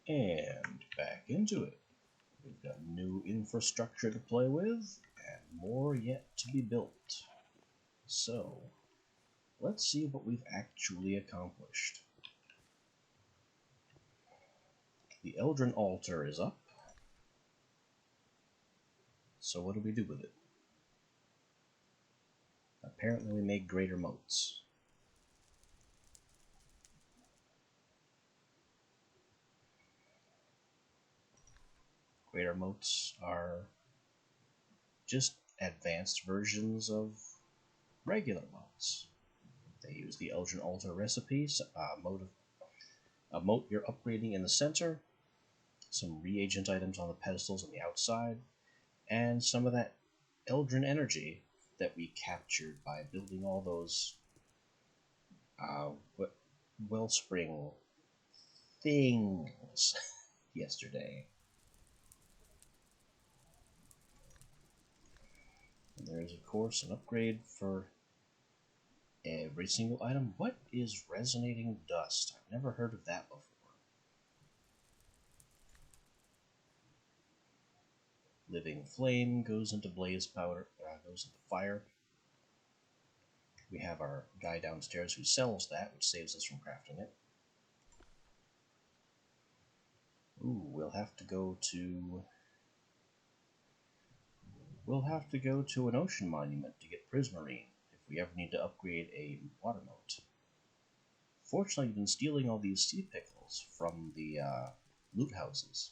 And back into it. We've got new infrastructure to play with, and more yet to be built. So, let's see what we've actually accomplished. The Eldrin altar is up. So what do we do with it? Apparently we make greater moats. Greater moats are just advanced versions of regular moats. They use the Eldrin altar recipes, a moat you're upgrading in the center, some reagent items on the pedestals on the outside, and some of that Eldrin energy that we captured by building all those wellspring things yesterday. And there's, of course, an upgrade for every single item. What is resonating dust? I've never heard of that before. Living flame goes into blaze powder, goes into fire. We have our guy downstairs who sells that, which saves us from crafting it. Ooh, we'll have to go to an ocean monument to get prismarine if we ever need to upgrade a water moat. Fortunately, you've been stealing all these sea pickles from the loot houses.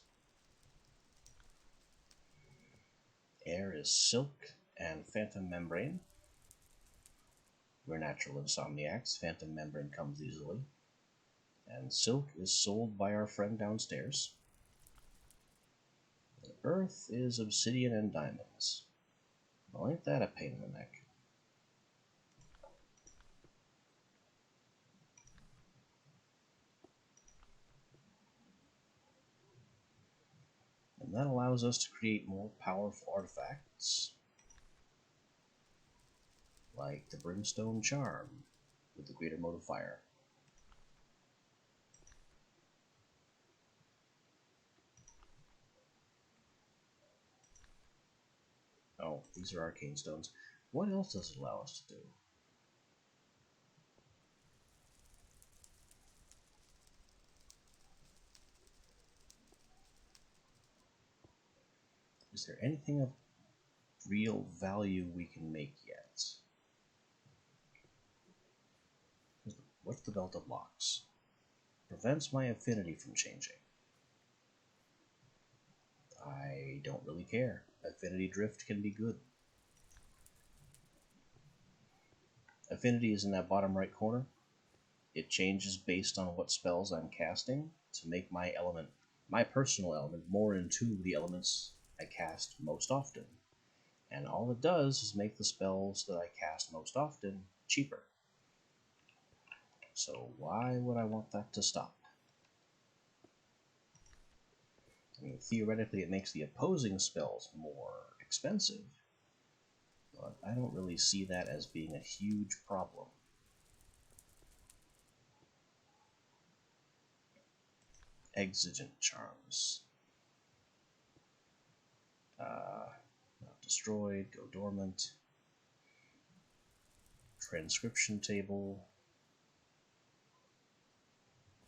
Air is silk and phantom membrane. We're natural insomniacs. Phantom membrane comes easily. And silk is sold by our friend downstairs. And earth is obsidian and diamonds. Well, ain't that a pain in the neck? And that allows us to create more powerful artifacts, like the Brimstone Charm with the Greater Mote of Fire. Oh, these are arcane stones. What else does it allow us to do? Is there anything of real value we can make yet? What's the Belt of Locks? Prevents my affinity from changing. I don't really care. Affinity drift can be good. Affinity is in that bottom right corner. It changes based on what spells I'm casting to make my element, my personal element, more in tune with the elements I cast most often. And all it does is make the spells that I cast most often cheaper. So why would I want that to stop? I mean, theoretically it makes the opposing spells more expensive, but I don't really see that as being a huge problem. Exigent charms. Not destroyed, go dormant. Transcription table.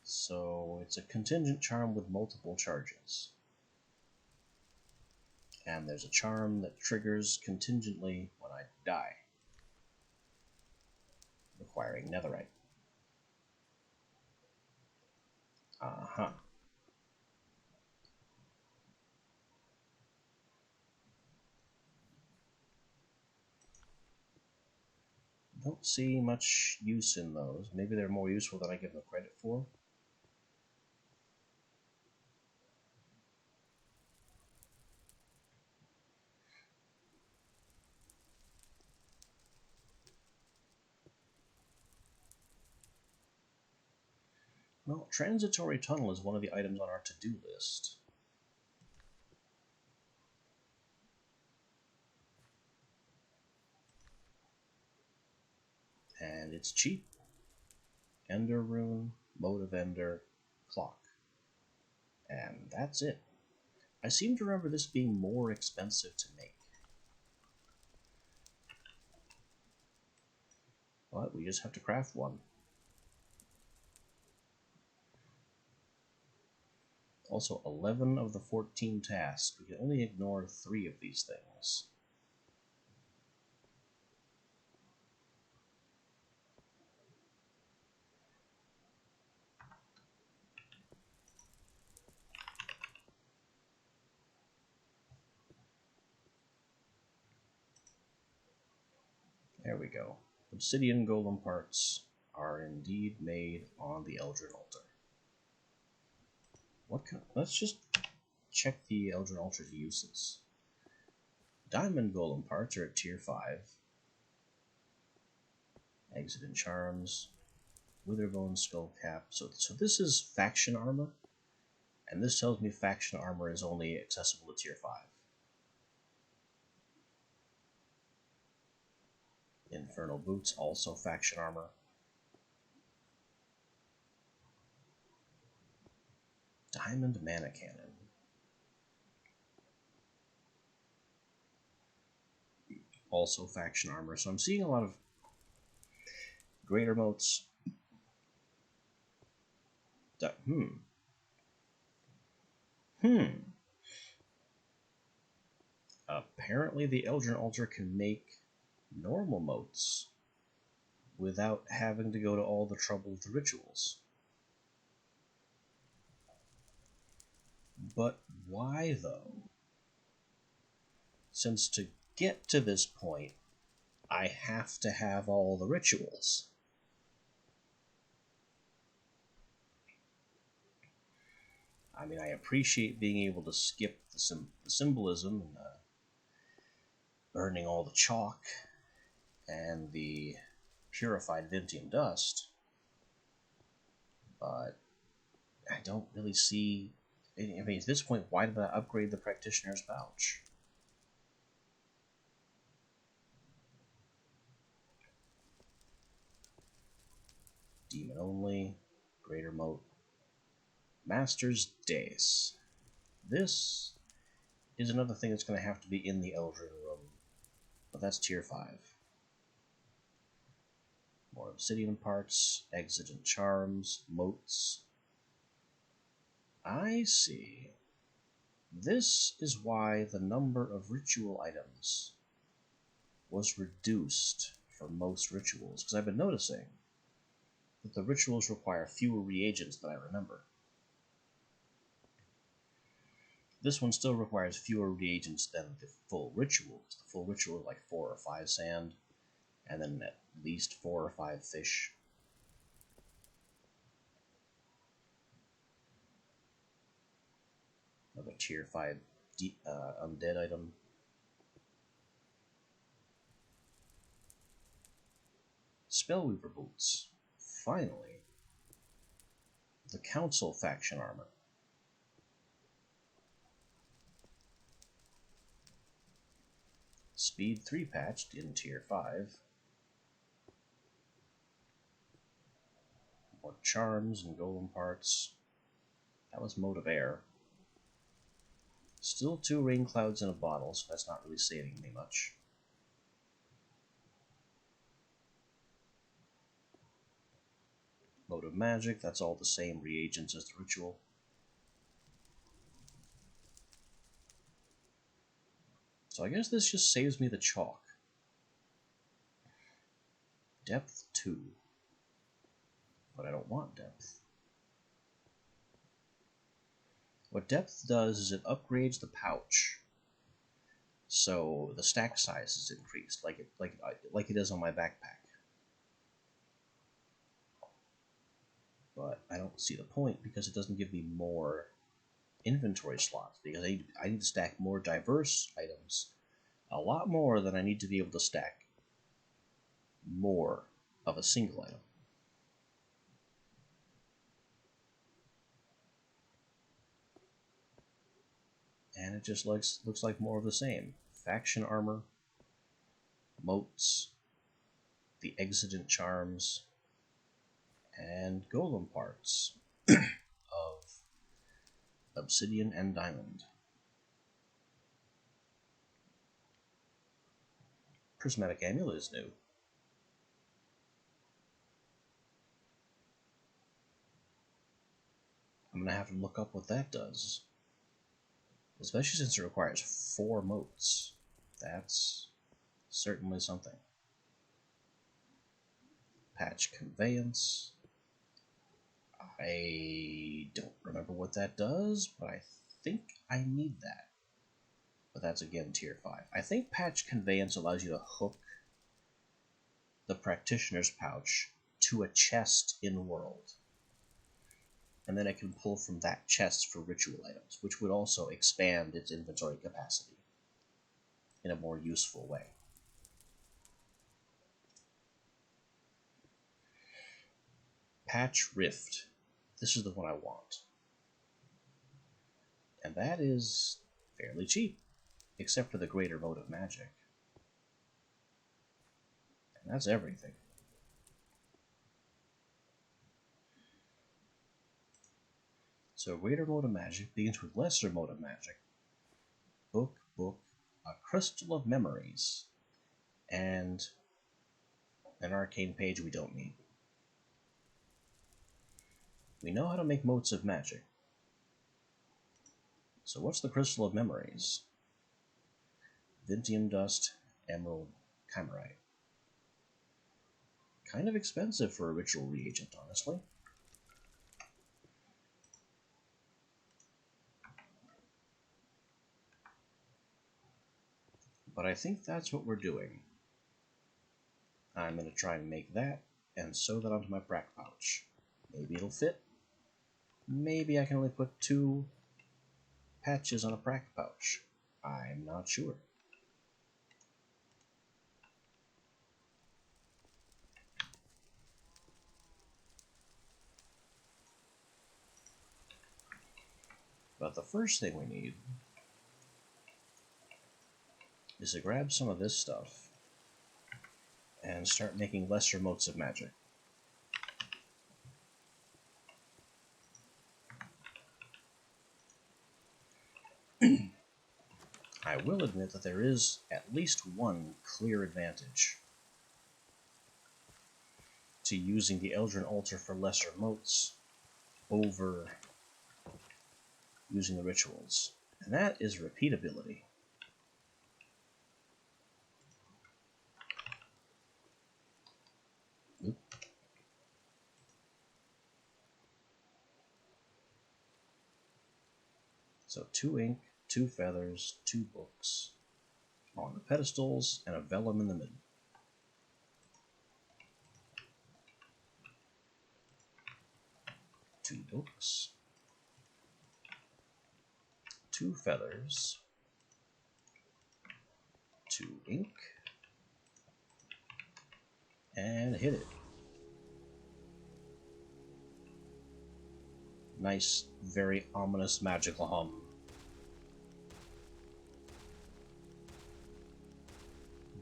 So it's a contingent charm with multiple charges. And there's a charm that triggers contingently when I die, requiring netherite. Uh-huh. Don't see much use in those. Maybe they're more useful than I give them credit for. Well, transitory tunnel is one of the items on our to-do list. And it's cheap. Ender rune, mode of ender, clock. And that's it. I seem to remember this being more expensive to make. But we just have to craft one. Also, 11 of the 14 tasks. We can only ignore 3 of these things. There we go. Obsidian golem parts are indeed made on the Eldrin altar. Let's just check the Eldrin altar's uses. Diamond golem parts are at tier 5. Exit and charms. Witherbone skull cap. So this is faction armor, and this tells me faction armor is only accessible to tier 5. Infernal boots, also faction armor. Diamond mana cannon. Also faction armor. So I'm seeing a lot of greater motes. Apparently the Eldrin altar can make normal motes without having to go to all the trouble of the rituals. But why, though? Since to get to this point, I have to have all the rituals. I mean, I appreciate being able to skip the symbolism and burning all the chalk and the purified Vintium dust, but I don't really see... I mean, at this point, why did I upgrade the Practitioner's Pouch? Demon only, Greater Mote, Master's Dace. This is another thing that's going to have to be in the Eldrin room, but that's tier 5. More obsidian parts, exigent charms, motes. I see. This is why the number of ritual items was reduced for most rituals, because I've been noticing that the rituals require fewer reagents than I remember. This one still requires fewer reagents than the full ritual, because the full ritual is like 4 or 5 sand, and then at least 4 or 5 fish. Another tier 5 undead item. Spellweaver boots. Finally. The Council faction armor. Speed 3 patched in tier 5. More charms and golem parts. That was Mode of Air. Still 2 rain clouds in a bottle, so that's not really saving me much. Mode of Magic, that's all the same reagents as the ritual. So I guess this just saves me the chalk. Depth 2. But I don't want depth. What depth does is it upgrades the pouch, so the stack size is increased, like it is on my backpack. But I don't see the point because it doesn't give me more inventory slots, because I need to stack more diverse items, a lot more than I need to be able to stack more of a single item. And it just looks like more of the same. Faction armor, motes, the exigent charms, and golem parts of Obsidian and diamond. Prismatic amulet is new. I'm gonna have to look up what that does. Especially since it requires 4 motes. That's certainly something. Patch conveyance. I don't remember what that does, but I think I need that. But that's again tier 5. I think patch conveyance allows you to hook the practitioner's pouch to a chest in world. And then it can pull from that chest for ritual items, which would also expand its inventory capacity in a more useful way. Patch Rift. This is the one I want. And that is fairly cheap, except for the greater mode of magic. And that's everything. So greater mode of magic begins with lesser mode of magic. Book, a crystal of memories, and an arcane page we don't need. We know how to make motes of magic. So what's the crystal of memories? Vintium dust, emerald, chimerite. Kind of expensive for a ritual reagent, honestly. But I think that's what we're doing. I'm going to try and make that and sew that onto my prac pouch. Maybe it'll fit. Maybe I can only put 2 patches on a prac pouch. I'm not sure. But the first thing we need is to grab some of this stuff and start making lesser motes of magic. I will admit that there is at least one clear advantage to using the Eldrin altar for lesser motes over using the rituals, and that is repeatability. Oop. So 2 ink, 2 feathers, 2 books on the pedestals, and a vellum in the middle. Two books, 2 feathers, 2 ink, and hit it. Nice, very ominous magical hum.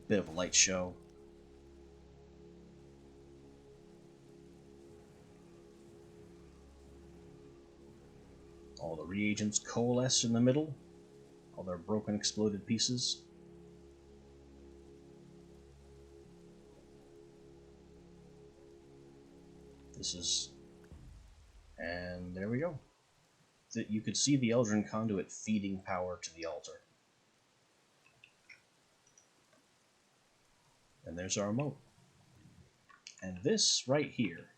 Bit of a light show. All the reagents coalesce in the middle, all their broken exploded pieces. This is... and there we go. You could see the Eldrin conduit feeding power to the altar. And there's our mote. And this right here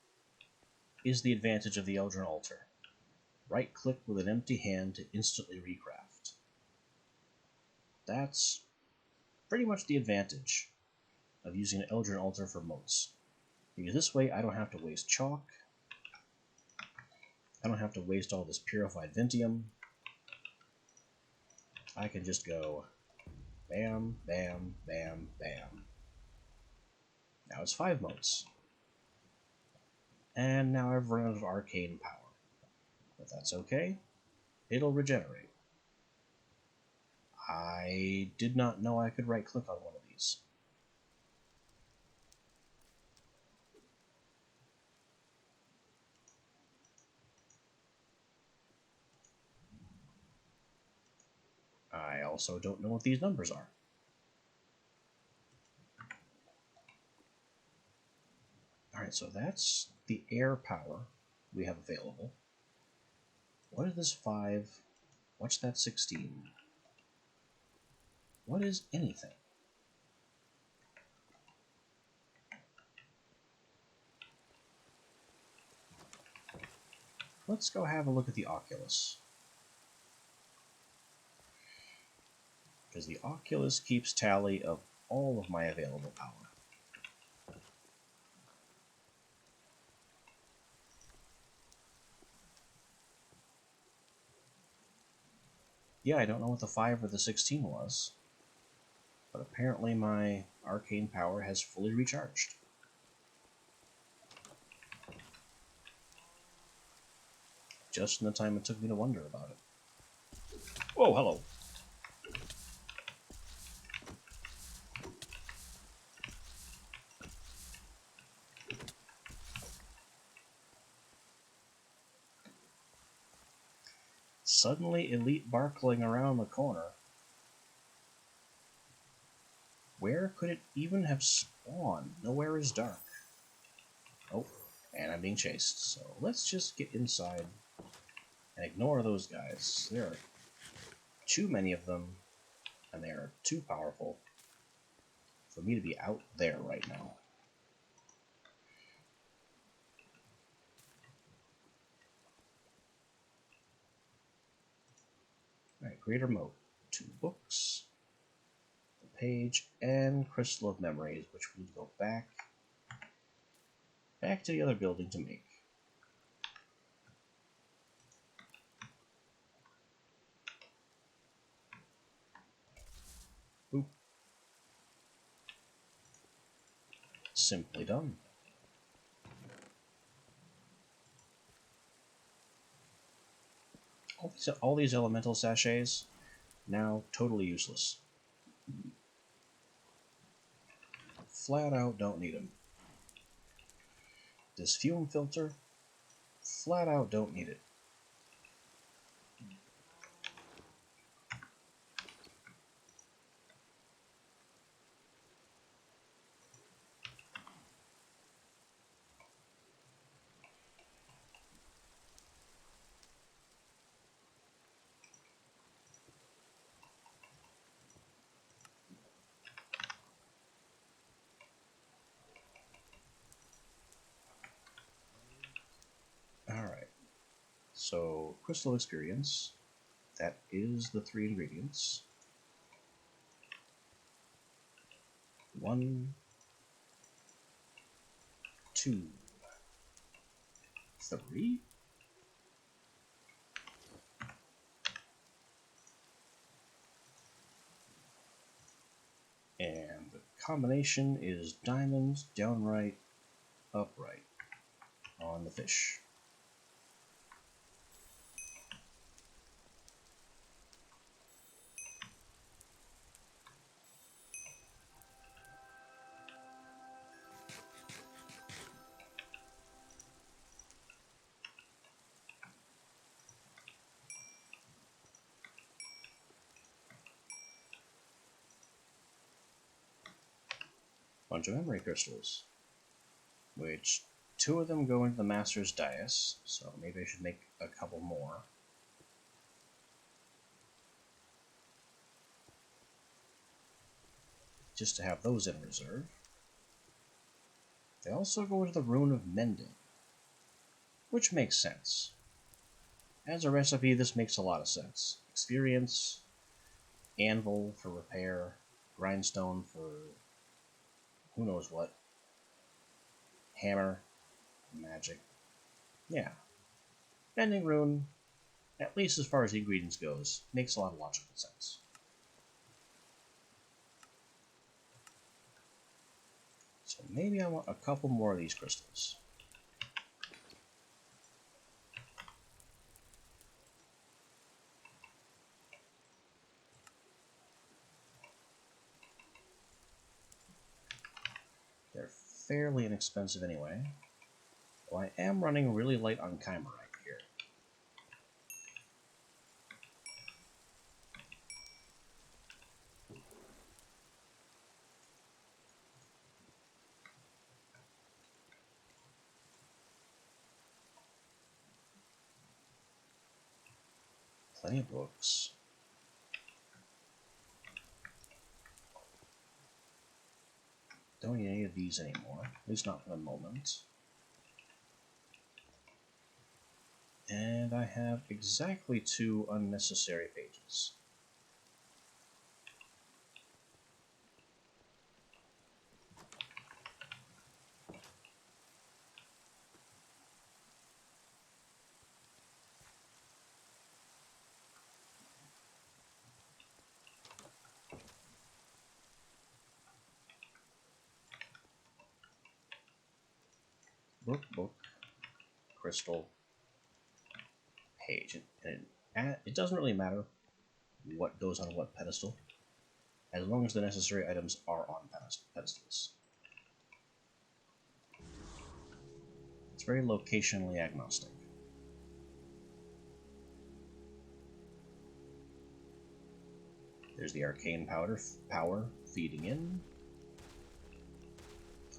is the advantage of the Eldrin altar. Right-click with an empty hand to instantly recraft. That's pretty much the advantage of using an Eldrin altar for motes. Because this way I don't have to waste chalk. I don't have to waste all this purified Vintium. I can just go bam, bam, bam, bam. Now it's 5 motes. And now I've run out of arcane power. But that's okay. It'll regenerate. I did not know I could right-click on one of these. I also don't know what these numbers are. Alright, so that's the air power we have available. What is this 5? What's that 16? What is anything? Let's go have a look at the Oculus. Because the Oculus keeps tally of all of my available power. Yeah, I don't know what the 5 or the 16 was, but apparently my arcane power has fully recharged. Just in the time it took me to wonder about it. Whoa, hello. Suddenly elite barkling around the corner. Where could it even have spawned? Nowhere is dark. Oh, and I'm being chased, so let's just get inside and ignore those guys. There are too many of them, and they are too powerful for me to be out there right now. Alright, Greater Moat. 2 books, the page, and Crystal of Memories, which we need to go back to the other building to make. Boop. Simply done. All these elemental sachets, now totally useless. Flat out don't need them. This fume filter, flat out don't need it. Alright, so Crystal Experience, that is the 3 ingredients. 1, 2, 3. And the combination is diamonds, downright, upright on the fish. Bunch of memory crystals, which 2 of them go into the master's dais, so maybe I should make a couple more. Just to have those in reserve. They also go into the rune of mending, which makes sense. As a recipe, this makes a lot of sense. Experience, anvil for repair, grindstone for who knows what, hammer, magic. Yeah. Mending rune, at least as far as the ingredients goes, makes a lot of logical sense. So maybe I want a couple more of these crystals. They're fairly inexpensive anyway. Though I am running really light on Chimerite here. Plenty of books. Don't need any of these anymore, at least not for the moment. And I have exactly 2 unnecessary pages. Book, crystal, page. And it doesn't really matter what goes on what pedestal, as long as the necessary items are on pedestals. It's very locationally agnostic. There's the arcane power feeding in.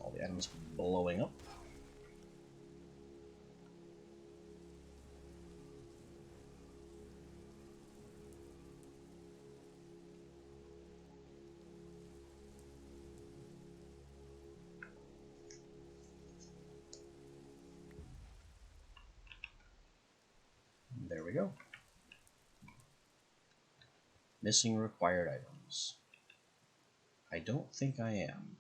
All the items blowing up. There we go. Missing required items. I don't think I am.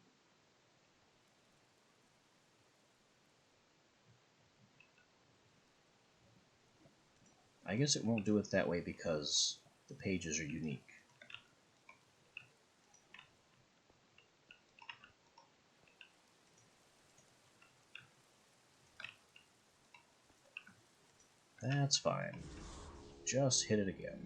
I guess it won't do it that way because the pages are unique. That's fine. Just hit it again.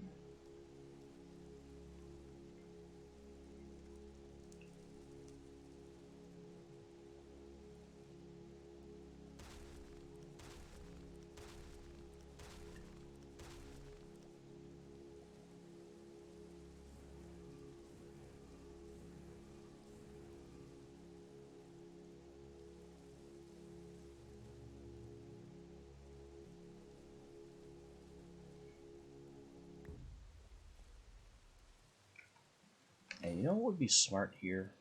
And you know what would be smart here?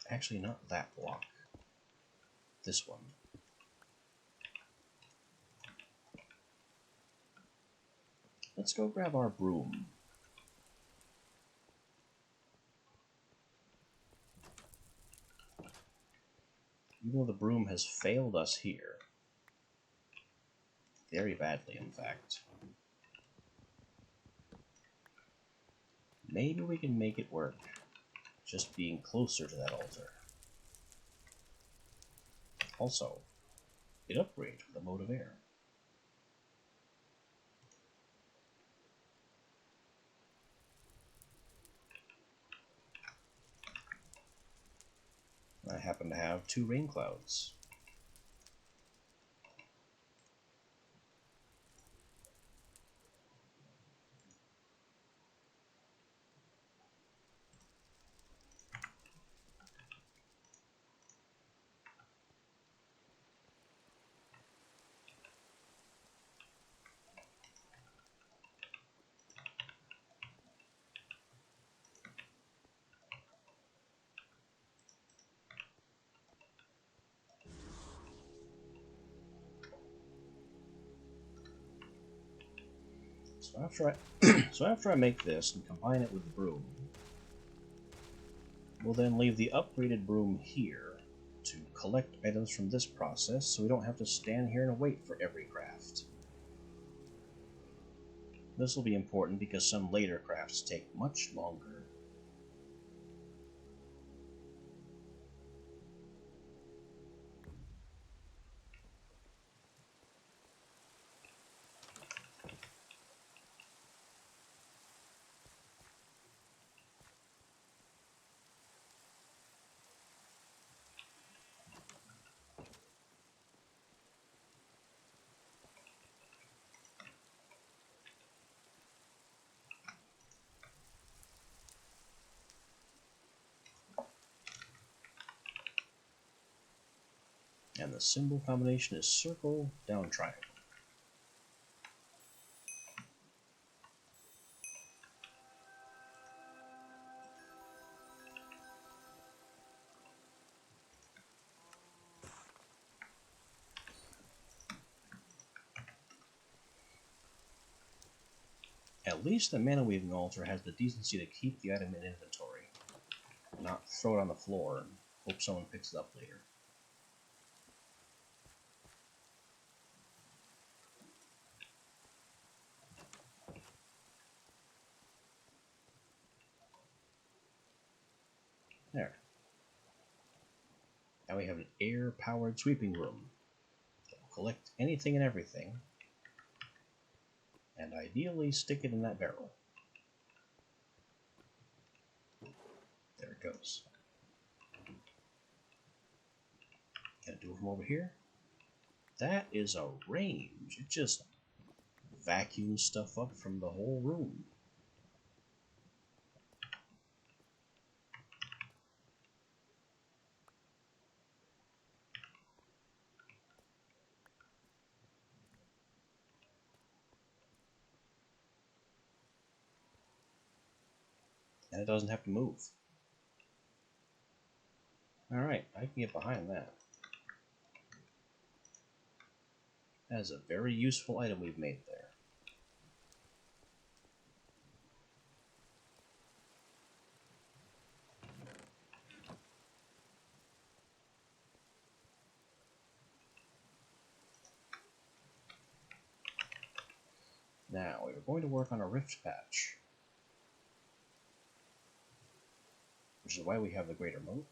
Actually, not that block. This one. Let's go grab our broom. Even though the broom has failed us here. Very badly, in fact. Maybe we can make it work. Just being closer to that altar. Also, it upgrades with a mode of air. I happen to have 2 rain clouds. So after I make this and combine it with the broom, we'll then leave the upgraded broom here to collect items from this process so we don't have to stand here and wait for every craft. This will be important because some later crafts take much longer. And the symbol combination is circle, down, triangle. At least the mana weaving altar has the decency to keep the item in inventory, not throw it on the floor and hope someone picks it up later. There. Now we have an air-powered sweeping room that will collect anything and everything, and ideally stick it in that barrel. There it goes. Can I do it from over here? That is a range. It just vacuums stuff up from the whole room. And it doesn't have to move. Alright, I can get behind that. That is a very useful item we've made there. Now, we are going to work on a rift patch, which is why we have the greater moat.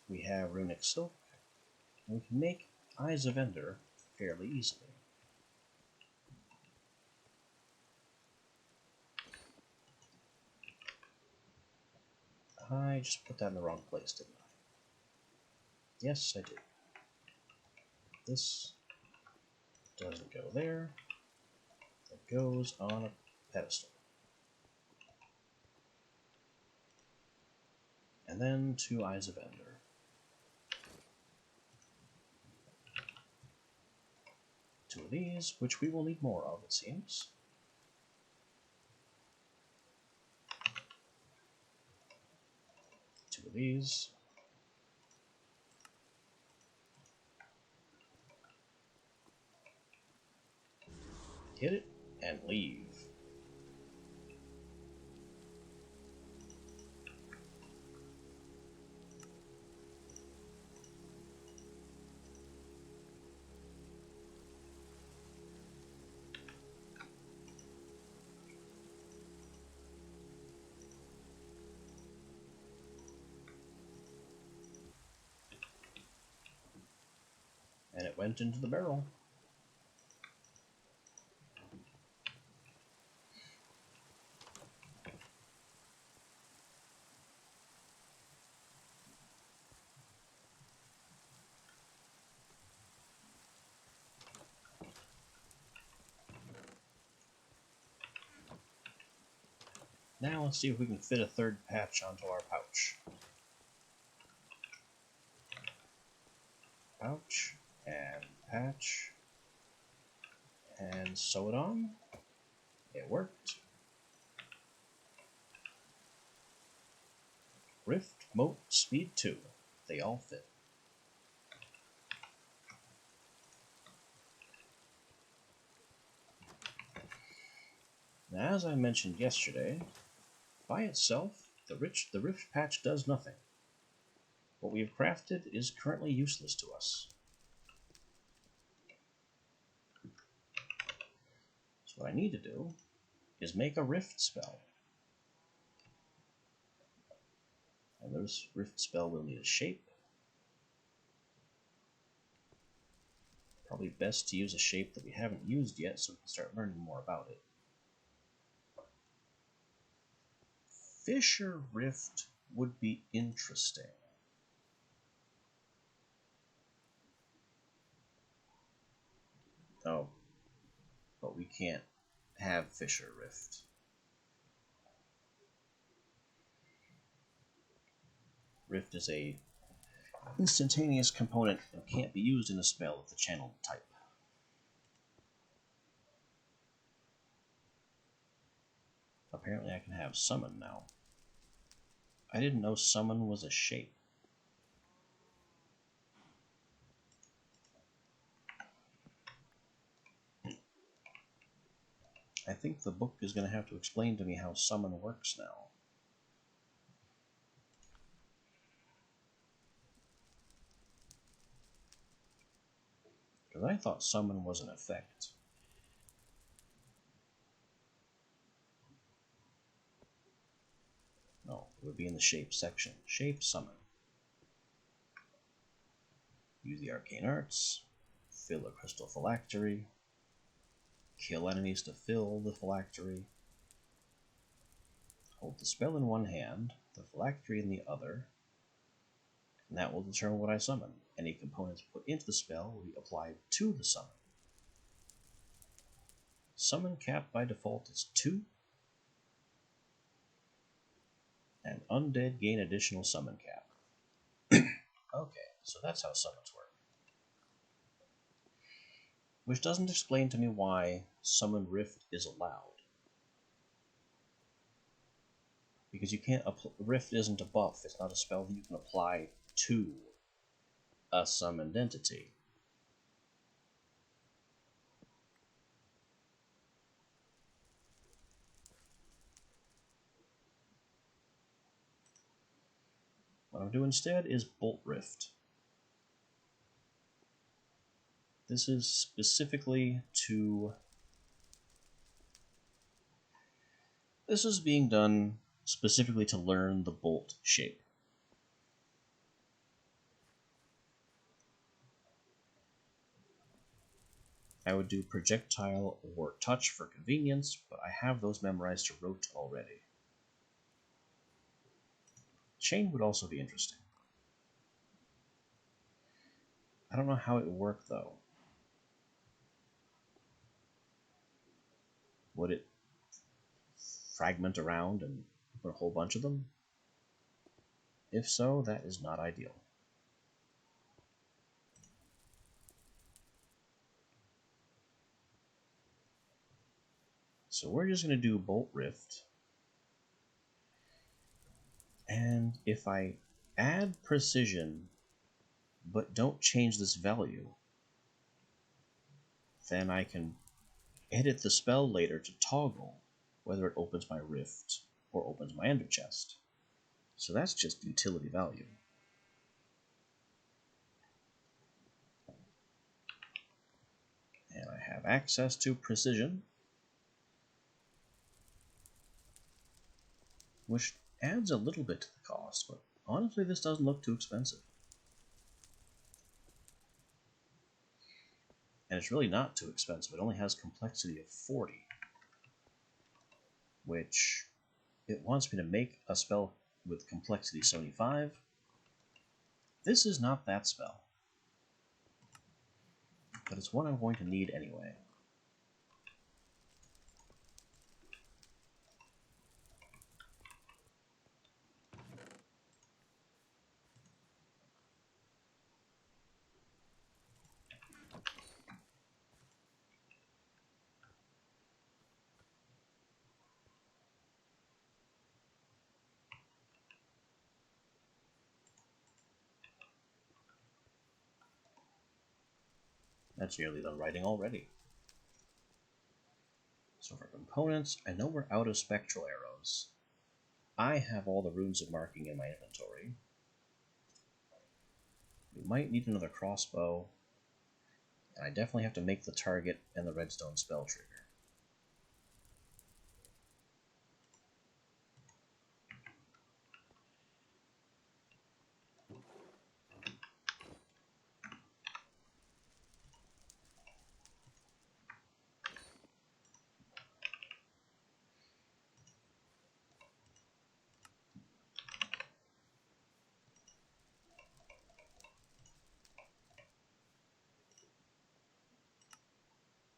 We have runic silk, and we can make Eyes of Ender fairly easily. I just put that in the wrong place, didn't I? Yes, I did. This doesn't go there. It goes on a pedestal. And then 2 Eyes of Ender. Two of these, which we will need more of, it seems. Two of these. Hit it and leave. And it went into the barrel. Now let's see if we can fit a third patch onto our pouch. Pouch, and patch, and sew it on. It worked. Rift, Moat, Speed 2. They all fit. Now, as I mentioned yesterday, by itself, the Rift patch does nothing. What we have crafted is currently useless to us. So what I need to do is make a Rift spell. And this Rift spell will need a shape. Probably best to use a shape that we haven't used yet so we can start learning more about it. Fissure Rift would be interesting. Oh, but we can't have Fissure Rift. Rift is a Instantaneous component and can't be used in a spell of the channeled type. Apparently I can have summon now. I didn't know summon was a shape. I think the book is going to have to explain to me how summon works now. Because I thought summon was an effect. No, it would be in the shape section. Shape summon. Use the arcane arts. Fill a crystal phylactery. Kill enemies to fill the phylactery. Hold the spell in one hand, the phylactery in the other, and that will determine what I summon. Any components put into the spell will be applied to the summon. Summon cap by default is 2, and undead gain additional summon cap. Okay, so that's how summons work. Which doesn't explain to me why Summon Rift is allowed. Because you can't Rift isn't a buff, it's not a spell that you can apply to a summoned entity. What I'm doing instead is Bolt Rift. This is specifically to... This is being done specifically to learn the bolt shape. I would do projectile or touch for convenience, but I have those memorized to rote already. Chain would also be interesting. I don't know how it would work though. Would it fragment around and put a whole bunch of them? If so, that is not ideal. So we're just going to do Bolt Rift. And if I add precision, but don't change this value, then I can edit the spell later to toggle whether it opens my Rift or opens my Ender Chest. So that's just utility value. And I have access to precision, which adds a little bit to the cost, but honestly this doesn't look too expensive. And it's really not too expensive. It only has complexity of 40, which it wants me to make a spell with complexity 75. This is not that spell, but it's one I'm going to need anyway. That's nearly done writing already. So for components, I know we're out of spectral arrows. I have all the runes of marking in my inventory. We might need another crossbow, and I definitely have to make the target and the redstone spell trigger.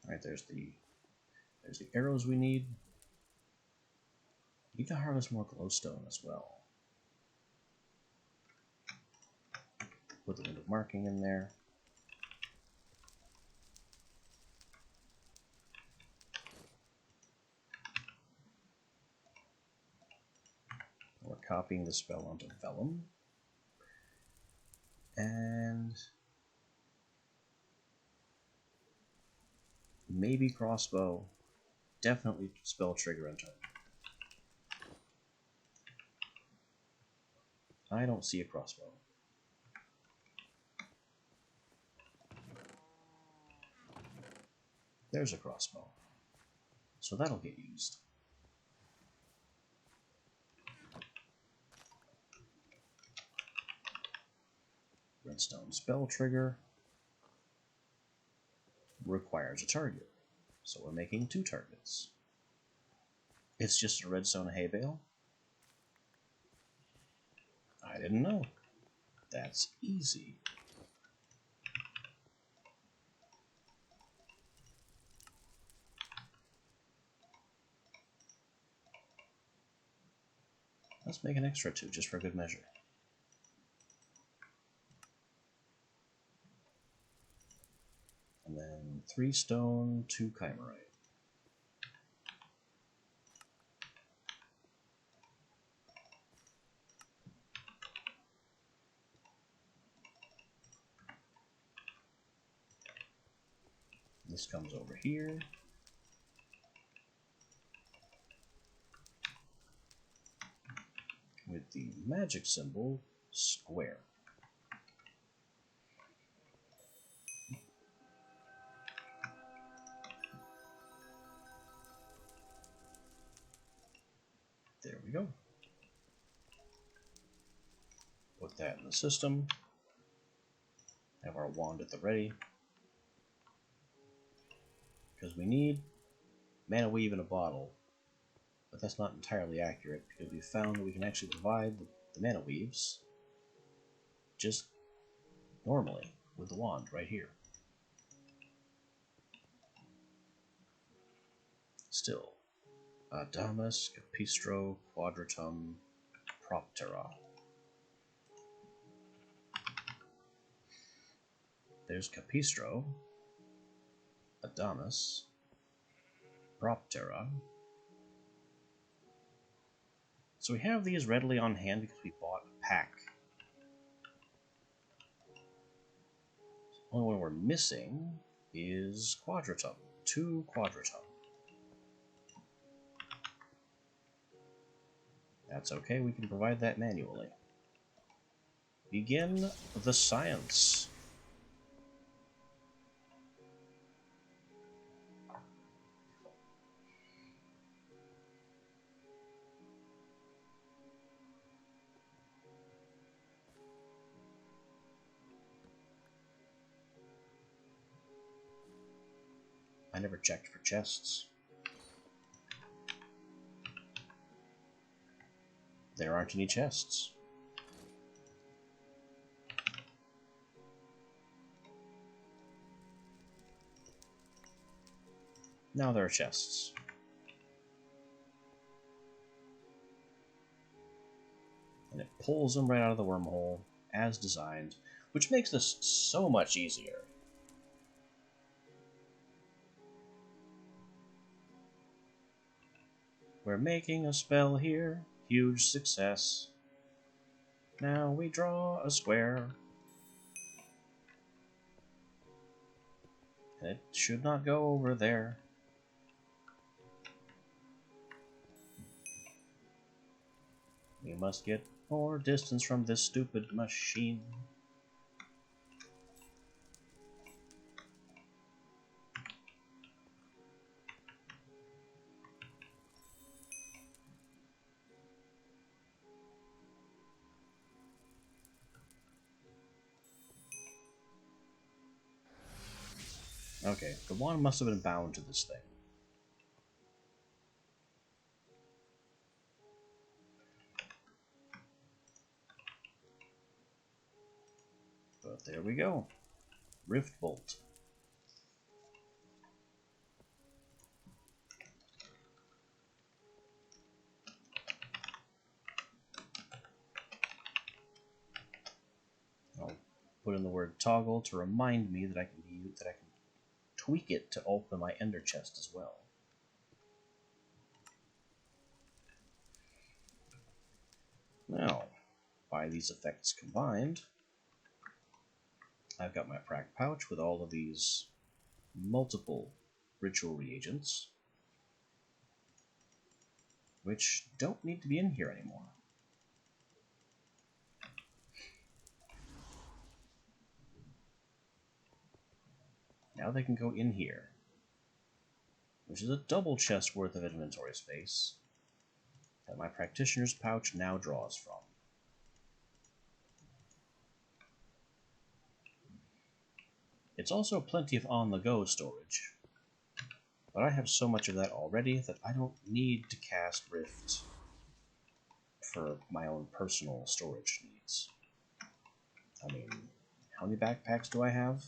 Alright, there's the arrows we need. We need to harvest more glowstone as well. marking in there. We're copying the spell onto vellum. And maybe crossbow. Definitely spell trigger and target. I don't see a crossbow. There's a crossbow. So that'll get used. Redstone spell trigger requires a target. So we're making 2 targets. It's just a redstone hay bale? I didn't know. That's easy. Let's make an extra 2 just for good measure. And then 3 stone, 2 chimerite. This comes over here. With the magic symbol, square. There we go. Put that in the system. Have our wand at the ready. Because we need mana weave in a bottle. But that's not entirely accurate, because we found that we can actually provide the mana weaves just normally with the wand right here. Still, Adamas, Capistro, Quadratum, Proptera. There's Capistro, Adamas, Proptera. So we have these readily on hand because we bought a pack. The only one we're missing is Quadratum. 2 Quadratum. That's okay, we can provide that manually. Begin the science. I never checked for chests. There aren't any chests. Now there are chests. And it pulls them right out of the wormhole, as designed, which makes this so much easier. We're making a spell here, huge success. Now we draw a square. And it should not go over there. We must get more distance from this stupid machine. Okay, the wand must have been bound to this thing. But there we go. Rift Bolt. Oh, put in the word toggle to remind me that I can tweak it to open my ender chest as well. Now, by these effects combined, I've got my prac pouch with all of these multiple ritual reagents, which don't need to be in here anymore. Now they can go in here, which is a double chest worth of inventory space that my practitioner's pouch now draws from. It's also plenty of on-the-go storage, but I have so much of that already that I don't need to cast Rift for my own personal storage needs. I mean, how many backpacks do I have?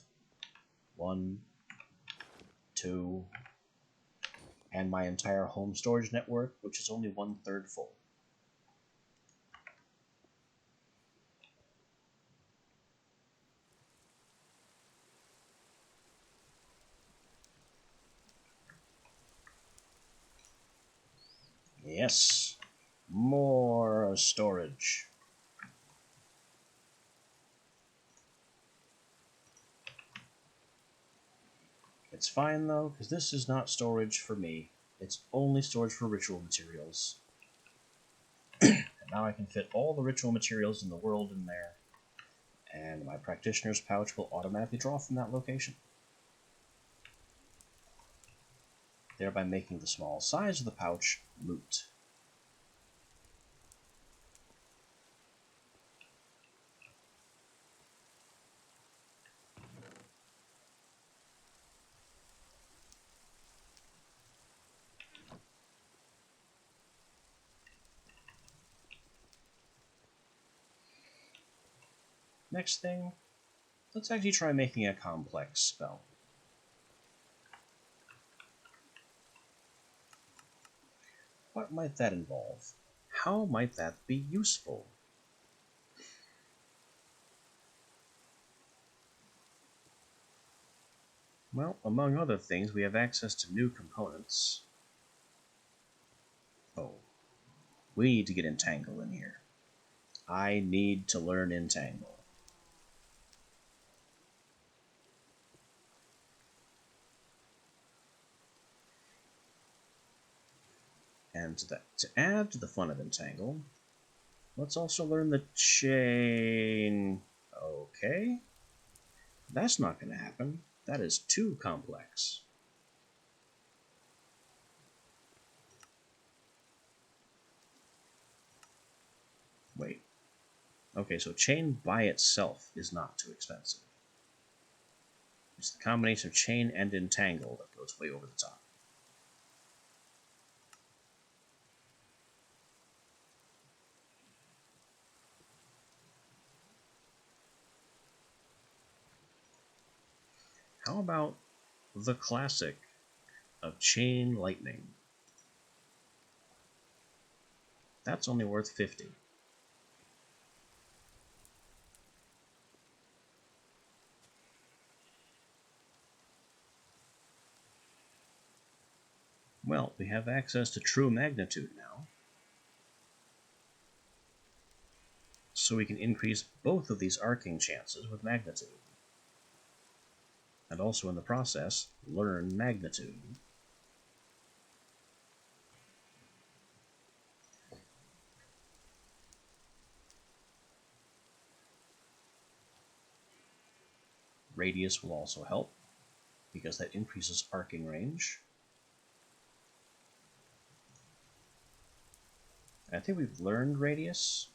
1, 2, and my entire home storage network, which is only 1/3 full. Yes, more storage. It's fine though, because this is not storage for me. It's only storage for ritual materials. And now I can fit all the ritual materials in the world in there, and my practitioner's pouch will automatically draw from that location, thereby making the small size of the pouch moot. Next thing, let's actually try making a complex spell. What might that involve? How might that be useful? Well, among other things, we have access to new components. Oh, we need to get Entangle in here. I need to learn Entangle. And to add to the fun of Entangle, let's also learn the chain. Okay. That's not going to happen. That is too complex. Wait. Okay, so chain by itself is not too expensive. It's the combination of chain and Entangle that goes way over the top. How about the classic of Chain Lightning? That's only worth 50. Well, we have access to True Magnitude now, so we can increase both of these arcing chances with Magnitude. And also in the process, learn Magnitude. Radius will also help, because that increases arcing range. I think we've learned Radius.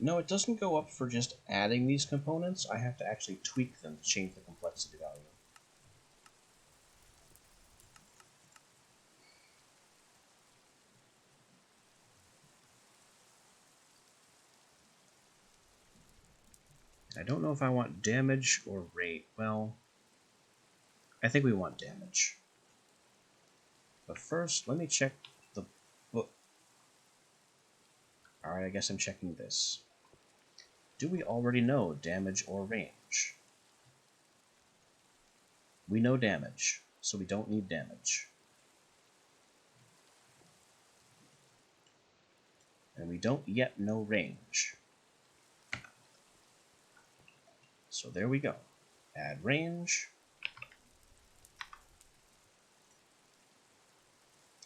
No, it doesn't go up for just adding these components. I have to actually tweak them to change the complexity value. I don't know if I want damage or rate. Well, I think we want damage. But first, let me check the Alright, I guess I'm checking this. Do we already know damage or range? We know damage, so we don't need damage. And we don't yet know range. So there we go. Add range.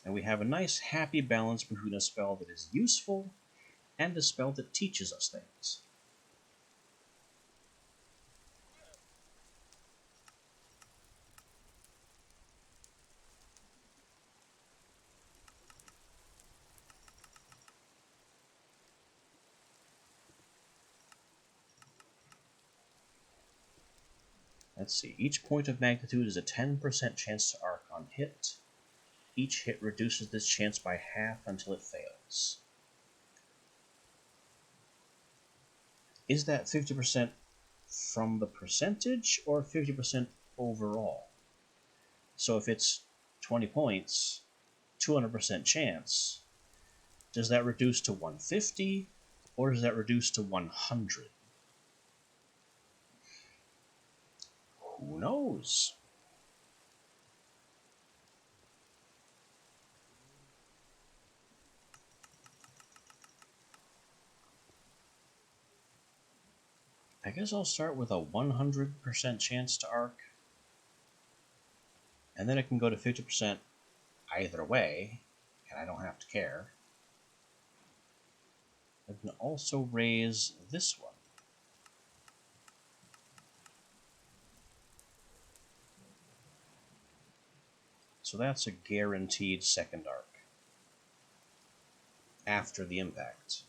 And we have a nice happy balance between a spell that is useful and a spell that teaches us things. Let's see, each point of magnitude is a 10% chance to arc on hit. Each hit reduces this chance by half until it fails. Is that 50% from the percentage or 50% overall? So if it's 20 points, 200% chance, does that reduce to 150 or does that reduce to 100? Who knows? I guess I'll start with a 100% chance to arc, and then it can go to 50% either way, and I don't have to care. I can also raise this one. So that's a guaranteed second arc after the impact.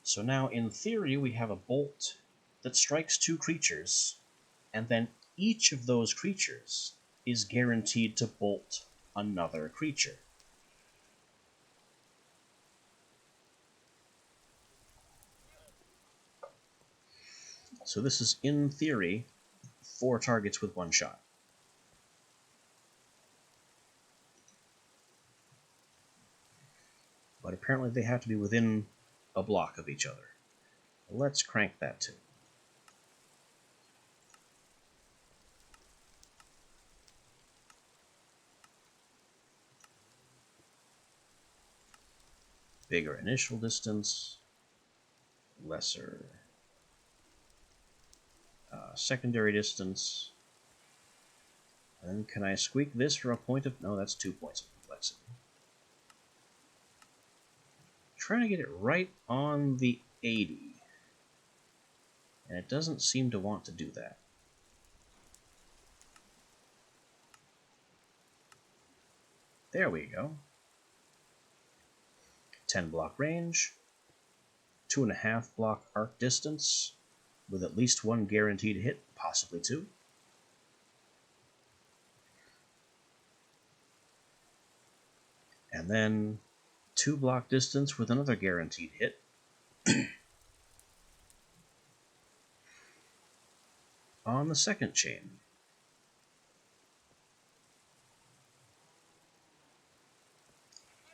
So now, in theory, we have a bolt that strikes 2 creatures, and then each of those creatures is guaranteed to bolt another creature. So this is, in theory, 4 targets with 1 shot. But apparently they have to be within a block of each other. Let's crank that too. Bigger initial distance, lesser secondary distance. And can I squeak this for a point of... No, that's 2 points of complexity. Trying to get it right on the 80. And it doesn't seem to want to do that. There we go. 10 block range, 2.5 block arc distance, with at least 1 guaranteed hit, possibly 2. And then 2 block distance with another guaranteed hit. On the second chain.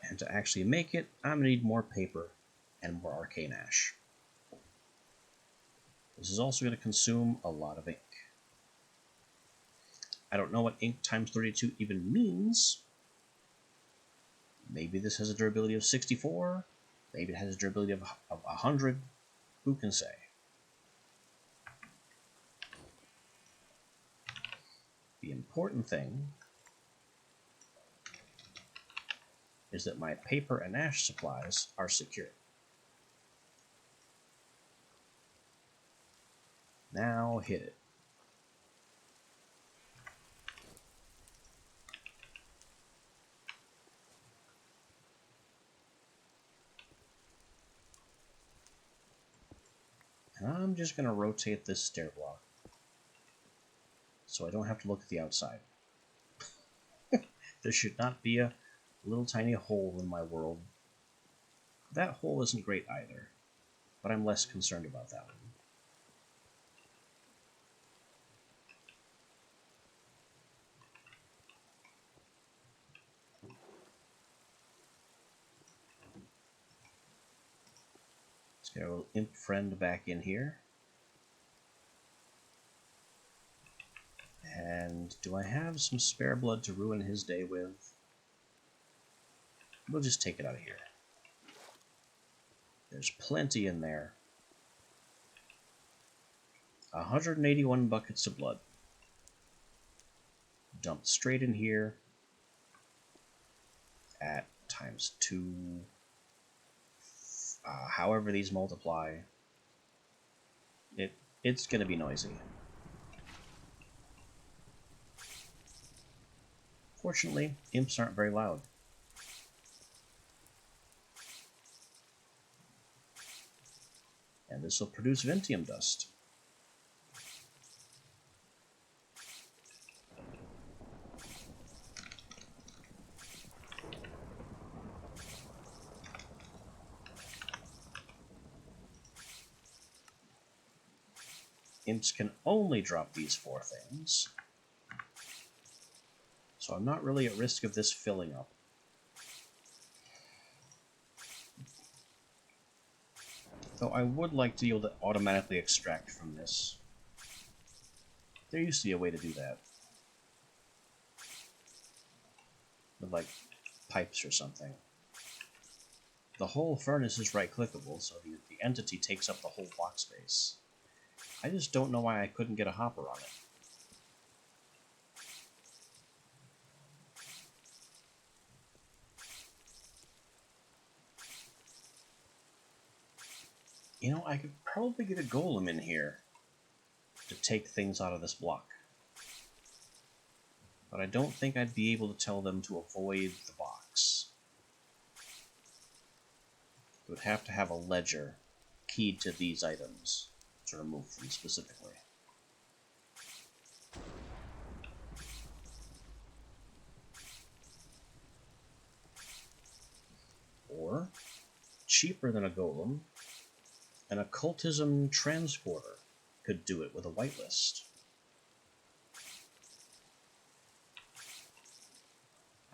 And to actually make it, I'm going to need more paper and more arcane ash. This is also going to consume a lot of ink. I don't know what ink times 32 even means. Maybe this has a durability of 64. Maybe it has a durability of 100. Who can say? The important thing is that my paper and ash supplies are secure. Now hit it. And I'm just going to rotate this stair block so I don't have to look at the outside. There should not be a little tiny hole in my world. That hole isn't great either, but I'm less concerned about that one. Get our little imp friend back in here. And do I have some spare blood to ruin his day with? We'll just take it out of here. There's plenty in there. 181 buckets of blood. Dumped straight in here at times 2. However these multiply. It's going to be noisy. Fortunately, imps aren't very loud. And this will produce Ventium dust. Imps can only drop these 4 things, so I'm not really at risk of this filling up. Though I would like to be able to automatically extract from this. There used to be a way to do that. With, like, pipes or something. The whole furnace is right-clickable, so the entity takes up the whole block space. I just don't know why I couldn't get a hopper on it. You know, I could probably get a golem in here to take things out of this block. But I don't think I'd be able to tell them to avoid the box. It would have to have a ledger keyed to these items to remove them specifically. Or, cheaper than a golem, an occultism transporter could do it with a whitelist.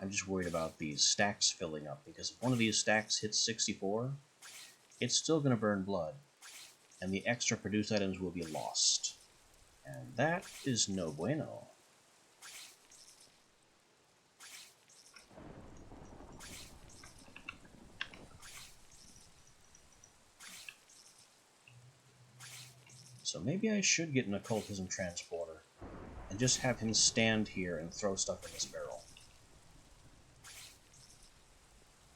I'm just worried about these stacks filling up, because if one of these stacks hits 64, it's still going to burn blood, and the extra produced items will be lost. And that is no bueno. So maybe I should get an occultism transporter, and just have him stand here and throw stuff in this barrel.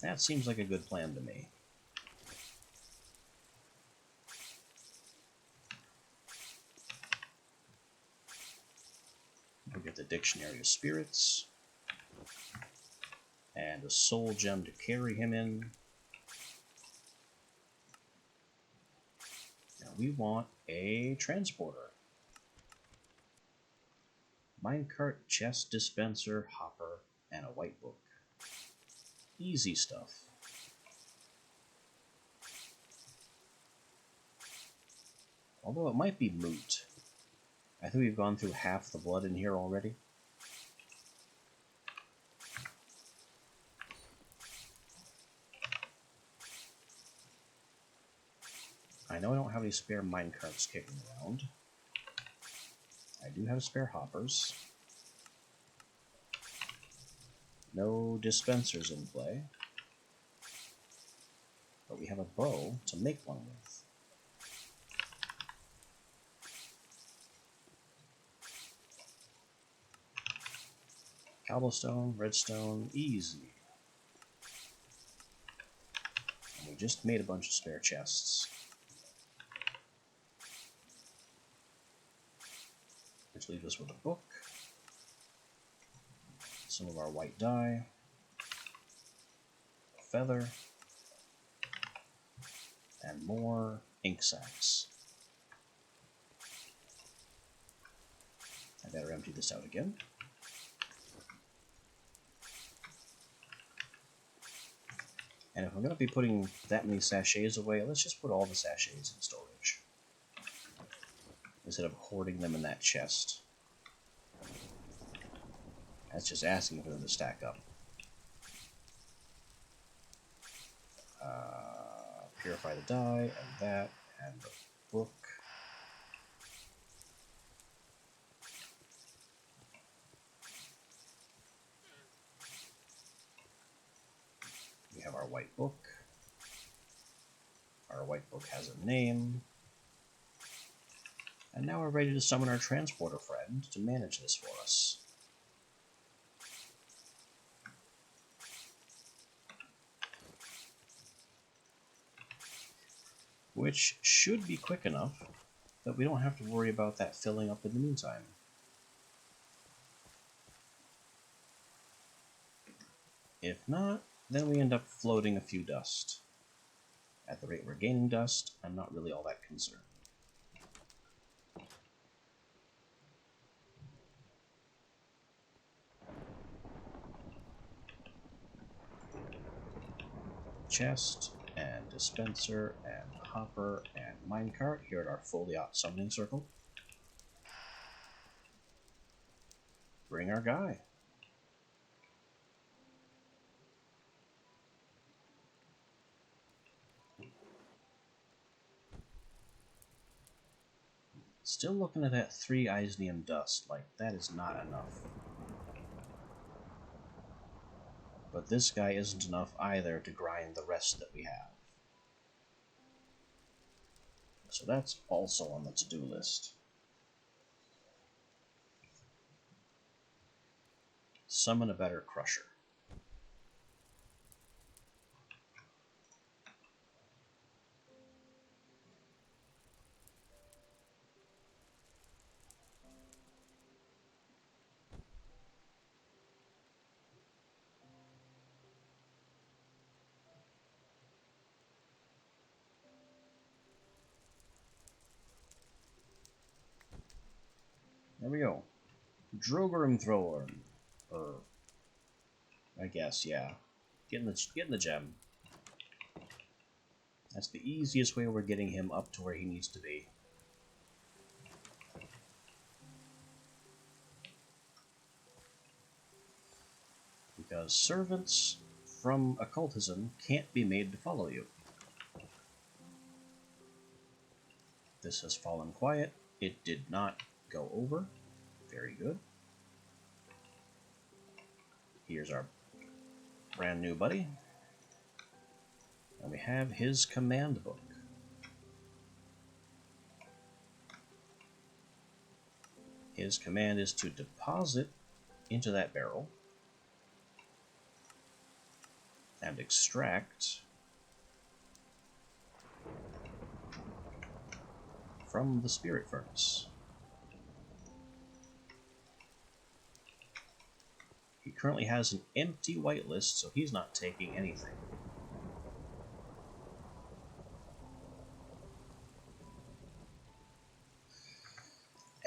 That seems like a good plan to me. We'll get the Dictionary of Spirits, and a soul gem to carry him in. Now we want a transporter. Minecart, chest, dispenser, hopper, and a white book. Easy stuff. Although it might be moot. I think we've gone through half the blood in here already. I know I don't have any spare minecarts kicking around. I do have spare hoppers. No dispensers in play. But we have a bow to make one with. Cobblestone, redstone, easy. And we just made a bunch of spare chests. Which leaves us with a book. Some of our white dye. A feather. And more ink sacs. I better empty this out again. And if I'm going to be putting that many sachets away, let's just put all the sachets in storage. Instead of hoarding them in that chest. That's just asking for them to stack up. purify the dye, and that, and the book. We have our white book. Our white book has a name. And now we're ready to summon our transporter friend to manage this for us. Which should be quick enough that we don't have to worry about that filling up in the meantime. If not, then we end up floating a few dust. At the rate we're gaining dust, I'm not really all that concerned. Chest, and dispenser, and hopper, and minecart here at our Foliot summoning circle. Bring our guy. Still looking at that 3 Eisnium dust, like that is not enough. But this guy isn't enough either to grind the rest that we have. So that's also on the to-do list. Summon a better crusher. There we go. Drogerim Thrower. Or, I guess, yeah. Getting the gem. That's the easiest way we're getting him up to where he needs to be. Because servants from occultism can't be made to follow you. This has fallen quiet. It did not go over. Very good. Here's our brand new buddy. And we have his command book. His command is to deposit into that barrel and extract from the spirit furnace. He currently has an empty whitelist, so he's not taking anything.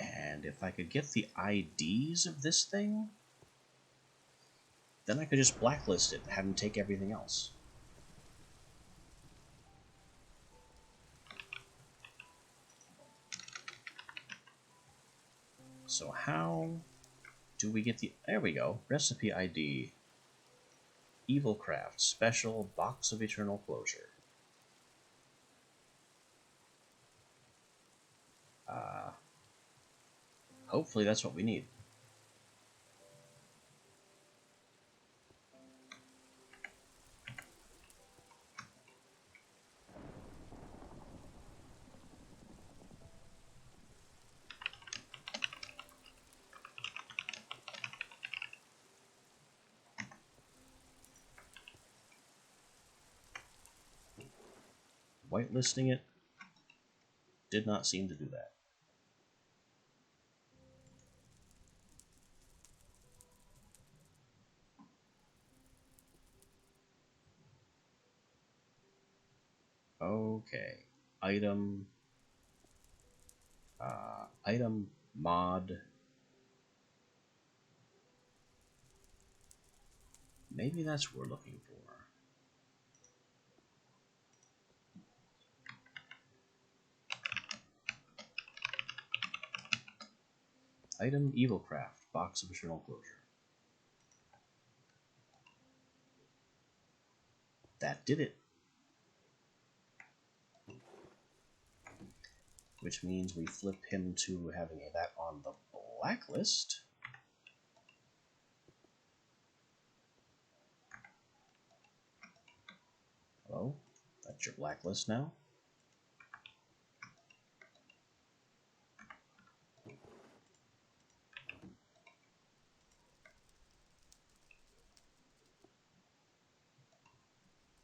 And if I could get the IDs of this thing, then I could just blacklist it and have him take everything else. So how do we get the... There we go. Recipe ID. Evil Craft. Special Box of Eternal Closure. Hopefully that's what we need. Whitelisting it did not seem to do that. Okay. Item mod. Maybe that's what we're looking for. Item Evil Craft. Box of Eternal Closure. That did it. which means we flip him to having that on the blacklist. Hello, that's your blacklist now.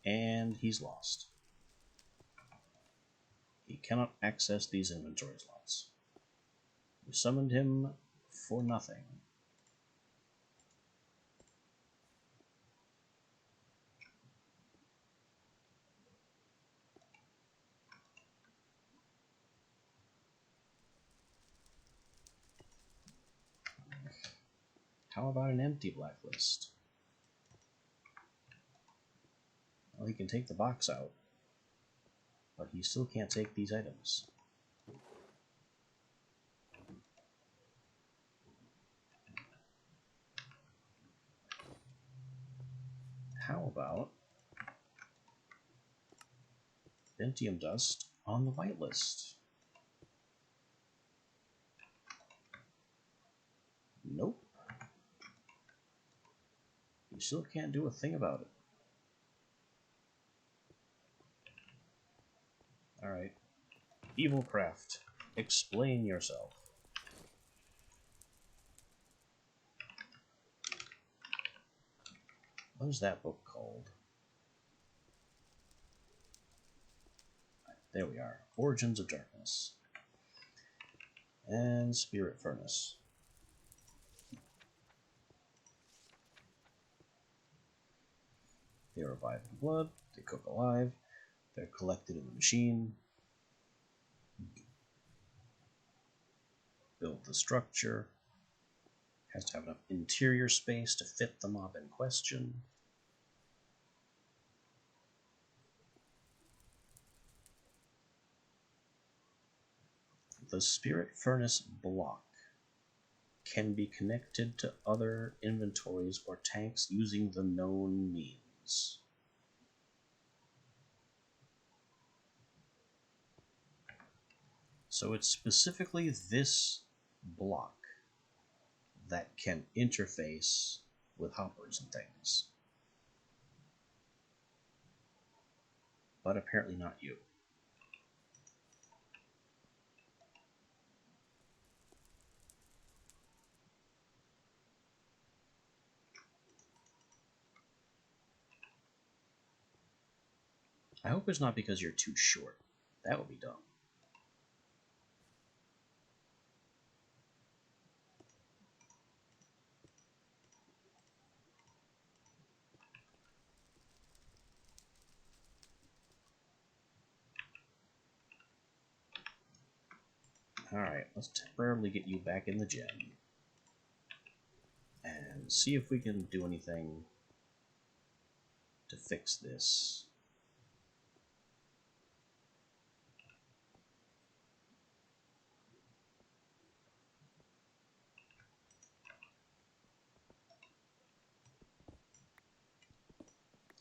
And he's lost. He cannot access these inventory slots. You summoned him for nothing. How about an empty blacklist? Well, he can take the box out, but he still can't take these items. How about Ventium Dust on the whitelist? Nope. You still can't do a thing about it. Alright. Evil Craft, explain yourself. What is that book called? There we are. Origins of Darkness. And Spirit Furnace. They revive in blood, they cook alive, they're collected in the machine, build the structure, has to have enough interior space to fit the mob in question. The Spirit Furnace block can be connected to other inventories or tanks using the known means. So it's specifically this block that can interface with hoppers and things. But apparently not you. I hope it's not because you're too short. That would be dumb. Alright, let's temporarily get you back in the gym. And see if we can do anything to fix this.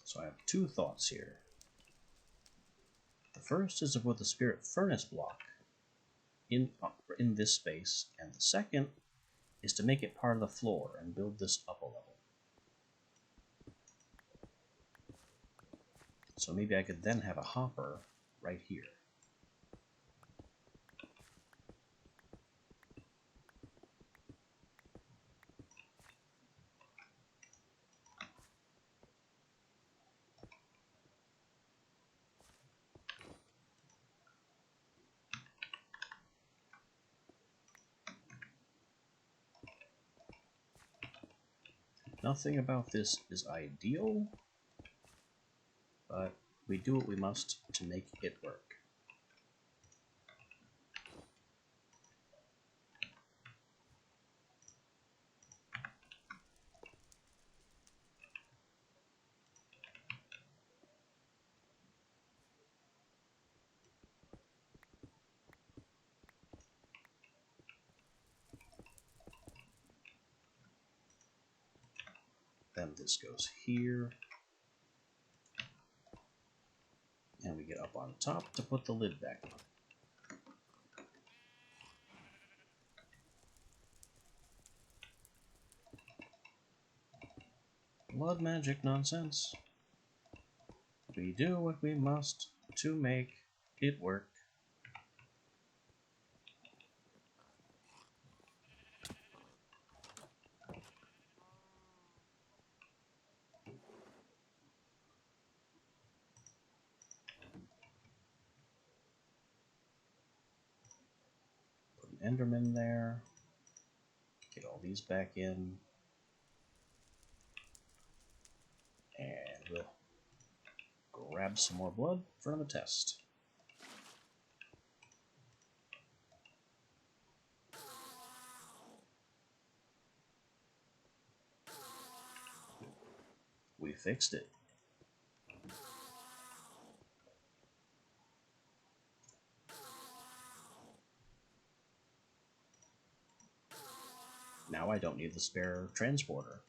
So I have two thoughts here. The first is to put the Spirit Furnace block in this space, and the second is to make it part of the floor and build this up a level. So maybe I could then have a hopper right here. Nothing about this is ideal, but we do what we must to make it work. Then this goes here. And we get up on top to put the lid back on. Blood magic nonsense. We do what we must to make it work. Put an Enderman there. Get all these back in. And we'll grab some more blood for another test. We fixed it. Now I don't need the spare transporter.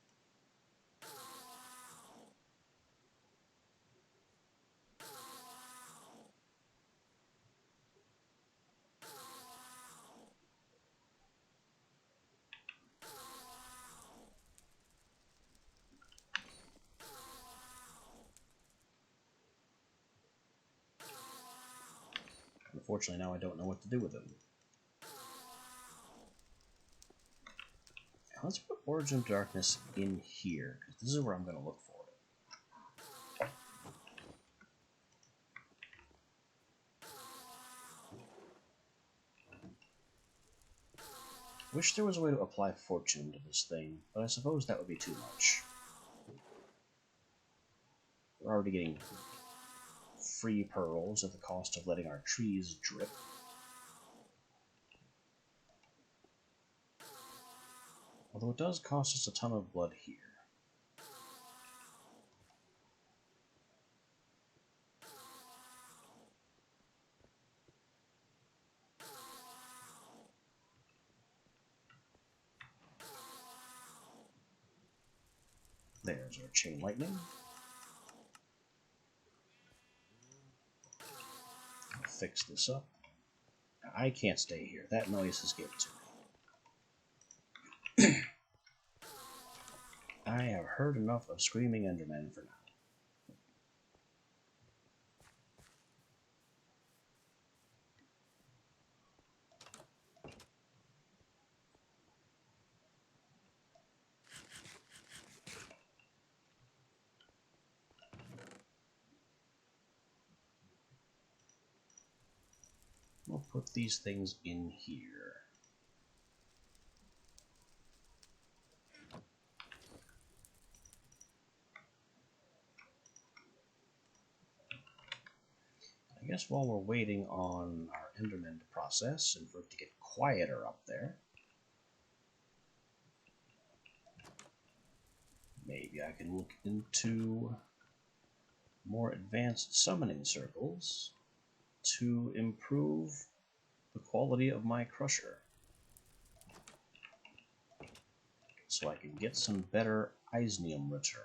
Unfortunately, now I don't know what to do with them. Now let's put Origin of Darkness in here, because this is where I'm going to look for it. Wish there was a way to apply fortune to this thing, but I suppose that would be too much. We're already getting free pearls at the cost of letting our trees drip. Although it does cost us a ton of blood here. There's our chain lightning. I'll fix this up. I can't stay here. That noise is getting to me. I have heard enough of screaming Endermen for now. We'll put these things in here. I guess while we're waiting on our Enderman to process and for it to get quieter up there, maybe I can look into more advanced summoning circles to improve the quality of my crusher, so I can get some better Eisnium return.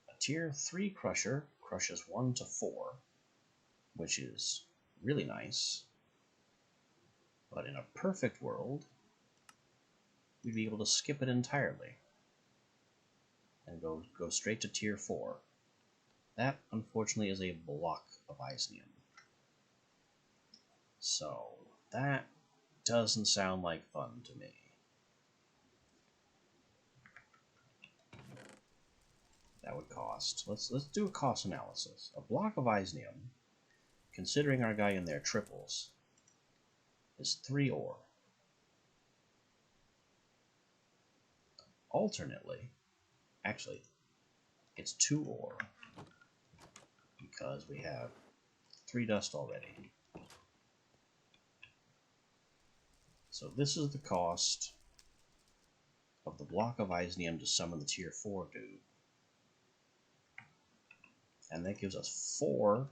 A tier 3 crusher crushes 1 to 4, which is really nice. But in a perfect world, we'd be able to skip it entirely and go straight to tier 4. That, unfortunately, is a block of Eisnium. So, that doesn't sound like fun to me. That would cost. Let's do a cost analysis. A block of Eisnium, considering our guy in there triples, is 3 ore. Alternately, actually, it's 2 ore, because we have 3 dust already. So this is the cost of the block of Eisnium to summon the tier 4 dude. And that gives us 4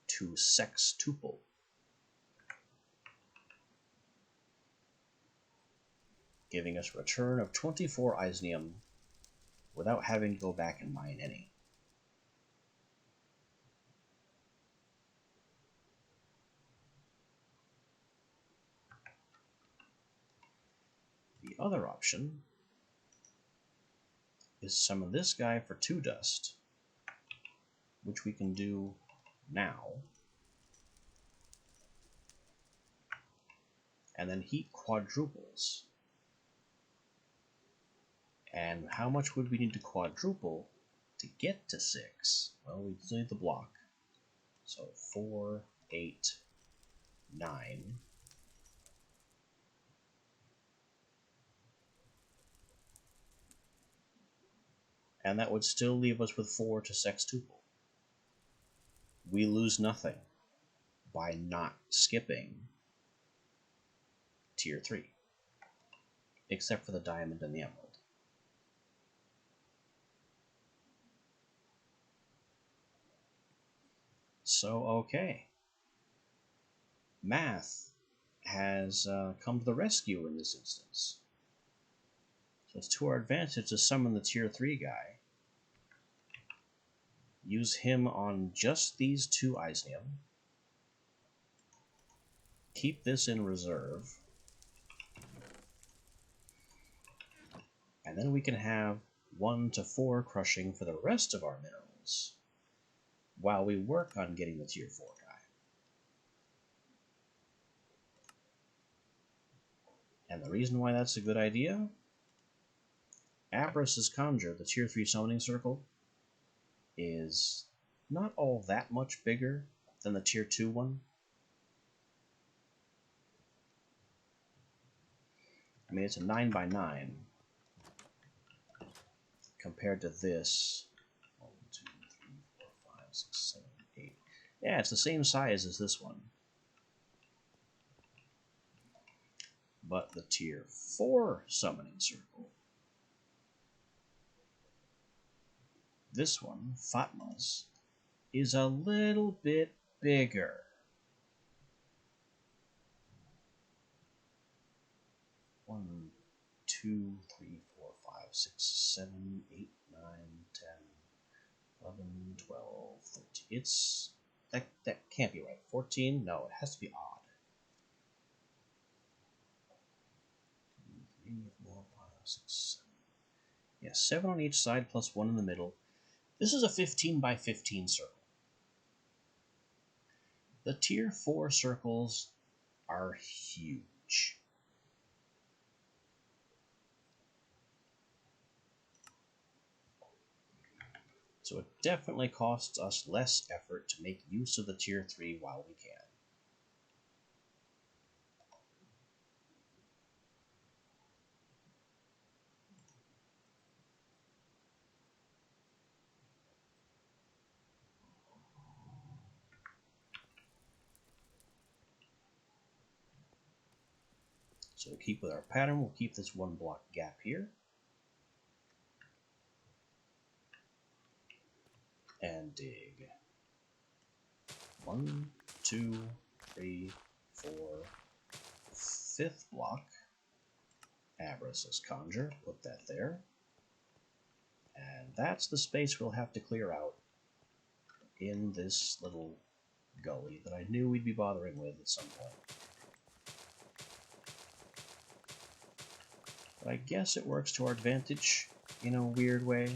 to sextuple. Giving us a return of 24 Eisnium without having to go back and mine any. The other option is summon this guy for 2 dust, which we can do now, and then heat quadruples. And how much would we need to quadruple to get to 6? Well, we still need the block. So 4, 8, 9. And that would still leave us with 4 to sextuple. We lose nothing by not skipping tier 3, except for the diamond and the emerald. So, okay. Math has come to the rescue in this instance. So it's to our advantage to summon the tier 3 guy. Use him on just these 2 Eisnium. Keep this in reserve. And then we can have 1 to 4 crushing for the rest of our minerals while we work on getting the tier 4 guy. And the reason why that's a good idea, Abras's Conjure, the tier 3 summoning circle, is not all that much bigger than the tier 2 one. I mean, it's a 9x9 compared to this. 1, 2, 3, 4, 5, 6, 7, 8. Yeah, it's the same size as this one. But the tier 4 summoning circle, this one, Fatma's, is a little bit bigger. One, 2, 3, 4, 5, 6, 7, 8, 9, 10, 11, 12, 13. It's that can't be right. 14? No, it has to be odd. 2, 3, 4, 5, 6, 7. Yeah, 7 on each side plus 1 in the middle. This is a 15 by 15 circle. The tier 4 circles are huge. So it definitely costs us less effort to make use of the tier 3 while we can. So to keep with our pattern, we'll keep this 1 block gap here. And dig. 1, 2, 3, 4, 5th block. Abras's Conjure, put that there. And that's the space we'll have to clear out in this little gully that I knew we'd be bothering with at some point. But I guess it works to our advantage in a weird way.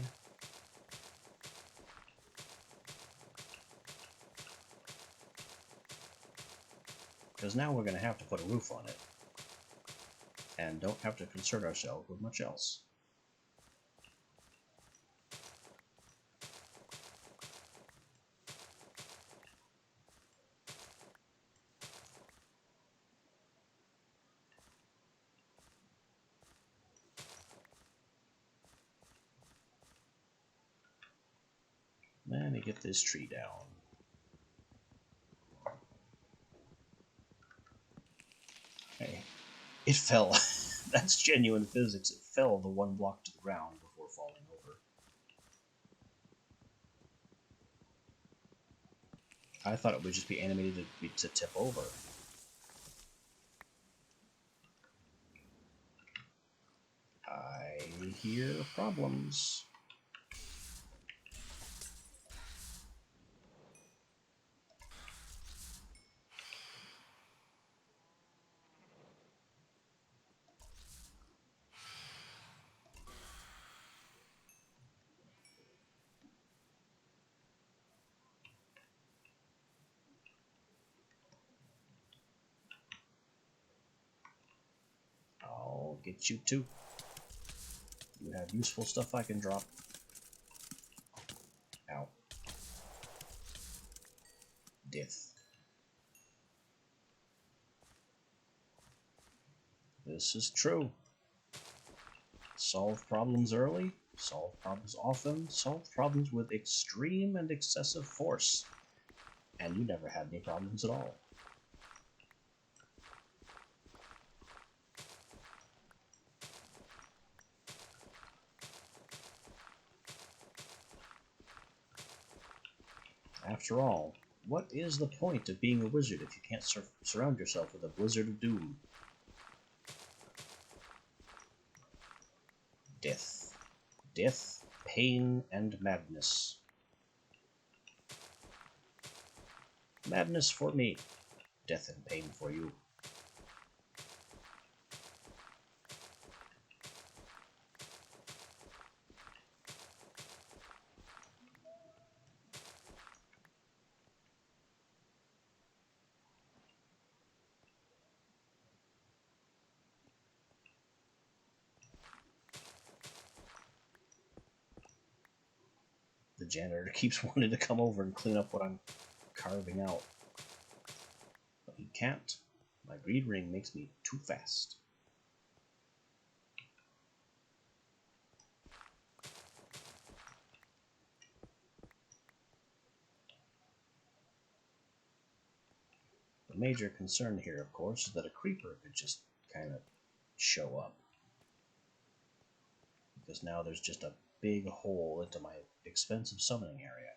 Because now we're going to have to put a roof on it. And don't have to concern ourselves with much else. Let me get this tree down. Hey, it fell. That's genuine physics. It fell the 1 block to the ground before falling over. I thought it would just be animated to tip over. I hear problems. Get you too. You have useful stuff I can drop. Ow. Death. This is true. Solve problems early, solve problems often, solve problems with extreme and excessive force. And you never had any problems at all. After all, what is the point of being a wizard if you can't surround yourself with a blizzard of doom? Death. Death, pain, and madness. Madness for me. Death and pain for you. The janitor keeps wanting to come over and clean up what I'm carving out. But he can't. My greed ring makes me too fast. The major concern here, of course, is that a creeper could just kind of show up. Because now there's just a big hole into my expensive summoning area.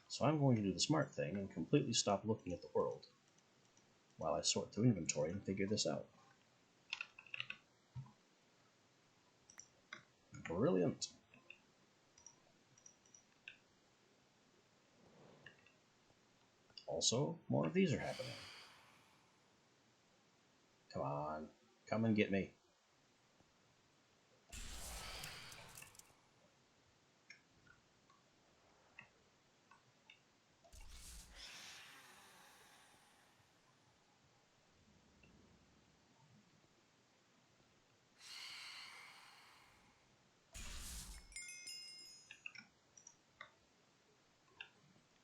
So I'm going to do the smart thing and completely stop looking at the world while I sort through inventory and figure this out. Brilliant. Also, more of these are happening. Come on, come and get me.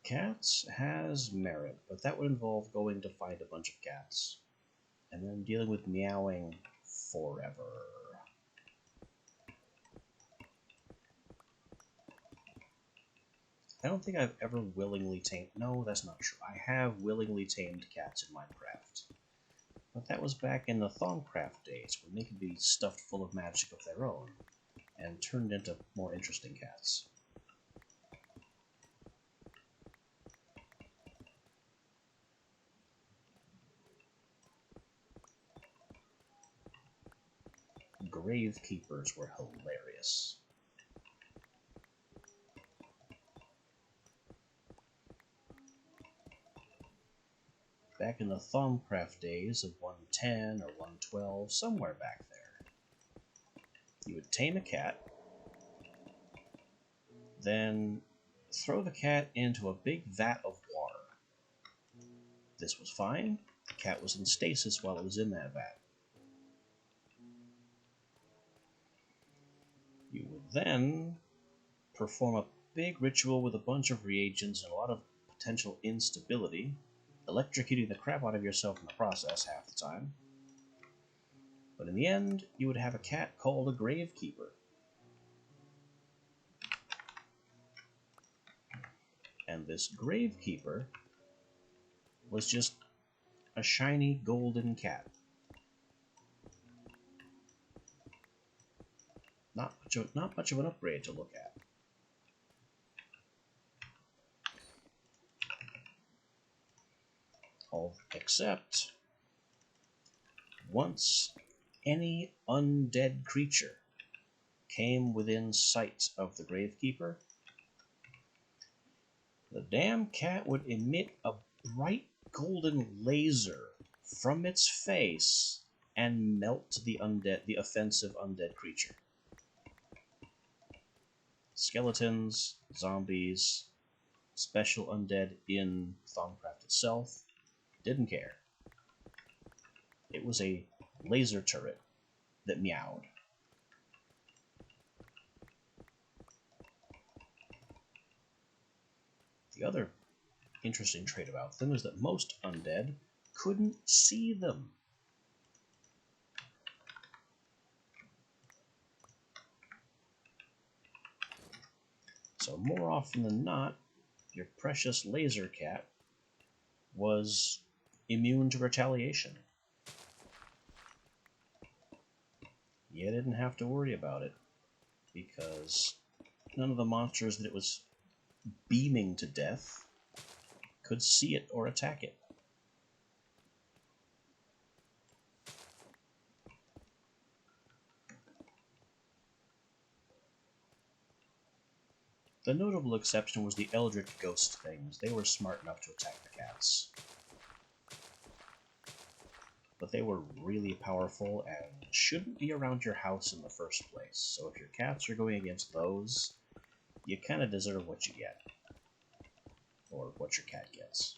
Cats has merit, but that would involve going to find a bunch of cats and then dealing with meowing forever. I don't think I've ever willingly tamed... No, that's not true. I have willingly tamed cats in Minecraft. But that was back in the Thaumcraft days, when they could be stuffed full of magic of their own, and turned into more interesting cats. Gravekeepers were hilarious. Back in the Thaumcraft days of 110 or 112, somewhere back there, you would tame a cat, then throw the cat into a big vat of water. This was fine. The cat was in stasis while it was in that vat. You would then perform a big ritual with a bunch of reagents and a lot of potential instability, electrocuting the crap out of yourself in the process half the time. But in the end, you would have a cat called a Gravekeeper. And this Gravekeeper was just a shiny golden cat. Not much of an upgrade to look at. All except once any undead creature came within sight of the Gravekeeper, the damn cat would emit a bright golden laser from its face and melt the offensive undead creature. Skeletons, zombies, special undead in Thaumcraft itself. Didn't care. It was a laser turret that meowed. The other interesting trait about them is that most undead couldn't see them. So more often than not, your precious laser cat was immune to retaliation. You didn't have to worry about it, because none of the monsters that it was beaming to death could see it or attack it. The notable exception was the Eldritch ghost things. They were smart enough to attack the cats. But they were really powerful and shouldn't be around your house in the first place. So if your cats are going against those, you kind of deserve what you get. Or what your cat gets.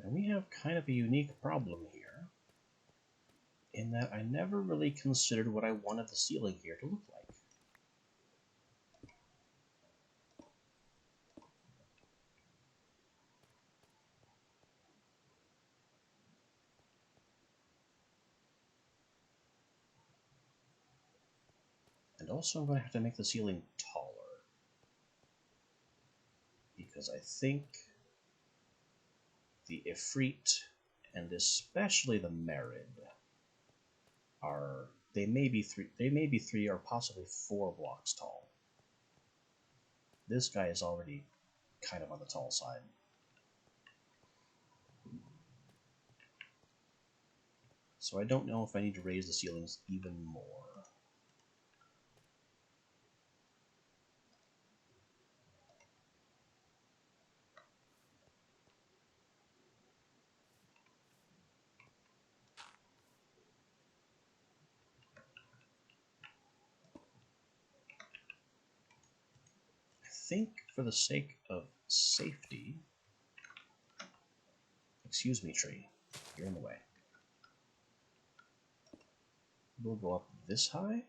Now we have kind of a unique problem here, in that I never really considered what I wanted the ceiling here to look like. And also I'm going to have to make the ceiling taller, because I think the Ifrit, and especially the Merid, they may be three or possibly 4 blocks tall. This guy is already kind of on the tall side. So I don't know if I need to raise the ceilings even more. I think for the sake of safety, excuse me, tree, you're in the way. We'll go up this high.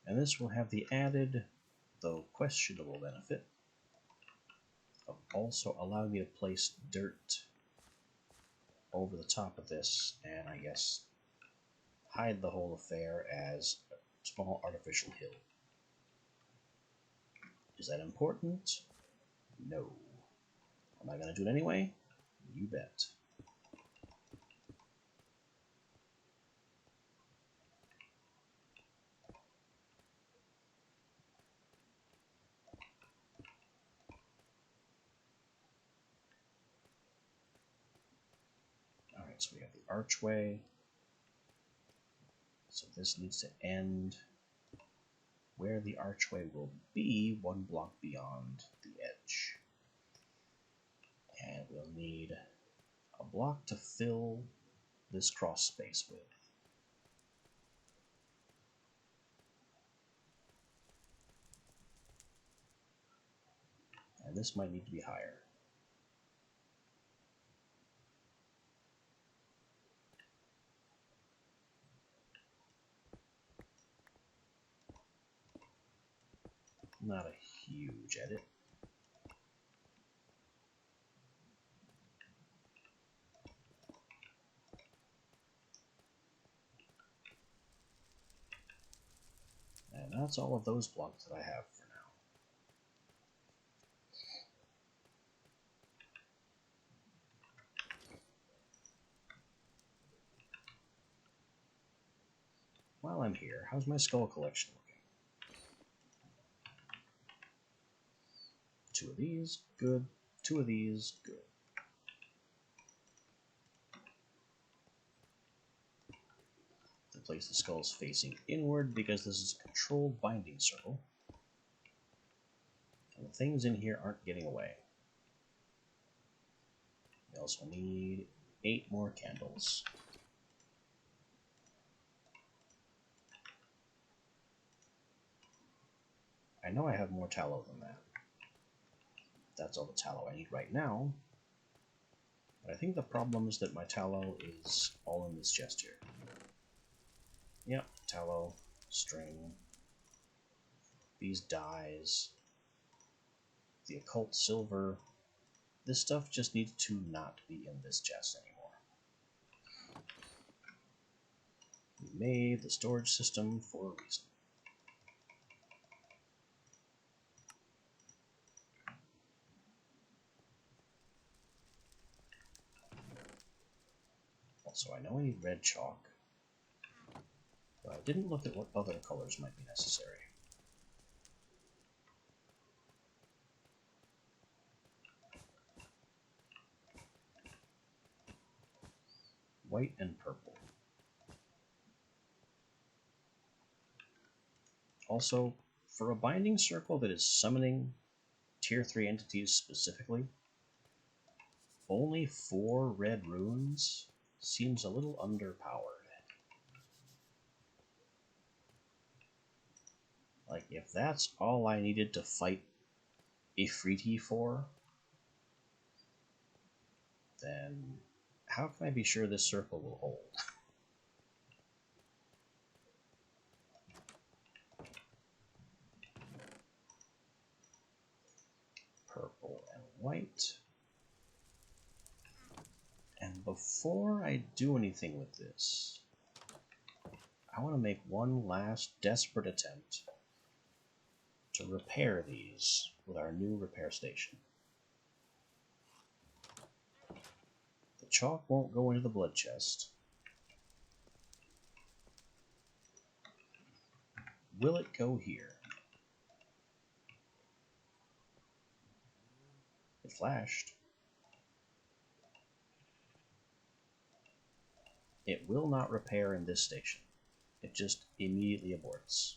And this will have the added, though questionable, benefit of also allowing me to place dirt over the top of this, and I guess hide the whole affair as a small artificial hill. Is that important? No. Am I going to do it anyway? You bet. Alright, so we have the archway. So this needs to end where the archway will be, 1 block beyond the edge. And we'll need a block to fill this cross space with. And this might need to be higher. Not a huge edit. And that's all of those blocks that I have for now. while I'm here, how's my skull collection looking? 2 of these, good. 2 of these, good. Place the skulls facing inward because this is a controlled binding circle. And the things in here aren't getting away. We also need 8 more candles. I know I have more tallow than that. That's all the tallow I need right now. But I think the problem is that my tallow is all in this chest here. Yep, tallow, string, these dyes, the occult silver. This stuff just needs to not be in this chest anymore. We made the storage system for a reason. Also, I know I need red chalk, but I didn't look at what other colors might be necessary. White and purple. Also, for a binding circle that is summoning tier 3 entities specifically, only 4 red runes seems a little underpowered. Like, if that's all I needed to fight Ifriti for, then how can I be sure this circle will hold? Purple and white. And before I do anything with this, I want to make one last desperate attempt to repair these with our new repair station. The chalk won't go into the blood chest. Will it go here? It flashed. It will not repair in this station. It just immediately aborts.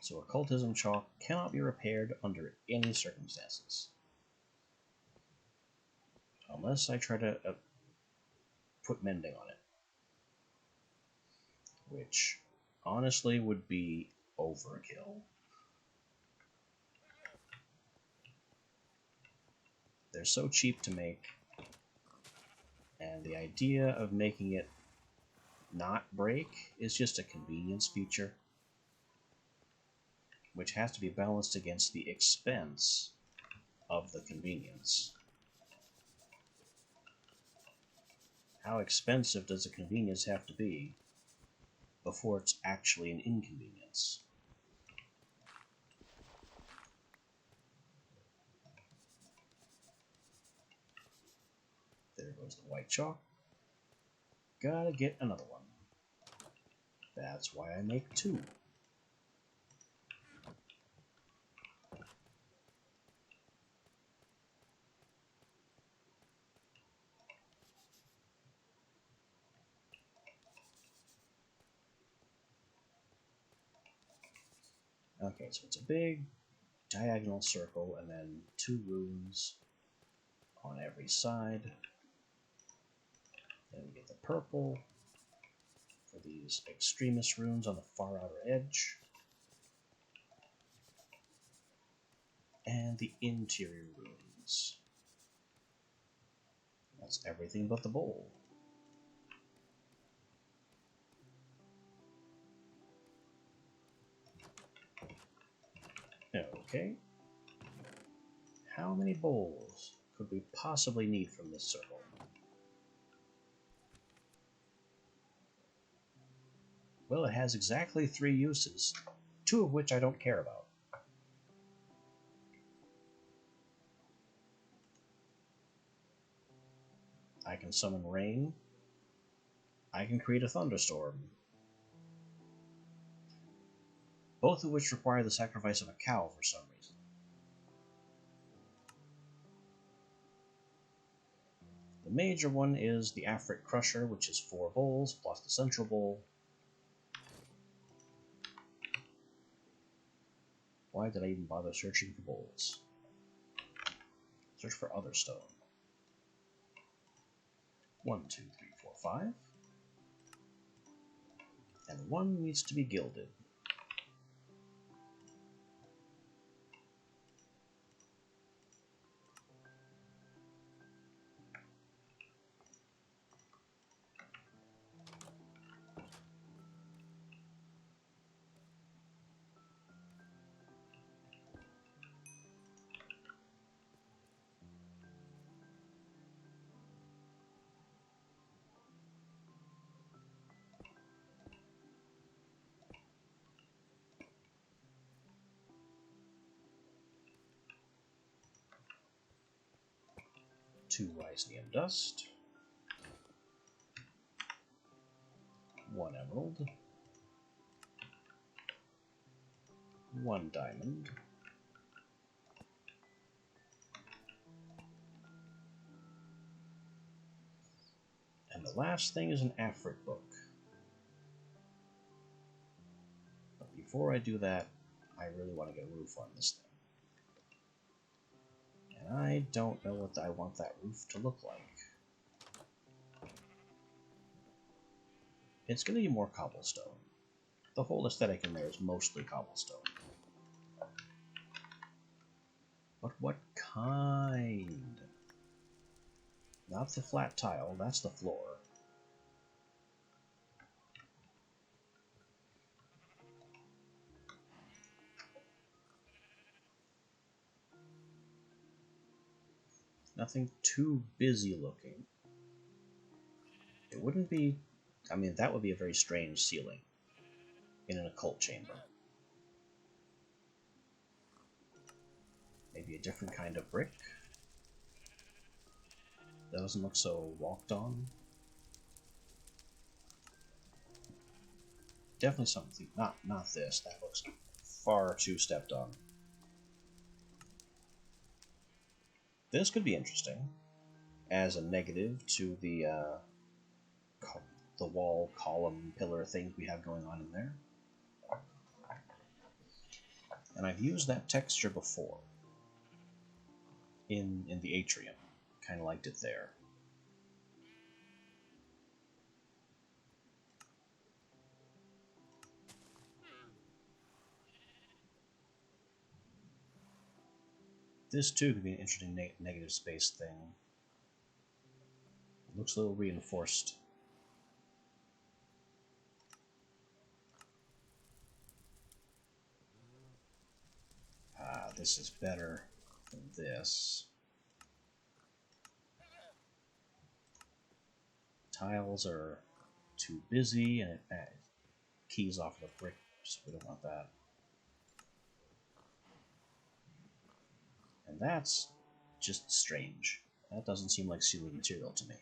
So occultism chalk cannot be repaired under any circumstances. Unless I try to put mending on it. Which honestly would be overkill. They're so cheap to make, and the idea of making it not break is just a convenience feature, which has to be balanced against the expense of the convenience. How expensive does a convenience have to be before it's actually an inconvenience? There goes the white chalk. Gotta get another one. That's why I make 2. Okay, so it's a big diagonal circle and then 2 runes on every side. Then we get the purple for these extremist runes on the far outer edge. And the interior runes. That's everything but the bowl. Okay. How many bowls could we possibly need from this circle? Well, it has exactly 3 uses, 2 of which I don't care about. I can summon rain I can create a thunderstorm. Both of which require the sacrifice of a cow for some reason. The major one is the Afrit Crusher, which is 4 bowls plus the central bowl. Why did I even bother searching for bowls? Search for other stone. 1, 2, 3, 4, 5. And 1 needs to be gilded. Two Wisnium dust, 1 emerald, 1 diamond, and the last thing is an Afrit book. But before I do that, I really want to get a roof on this thing. And I don't know what I want that roof to look like. It's going to be more cobblestone. The whole aesthetic in there is mostly cobblestone. But what kind? Not the flat tile, that's the floor. Nothing too busy looking. It wouldn't be... I mean, that would be a very strange ceiling in an occult chamber. Maybe a different kind of brick. That doesn't look so walked on. Definitely something... Not this. That looks far too stepped on. This could be interesting as a negative to the wall, column, pillar things we have going on in there. And I've used that texture before in the atrium. Kind of liked it there. This too could be an interesting negative space thing. It looks a little reinforced. Ah, this is better than this. Tiles are too busy and it keys off the brick, so we don't want that. And that's just strange. That doesn't seem like sealing material to me.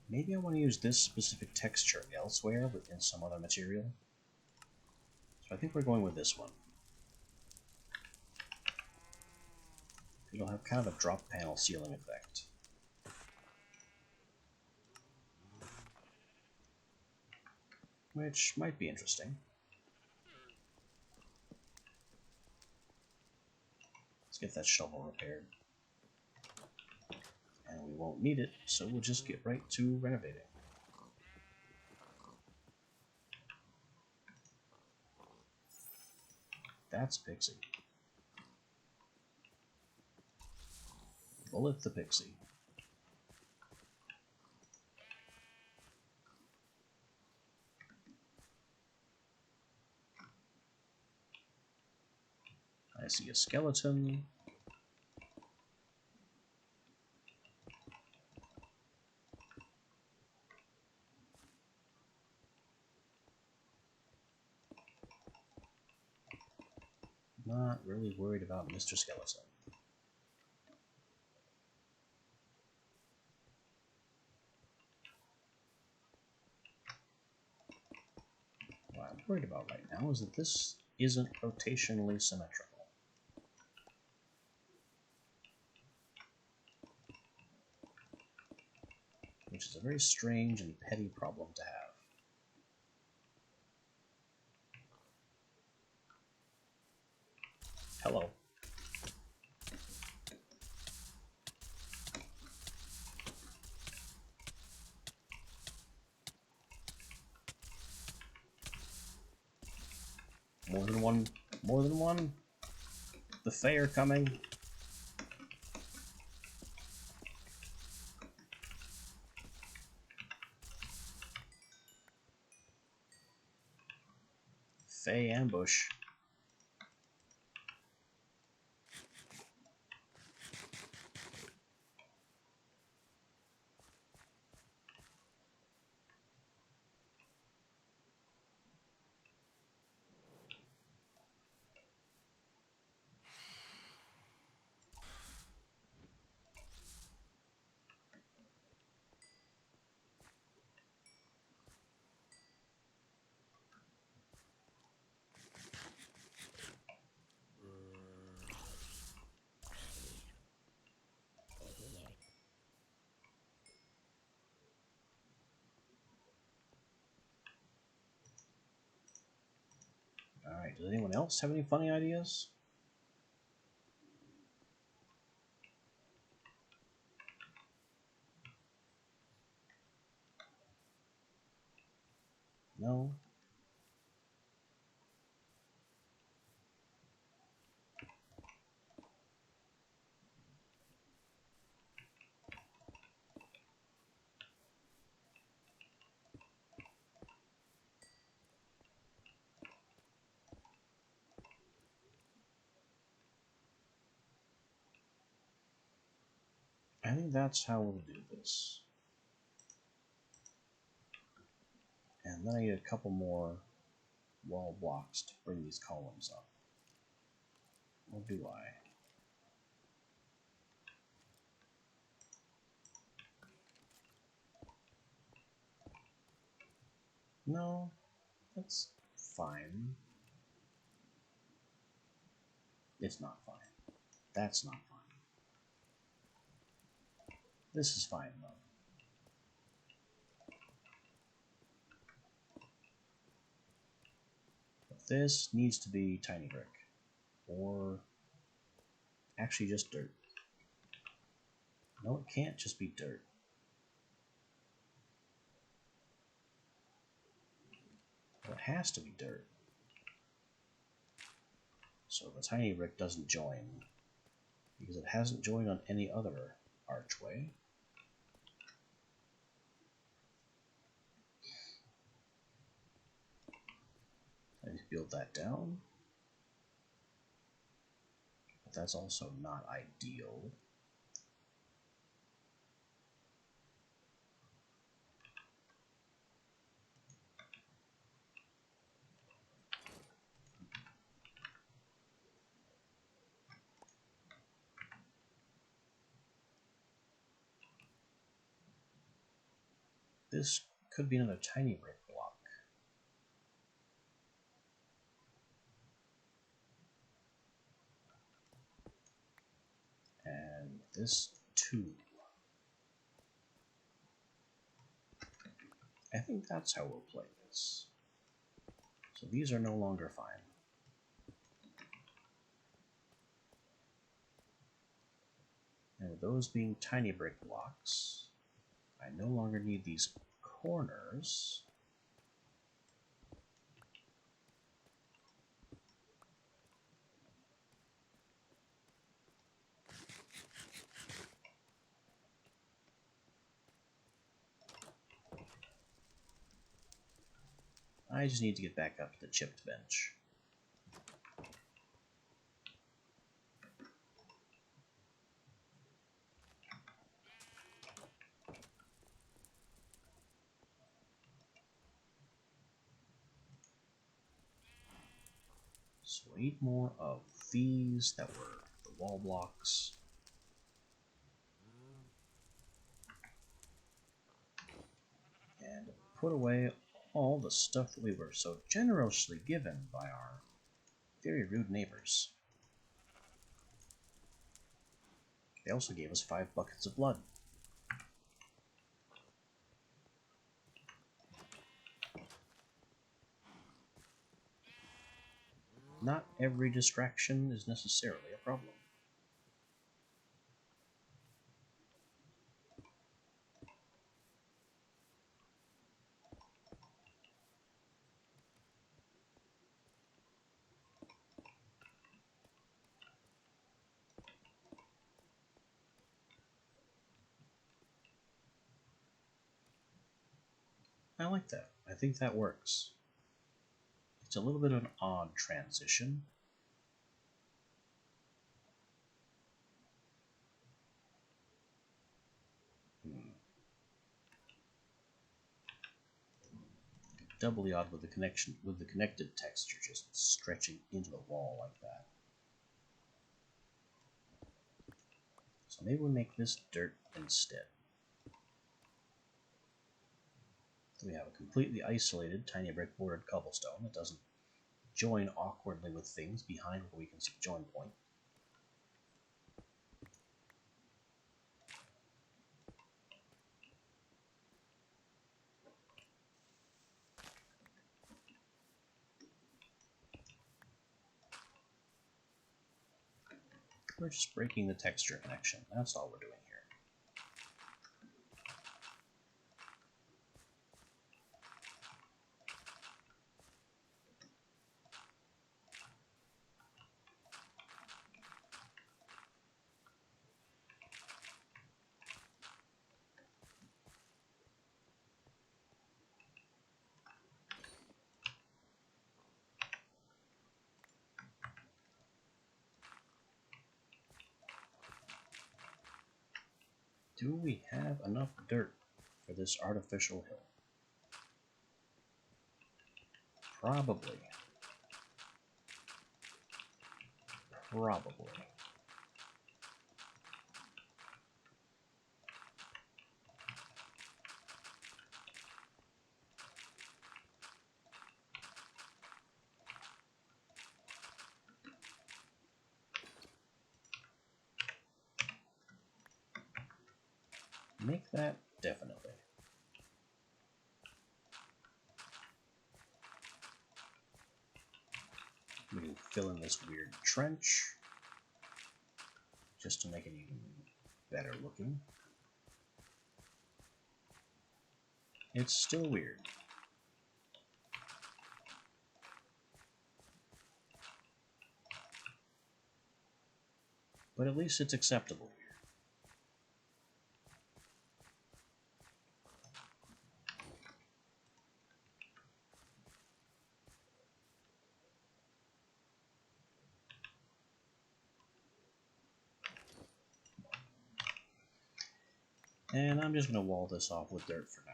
Maybe I want to use this specific texture elsewhere within some other material. So I think we're going with this one. It'll have kind of a drop panel ceiling effect. Which might be interesting. Let's get that shovel repaired. And we won't need it, so we'll just get right to renovating. That's Pixie. Bullet the Pixie. I see a skeleton. Not really worried about Mr. Skeleton. What I'm worried about right now is that this isn't rotationally symmetrical. Which is a very strange and petty problem to have. Hello. More than one. More than one. The Fae are coming. Fae ambush. Alright, does anyone else have any funny ideas? No? I think that's how we'll do this. And then I need a couple more wall blocks to bring these columns up. Or do I? No, that's fine. It's not fine. That's not fine. This is fine, though. But this needs to be tiny brick. Or actually just dirt. No, it can't just be dirt. Well, it has to be dirt. So the tiny brick doesn't join. Because it hasn't joined on any other archway. I need to build that down. But that's also not ideal. This could be another tiny brick block. And this too. I think that's how we'll play this. So these are no longer fine. And with those being tiny brick blocks, I no longer need these corners. I just need to get back up to the chipped bench. So 8 more of these that were the wall blocks. And put away all the stuff that we were so generously given by our very rude neighbors. They also gave us 5 buckets of blood. Not every distraction is necessarily a problem. I like that. I think that works. It's a little bit of an odd transition. Doubly odd with the connected texture just stretching into the wall like that. So maybe we make this dirt instead. So we have a completely isolated tiny brick bordered cobblestone that doesn't join awkwardly with things behind where we can see join point. We're just breaking the texture connection. That's all we're doing here. Do we have enough dirt for this artificial hill? Probably. Probably. Make that definitely. We can fill in this weird trench just to make it even better looking. It's still weird. But at least it's acceptable here. And I'm just going to wall this off with dirt for now.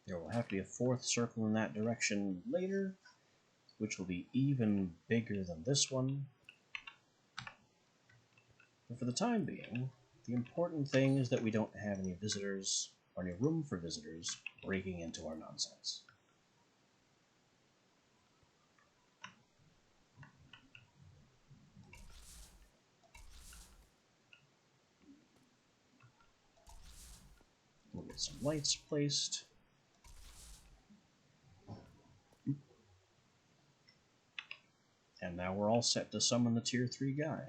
There will have to be a 4th circle in that direction later, which will be even bigger than this one. But for the time being, the important thing is that we don't have any visitors, or any room for visitors, breaking into our nonsense. We'll get some lights placed. And now we're all set to summon the tier 3 guy.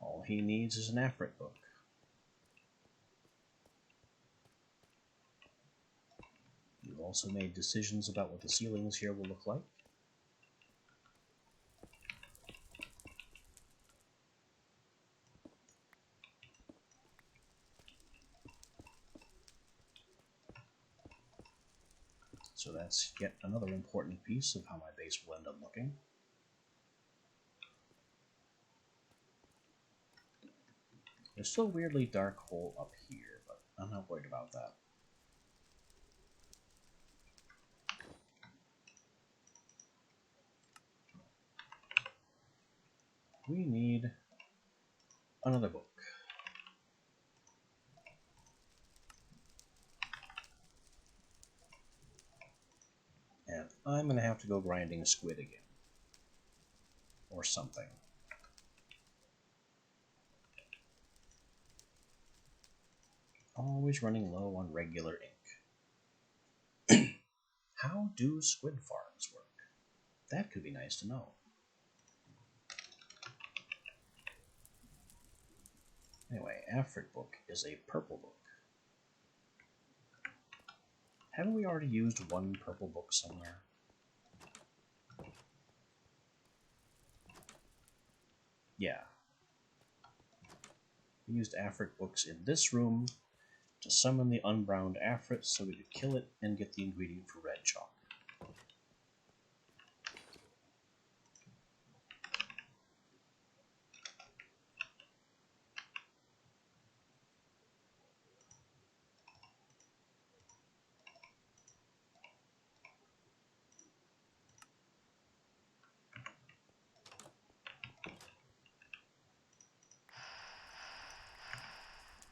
All he needs is an Afrit book. We've also made decisions about what the ceilings here will look like. So that's yet another important piece of how my base will end up looking. There's still a weirdly dark hole up here, but I'm not worried about that. We need another book. And I'm going to have to go grinding squid again. Or something. Always running low on regular ink. How do squid farms work? That could be nice to know. Anyway, Afric book is a purple book. Haven't we already used one purple book somewhere? Yeah. We used Afric books in this room to summon the unbrowned Afrit so we could kill it and get the ingredient for red chalk.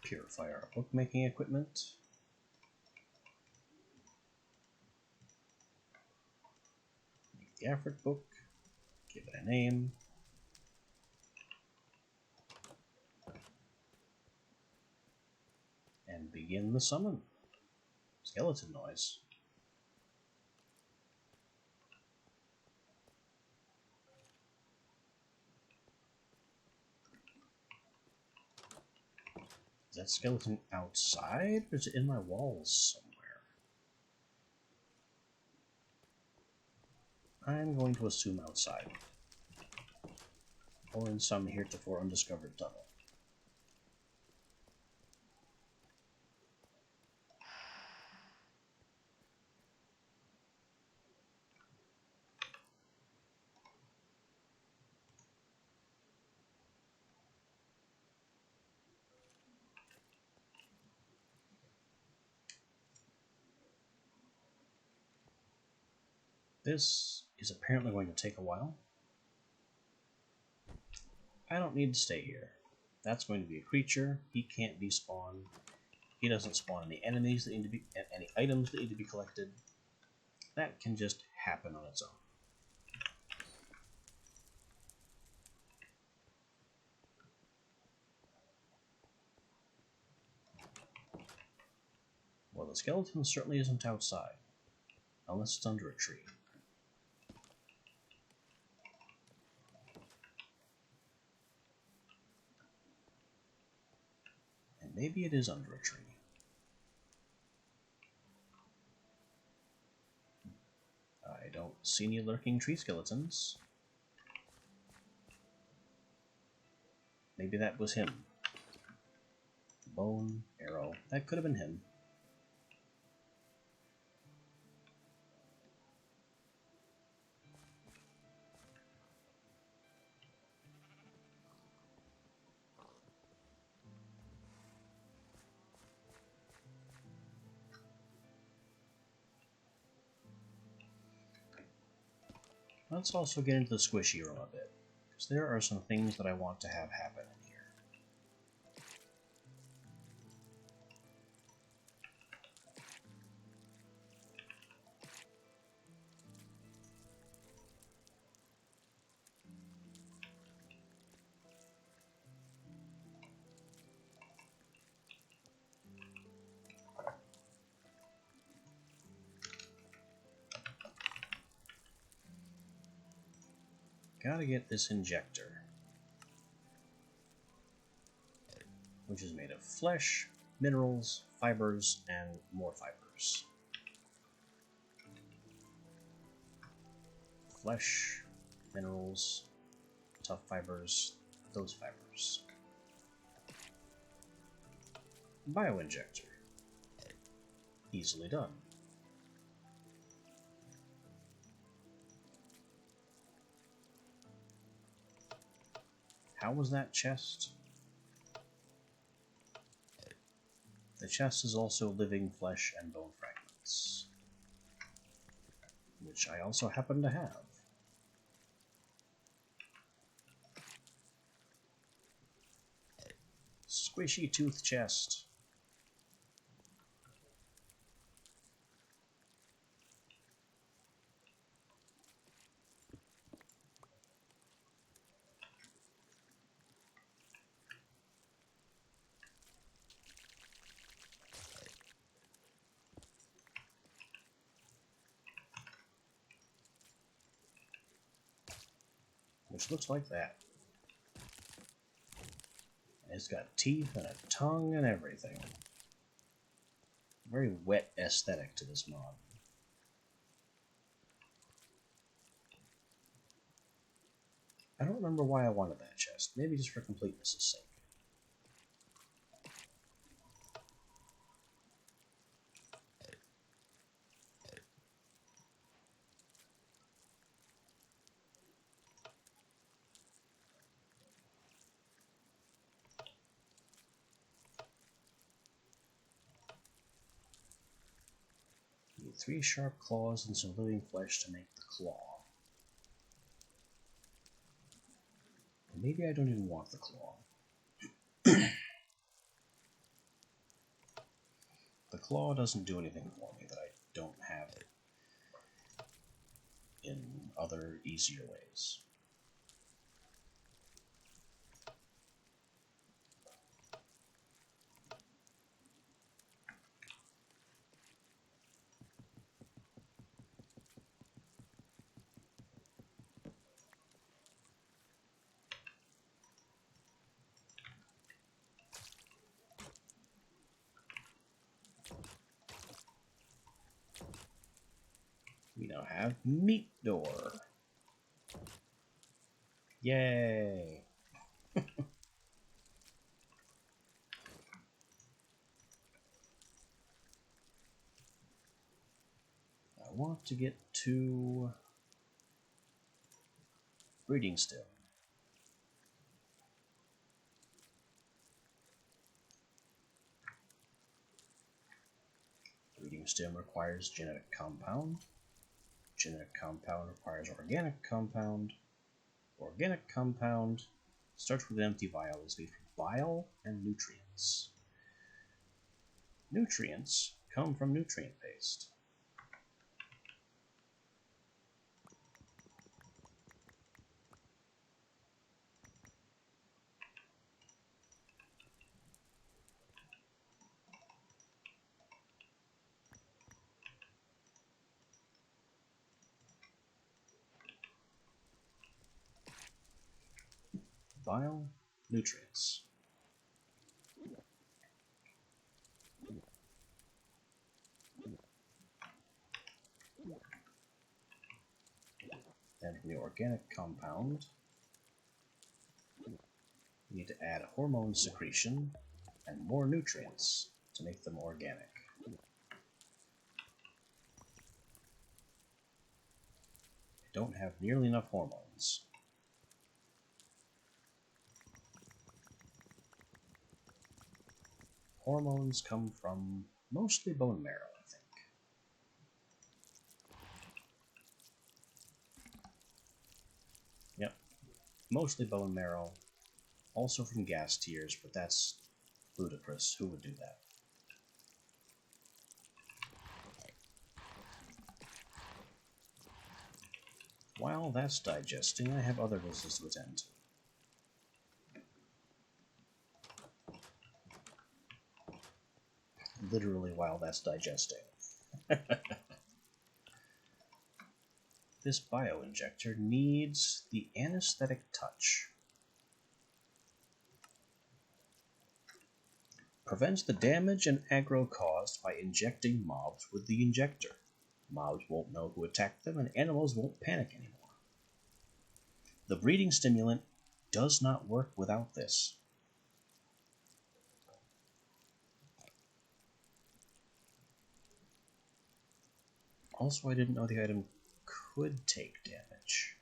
Purify our bookmaking equipment. Make the Afrit book. Give it a name. And begin the summon. Skeleton noise. Is that skeleton outside, or is it in my walls somewhere? I'm going to assume outside. Or in some heretofore undiscovered tunnel. This is apparently going to take a while. I don't need to stay here. That's going to be a creature. He can't be spawned. He doesn't spawn any enemies that need to be, any items that need to be collected. That can just happen on its own. Well, the skeleton certainly isn't outside, unless it's under a tree. And maybe it is under a tree. I don't see any lurking tree skeletons. Maybe that was him. Bone, arrow, that could have been him. Let's also get into the squishy room a bit, because there are some things that I want to have happen in here. Gotta get this injector, which is made of flesh, minerals, fibers, and more fibers. Flesh, minerals, tough fibers, those fibers. Bioinjector. Easily done. How was that chest? the chest is also living flesh and bone fragments, which I also happen to have. Squishy tooth chest. Which looks like that. It's got teeth and a tongue and everything. Very wet aesthetic to this mod. I don't remember why I wanted that chest. Maybe just for completeness' sake. Need 3 sharp claws and some living flesh to make the claw. Maybe I don't even want the claw. The claw doesn't do anything for me that I don't have it in other, easier ways. We now have meat door. Yay! I want to get to breeding stem. Breeding stem requires genetic compound. Genetic compound requires organic compound. Organic compound starts with an empty vial, is made from bile and nutrients. Nutrients come from nutrient paste. Bile, nutrients. Then from the organic compound, we need to add hormone secretion and more nutrients to make them organic. I don't have nearly enough hormones. Hormones come from mostly bone marrow, I think. Yep, mostly bone marrow. Also from gas tears, but that's ludicrous. Who would do that? While that's digesting, I have other business to attend to. Literally while that's digesting. This bioinjector needs the anesthetic touch. Prevents the damage and aggro caused by injecting mobs with the injector. Mobs won't know who attacked them, and animals won't panic anymore. The breeding stimulant does not work without this. Also, I didn't know the item could take damage.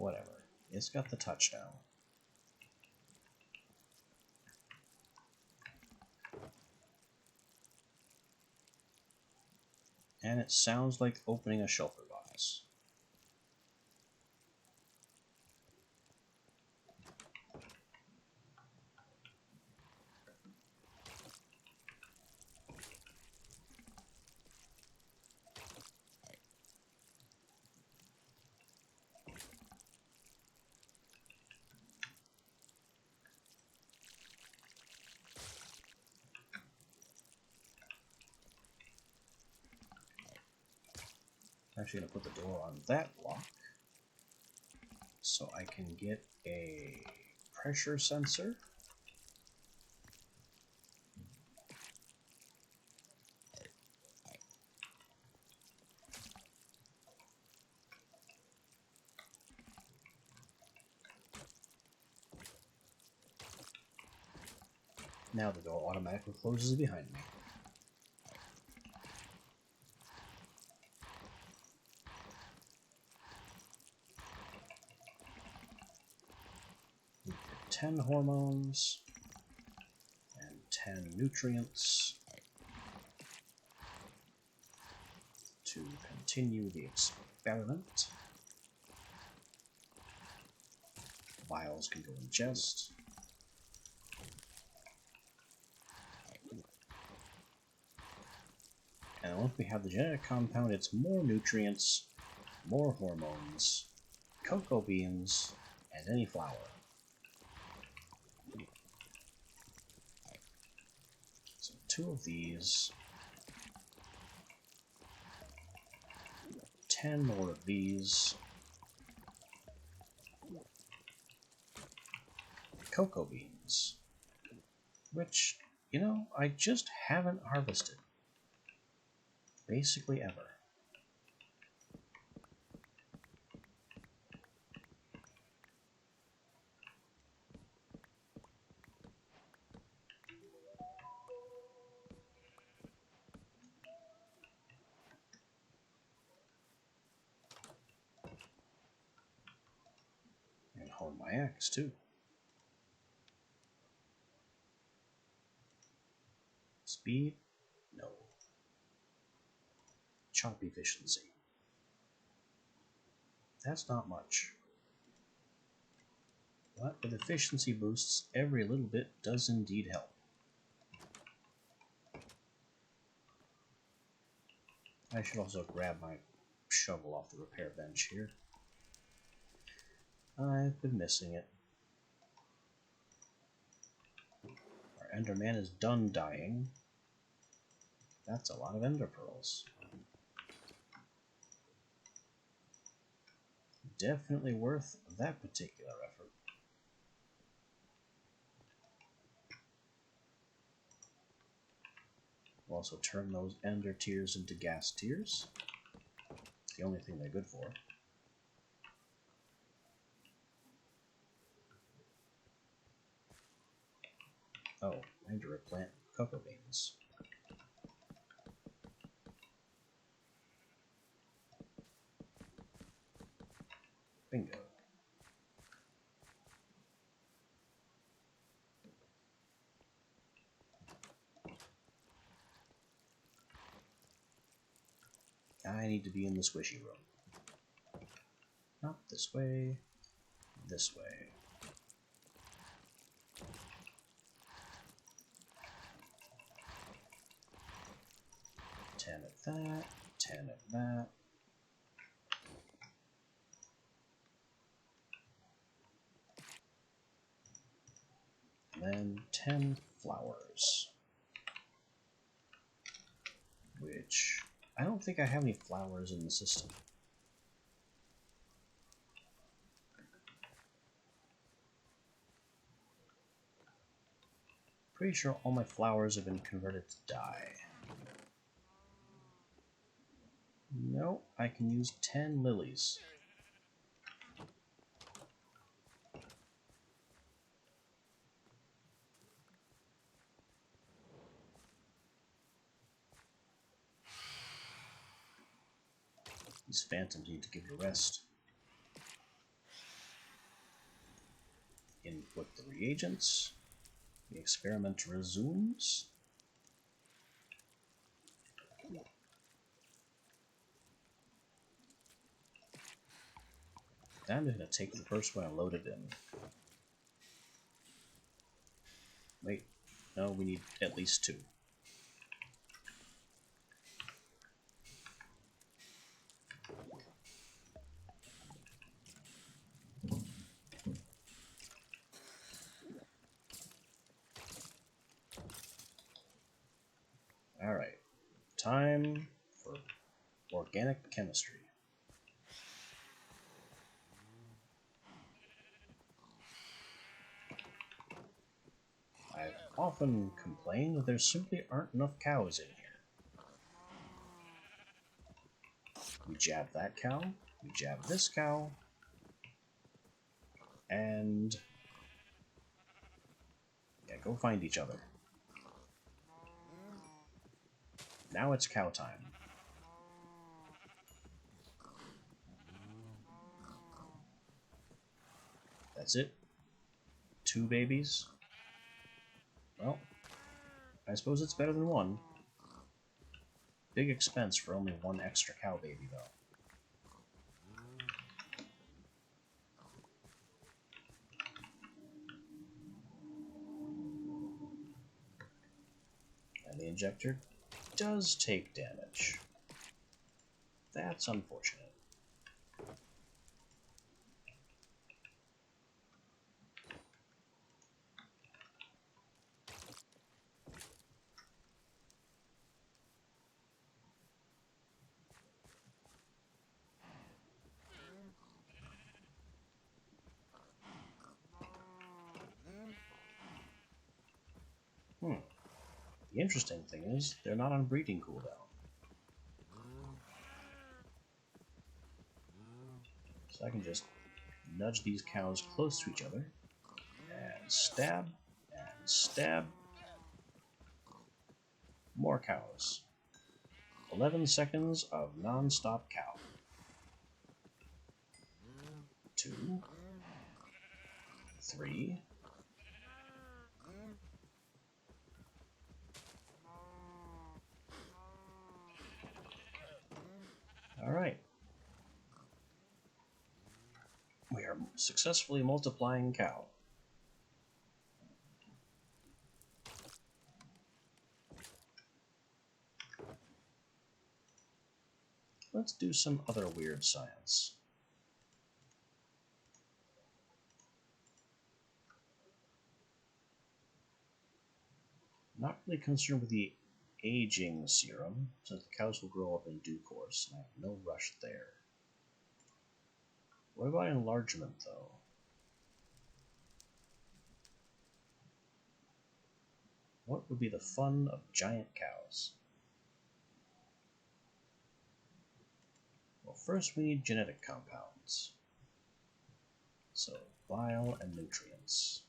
whatever. It's got the touch now. And it sounds like opening a shulker box. I'm actually going to put the door on that lock so I can get a pressure sensor. Now the door automatically closes behind me. We've got 10 hormones and 10 nutrients to continue the experiment. Vials can go in chest. And once we have the genetic compound, it's more nutrients, more hormones, cocoa beans, and any flour. So 2 of these, 10 more of these, cocoa beans, which, you know, I just haven't harvested. Basically ever. And hone my axe too. Speed? No. Chop efficiency. That's not much. But with efficiency boosts, every little bit does indeed help. I should also grab my shovel off the repair bench here. I've been missing it. Our Enderman is done dying. That's a lot of Ender Pearls. Definitely worth that particular effort. We'll also turn those Ender Tears into Gas Tears. It's the only thing they're good for. Oh, I need to replant cocoa beans. Bingo. I need to be in the squishy room. Not this way, this way. 10 of that, 10 of that. And then 10 flowers. Which, I don't think I have any flowers in the system. Pretty sure all my flowers have been converted to dye. No, I can use 10 lilies. These phantoms need to give you rest. Input the reagents. The experiment resumes. I'm just going to take the first one and load it in. Wait, no, we need at least 2. Alright, time for organic chemistry. I've often complained that there simply aren't enough cows in here. We jab that cow, we jab this cow, and yeah, go find each other. Now it's cow time. That's it? 2 babies? Well, I suppose it's better than 1. Big expense for only 1 extra cow baby, though. And the injector does take damage. That's unfortunate. The interesting thing is, they're not on breeding cooldown. So I can just nudge these cows close to each other, and stab, and stab. More cows. 11 seconds of non-stop cow. 2, 3. Alright. We are successfully multiplying cow. Let's do some other weird science. Not really concerned with the aging serum, since the cows will grow up in due course, and I have no rush there. What about enlargement, though? What would be the fun of giant cows? Well, first we need genetic compounds. So, bile and nutrients.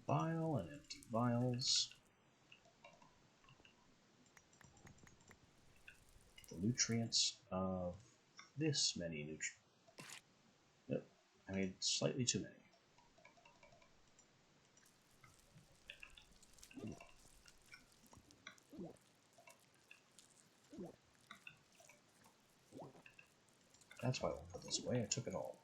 Bile and empty vials. The nutrients of this many nutrients. Nope, I made slightly too many. That's why I won't put this away, I took it all.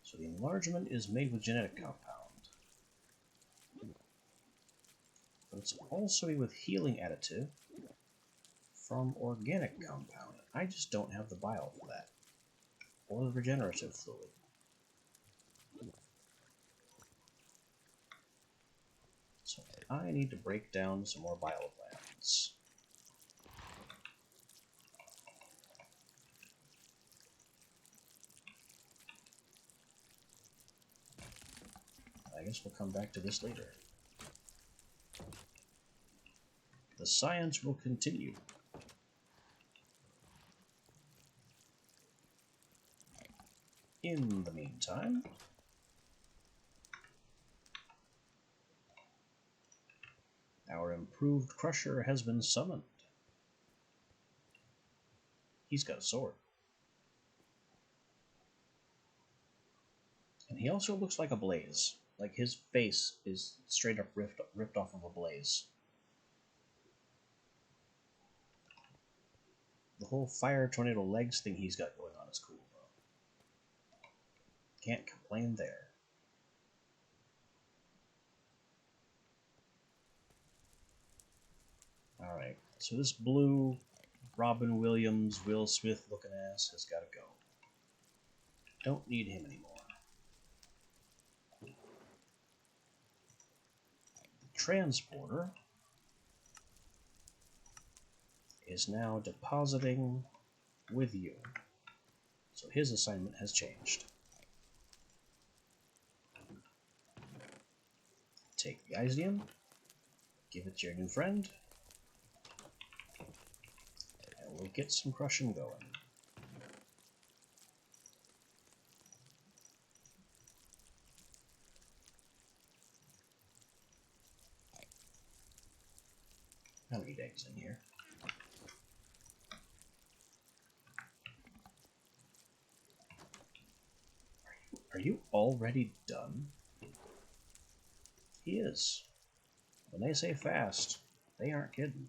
So the enlargement is made with genetic compound. But it's also made with healing additive from organic compound. I just don't have the bile for that. Or the regenerative fluid. So I need to break down some more bile glands. guess we'll come back to this later. The science will continue. In the meantime, our improved Crusher has been summoned. He's got a sword. And he also looks like a blaze. Like his face is straight up ripped off of a blaze. The whole fire tornado legs thing he's got going on is cool, though. Can't complain there. Alright, so this blue Robin Williams, Will Smith looking ass has got to go. Don't need him anymore. The transporter is now depositing with you. So his assignment has changed. Take the Isium, give it to your new friend, and we'll get some crushing going. I'll eat eggs in here. Are you already done? He is. When they say fast, they aren't kidding.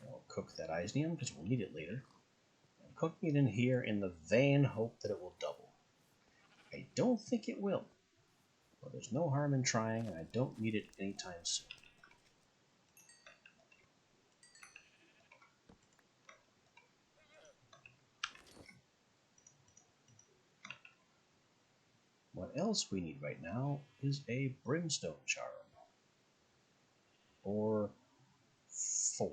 I'll cook that Isium because we'll need it later. I'm cooking it in here in the vain hope that it will double. I don't think it will. But there's no harm in trying, and I don't need it anytime soon. What else we need right now is a brimstone charm. Or 4.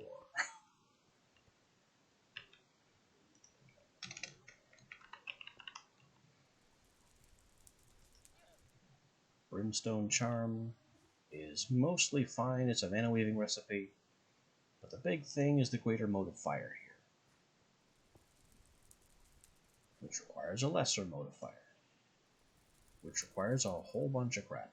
Brimstone charm is mostly fine. It's a mana weaving recipe. But the big thing is the greater mode of fire here, which requires a lesser mode of fire, which requires a whole bunch of crap.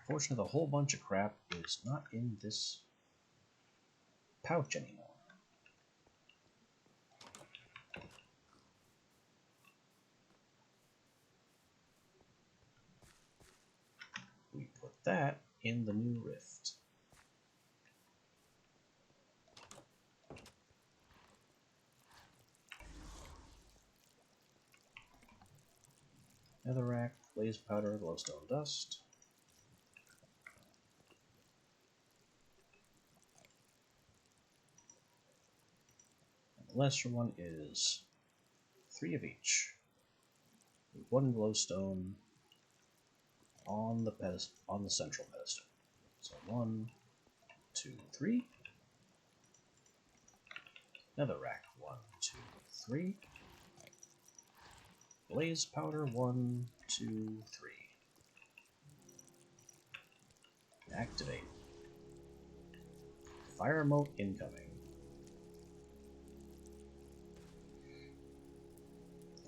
Fortunately, the whole bunch of crap is not in this pouch anymore. We put that in the new rift. Netherrack, blaze powder, glowstone dust. And the lesser one is 3 of each. 1 glowstone on the central pedestal. So 1, 2, 3. Netherrack 1, 2, 3. Blaze powder 1, 2, 3. Activate. Fire emote incoming.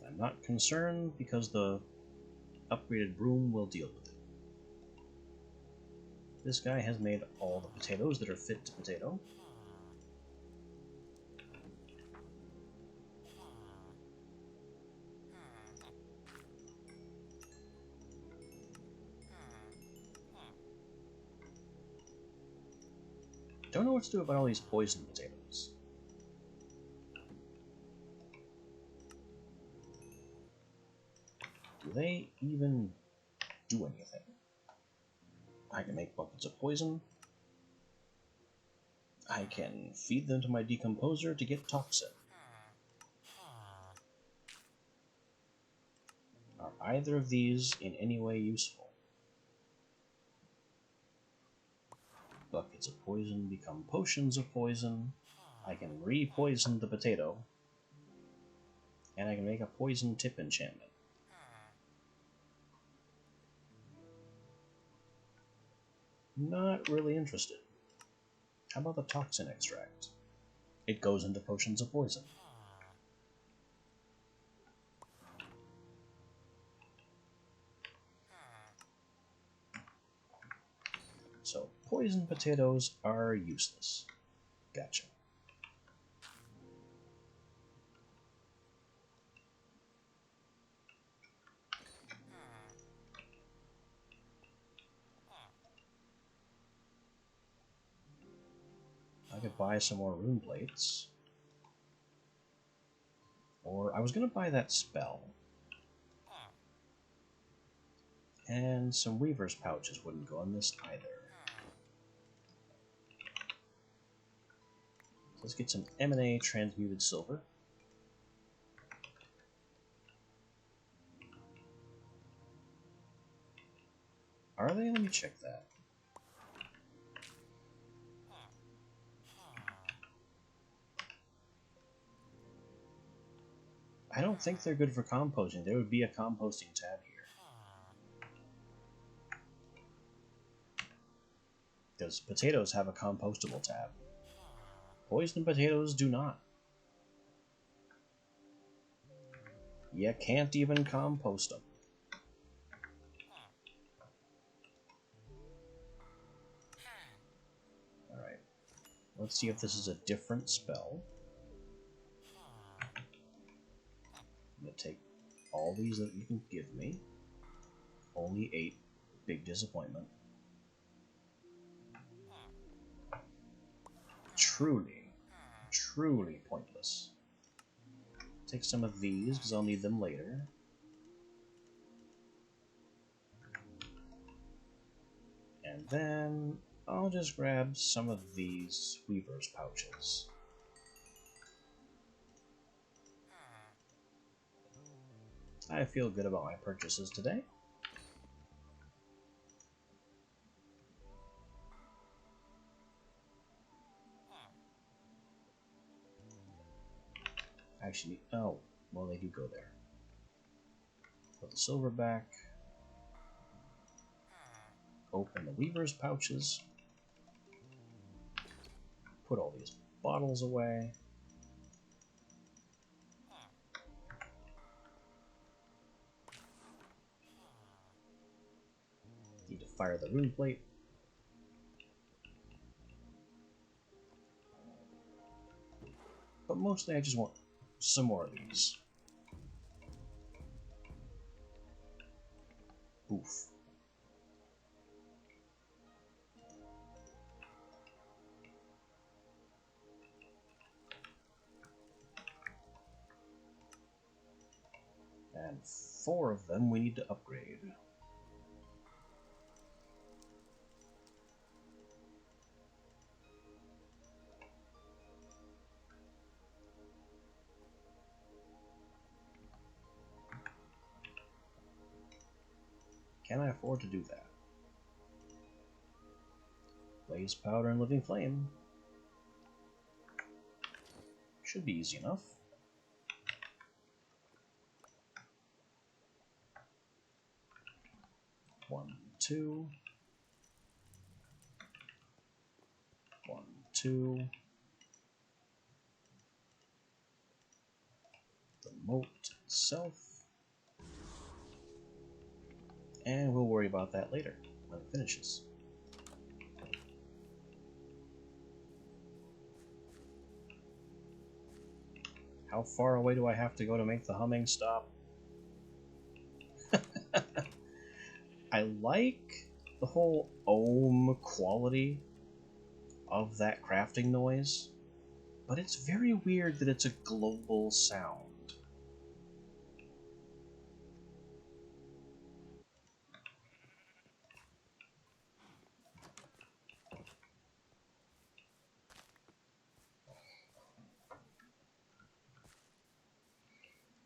I'm not concerned because the upgraded broom will deal with it. This guy has made all the potatoes that are fit to potato. Don't know what to do about all these poison potatoes. Do they even do anything? I can make buckets of poison. I can feed them to my decomposer to get toxin. Are either of these in any way useful? Buckets of poison become potions of poison. I can re-poison the potato. And I can make a poison tip enchantment. Not really interested. How about the toxin extract? It goes into potions of poison. So, poison potatoes are useless. Gotcha. I could buy some more rune plates. Or I was going to buy that spell. And some weaver's pouches wouldn't go on this either. Let's get some M&A transmuted silver. Are they? Let me check that. I don't think they're good for composting. There would be a composting tab here. Does potatoes have a compostable tab? Poisoned potatoes do not. You can't even compost them. Alright. Let's see if this is a different spell. I'm going to take all these that you can give me. Only 8. Big disappointment. Truly, truly pointless. Take some of these, because I'll need them later. And then I'll just grab some of these weaver's pouches. I feel good about my purchases today. Actually, oh, well, they do go there. Put the silver back. Open the weaver's pouches. Put all these bottles away. Need to fire the rune plate. But mostly I just want some more of these. Oof. And 4 of them we need to upgrade. Can I afford to do that? Blaze powder and living flame. Should be easy enough. One, two. 1, 2. The moat itself. And we'll worry about that later when it finishes. How far away do I have to go to make the humming stop? I like the whole ohm quality of that crafting noise, but it's very weird that it's a global sound.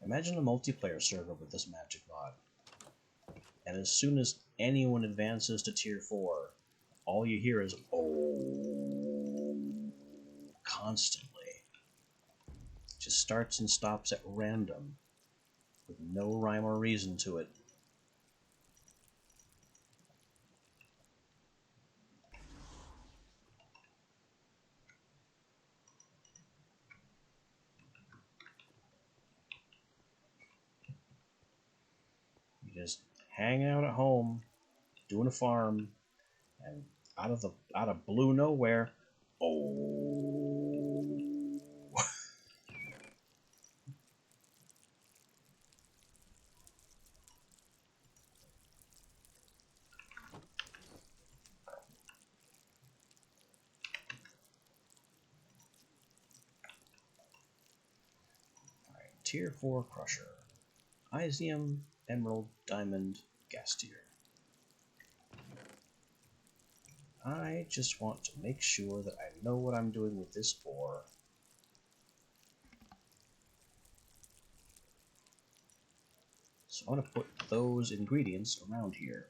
Imagine a multiplayer server with this magic mod, and as soon as anyone advances to tier 4, all you hear is "oh" constantly. It just starts and stops at random, with no rhyme or reason to it. You just hanging out at home, doing a farm, and out of blue nowhere, oh. Alright, tier 4 crusher. Isium, Emerald, Diamond, Gas tier. I just want to make sure that I know what I'm doing with this ore. So I'm going to put those ingredients around here.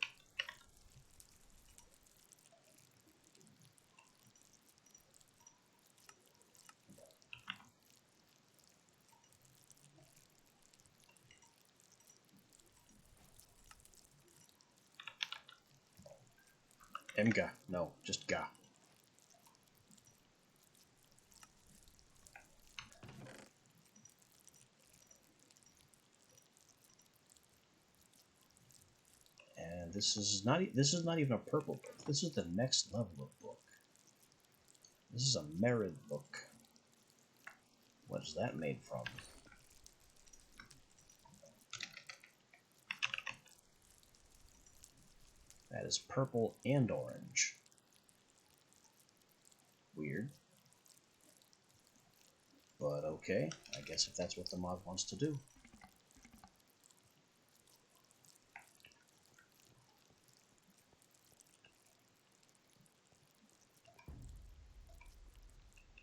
Emga. No, just Ga. And this is not even a purple book. This is the next level of book. This is a Merid book. What is that made from? That is purple and orange. Weird. But okay, I guess if that's what the mod wants to do.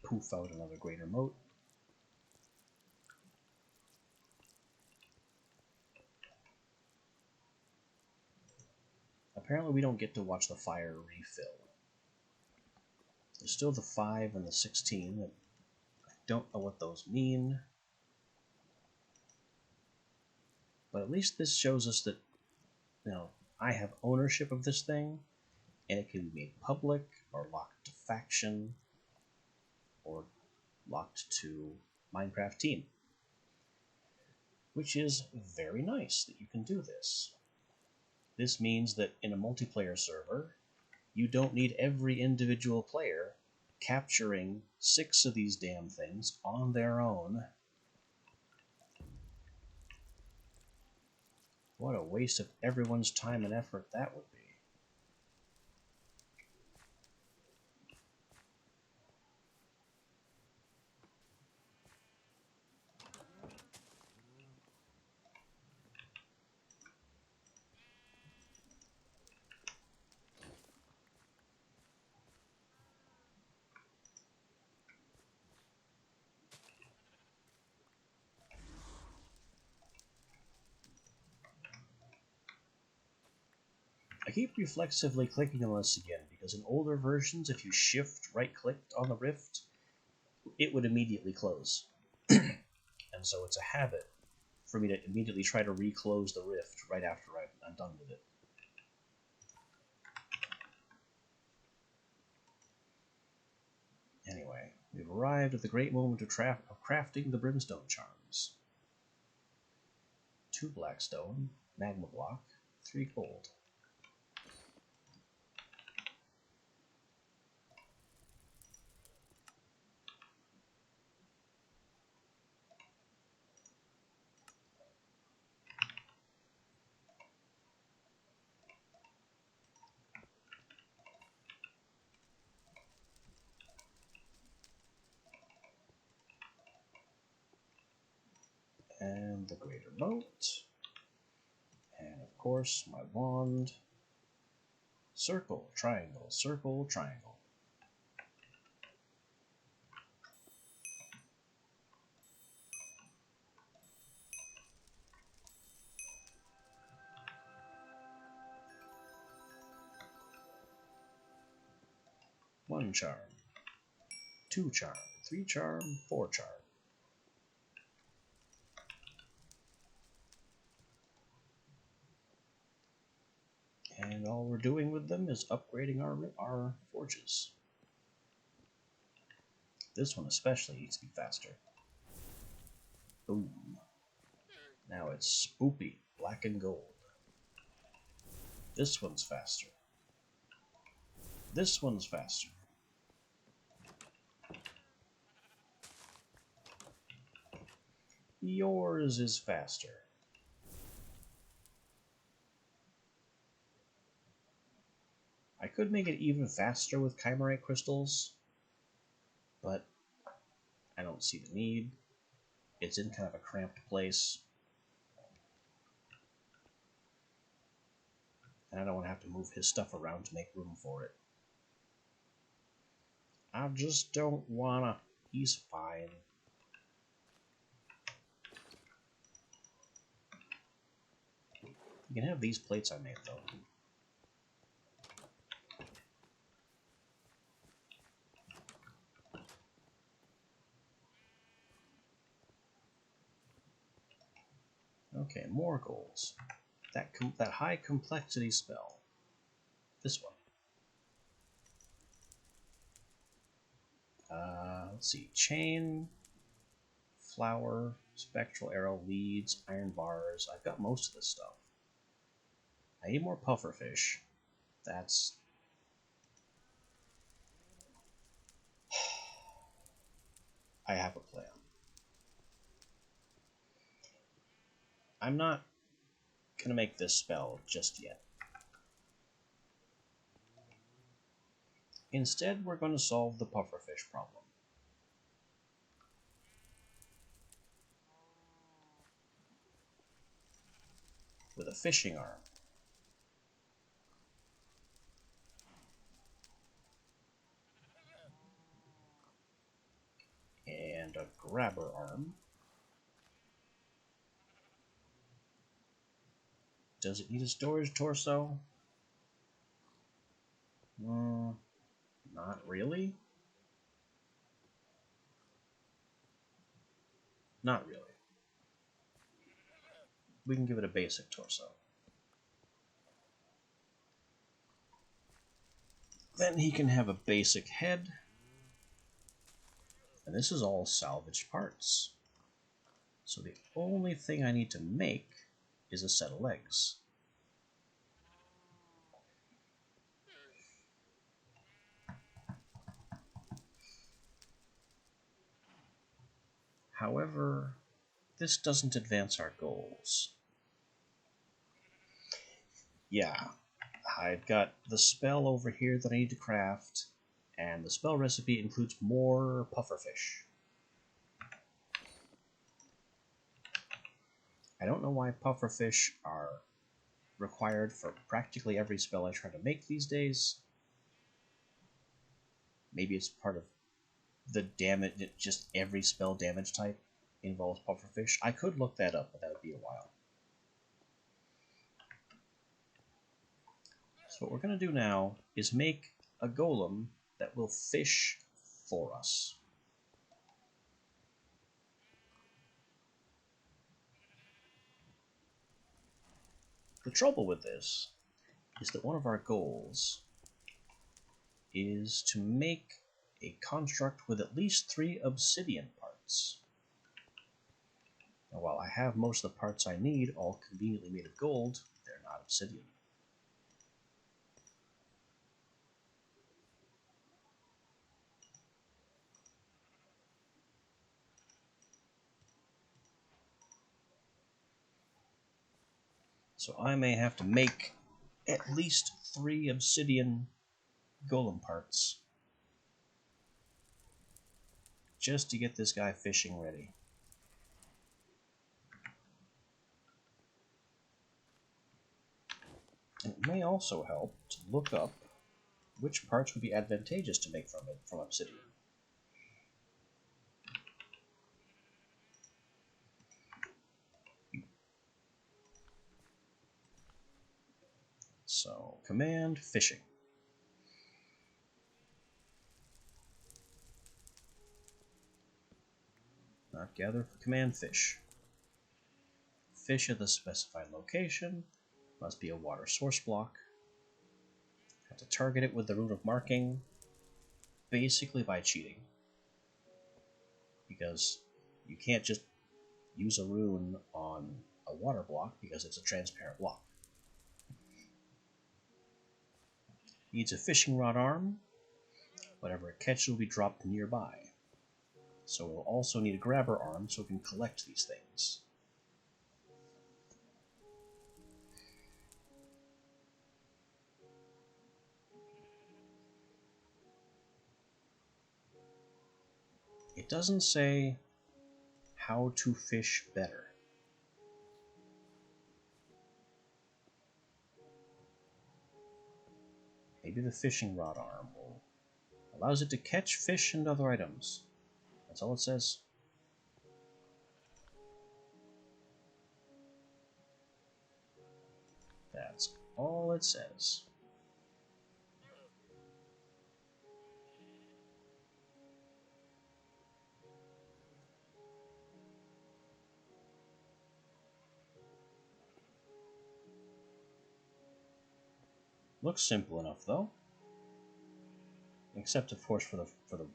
Poof out another greater moat. Apparently we don't get to watch the fire refill. There's still the 5 and the 16 that I don't know what those mean. But at least this shows us that, you know, I have ownership of this thing, and it can be made public, or locked to faction, or locked to Minecraft team. Which is very nice that you can do this. This means that in a multiplayer server, you don't need every individual player capturing 6 of these damn things on their own. What a waste of everyone's time and effort that would be. I keep reflexively clicking on this again because in older versions, if you shift right-clicked on the rift, it would immediately close. And so it's a habit for me to immediately try to reclose the rift right after I'm done with it. Anyway, we've arrived at the great moment of crafting the brimstone charms. 2 blackstone, magma block, 3 gold. And the greater moat. And of course, my wand. Circle, triangle, circle, triangle. 1 charm, 2 charm, 3 charm, 4 charm. And all we're doing with them is upgrading our forges. This one especially needs to be faster. Boom. Now it's spoopy, black and gold. This one's faster. This one's faster. Yours is faster. I could make it even faster with Chimerite crystals, but I don't see the need. It's in kind of a cramped place, and I don't want to have to move his stuff around to make room for it. I just don't wanna. He's fine. You can have these plates I made, though. Okay, more goals. That high complexity spell. This one. Let's see. Chain, flower, spectral arrow, leads, iron bars. I've got most of this stuff. I need more pufferfish. That's... I have a plan. I'm not gonna make this spell just yet. Instead, we're going to solve the pufferfish problem. With a fishing arm. And a grabber arm. Does it need a storage torso? Not really. Not really. We can give it a basic torso. Then he can have a basic head. And this is all salvaged parts. So the only thing I need to make is a set of legs. However, this doesn't advance our goals. Yeah, I've got the spell over here that I need to craft, and the spell recipe includes more pufferfish. I don't know why pufferfish are required for practically every spell I try to make these days. Maybe it's part of the damage, just every spell damage type involves pufferfish. I could look that up, but that would be a while. So what we're going to do now is make a golem that will fish for us. The trouble with this is that one of our goals is to make a construct with at least 3 obsidian parts. Now, while I have most of the parts I need all conveniently made of gold, they're not obsidian. So I may have to make at least 3 obsidian golem parts just to get this guy fishing ready. And it may also help to look up which parts would be advantageous to make from obsidian. So, command fishing. Not gather for command fish. Fish at the specified location. Must be a water source block. Have to target it with the rune of marking. Basically by cheating. Because you can't just use a rune on a water block because it's a transparent block. Needs a fishing rod arm. Whatever it catches will be dropped nearby. So we'll also need a grabber arm so we can collect these things. It doesn't say how to fish better. Maybe the fishing rod arm allows it to catch fish and other items. That's all it says. That's all it says. Looks simple enough, though. Except, of course, for the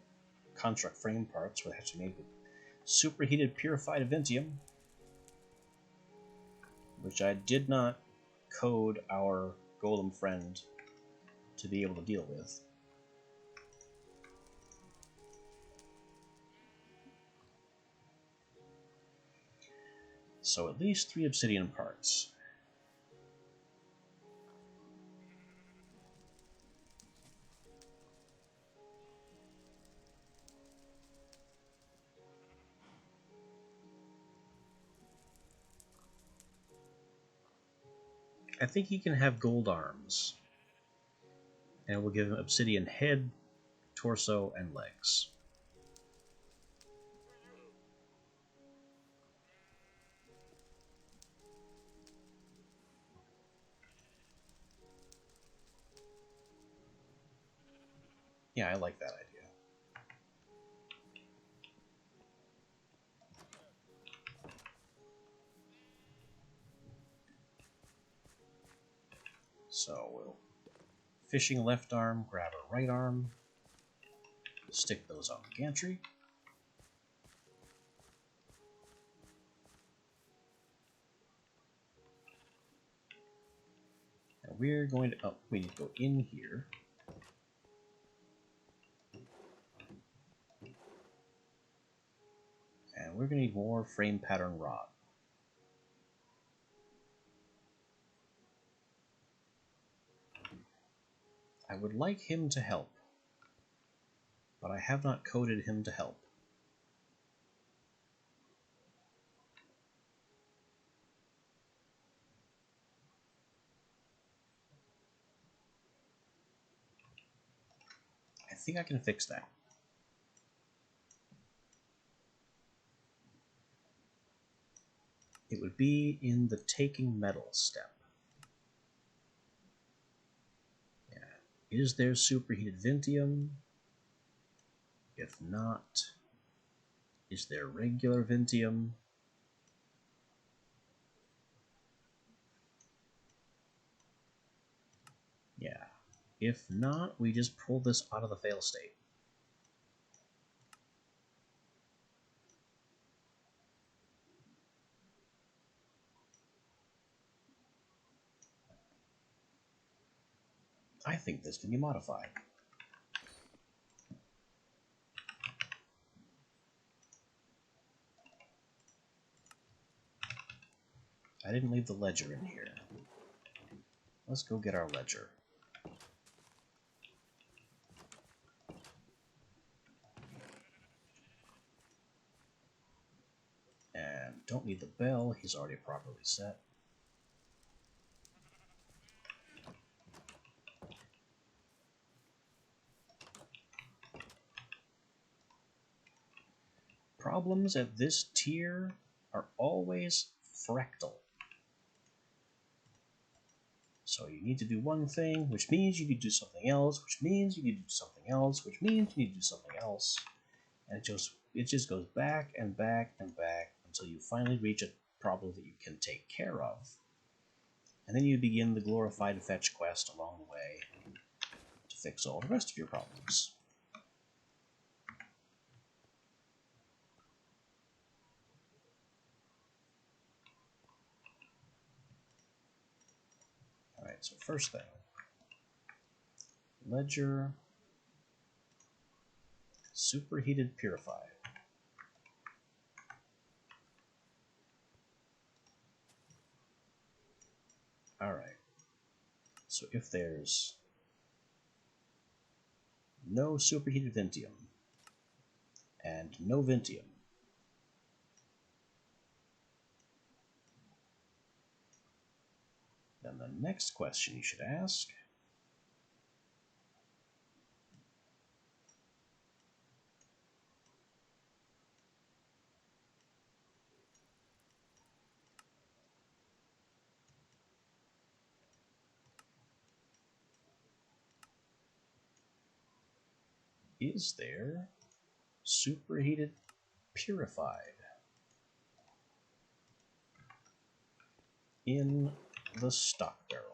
construct frame parts, where they have to be made with superheated purified Aventium, which I did not code our golem friend to be able to deal with. So at least 3 obsidian parts. I think he can have gold arms. And we'll give him obsidian head, torso, and legs. Yeah, I like that idea. So we'll fishing left arm, grab a right arm, stick those on the gantry. And we're going to, we need to go in here. And we're going to need more frame pattern rod. I would like him to help, but I have not coded him to help. I think I can fix that. It would be in the taking metal step. Yeah. Is there superheated Ventium? If not, is there regular Ventium? Yeah. If not, we just pull this out of the fail state. I think this can be modified. I didn't leave the ledger in here. Let's go get our ledger. And don't need the bell, he's already properly set. Problems at this tier are always fractal. So you need to do one thing, which means you need to do something else, which means you need to do something else, which means you need to do something else. And it just it just goes back and back and back until you finally reach a problem that you can take care of. And then you begin the glorified fetch quest along the way to fix all the rest of your problems. Alright, so first thing. Ledger superheated purified. Alright, so if there's no superheated Ventium and no Ventium, then the next question you should ask is there superheated purified in the stock barrel?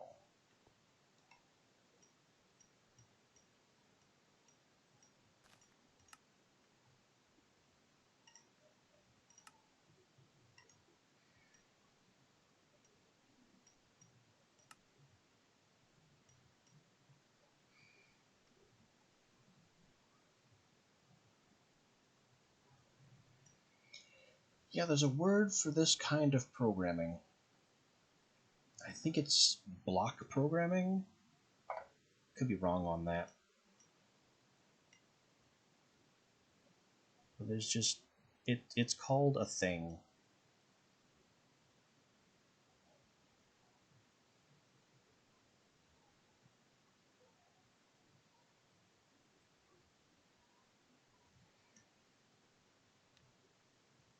Yeah, there's a word for this kind of programming. I think it's block programming. Could be wrong on that. But there's just it's called a thing.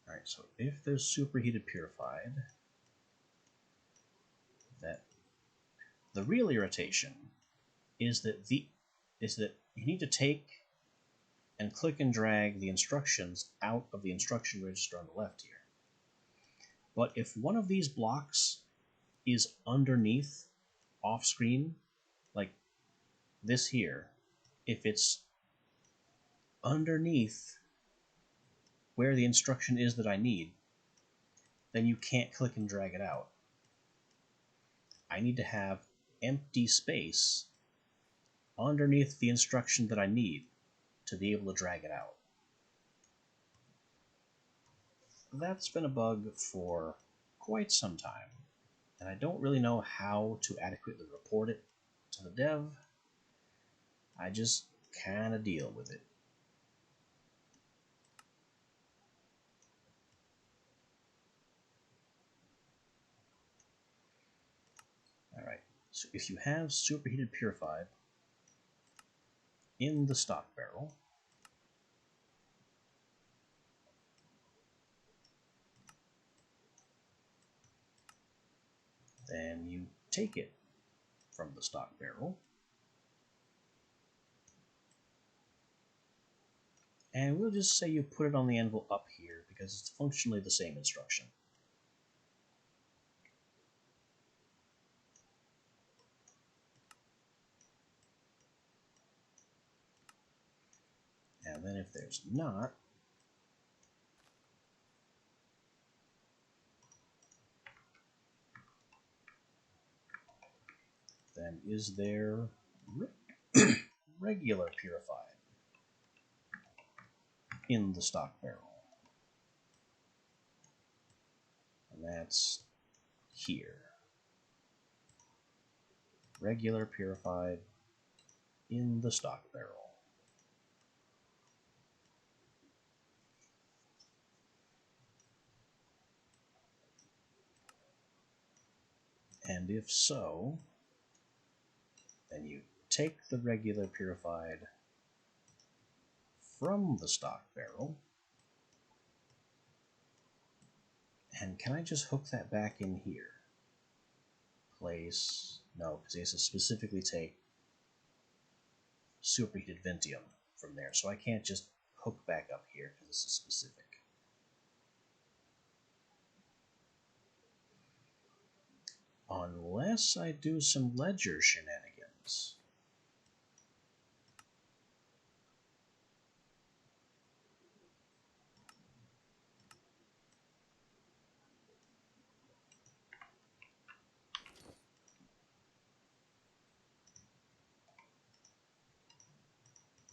Alright, so if there's superheated purified, that the real irritation is that you need to take and click and drag the instructions out of the instruction register on the left here. But if one of these blocks is underneath off screen, like this here, if it's underneath where the instruction is that I need, then you can't click and drag it out. I need to have empty space underneath the instruction that I need to be able to drag it out. That's been a bug for quite some time, and I don't really know how to adequately report it to the dev. I just kind of deal with it. Alright, so if you have superheated purified in the stock barrel, then you take it from the stock barrel, and we'll just say you put it on the anvil up here because it's functionally the same instruction. And then if there's not, then is there regular purified in the stock barrel? And that's here. Regular purified in the stock barrel. And if so, then you take the regular purified from the stock barrel, and can I just hook that back in here? Place, no, because it has to specifically take superheated Ventium from there, so I can't just hook back up here because this is specific. Unless I do some ledger shenanigans.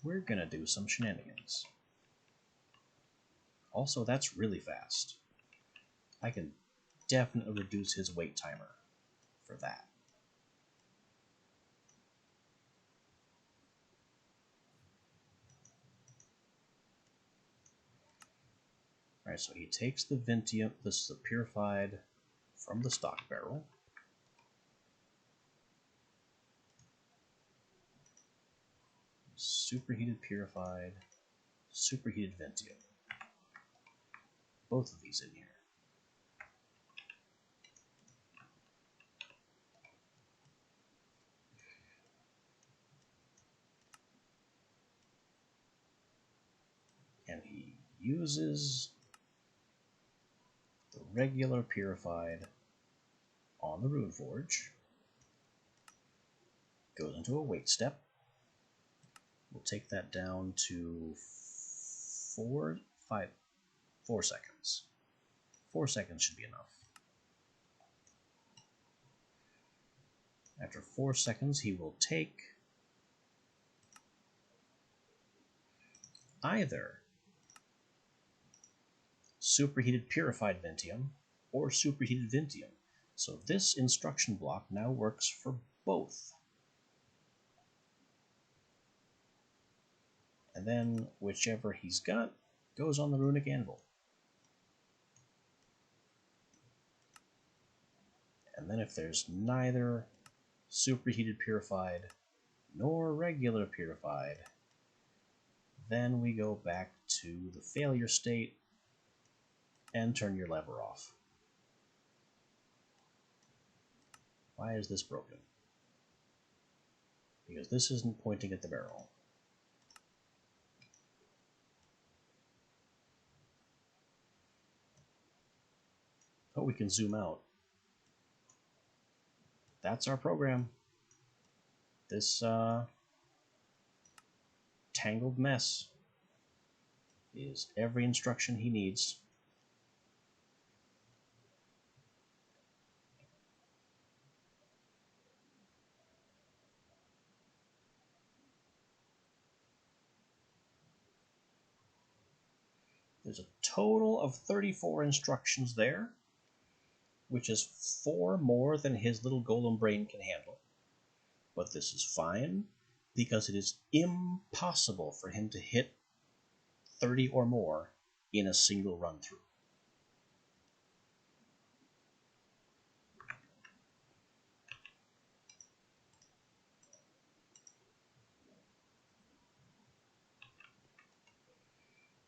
We're gonna do some shenanigans. Also, that's really fast. I can definitely reduce his wait timer for that. Alright, so he takes the Vintium, this is the purified from the stock barrel. Superheated purified, superheated Vintium. Both of these in here. And he uses the regular purified on the Rune Forge. Goes into a wait step. We'll take that down to 4 seconds. 4 seconds should be enough. After 4 seconds, he will take either superheated purified Vintium or superheated Vintium. So this instruction block now works for both. And then whichever he's got goes on the runic anvil. And then if there's neither superheated purified nor regular purified, then we go back to the failure state and turn your lever off. Why is this broken? Because this isn't pointing at the barrel. Oh, we can zoom out. That's our program. This tangled mess is every instruction he needs. There's a total of 34 instructions there, which is 4 more than his little golem brain can handle. But this is fine, because it is impossible for him to hit 30 or more in a single run-through.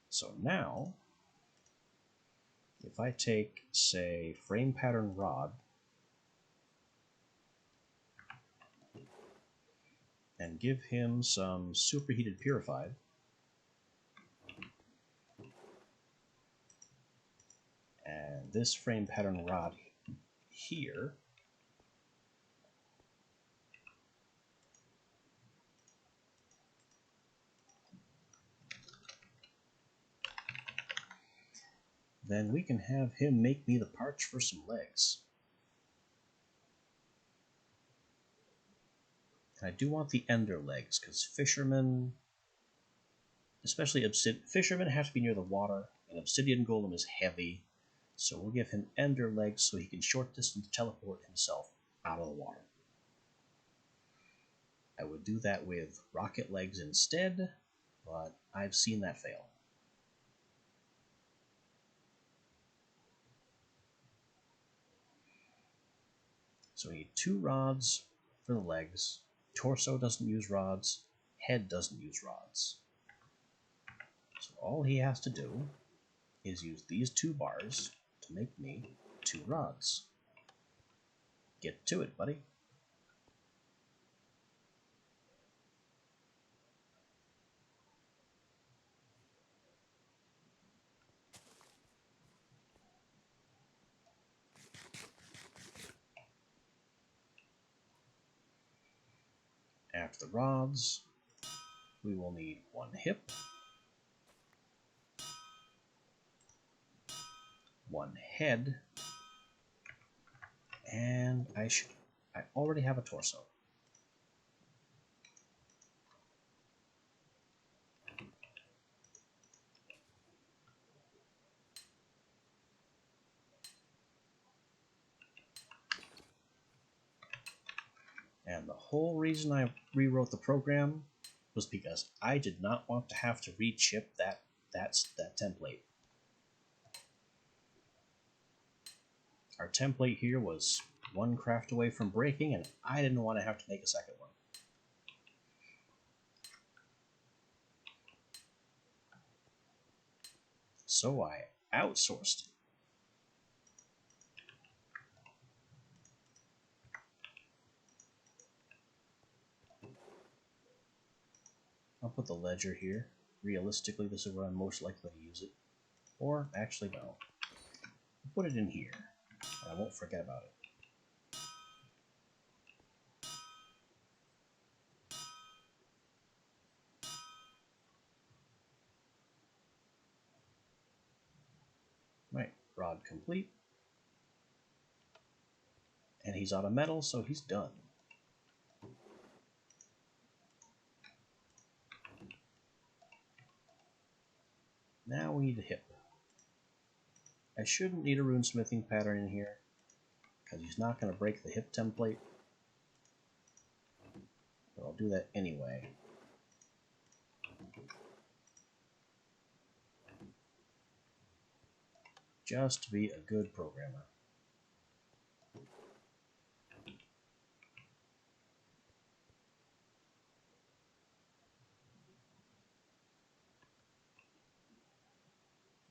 So now, if I take, say, frame pattern rod, and give him some superheated purified, and this frame pattern rod here, then we can have him make me the parts for some legs. And I do want the ender legs, because fishermen, especially fishermen, have to be near the water, and obsidian golem is heavy, so we'll give him ender legs so he can short distance teleport himself out of the water. I would do that with rocket legs instead, but I've seen that fail. So we need 2 rods for the legs. Torso doesn't use rods. Head doesn't use rods. So all he has to do is use these 2 bars to make me 2 rods. Get to it, buddy. After the rods, we will need one hip, one head, and I already have a torso. And the whole reason I rewrote the program was because I did not want to have to rechip that template. Our template here was one craft away from breaking, and I didn't want to have to make a second one. So I outsourced it. I'll put the ledger here. Realistically, this is where I'm most likely to use it. Or, actually, no. I'll put it in here, and I won't forget about it. Right, rod complete. And he's out of metal, so he's done. Now we need a hip. I shouldn't need a runesmithing pattern in here, because he's not going to break the hip template. But I'll do that anyway. Just to be a good programmer.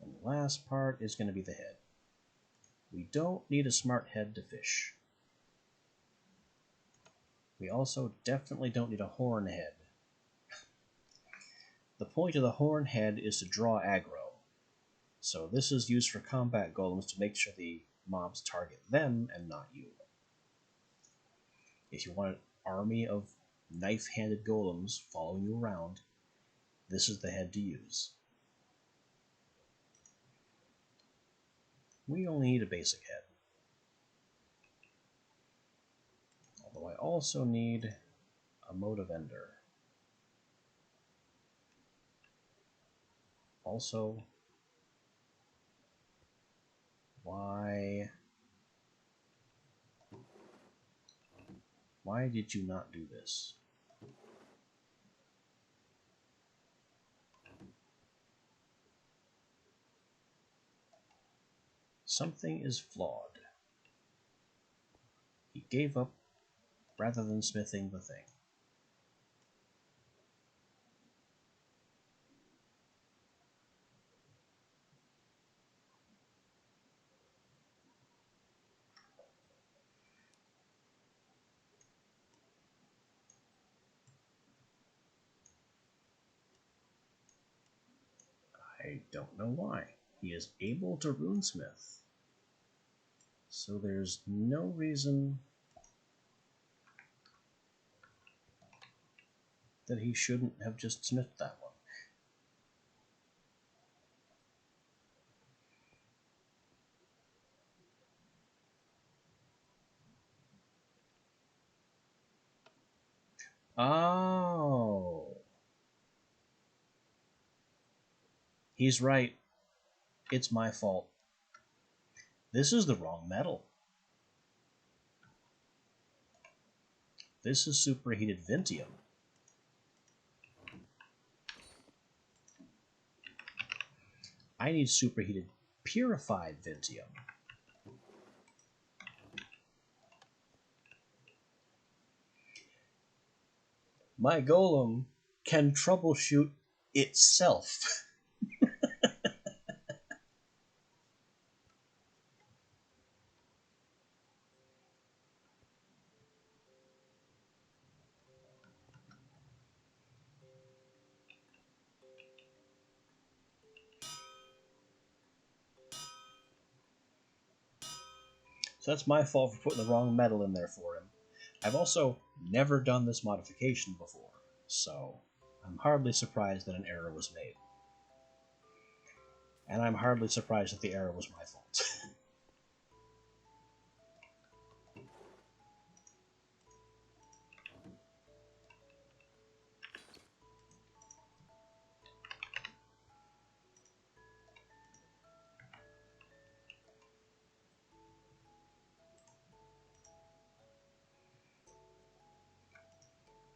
And the last part is going to be the head. We don't need a smart head to fish. We also definitely don't need a horn head. The point of the horn head is to draw aggro. So this is used for combat golems to make sure the mobs target them and not you. If you want an army of knife-handed golems following you around, this is the head to use. We only need a basic head. Although I also need a motive ender. Also, why did you not do this? Something is flawed. He gave up rather than smithing the thing. I don't know why. He is able to runesmith. So there's no reason that he shouldn't have just smithed that one. Oh. He's right. It's my fault. This is the wrong metal. This is superheated Vintium. I need superheated purified Vintium. My golem can troubleshoot itself. So that's my fault for putting the wrong metal in there for him. I've also never done this modification before, so I'm hardly surprised that an error was made. And I'm hardly surprised that the error was my fault.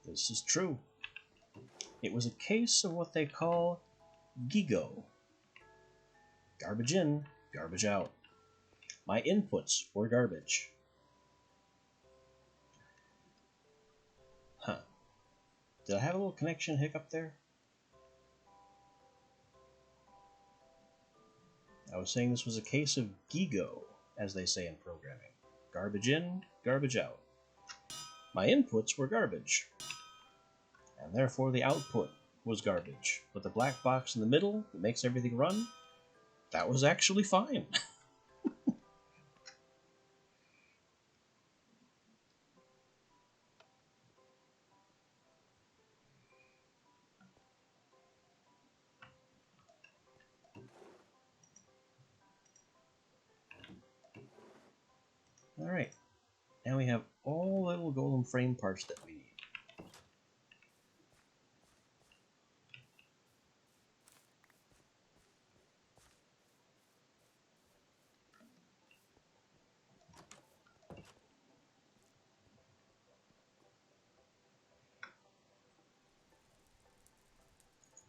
This is true. It was a case of what they call GIGO. Garbage in, garbage out. My inputs were garbage. Huh. Did I have a little connection hiccup there? I was saying this was a case of GIGO, as they say in programming. Garbage in, garbage out. My inputs were garbage, and therefore the output was garbage. But the black box in the middle that makes everything run, that was actually fine. Alright, now we have all the little golem frame parts that we need.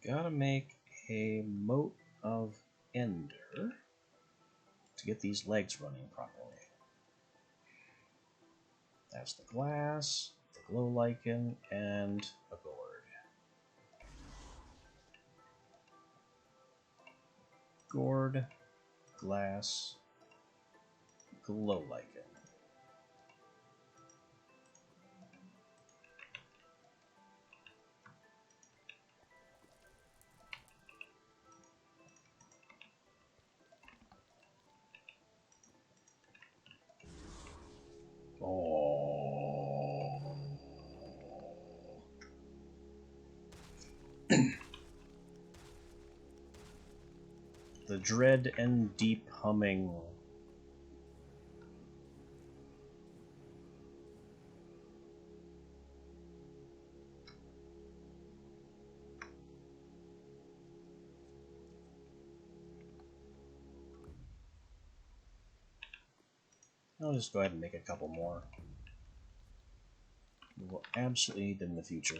Gotta make a moat of ender to get these legs running properly. That's the glass, the glow lichen, and a gourd. Gourd, glass, glow lichen. Oh. The dread and deep humming. I'll just go ahead and make a couple more. We will absolutely need them in the future.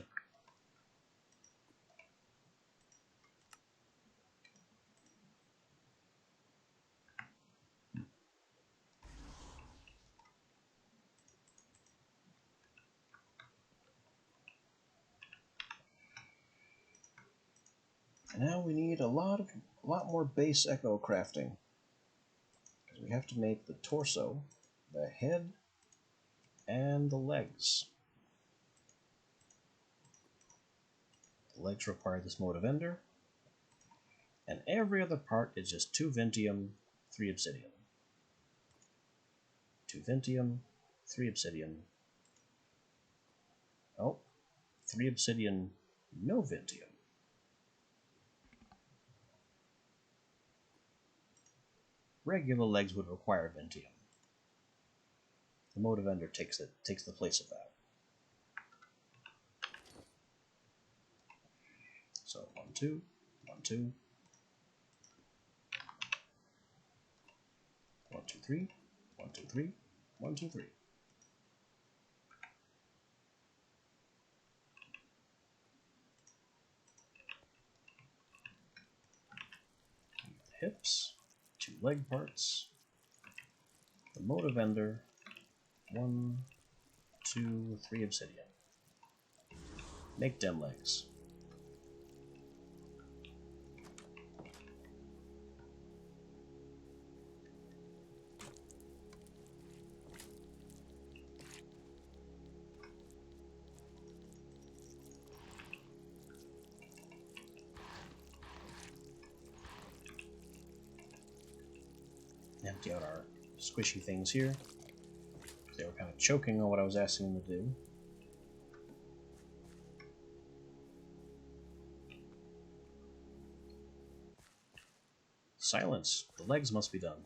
And now we need a lot more base echo crafting. Because we have to make the torso, the head, and the legs. The legs require this mode of ender, and every other part is just 2 Ventium, 3 Obsidian. 2 Ventium, 3 Obsidian. Oh, 3 Obsidian, no Ventium. Regular legs would require Ventium. The mode of ender takes the place of that. So 1, 2, 1, 2, 1, 2, 3, 1, 2, 3, 1, 2, 3. Hips, 2 leg parts, the mode of ender, 1, 2, 3 Obsidian. Make dem legs. Empty out our squishy things here. They were kind of choking on what I was asking them to do. Silence. The legs must be done.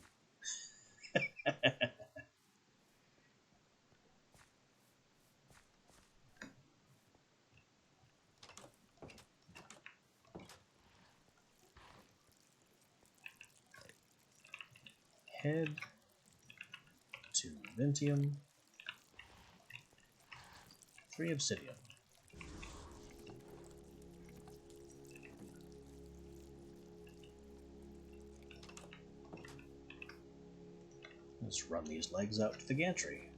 Head to Ventium. 3 obsidian. Let's run these legs out to the gantry.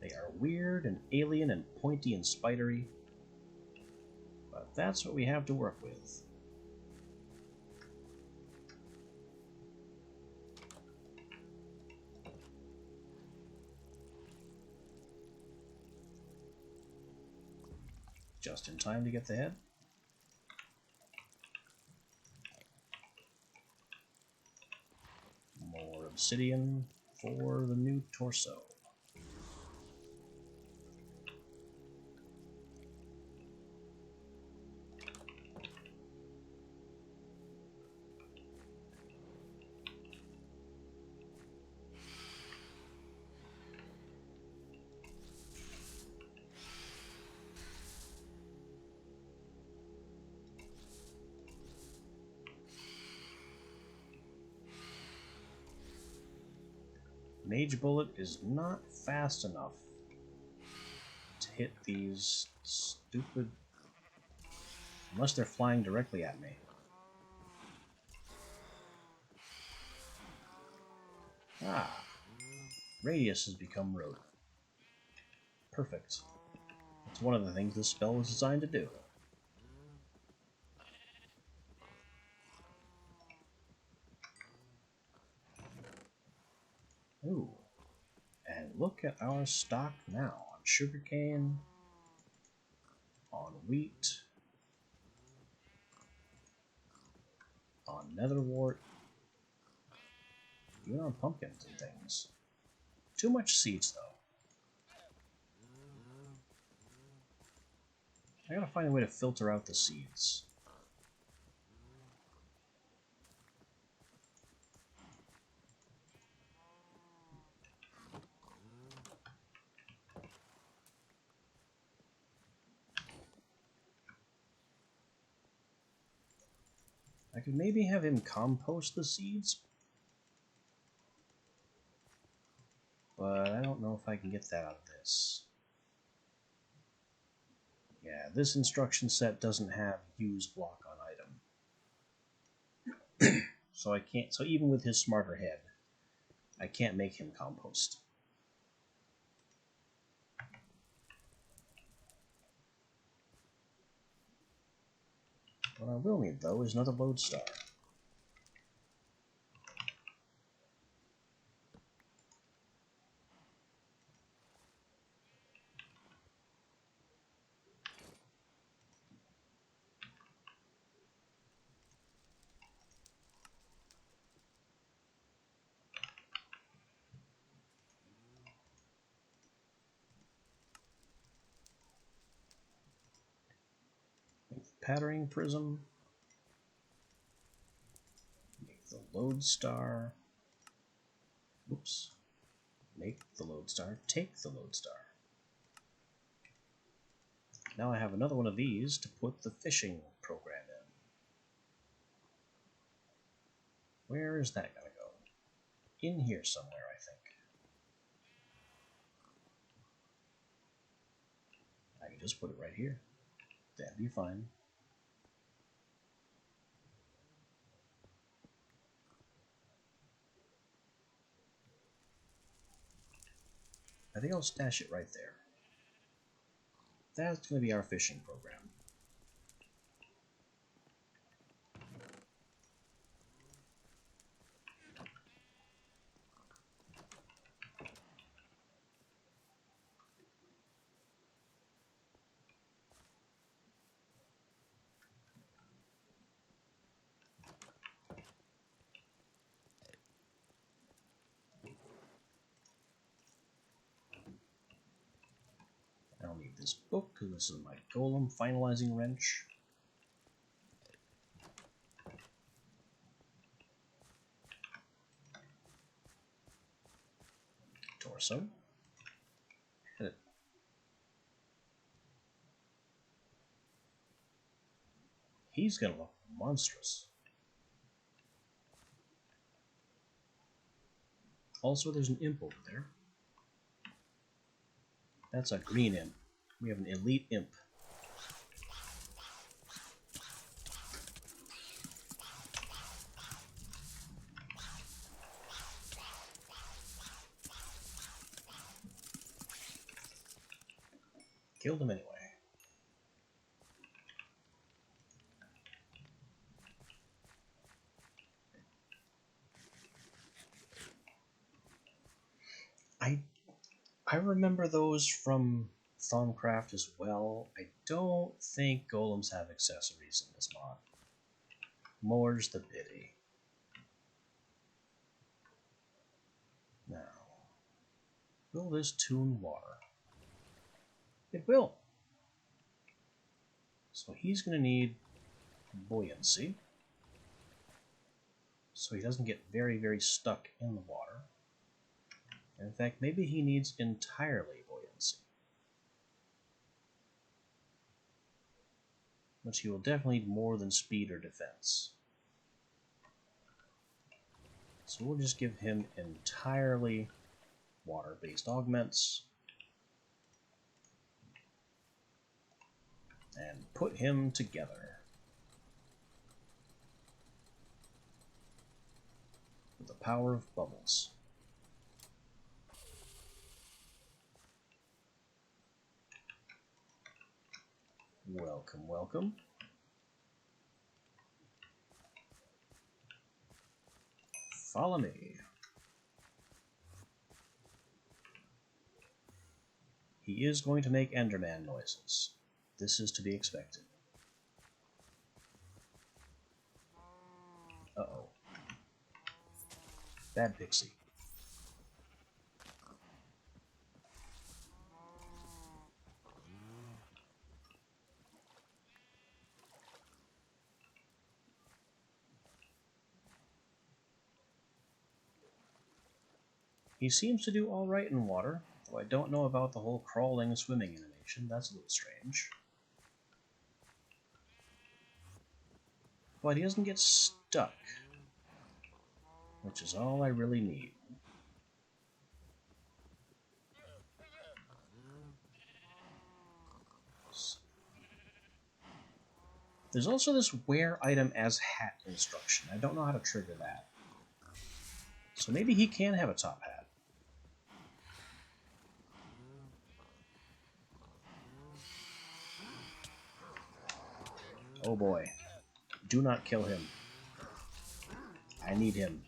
They are weird and alien and pointy and spidery, but that's what we have to work with. Just in time to get the head. More obsidian for the new torso. Mage Bullet is not fast enough to hit these stupid... unless they're flying directly at me. Ah, radius has become road. Perfect. That's one of the things this spell was designed to do. Ooh. And look at our stock now on sugarcane, on wheat, on netherwort, even on pumpkins and things. Too much seeds, though. I gotta find a way to filter out the seeds. I could maybe have him compost the seeds, but I don't know if I can get that out of this. Yeah, this instruction set doesn't have use block on item. So I can't, so even with his smarter head, I can't make him compost. What I will need, though, is another lodestar. Patterning prism. Make the lodestar. Oops. Make the lodestar. Take the lodestar. Now I have another one of these to put the fishing program in. Where is that going to go? In here somewhere, I think. I can just put it right here. That'd be fine. I think I'll stash it right there. That's going to be our fishing program. this book, because this is my golem finalizing wrench. Torso. Hit it. He's gonna look monstrous. Also, there's an imp over there. That's a green imp. We have an elite imp. Killed him anyway. I remember those from Thaumcraft as well. I don't think golems have accessories in this mod. More's the pity. Now, will this tune water? It will. So he's going to need buoyancy, so he doesn't get very, very stuck in the water. And in fact, maybe he needs entirely buoyancy, which he will definitely need more than speed or defense. So we'll just give him entirely water-based augments and put him together with the power of bubbles. Welcome, welcome. Follow me. He is going to make Enderman noises. This is to be expected. Uh-oh. Bad pixie. He seems to do alright in water, though I don't know about the whole crawling swimming animation. That's a little strange. But he doesn't get stuck, which is all I really need. There's also this wear item as hat instruction. I don't know how to trigger that. So maybe he can have a top hat. Oh boy. Do not kill him. I need him.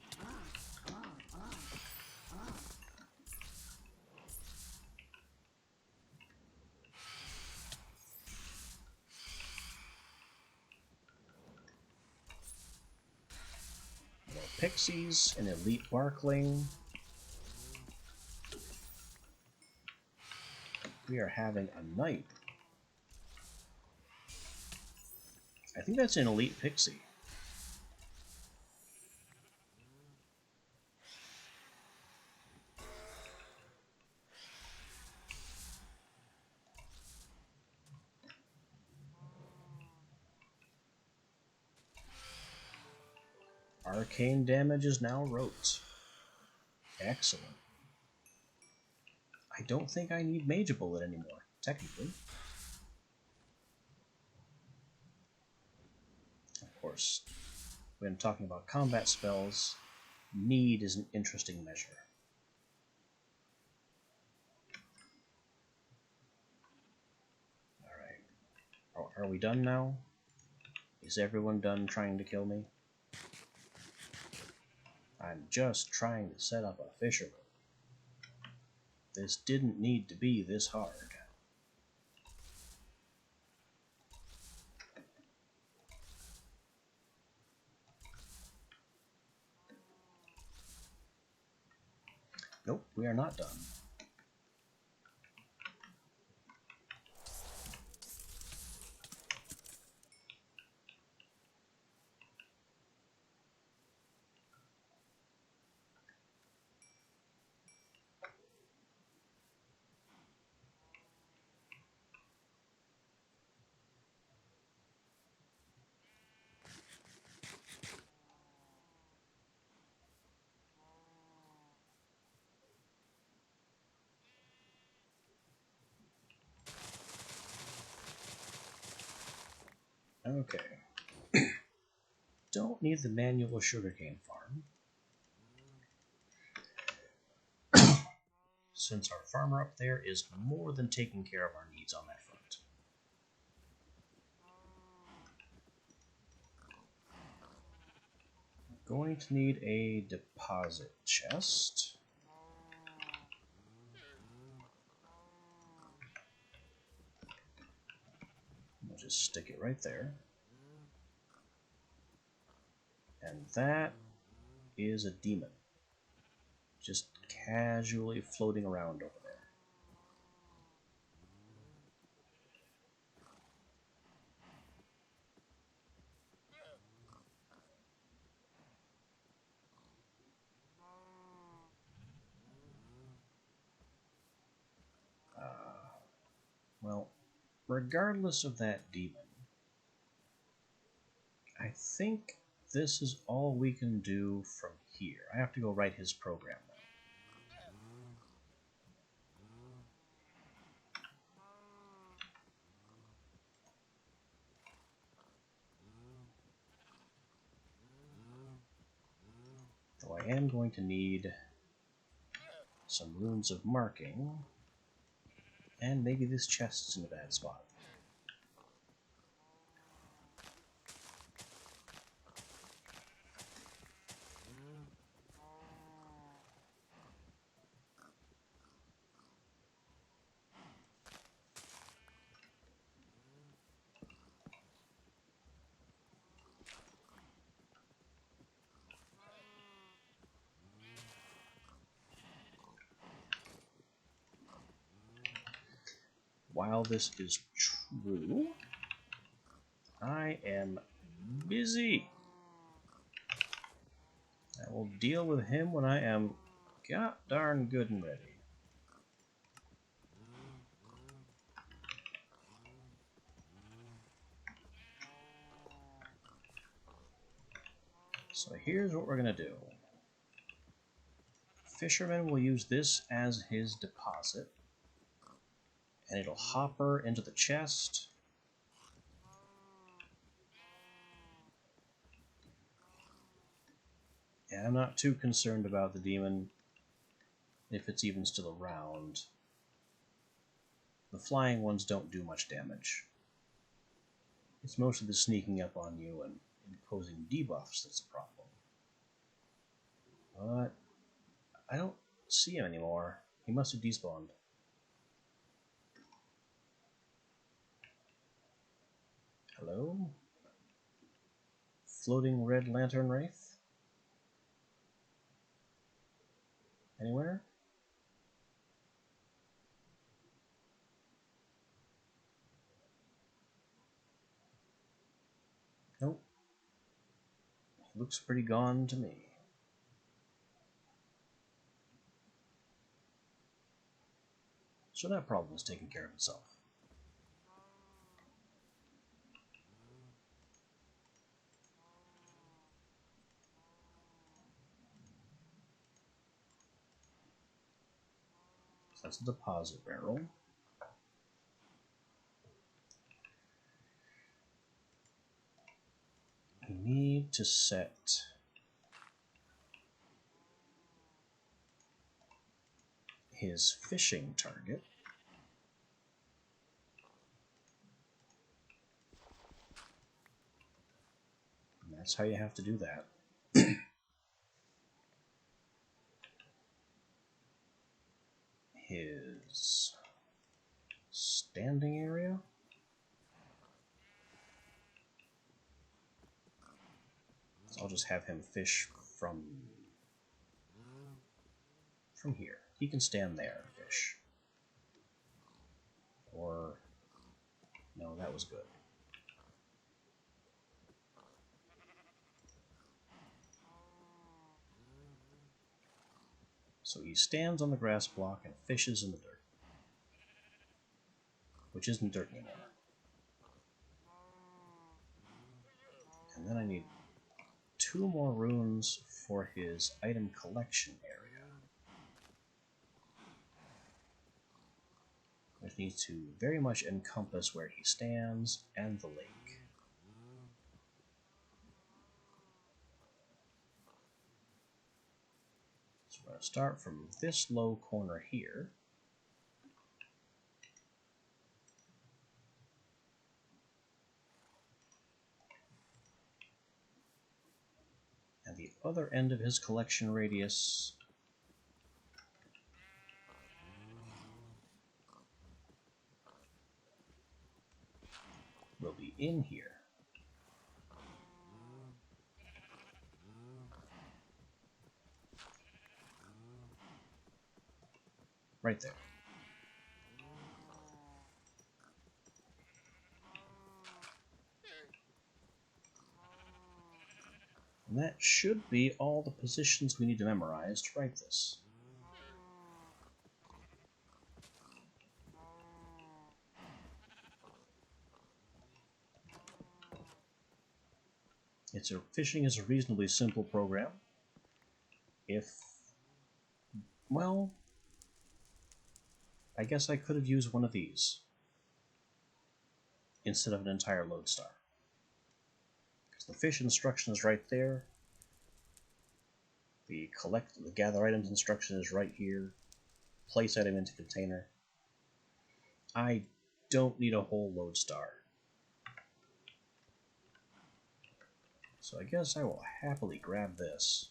More pixies, an elite barkling. We are having a night. I think that's an elite pixie. Arcane damage is now wrote. Excellent. I don't think I need Mage Bullet anymore, technically. Of course, when talking about combat spells, need is an interesting measure. Alright. Are we done now? Is everyone done trying to kill me? I'm just trying to set up a fisherman. This didn't need to be this hard. Nope, we are not done. Okay. Don't need the manual sugarcane farm, since our farmer up there is more than taking care of our needs on that front. Going to need a deposit chest. We'll just stick it right there. And that is a demon. Just casually floating around over there. Well, regardless of that demon, I think this is all we can do from here. I have to go write his program now. Though I am going to need some runes of marking, and maybe this chest's in a bad spot. While this is true, I am busy. I will deal with him when I am god darn good and ready. So here's what we're going to do. Fisherman will use this as his deposit, and it'll hopper into the chest. And I'm not too concerned about the demon, if it's even still around. The flying ones don't do much damage. It's mostly the sneaking up on you and imposing debuffs that's a problem. But I don't see him anymore. He must have despawned. Hello? Floating red lantern wraith? Anywhere? Nope. He looks pretty gone to me. So that problem is taking care of itself. So that's the deposit barrel. We need to set his fishing target. And that's how you have to do that. His standing area. So I'll just have him fish from here. He can stand there and fish. Or no, that was good. So he stands on the grass block and fishes in the dirt. Which isn't dirt anymore. And then I need 2 more runes for his item collection area. Which needs to very much encompass where he stands and the lake. we're going to start from this low corner here. And the other end of his collection radius will be in here. Right there. And that should be all the positions we need to memorize to write this. Fishing is a reasonably simple program. Well, I guess I could have used one of these instead of an entire lodestar. Because the fish instruction is right there. The gather items instruction is right here. Place item into container. I don't need a whole lodestar. So I guess I will happily grab this.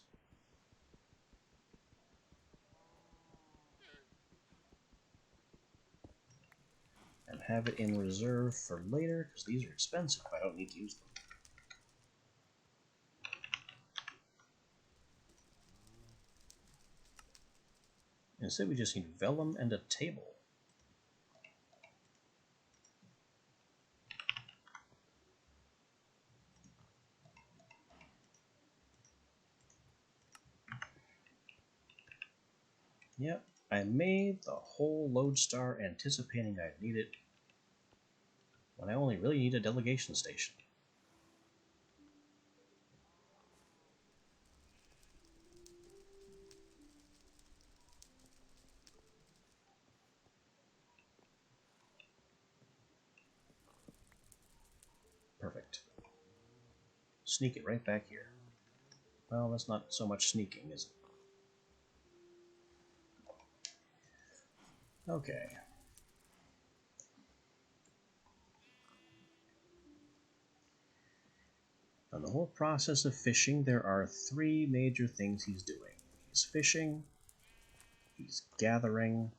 And have it in reserve for later, because these are expensive. I don't need to use them. Instead, we just need vellum and a table. Yep, I made the whole lodestar anticipating I'd need it when I only really need a delegation station. Perfect. Sneak it right back here. Well, that's not so much sneaking, is it? Okay. In the whole process of fishing, there are 3 major things he's doing. He's fishing, he's gathering,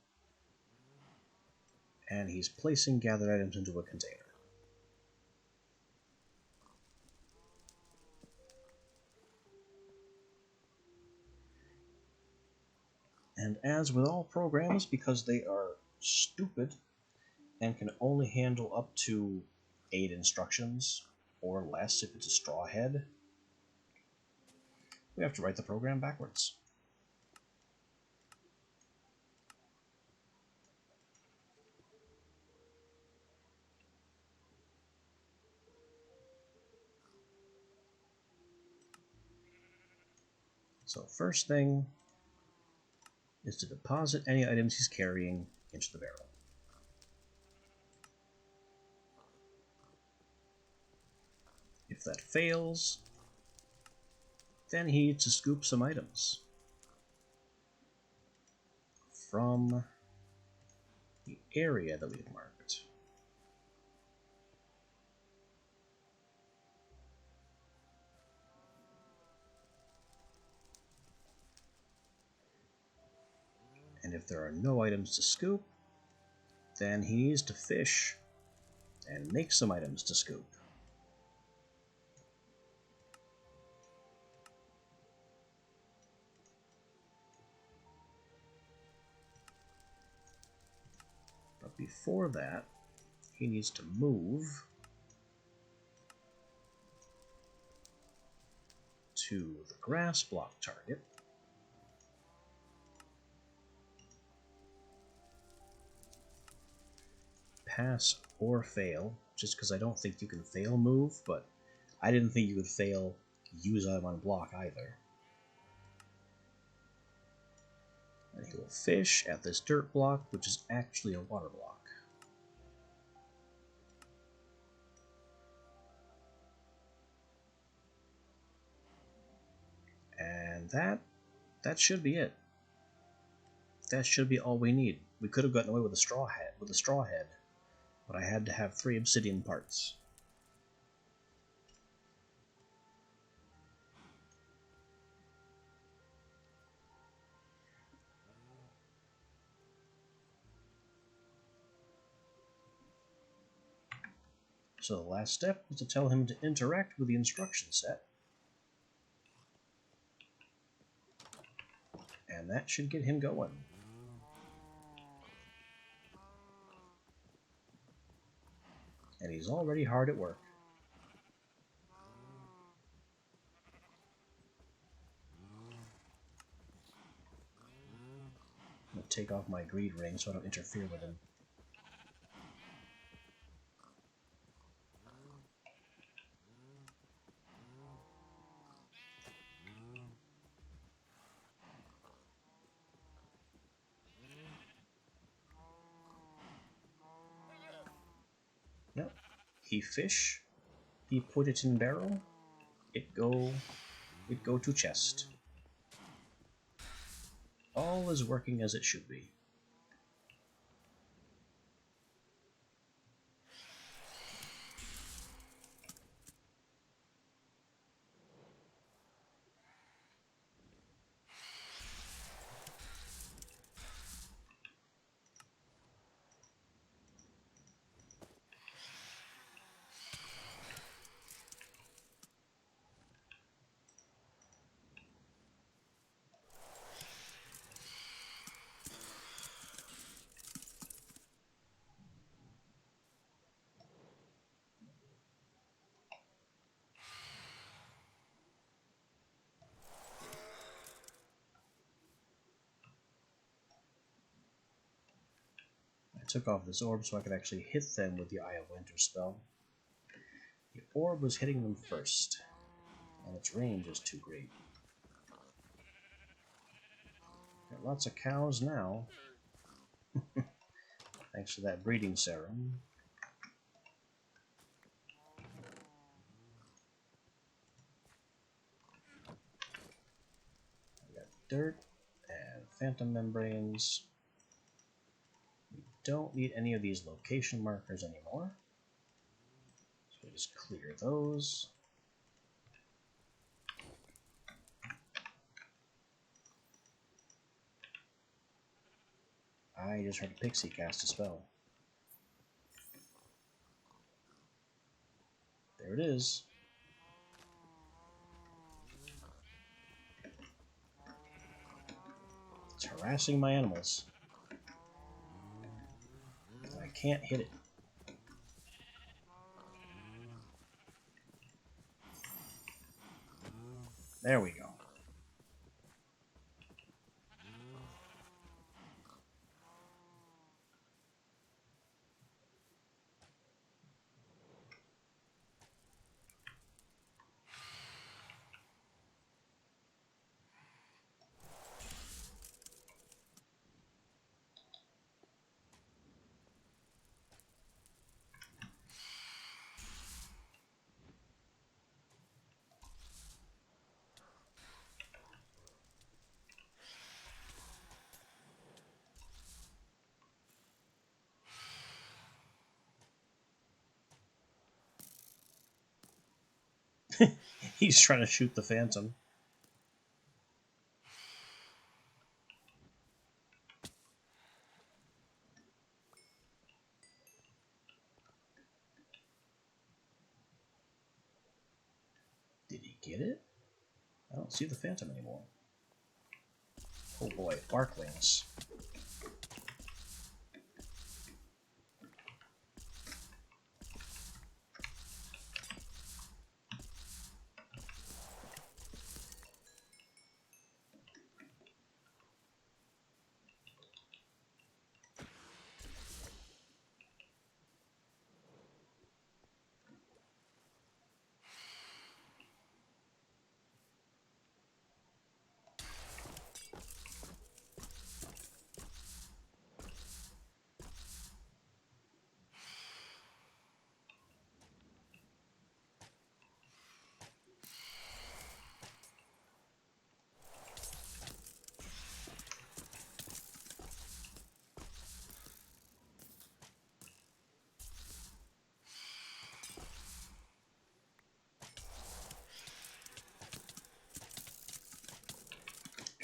and he's placing gathered items into a container. And as with all programs, because they are stupid and can only handle up to 8 instructions, or less if it's a straw head, we have to write the program backwards. So first thing is to deposit any items he's carrying into the barrel. If that fails, then he needs to scoop some items from the area that we've marked. And if there are no items to scoop, then he needs to fish and make some items to scoop. But before that, he needs to move to the grass block target, pass or fail, just because I don't think you can fail move, but I didn't think you could fail use item on block either. And he will fish at this dirt block, which is actually a water block. And that should be it. that should be all we need. We could have gotten away with a straw head, but I had to have 3 obsidian parts. So the last step was to tell him to interact with the instruction set. And that should get him going. And he's already hard at work. I'm going to take off my greed ring so I don't interfere with him. Yep. He fish. He put it in barrel. It go to chest. All is working as it should be. I took off this orb so I could actually hit them with the Eye of Winter spell. The orb was hitting them first, and its range is too great. Got lots of cows now. Thanks to that breeding serum. I got dirt and phantom membranes. We don't need any of these location markers anymore. So we just clear those. I just heard a pixie cast a spell. There it is. It's harassing my animals. I can't hit it. There we go. He's trying to shoot the phantom. Did he get it? I don't see the phantom anymore. Oh boy, barklings.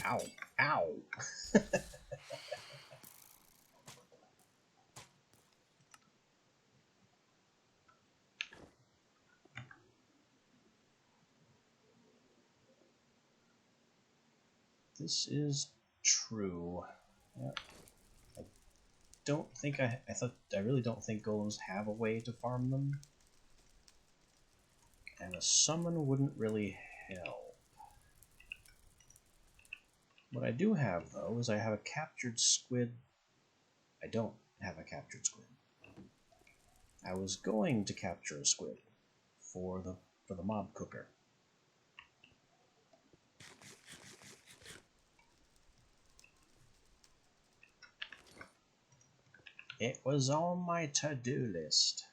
Ow! Ow! This is true. Yeah. I really don't think golems have a way to farm them. And a summon wouldn't really help. What I do have, though, is I have a captured squid. I don't have a captured squid. I was going to capture a squid for the mob cooker. It was on my to-do list.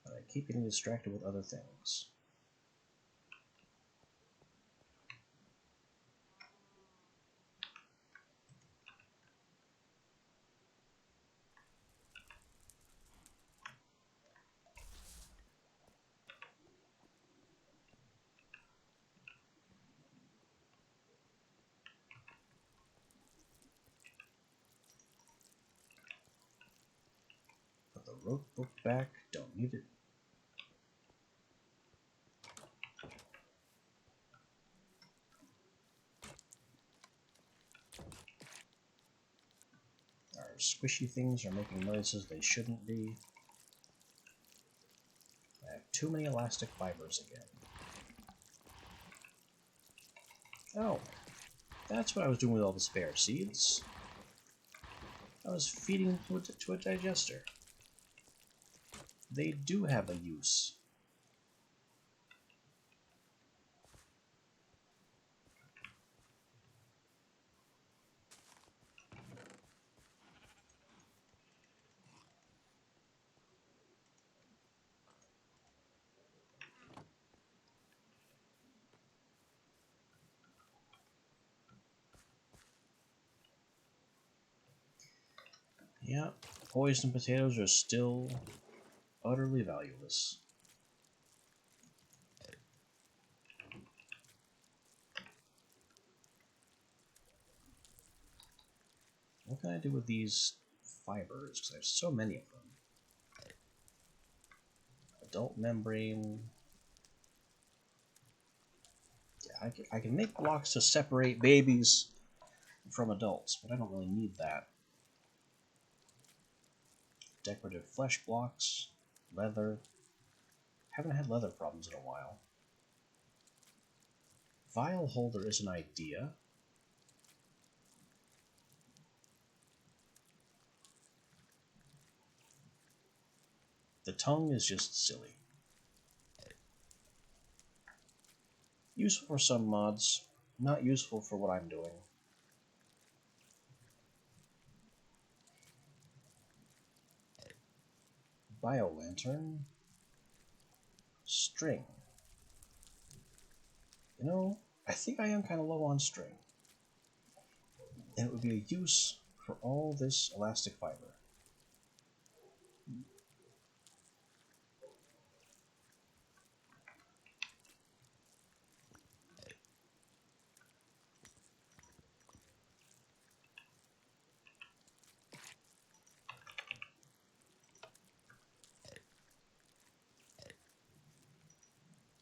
But I keep getting distracted with other things. Put the rote book back, don't need it. Our squishy things are making noises they shouldn't be. I have too many elastic fibers again. Oh, that's what I was doing with all the spare seeds. I was feeding to a digester. They do have a use. Yeah, poisoned potatoes are still utterly valueless. What can I do with these fibers? Because there's so many of them. Adult membrane. Yeah, I can make blocks to separate babies from adults, but I don't really need that. Decorative flesh blocks, leather. Haven't had leather problems in a while. Vial holder is an idea. The tongue is just silly. Useful for some mods, not useful for what I'm doing. Bio-lantern. String. You know, I think I am kind of low on string. And it would be a use for all this elastic fiber.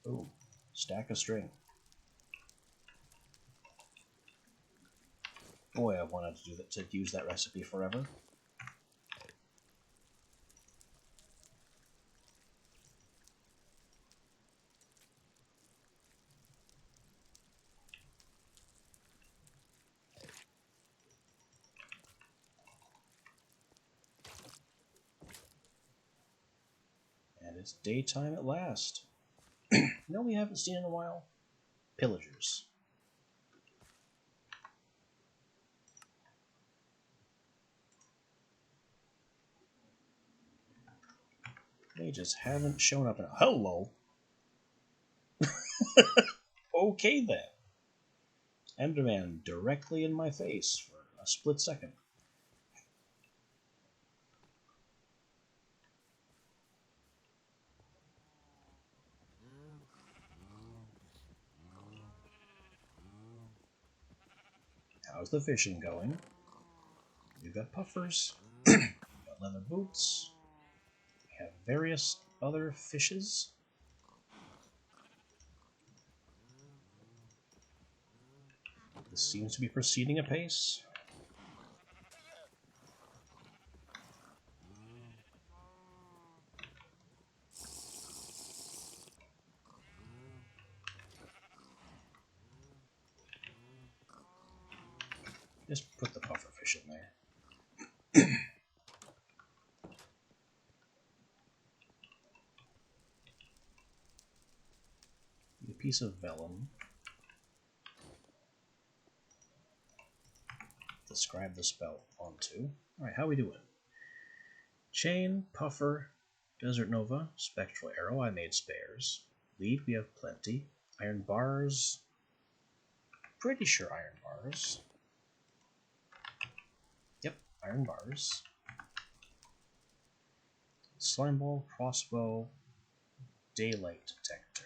Ooh, stack of string. Boy, I wanted to do that, to use that recipe forever. And it's daytime at last. You know we haven't seen in a while? Pillagers. They just haven't shown up in a... Hello! Okay then. Enderman directly in my face for a split second. how's the fishing going? We've got puffers, we've got leather boots, we have various other fishes. This seems to be proceeding apace. Just put the puffer fish in there. A piece of vellum. Describe the spell onto. Alright, how we doing? Chain, puffer, desert nova, spectral arrow, I made spares. Lead, we have plenty. Iron bars, pretty sure iron bars. Yep, iron bars. Slime ball, crossbow, daylight detector.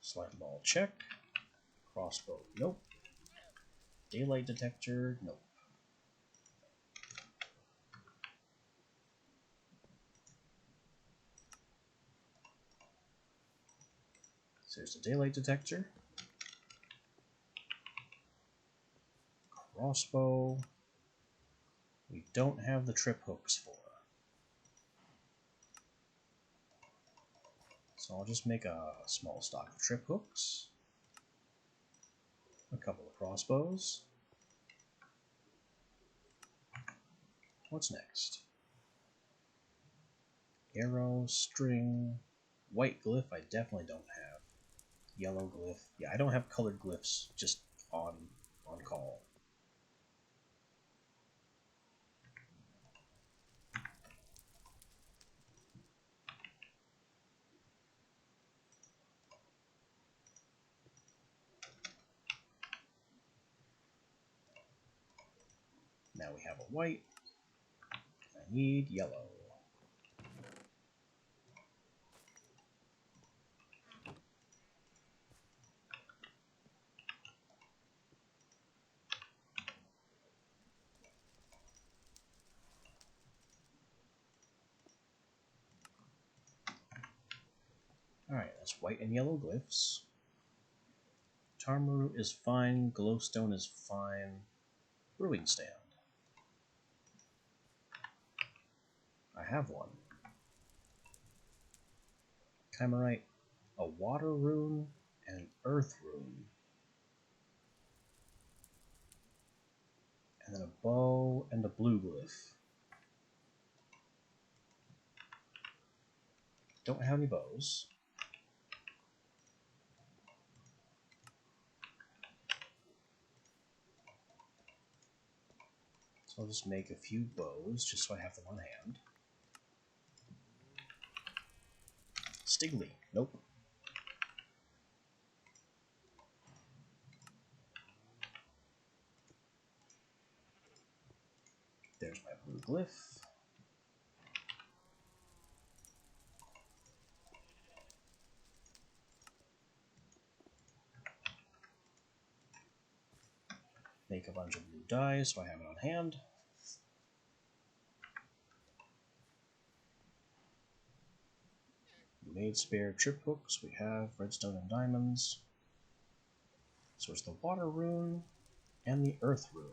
Slime ball, check. Crossbow, nope. Daylight detector, nope. So there's the daylight detector. Crossbow. We don't have the trip hooks for. So I'll just make a small stock of trip hooks. A couple of crossbows. What's next? Arrow, string, white glyph I definitely don't have. Yellow glyph. Yeah, I don't have colored glyphs just on call. Now we have a white. I need yellow. Alright, that's white and yellow glyphs. Tarmaru is fine, glowstone is fine. Brewing stand. I have one. Chimerite, a water rune, and an earth rune. And then a bow and a blue glyph. Don't have any bows. So I'll just make a few bows just so I have them on hand. Stigley, nope. There's my blue glyph. Make a bunch of blue dyes so I have it on hand. We made spare trip hooks. We have redstone and diamonds. So it's the water rune and the earth rune.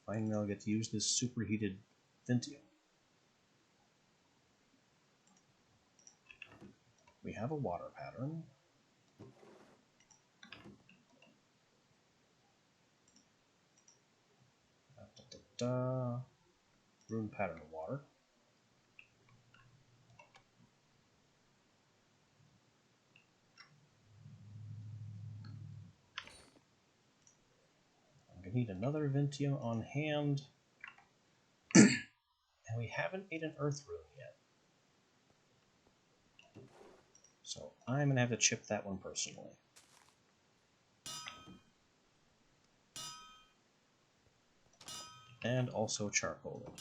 Finally, I'll get to use this superheated Vintium. We have a water pattern. Rune pattern of water. I'm going to need another Vintium on hand. And we haven't made an earth rune yet. So I'm going to have to chip that one personally. And also charcoal it.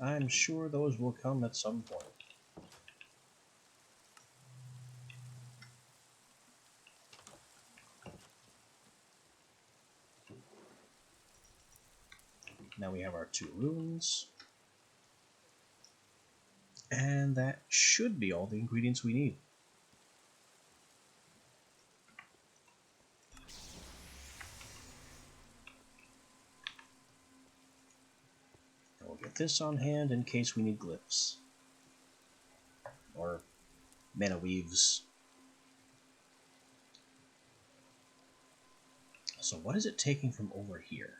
I'm sure those will come at some point. Now we have our 2 runes. And that should be all the ingredients we need. And we'll get this on hand in case we need glyphs. Or mana weaves. So what is it taking from over here?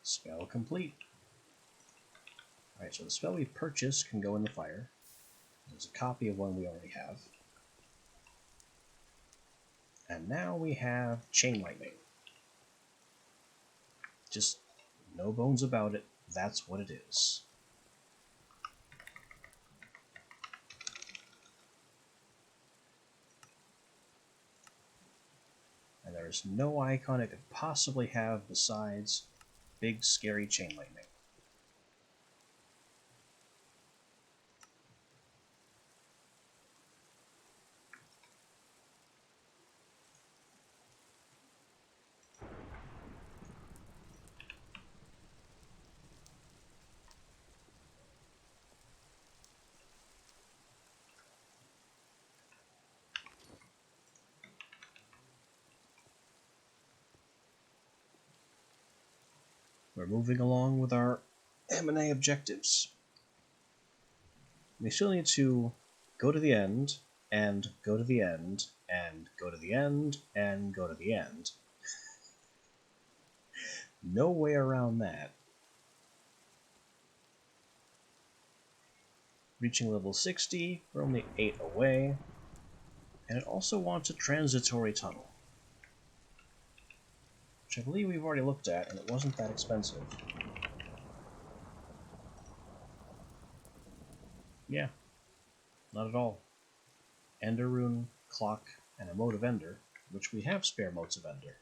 Spell complete. Alright, so the spell we purchased can go in the fire. There's a copy of one we already have. And now we have Chain Lightning. Just no bones about it, that's what it is. And there is no icon it could possibly have besides big scary Chain Lightning. We're moving along with our M&A objectives. We still need to go to the end, and go to the end, and go to the end, and go to the end. No way around that. Reaching level 60, we're only 8 away. And it also wants a transitory tunnel, which I believe we've already looked at, and it wasn't that expensive. Yeah, not at all. Ender Rune, Clock, and a Mote of Ender, which we have spare Motes of Ender.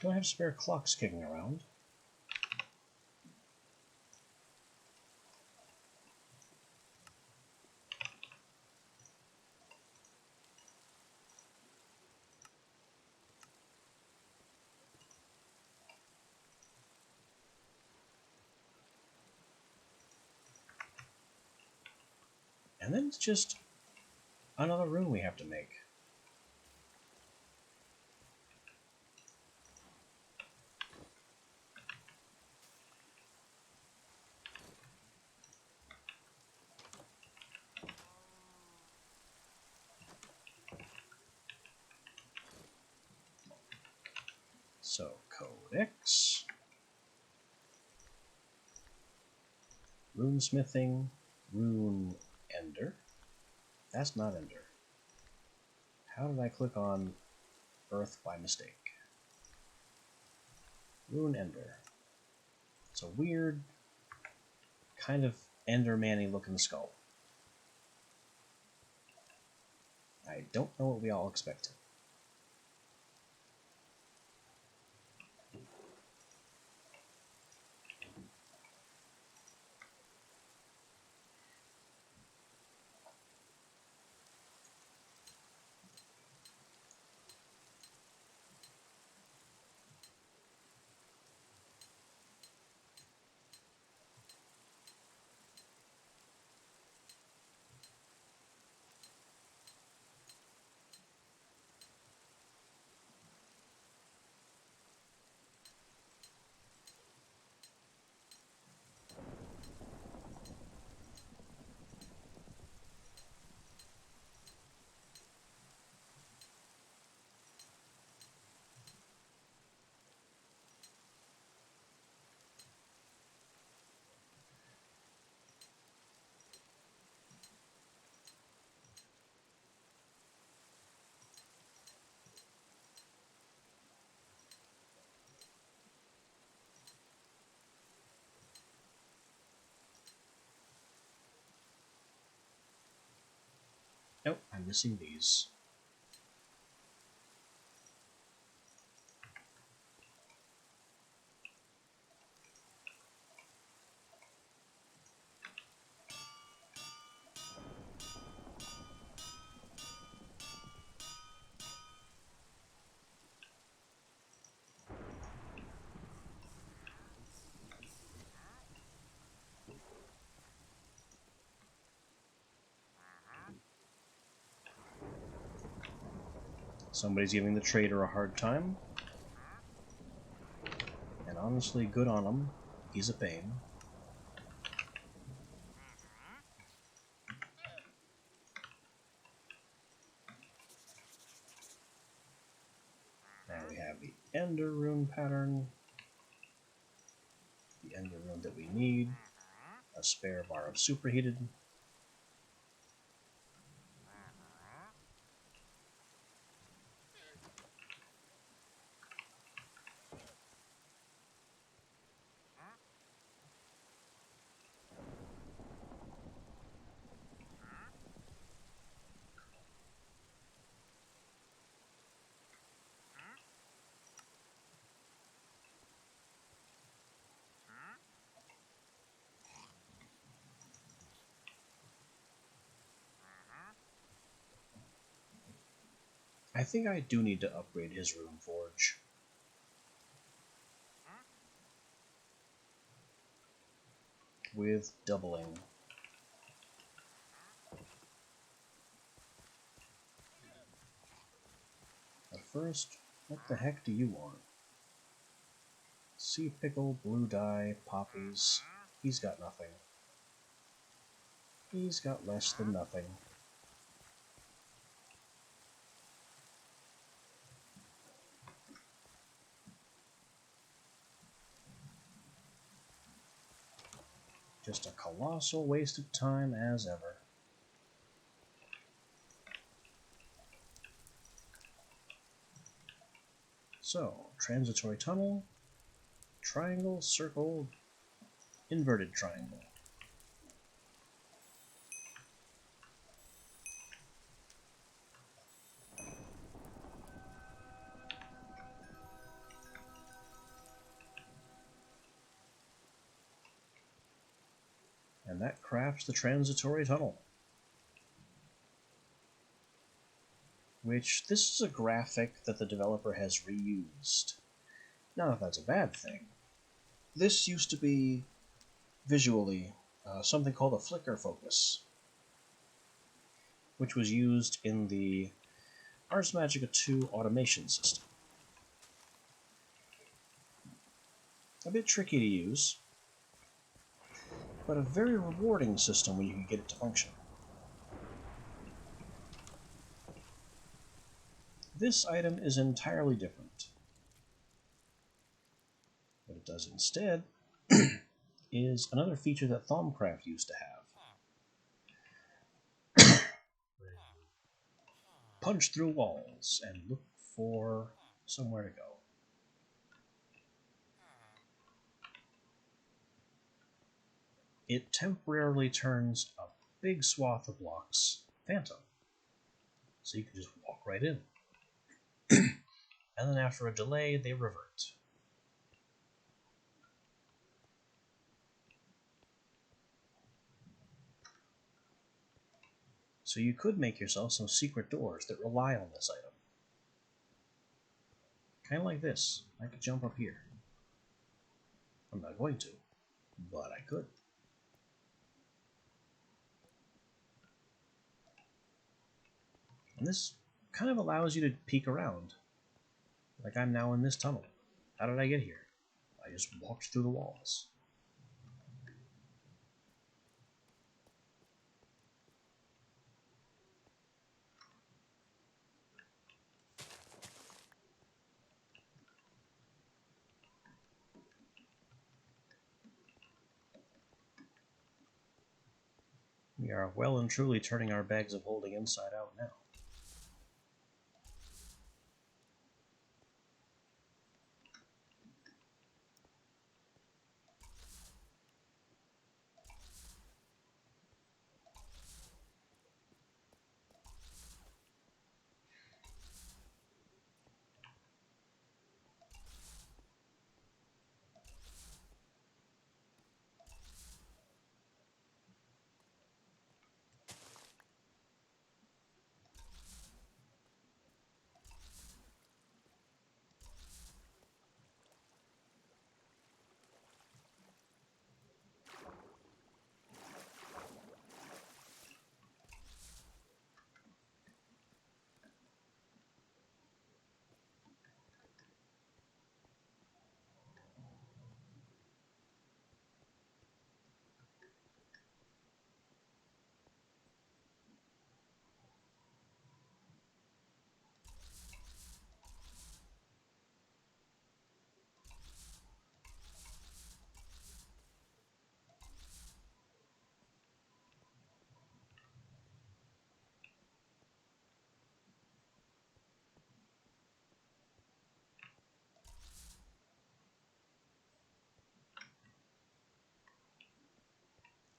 Don't have spare clocks kicking around. And then it's just another rune we have to make. So, Codex, Runesmithing, Rune Ender. That's not Ender. How did I click on Earth by mistake? Rune Ender. It's a weird, kind of Enderman-y looking skull. I don't know what we all expected. Oh, I'm missing these. Somebody's giving the trader a hard time. And honestly, good on him. He's a pain. Now we have the Ender Rune pattern. The Ender Rune that we need. A spare bar of superheated. I think I do need to upgrade his Rune Forge. With doubling. But first, what the heck do you want? Sea pickle, blue dye, poppies. He's got nothing. He's got less than nothing. Just a colossal waste of time as ever. So, transitory tunnel, triangle, circle, inverted triangle. And that crafts the transitory tunnel. Which, this is a graphic that the developer has reused. Not that that's a bad thing. This used to be, visually, something called a flicker focus, which was used in the Ars Magica 2 automation system. A bit tricky to use, but a very rewarding system when you can get it to function. This item is entirely different. What it does instead is another feature that Thaumcraft used to have. Punch through walls and look for somewhere to go. It temporarily turns a big swath of blocks phantom. So you can just walk right in. And then after a delay, they revert. So you could make yourself some secret doors that rely on this item. Kind of like this. I could jump up here. I'm not going to, but I could. And this kind of allows you to peek around. Like I'm now in this tunnel. How did I get here? I just walked through the walls. We are well and truly turning our bags of holding inside out now.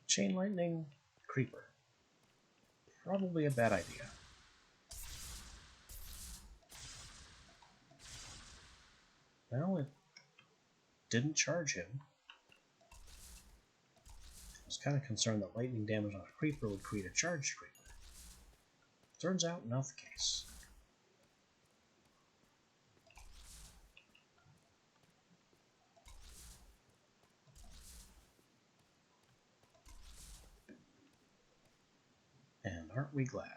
Chain lightning, creeper. Probably a bad idea. Well, it didn't charge him. I was kind of concerned that lightning damage on a creeper would create a charged creeper. Turns out, not the case. And aren't we glad?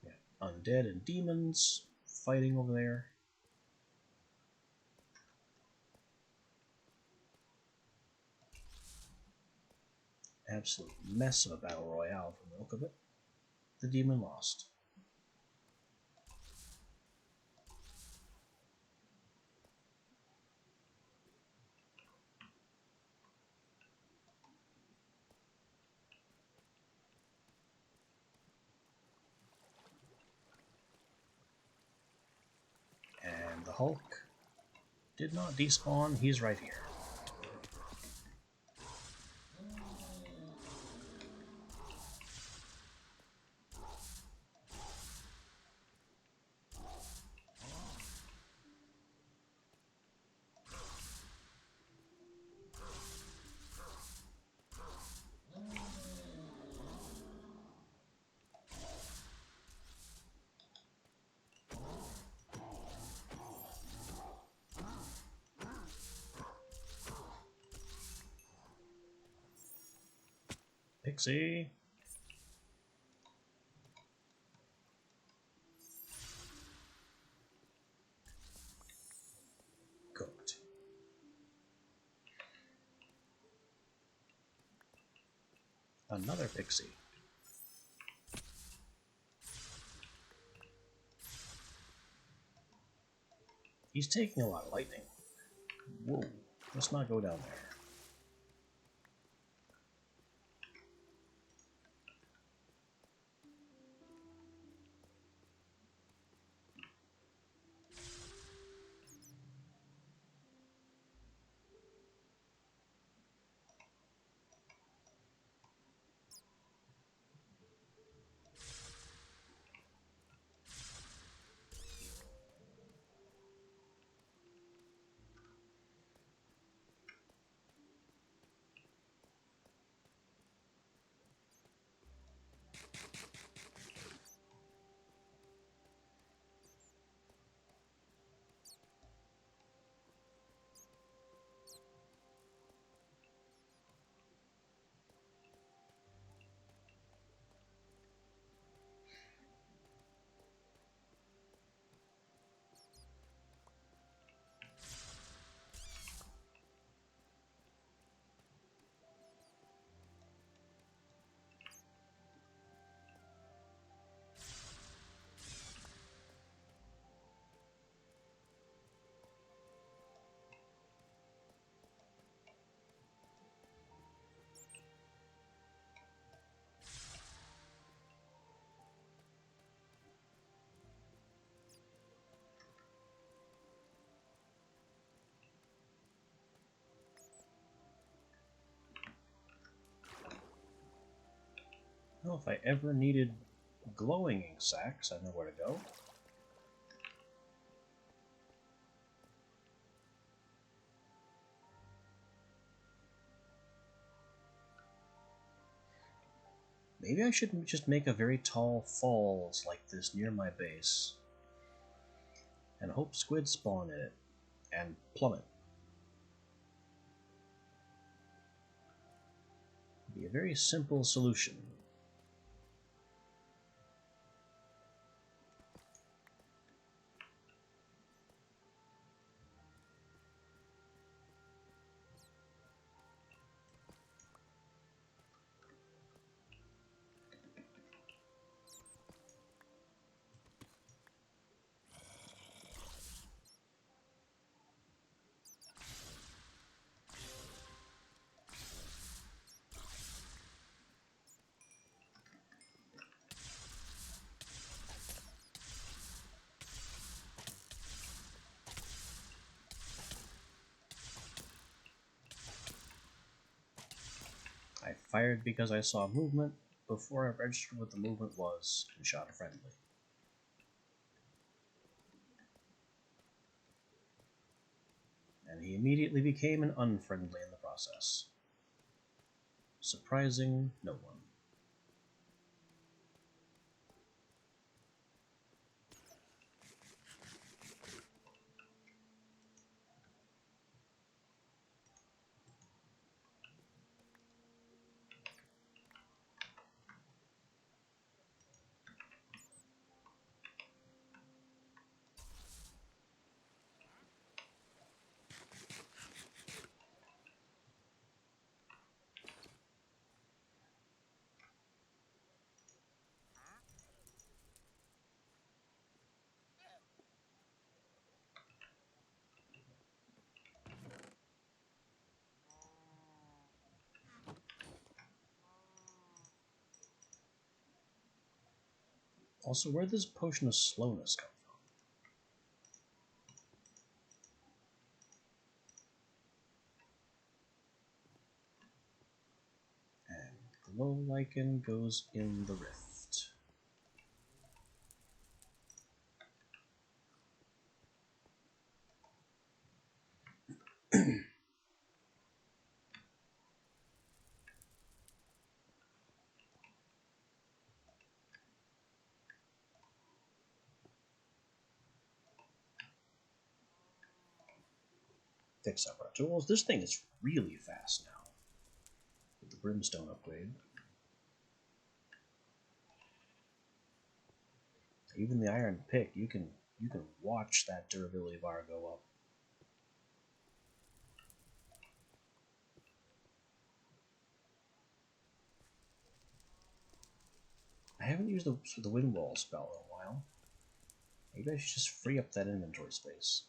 We have undead and demons fighting over there. Absolute mess of a battle royale from the look of it. The demon lost. And the Hulk did not despawn, he's right here. Pixie. Cooked. Another pixie. He's taking a lot of lightning. Whoa, let's not go down there. Well, if I ever needed glowing ink sacks, I know where to go. Maybe I should just make a very tall falls like this near my base, and hope squids spawn in it, and plummet. It'd be a very simple solution. I fired because I saw movement before I registered what the movement was and shot a friendly. And he immediately became an unfriendly in the process, surprising no one. Also, where did this potion of slowness come from? And glow lichen goes in the rift. Fix up our tools. This thing is really fast now with the brimstone upgrade. Even the iron pick, you can watch that durability bar go up. I haven't used the wind wall spell in a while. Maybe I should just free up that inventory space.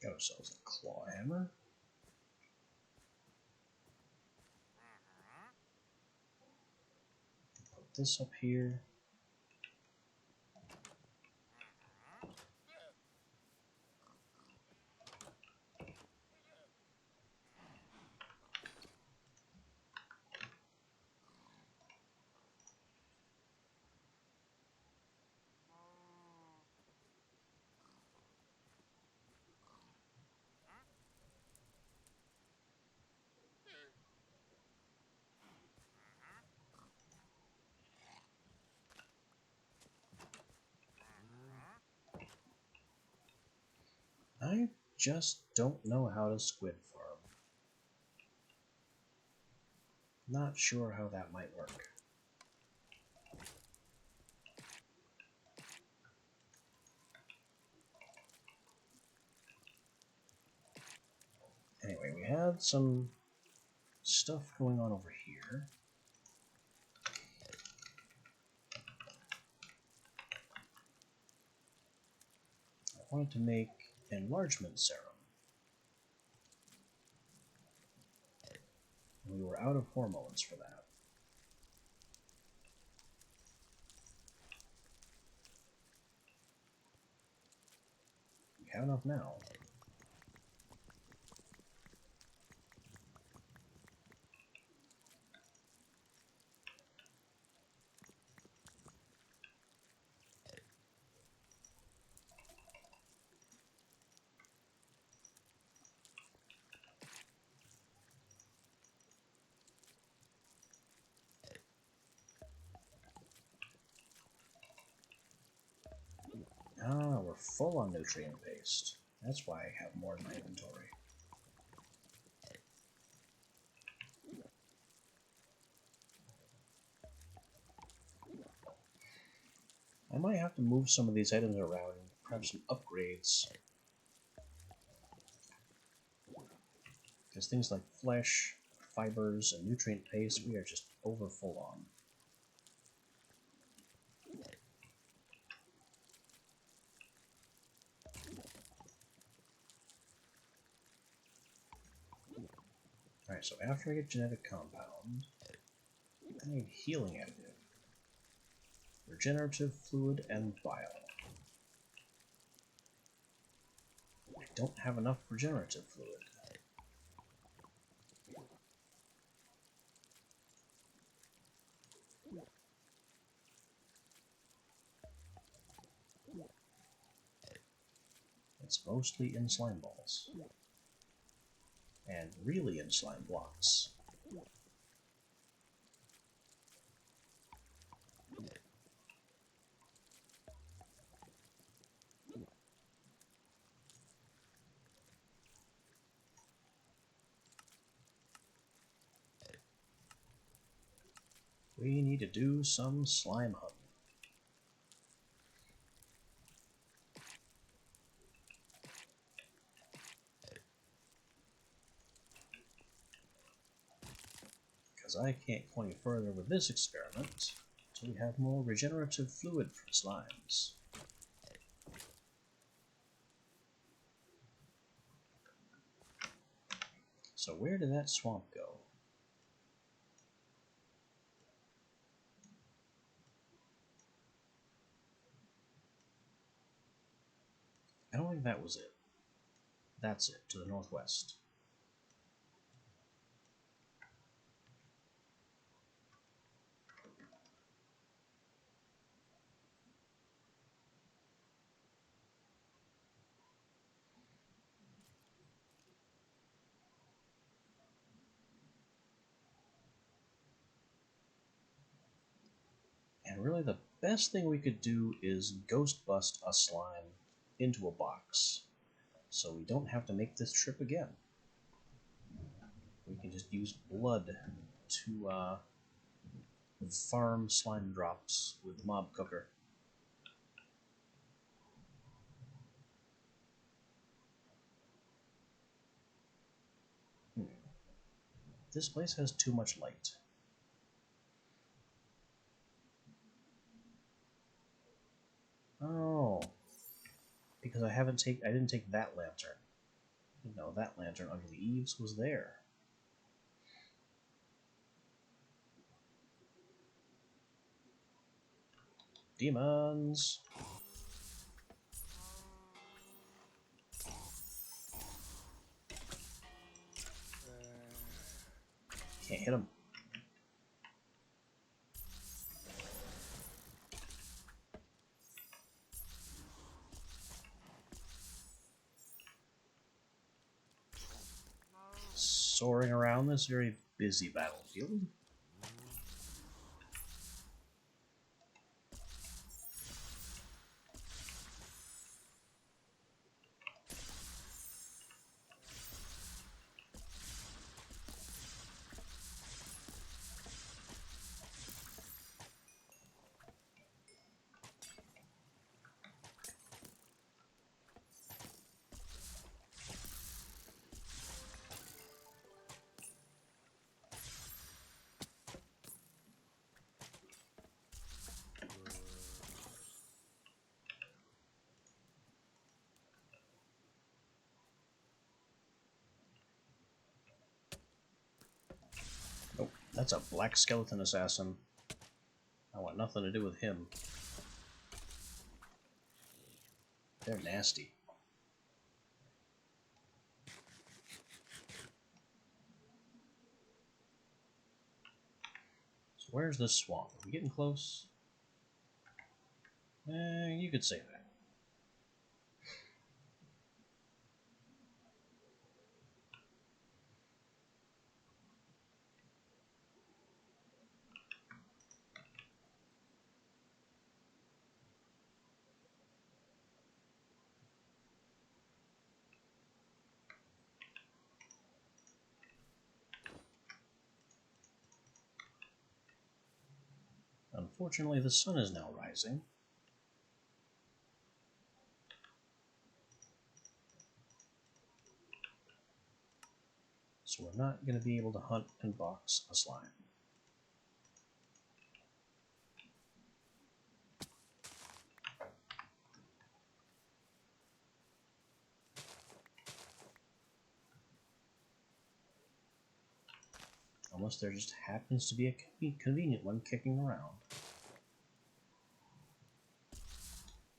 Got ourselves a claw hammer. Put this up here. I just don't know how to squid farm. Not sure how that might work. Anyway, we had some stuff going on over here. wanted to make enlargement serum. We were out of hormones for that. We have enough now. Ah, we're full on nutrient paste. That's why I have more in my inventory. I might have to move some of these items around and perhaps some upgrades. Because things like flesh, fibers, and nutrient paste, we are just over full on. Alright, so after I get genetic compound, I need healing additive, regenerative fluid, and bile. I don't have enough regenerative fluid. It's mostly in slime balls. And really in slime blocks. We need to do some slime hunting. Because I can't go any further with this experiment until we have more regenerative fluid from slimes. So where did that swamp go? I don't think that was it. That's it, to the northwest. And really the best thing we could do is ghost bust a slime into a box, so we don't have to make this trip again. We can just use blood to farm slime drops with the mob cooker. This place has too much light. Oh, because I didn't take that lantern. No, that lantern under the eaves was there. Demons! Can't hit him. Soaring around this very busy battlefield. That's a black skeleton assassin. I want nothing to do with him. They're nasty. So where's this swamp? Are we getting close? You could say that. Unfortunately, the sun is now rising. So we're not going to be able to hunt and box a slime. Unless there just happens to be a convenient one kicking around.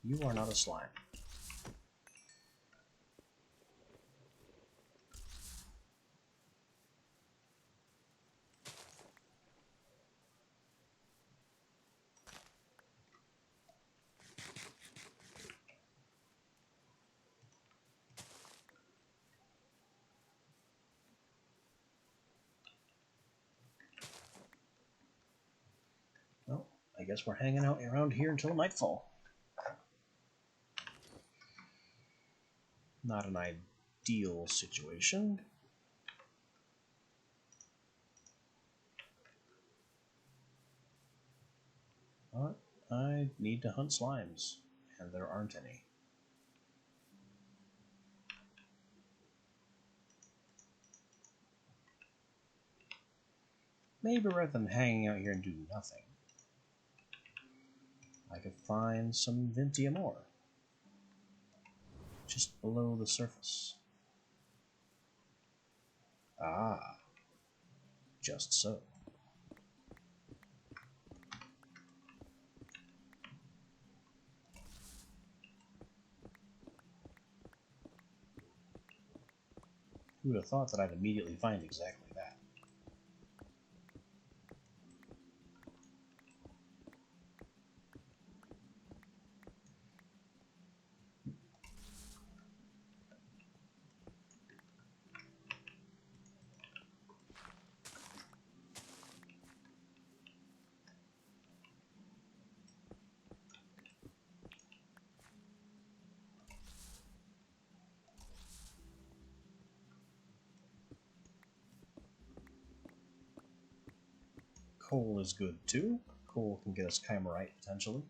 You are not a slime. Well, I guess we're hanging out around here until nightfall. Not an ideal situation. But I need to hunt slimes, and there aren't any. Maybe rather than hanging out here and do nothing, I could find some Vintium ore just below the surface. Ah, just so. Who would have thought that I'd immediately find exactly that? Coal is good too. Coal can get us chimerite potentially.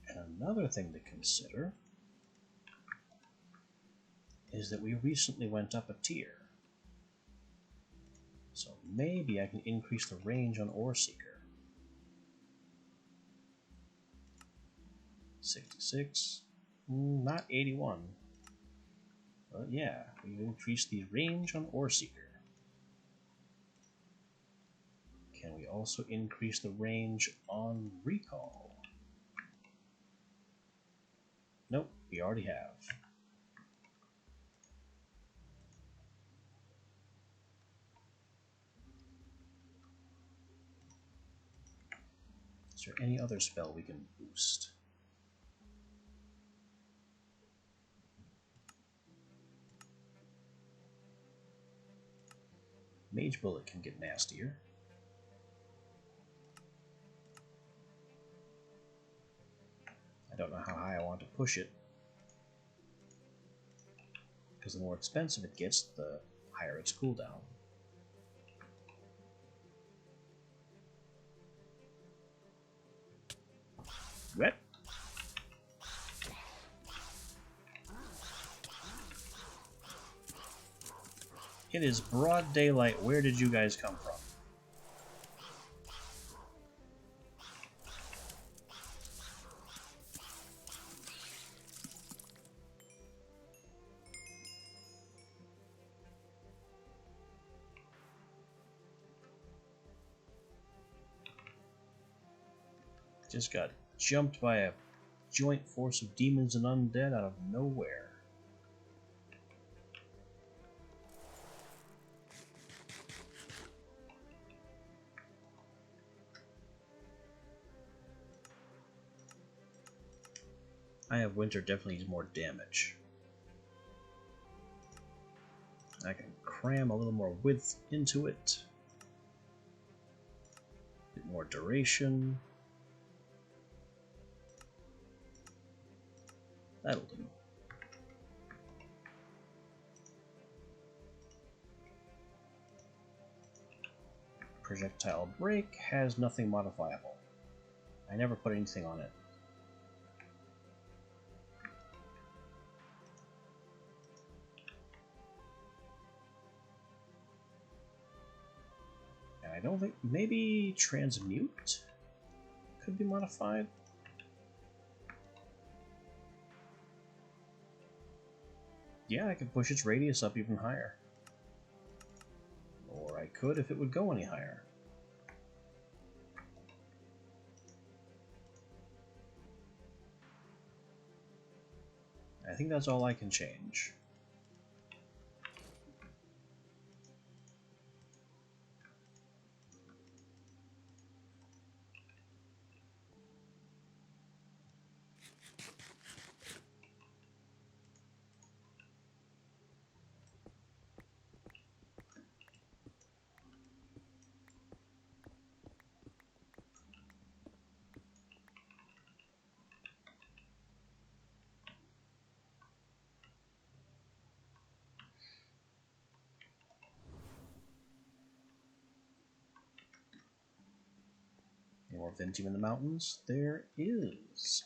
And another thing to consider is that we recently went up a tier. So maybe I can increase the range on Ore Seeker. 66. Not 81. But yeah, we've increased the range on Ore Seeker. Can we also increase the range on Recall? Nope, we already have. Is there any other spell we can boost? Mage Bullet can get nastier. I don't know how high I want to push it, because the more expensive it gets, the higher its cooldown. What? It is broad daylight. Where did you guys come from? Just got jumped by a joint force of demons and undead out of nowhere. I have winter definitely needs more damage. I can cram a little more width into it. Bit more duration. That'll do. Projectile break has nothing modifiable. I never put anything on it. And I don't think... maybe transmute could be modified? Yeah, I could push its radius up even higher. Or I could if it would go any higher. I think that's all I can change. Any more venting in the mountains? There is.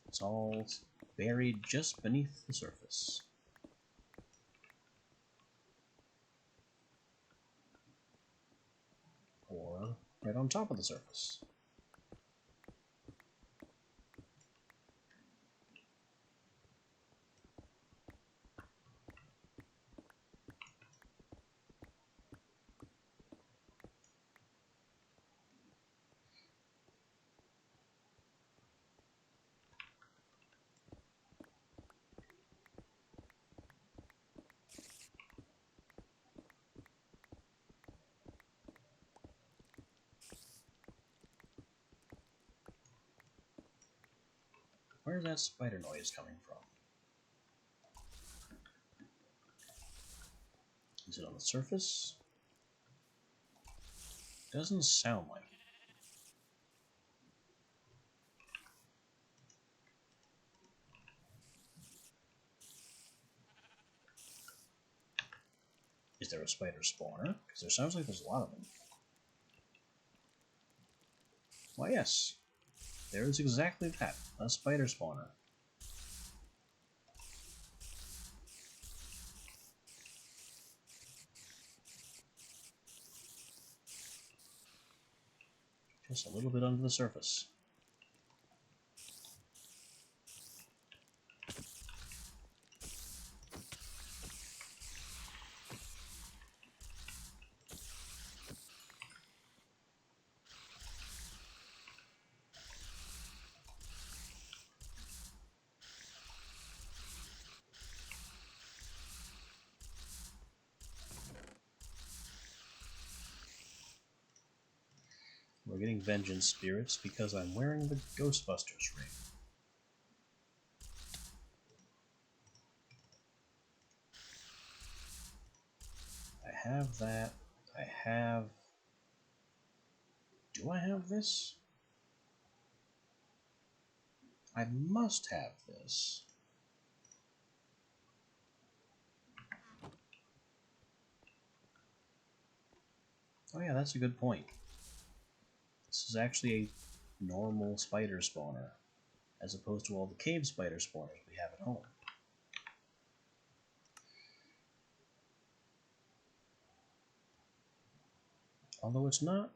It's all buried just beneath the surface. Or right on top of the surface. Where's that spider noise coming from? Is it on the surface? Doesn't sound like it. Is there a spider spawner? Because there sounds like there's a lot of them. Why, yes. There is exactly that. A spider spawner. Just a little bit under the surface. We're getting vengeance spirits because I'm wearing the Ghostbusters ring. I have that. I have... Do I have this? I must have this. Oh yeah, that's a good point. This is actually a normal spider spawner, as opposed to all the cave spider spawners we have at home. Although it's not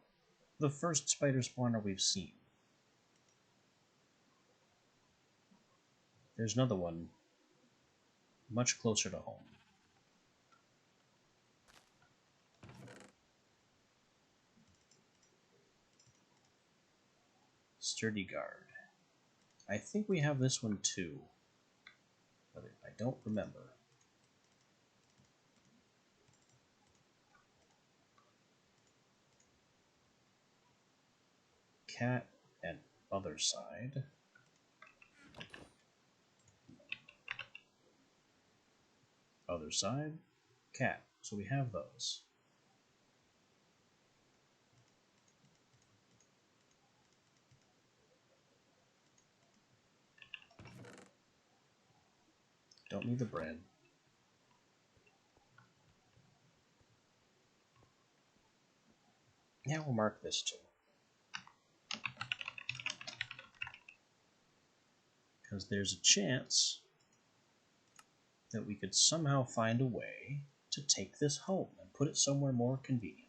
the first spider spawner we've seen. There's another one much closer to home. Sturdy guard. I think we have this one too, but I don't remember. Cat and other side. Other side, cat. So we have those. Don't need the bread. Yeah, we'll mark this too. Because there's a chance that we could somehow find a way to take this home and put it somewhere more convenient.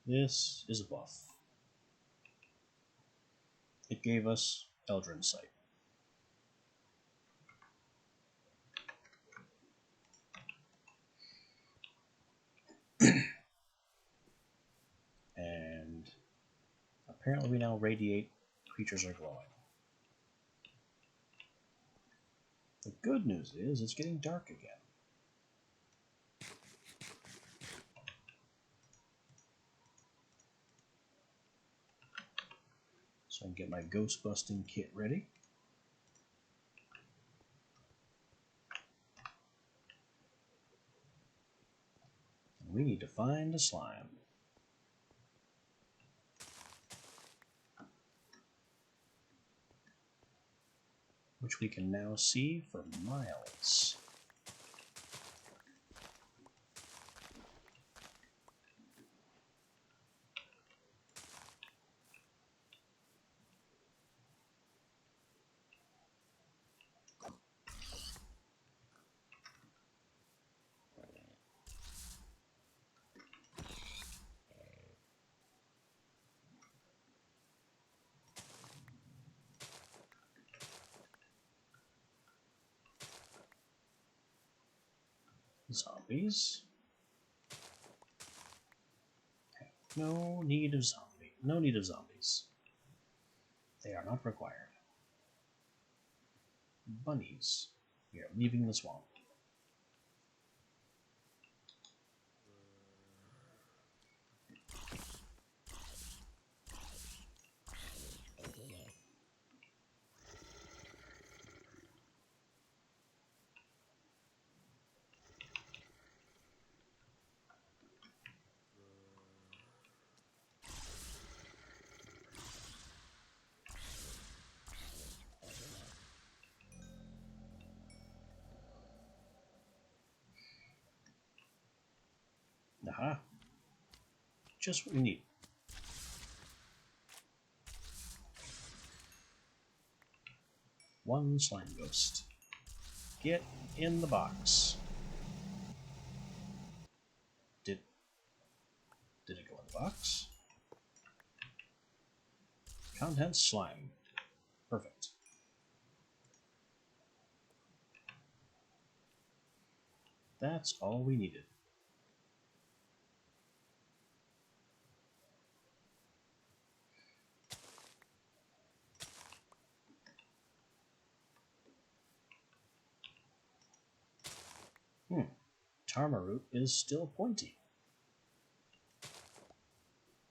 This is a buff. It gave us Eldrin sight. And apparently we now radiate creatures are glowing. The good news is it's getting dark again. So I can get my ghost busting kit ready. We need to find a slime. Which we can now see for miles. Zombies. No need of zombies. They are not required. Bunnies. We are leaving the swamp. Aha. Just what we need. One slime ghost. Get in the box. Did it go in the box? Contents slime. Perfect. That's all we needed. Tarma root is still pointy.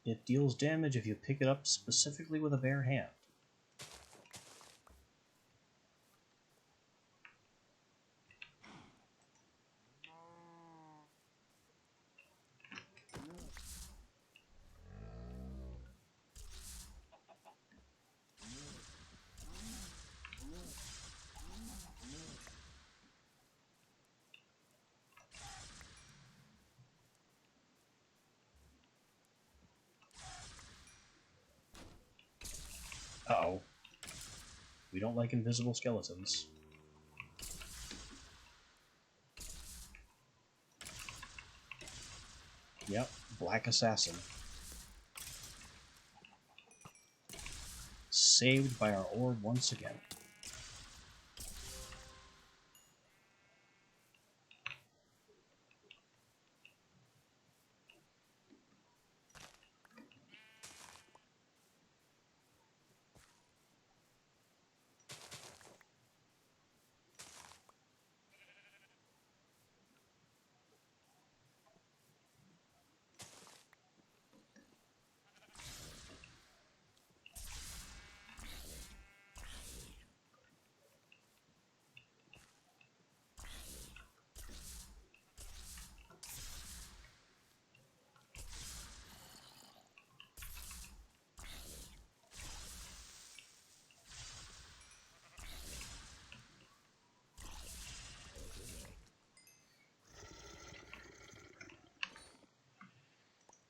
It deals damage if you pick it up specifically with a bare hand. Uh-oh. We don't like invisible skeletons. Yep, Black Assassin. Saved by our orb once again.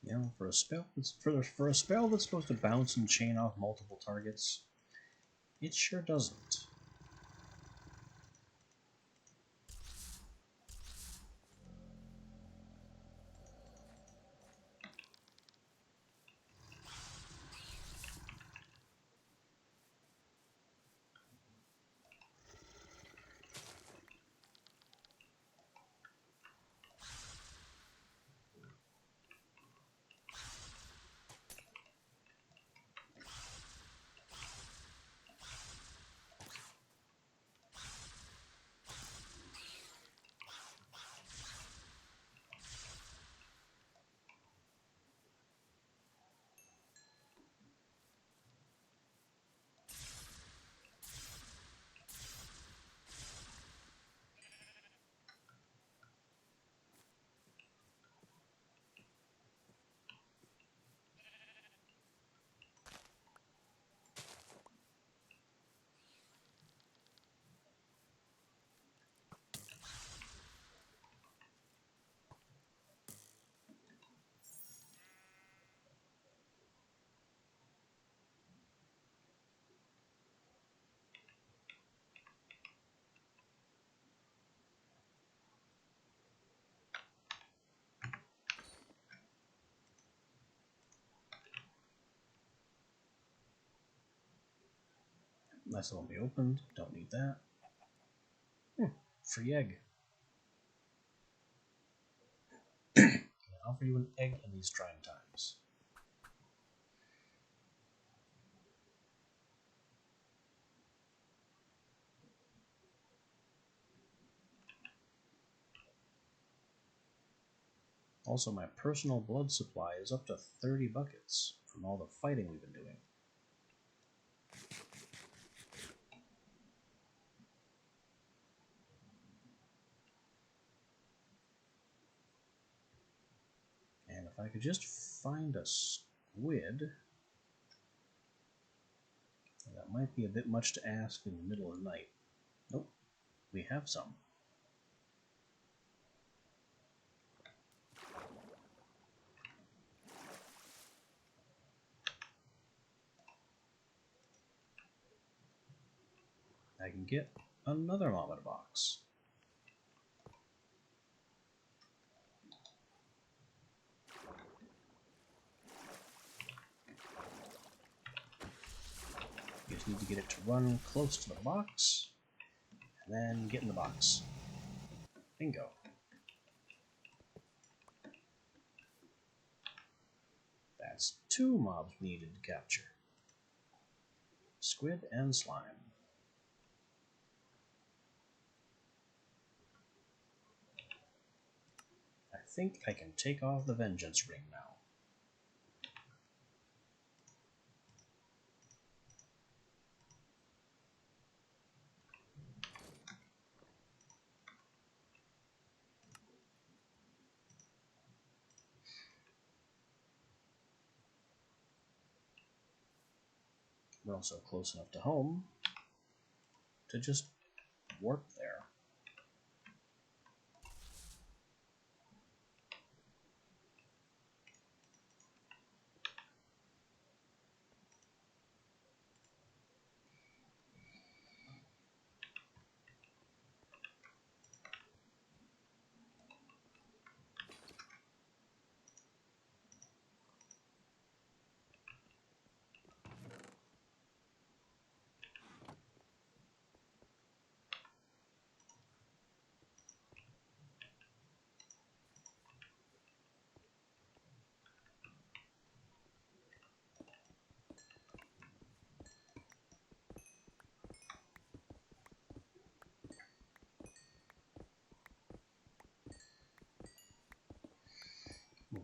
You know, for a spell that's supposed to bounce and chain off multiple targets, it sure doesn't. Nice will be opened. Don't need that. Free egg. I'll offer you an egg in these trying times. Also, my personal blood supply is up to 30 buckets from all the fighting we've been doing. And if I could just find a squid, that might be a bit much to ask in the middle of the night. Nope, we have some. I can get another vomit box. You just need to get it to run close to the box, and then get in the box. Bingo. That's 2 mobs we needed to capture. Squid and slime. I think I can take off the vengeance ring now. We're also close enough to home to just warp there.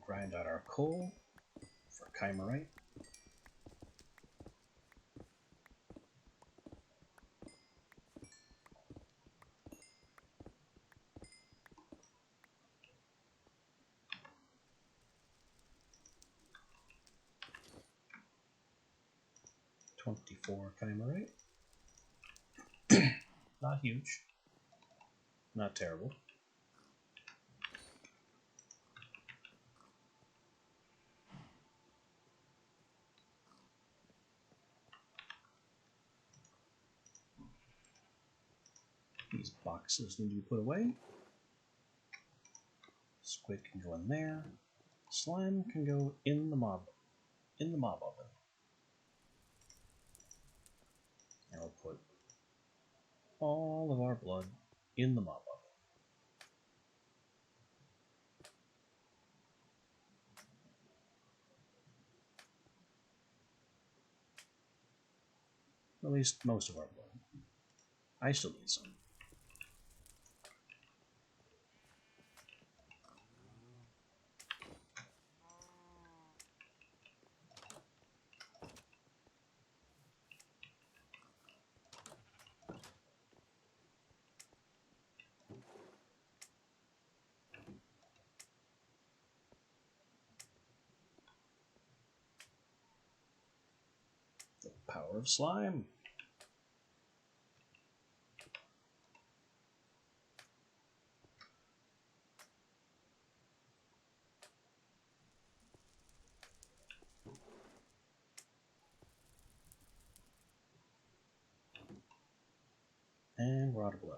grind out our coal for chimerite. $24 chimerite. Not huge. Not terrible. These boxes need to be put away. Squid can go in there. Slime can go in the mob oven. And we'll put all of our blood in the mob oven. At least most of our blood. I still need some. The power of slime. And we're out of blood.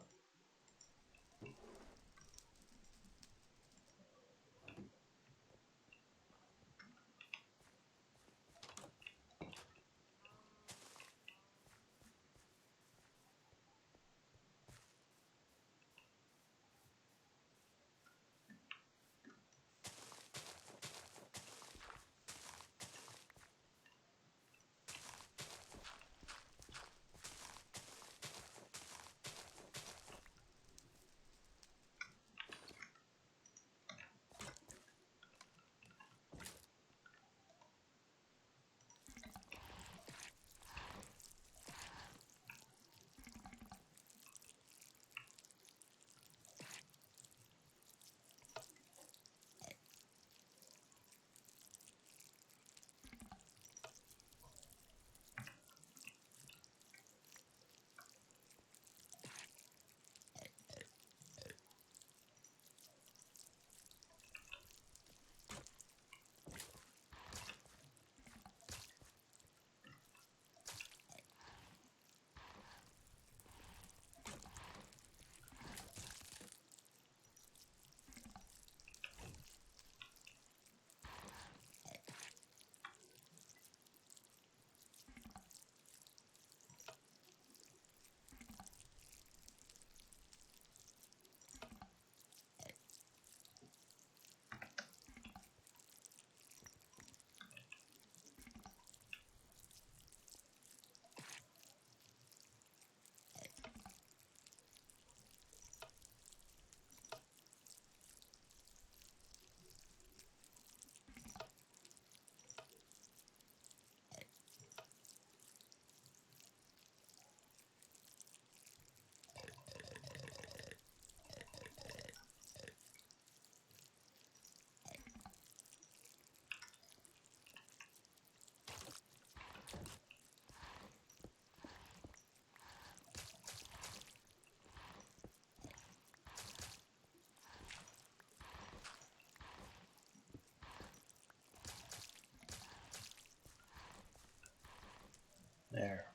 There.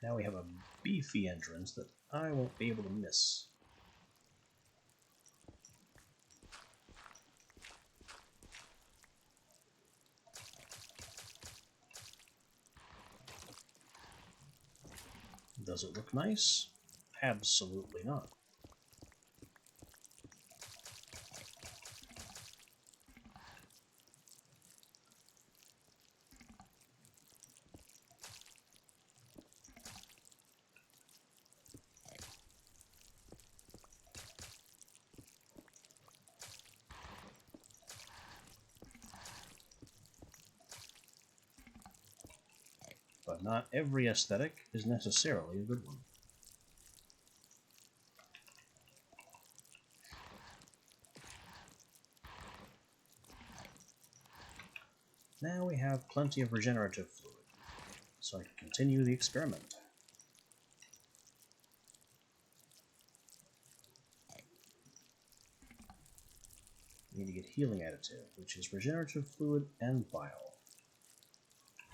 Now we have a beefy entrance that I won't be able to miss. Does it look nice? Absolutely not. not every aesthetic is necessarily a good one. Now we have plenty of regenerative fluid, so I can continue the experiment. We need to get healing additive, which is regenerative fluid and bile.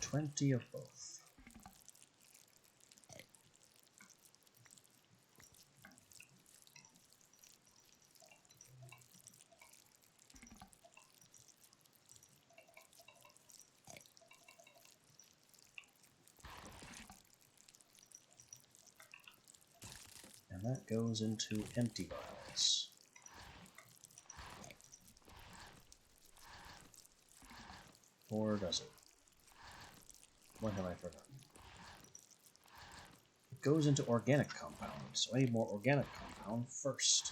20 of both. And that goes into empty vials. Or does it? What have I forgotten? It goes into organic compound, so I need more organic compound first.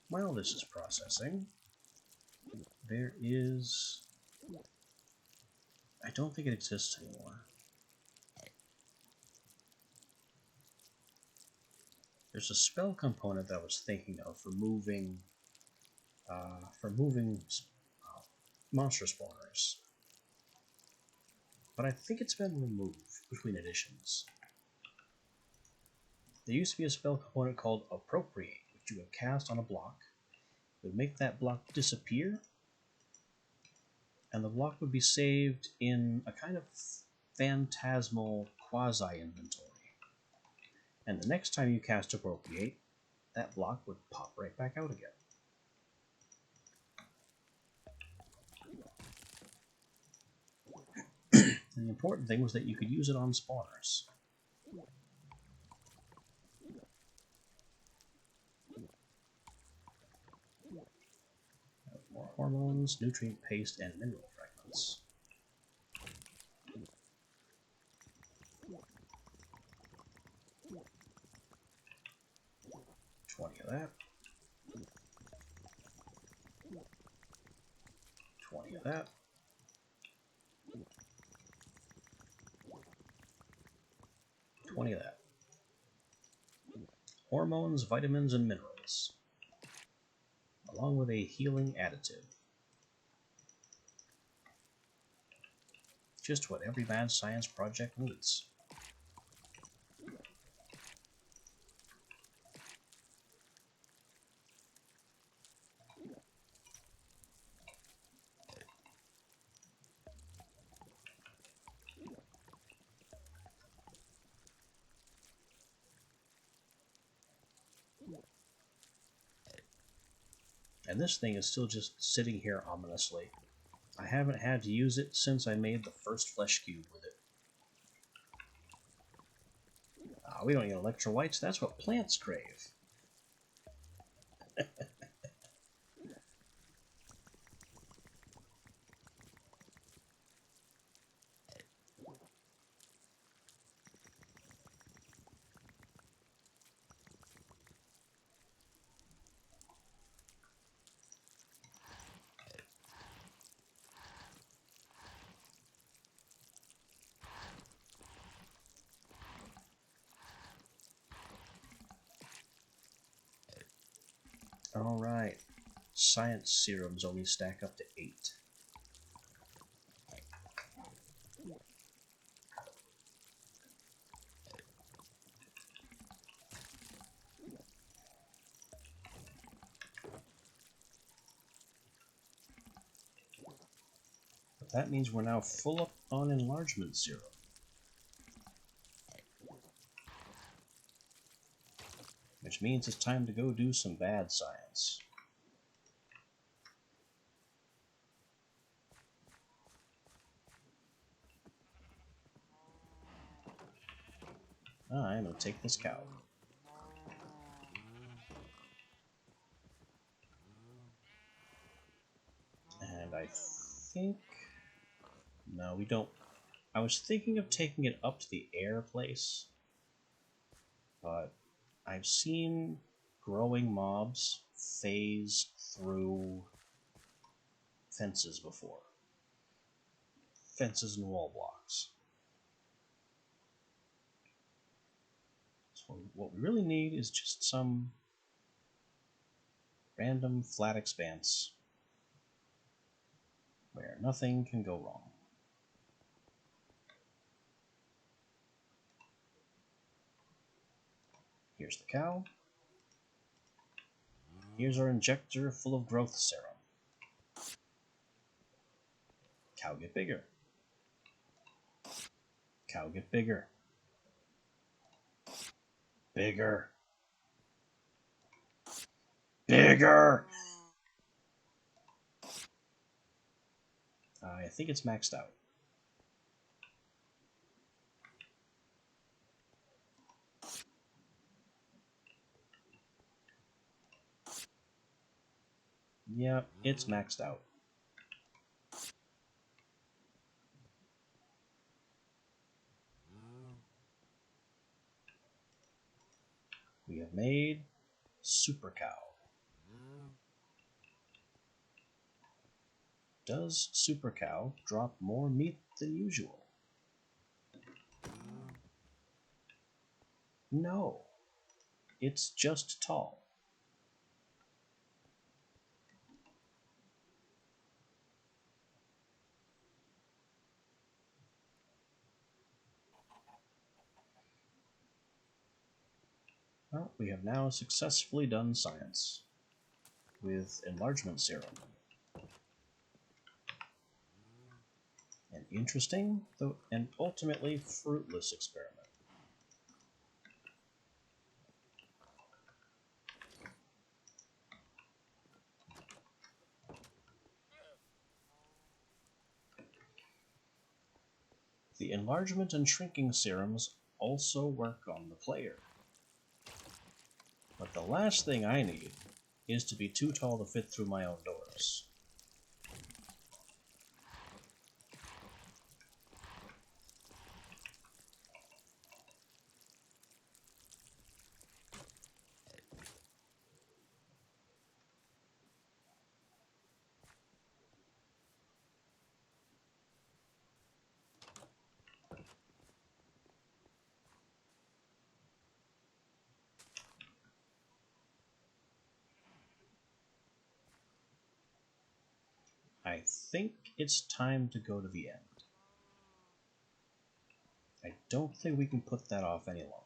While this is processing, there is... I don't think it exists anymore. There's a spell component that I was thinking of for moving monster spawners. But I think it's been removed between editions. There used to be a spell component called Appropriate, which you would cast on a block. It would make that block disappear, and the block would be saved in a kind of phantasmal quasi-inventory. And the next time you cast Appropriate, that block would pop right back out again. And the important thing was that you could use it on spawners. More hormones, nutrient paste, and mineral fragments. $20 of that. 20 of that. 20 of that. Hormones, vitamins, and minerals, along with a healing additive. Just what every mad science project needs. And this thing is still just sitting here ominously. I haven't had to use it since I made the first flesh cube with it. We don't need electrolytes, that's what plants crave. Alright, science serums only stack up to 8. That means we're now full up on enlargement serum. Which means it's time to go do some bad science. I'm going to take this cow. And I think... No, we don't... I was thinking of taking it up to the air place, but I've seen growing mobs phase through fences before. Fences and wall blocks. So what we really need is just some random flat expanse where nothing can go wrong. Here's the cow. Here's our injector full of growth serum. Cow get bigger. Cow get bigger. Bigger. Bigger! I think it's maxed out. Yep, it's maxed out. We have made Super Cow. Does Super Cow drop more meat than usual? No. It's just tall. Well, we have now successfully done science with enlargement serum. An interesting, though, and ultimately fruitless experiment. The enlargement and shrinking serums also work on the player. But the last thing I need is to be too tall to fit through my own doors. I think it's time to go to the end. I don't think we can put that off any longer.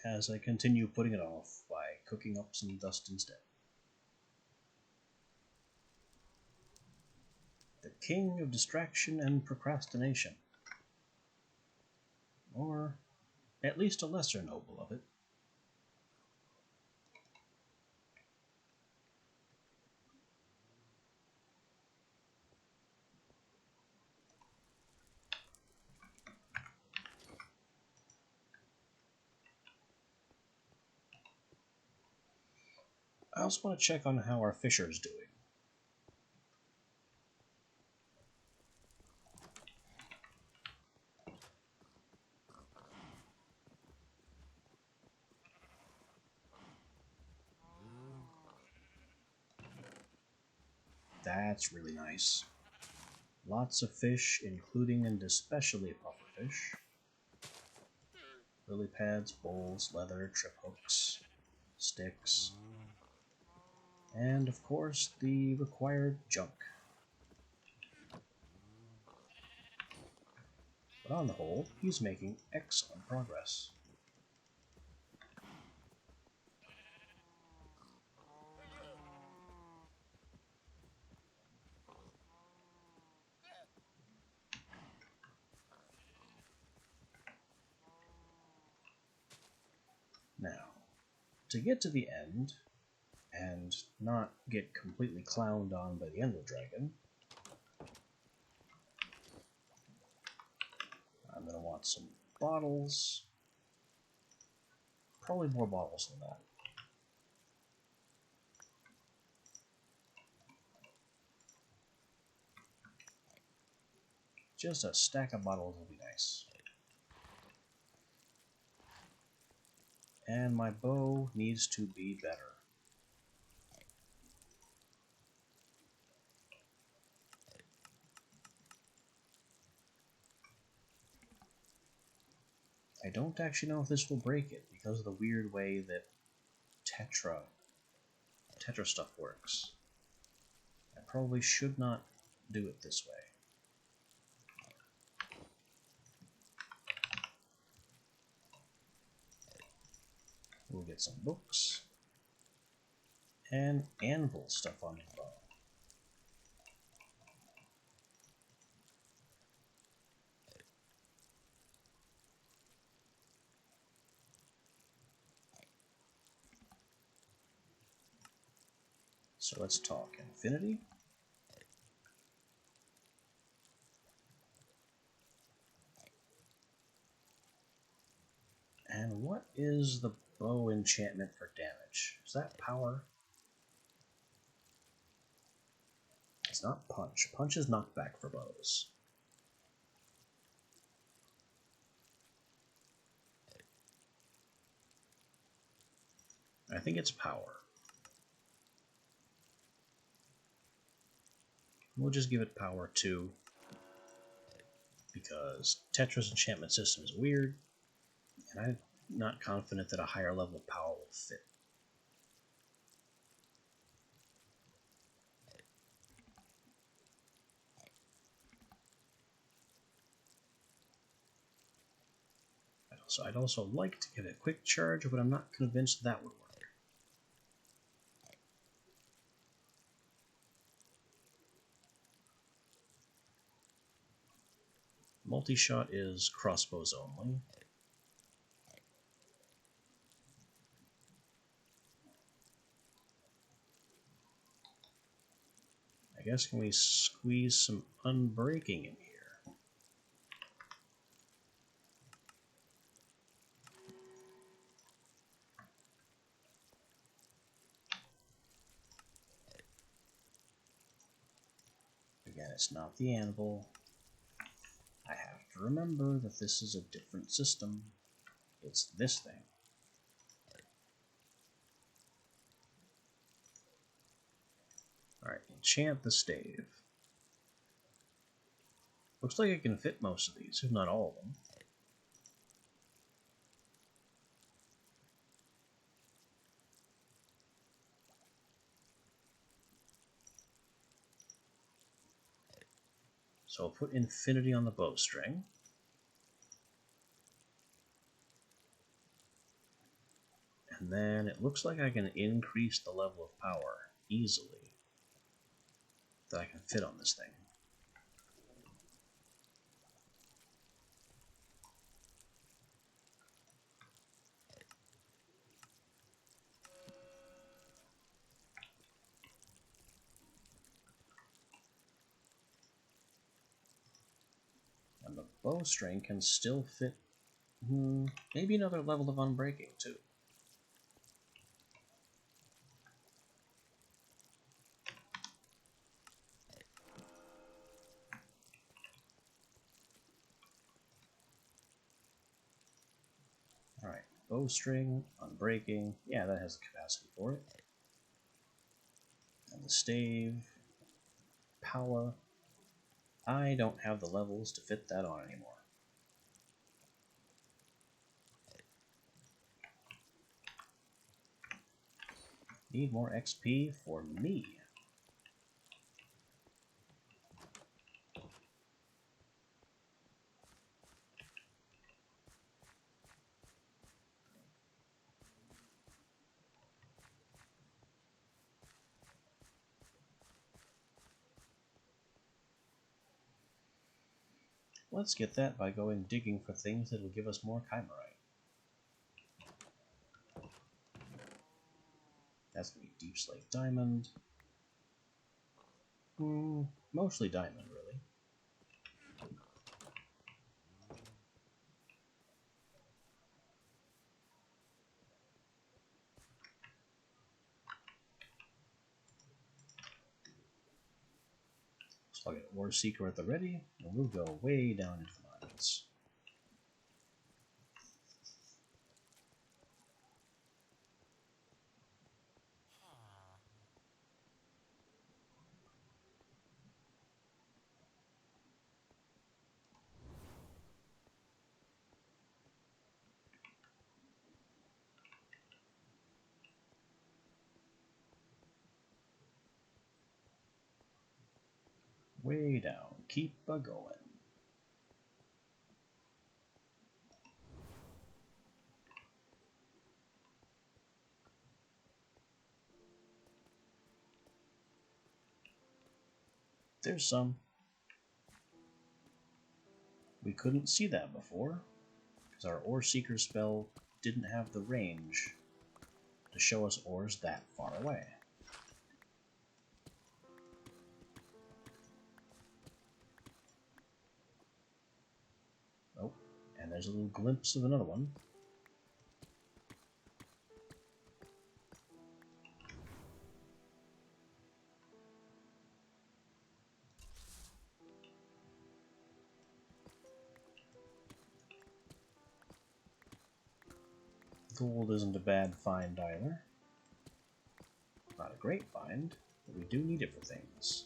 As I continue putting it off by cooking up some dust instead. The king of distraction and procrastination. Or at least a lesser noble of it. I also want to check on how our fisher's doing. That's really nice. Lots of fish, including and especially pufferfish. Lily pads, bowls, leather, trip hooks, sticks, and of course the required junk. But on the whole, he's making excellent progress. Now, to get to the end, and not get completely clowned on by the Ender Dragon, I'm going to want some bottles. Probably more bottles than that. Just a stack of bottles would be nice. And my bow needs to be better. I don't actually know if this will break it because of the weird way that Tetra stuff works. I probably should not do it this way. We'll get some books and anvil stuff on the bow. So let's talk infinity. And what is the bow enchantment for damage? Is that power? It's not punch. Punch is knockback for bows. I think it's power. We'll just give it power 2 because Tetra's enchantment system is weird, and I'm not confident that a higher level of power will fit. So I'd also like to get a quick charge, but I'm not convinced that would work. Multi-shot is crossbows only. I guess can we squeeze some unbreaking in here? Again, it's not the anvil. I have to remember that this is a different system. It's this thing. Alright, enchant the stave. Looks like it can fit most of these, if not all of them. So I'll put infinity on the bowstring. And then it looks like I can increase the level of power easily that I can fit on this thing. And the bowstring can still fit maybe another level of unbreaking too. Alright, bowstring, unbreaking, yeah, that has the capacity for it. And the stave, Valhalla. I don't have the levels to fit that on anymore. Need more XP for me. Let's get that by going digging for things that will give us more chimerite. That's going to be deep slate diamond. Mostly diamond, really. So I'll get Ore Seeker at the ready, and we'll go way down into the mines. Way down. Keep a-going. There's some. We couldn't see that before, because our Ore Seeker spell didn't have the range to show us ores that far away. Oh, and there's a little glimpse of another one. Gold isn't a bad find either. Not a great find, but we do need it for things.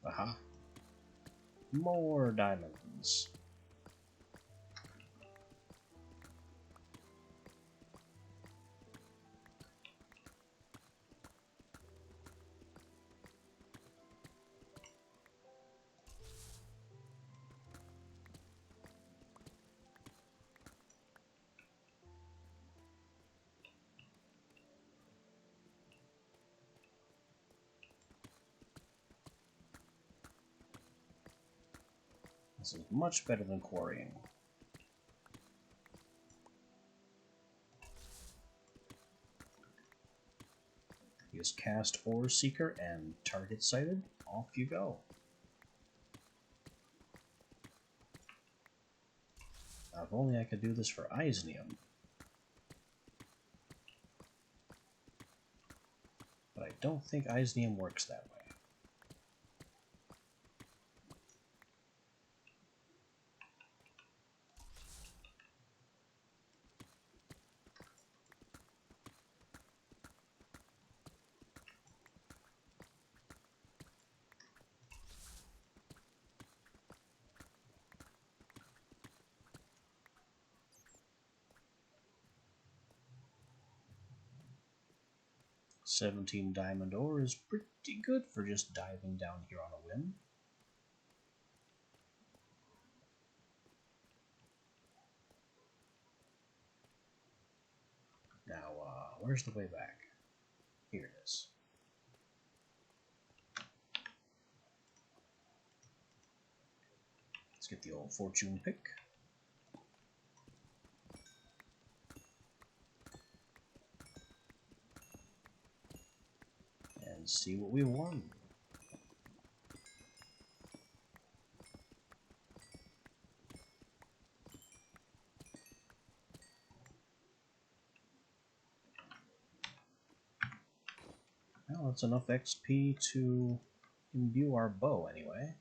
Aha. More diamonds. This is much better than quarrying. You just cast Ore Seeker and target sighted, off you go. Now, if only I could do this for Eisnium. But I don't think Eisnium works that way. 17 diamond ore is pretty good for just diving down here on a whim. Now, where's the way back? Here it is. Let's get the old fortune pick. And see what we won. Well, that's enough XP to imbue our bow anyway.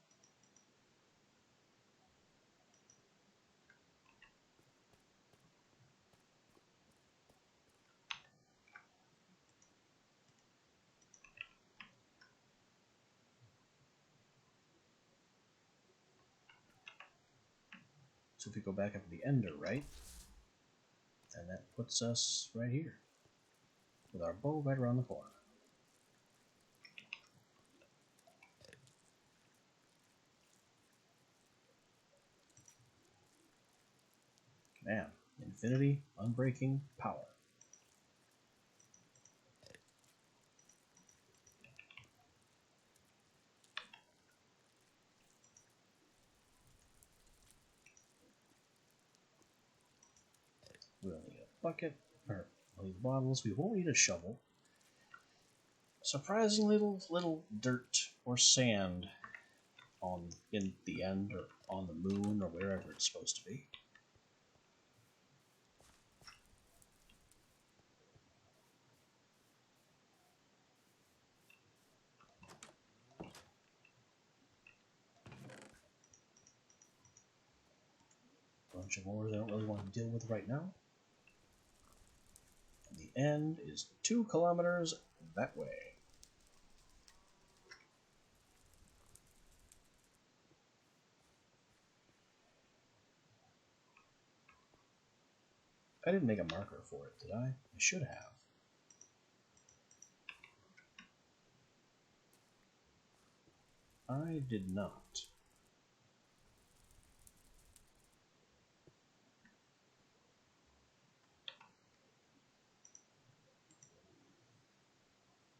So if we go back up to the ender, right, then that puts us right here, with our bow right around the corner. Man, infinity, unbreaking, power. We'll need a bucket, or these bottles. We won't need a shovel. Surprising little dirt or sand in the end, or on the moon, or wherever it's supposed to be. Bunch of ores I don't really want to deal with right now. And the end is 2 kilometers that way. I didn't make a marker for it, did I? I should have. I did not.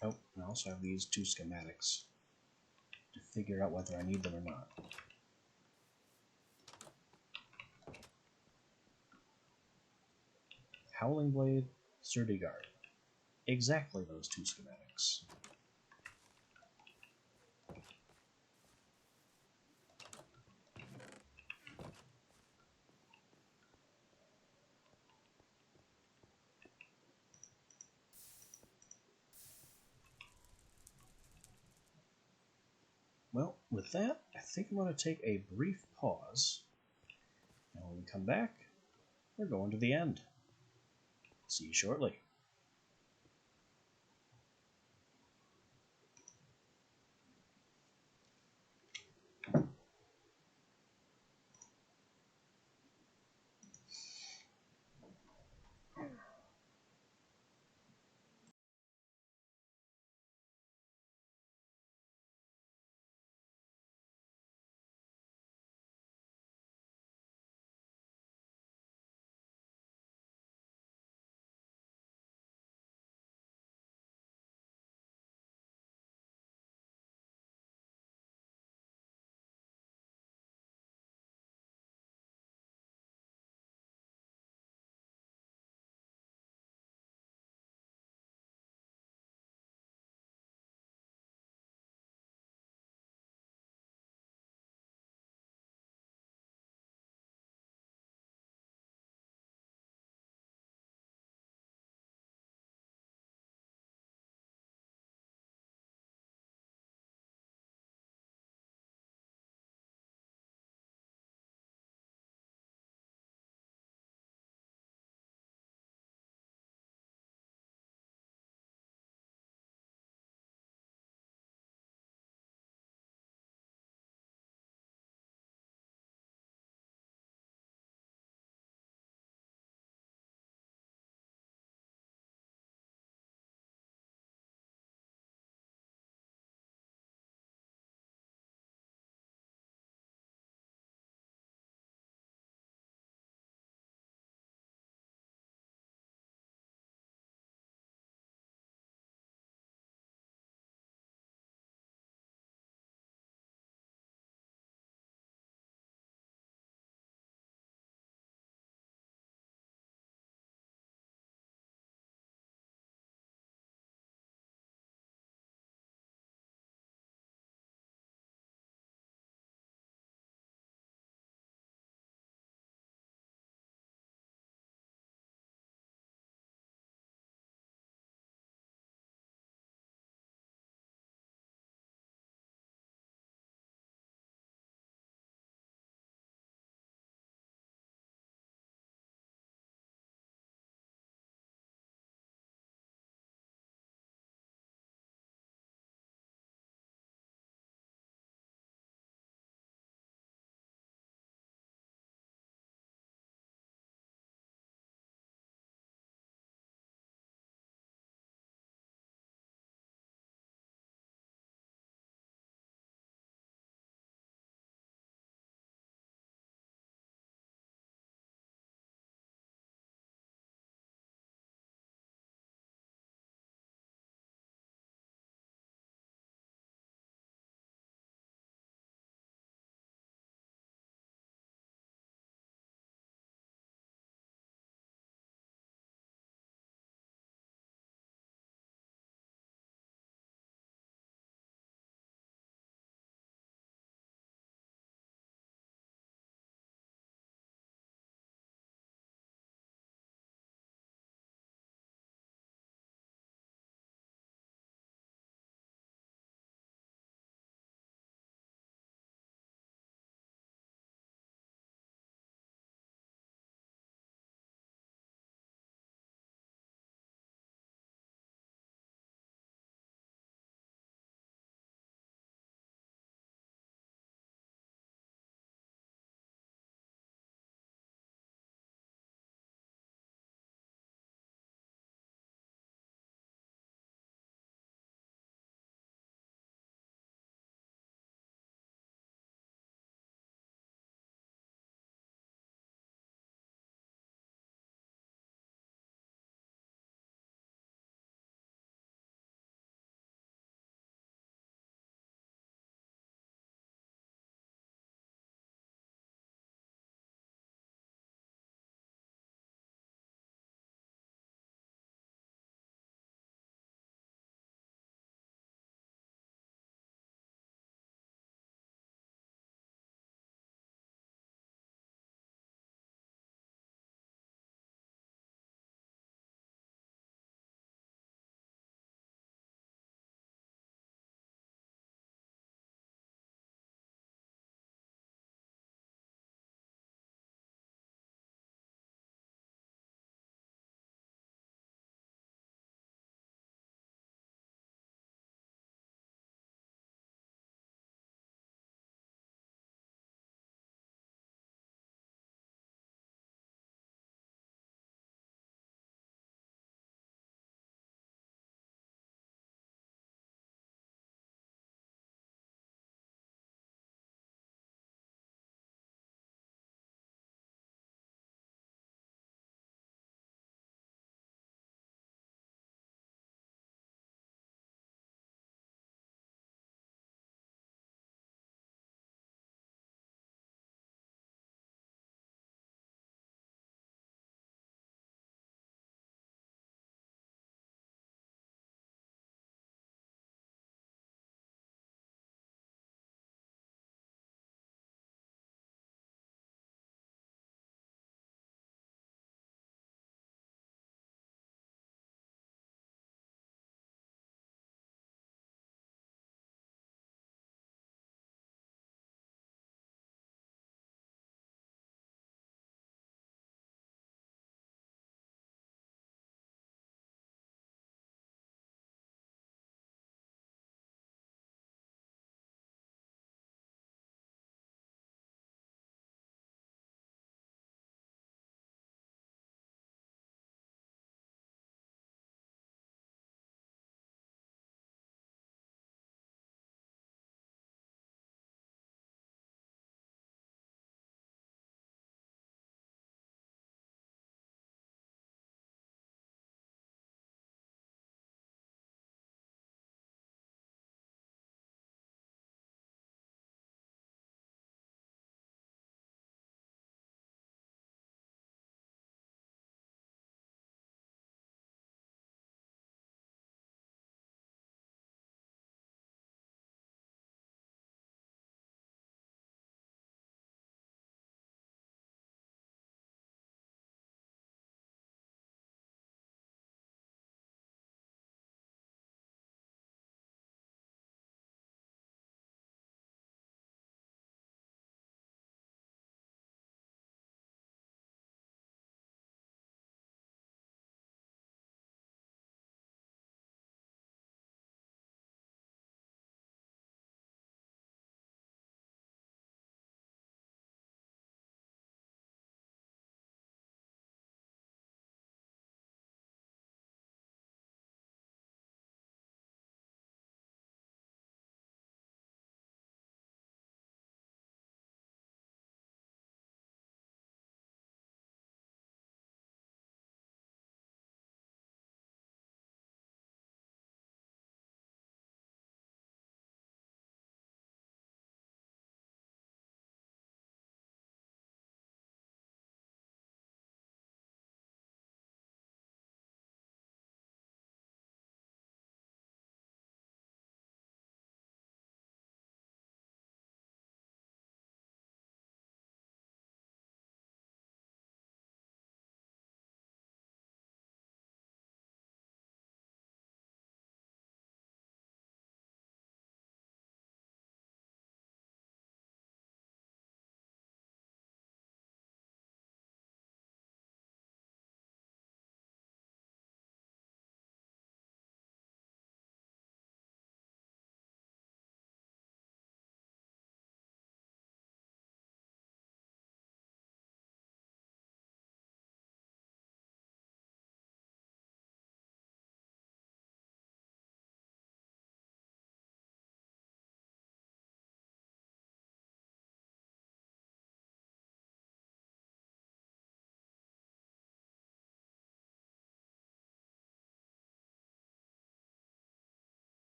Oh, and I also have these 2 schematics to figure out whether I need them or not. Howling Blade, Sturdy Guard. Exactly those 2 schematics. Well, with that, I think I'm going to take a brief pause. And when we come back, we're going to the end. See you shortly.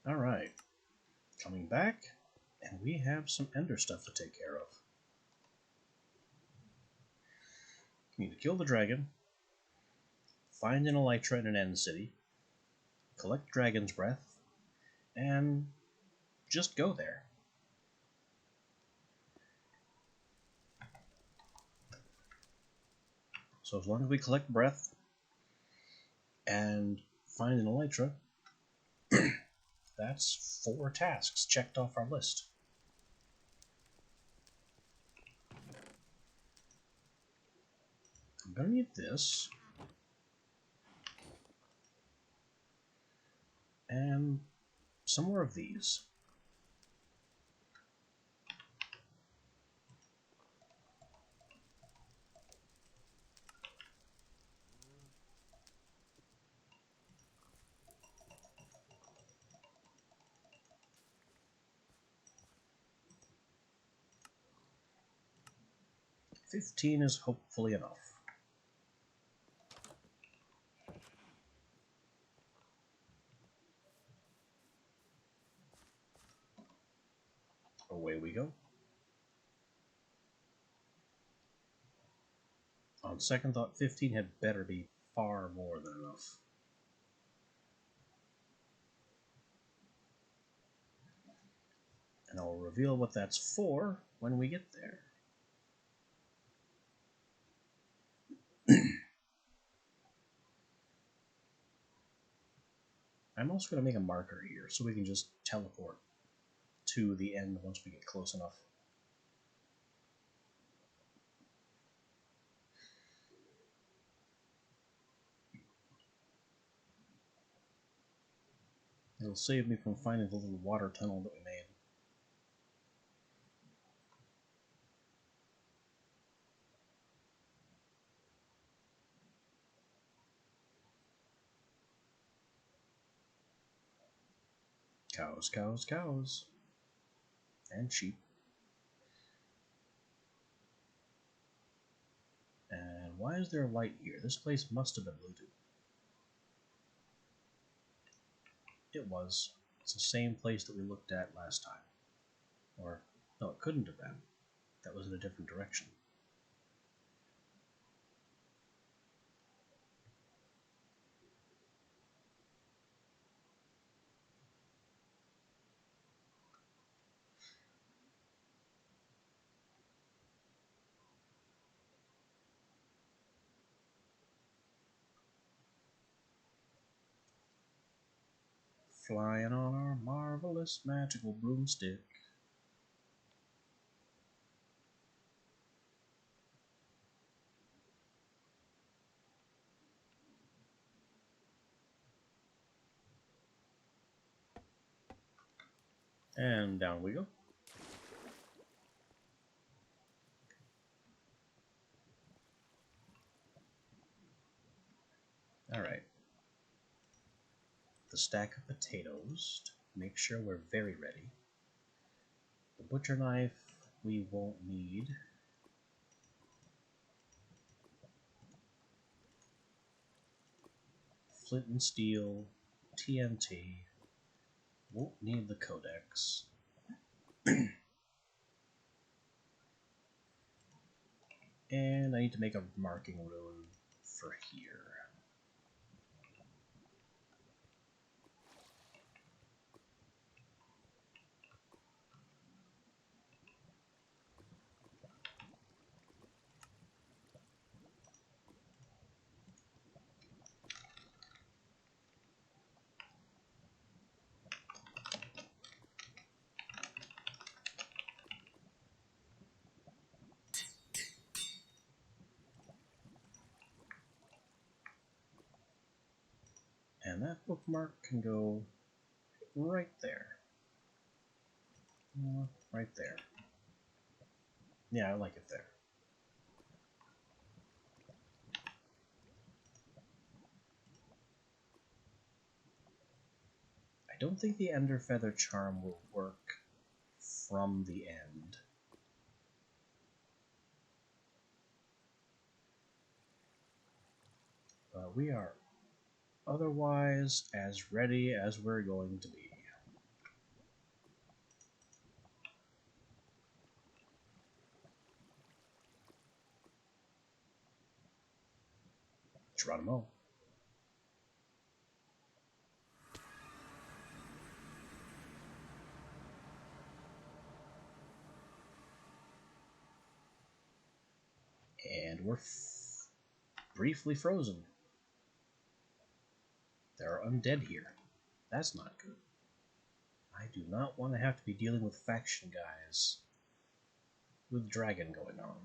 Alright, coming back, and we have some Ender stuff to take care of. We need to kill the dragon, find an Elytra in an end city, collect Dragon's Breath, and just go there. So as long as we collect breath and find an Elytra, that's 4 tasks checked off our list. I'm going to need this. And some more of these. $15 is hopefully enough. Away we go. On second thought, 15 had better be far more than enough. And I'll reveal what that's for when we get there. I'm also going to make a marker here so we can just teleport to the end once we get close enough. It'll save me from finding the little water tunnel that we made. Cows, cows, cows. And sheep. And why is there a light here? This place must have been looted. It was. It's the same place that we looked at last time. Or, no, it couldn't have been. That was in a different direction. Flying on our marvelous magical broomstick. And down we go. Alright. The stack of potatoes. Make sure we're very ready. The butcher knife we won't need. Flint and steel. TNT. Won't need the codex. And I need to make a marking rune for here. And that bookmark can go right there. Right there. Yeah, I like it there. I don't think the Ender Feather Charm will work from the end. But we are otherwise as ready as we're going to be. Geronimo. And we're briefly frozen. There are undead here. That's not good. I do not want to have to be dealing with faction guys with dragon going on.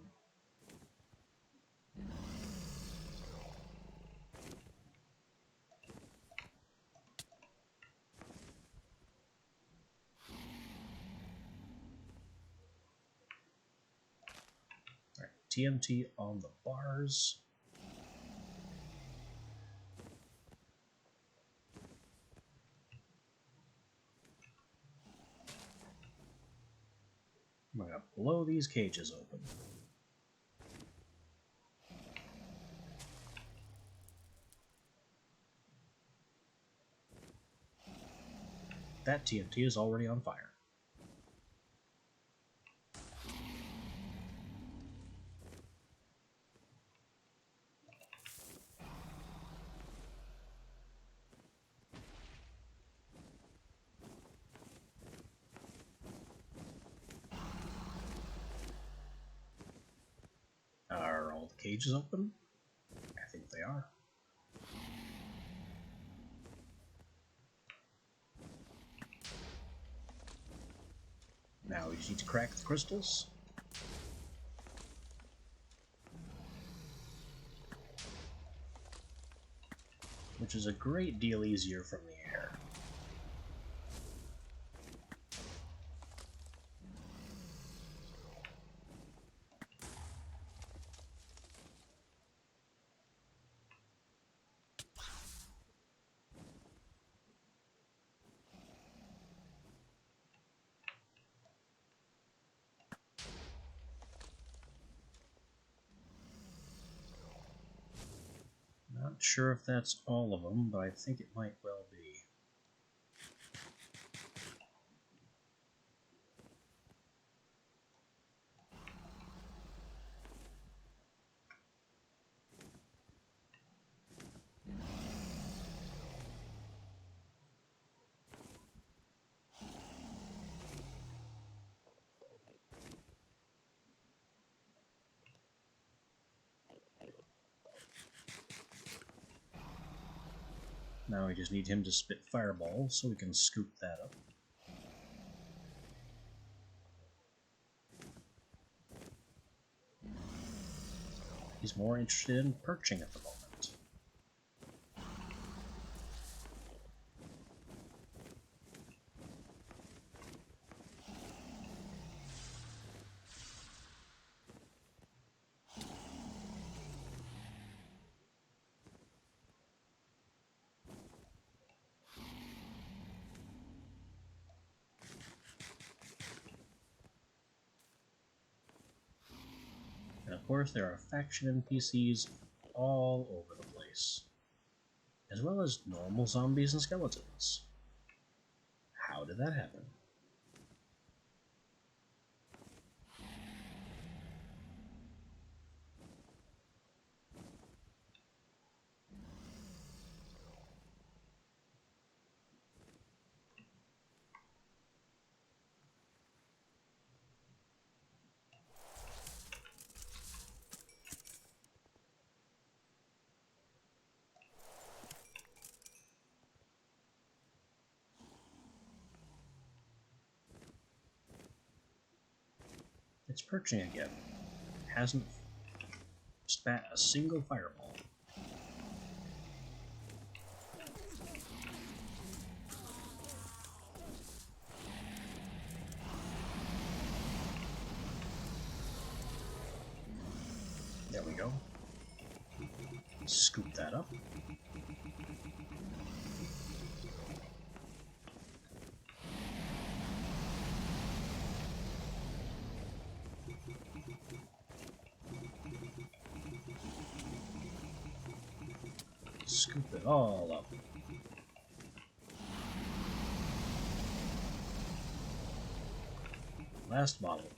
Alright, TMT on the bars. I'm gonna blow these cages open. That TMT is already on fire. Are all the cages open? I think they are. Now we just need to crack the crystals. Which is a great deal easier from the air. Not sure if that's all of them, but I think it might well be. Now we just need him to spit fireballs so we can scoop that up. He's more interested in perching at the moment. And of course, there are faction NPCs all over the place, as well as normal zombies and skeletons. How did that happen? It's perching again. Hasn't spat a single fireball. There we go. Scoop that up. Scoop it all up. Last bottle.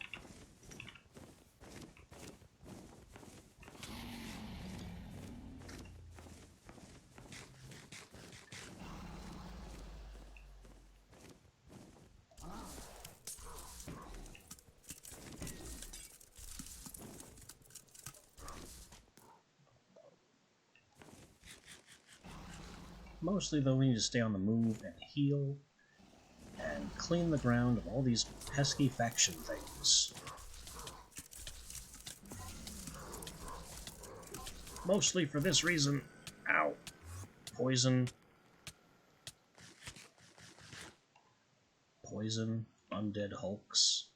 Mostly, though, we need to stay on the move and heal and clean the ground of all these pesky faction things. Mostly for this reason. Ow! Poison. Poison. Undead hulks.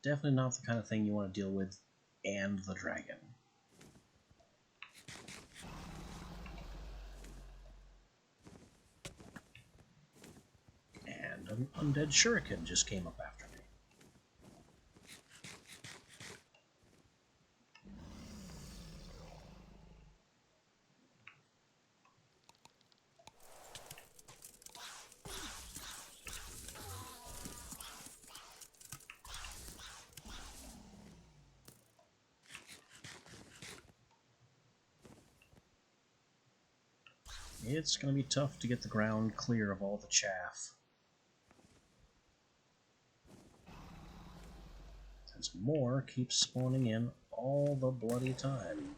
Definitely not the kind of thing you want to deal with, and the dragon. And an undead shuriken just came up after me. It's going to be tough to get the ground clear of all the chaff. Since more keeps spawning in all the bloody time.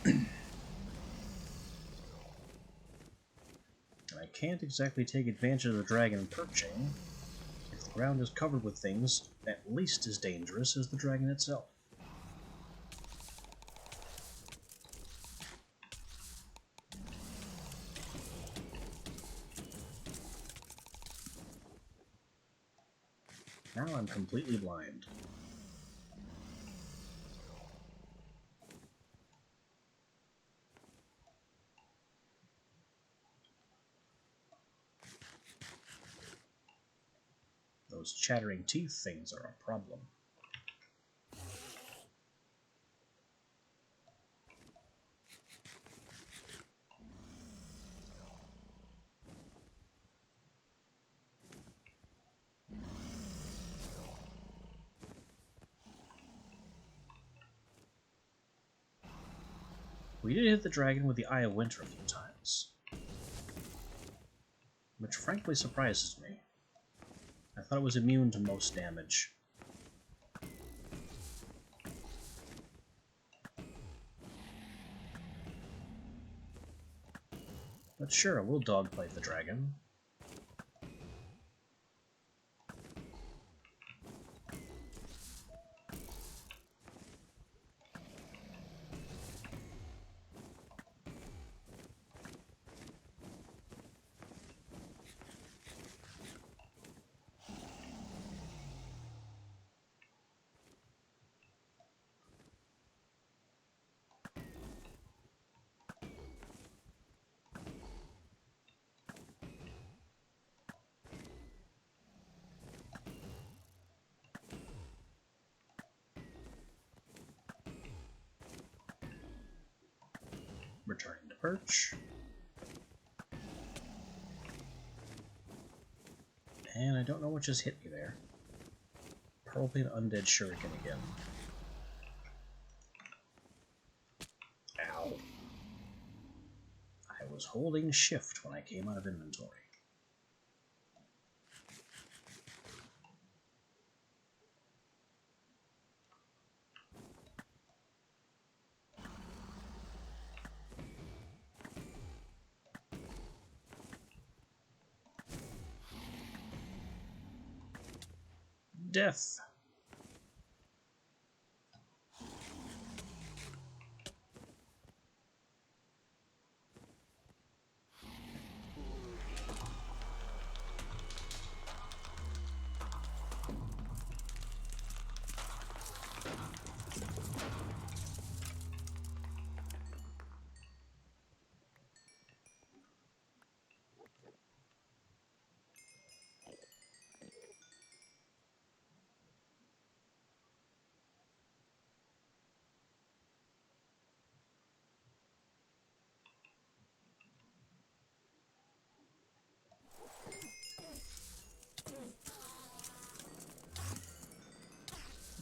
I can't exactly take advantage of the dragon perching. If the ground is covered with things at least as dangerous as the dragon itself. Now I'm completely blind. Those chattering teeth things are a problem. We did hit the dragon with the Eye of Winter a few times, which frankly surprises me. I thought it was immune to most damage. But sure, we'll dogfight the dragon. Returning to perch. And I don't know what just hit me there. Probably an undead shuriken again. Ow. I was holding shift when I came out of inventory. Death.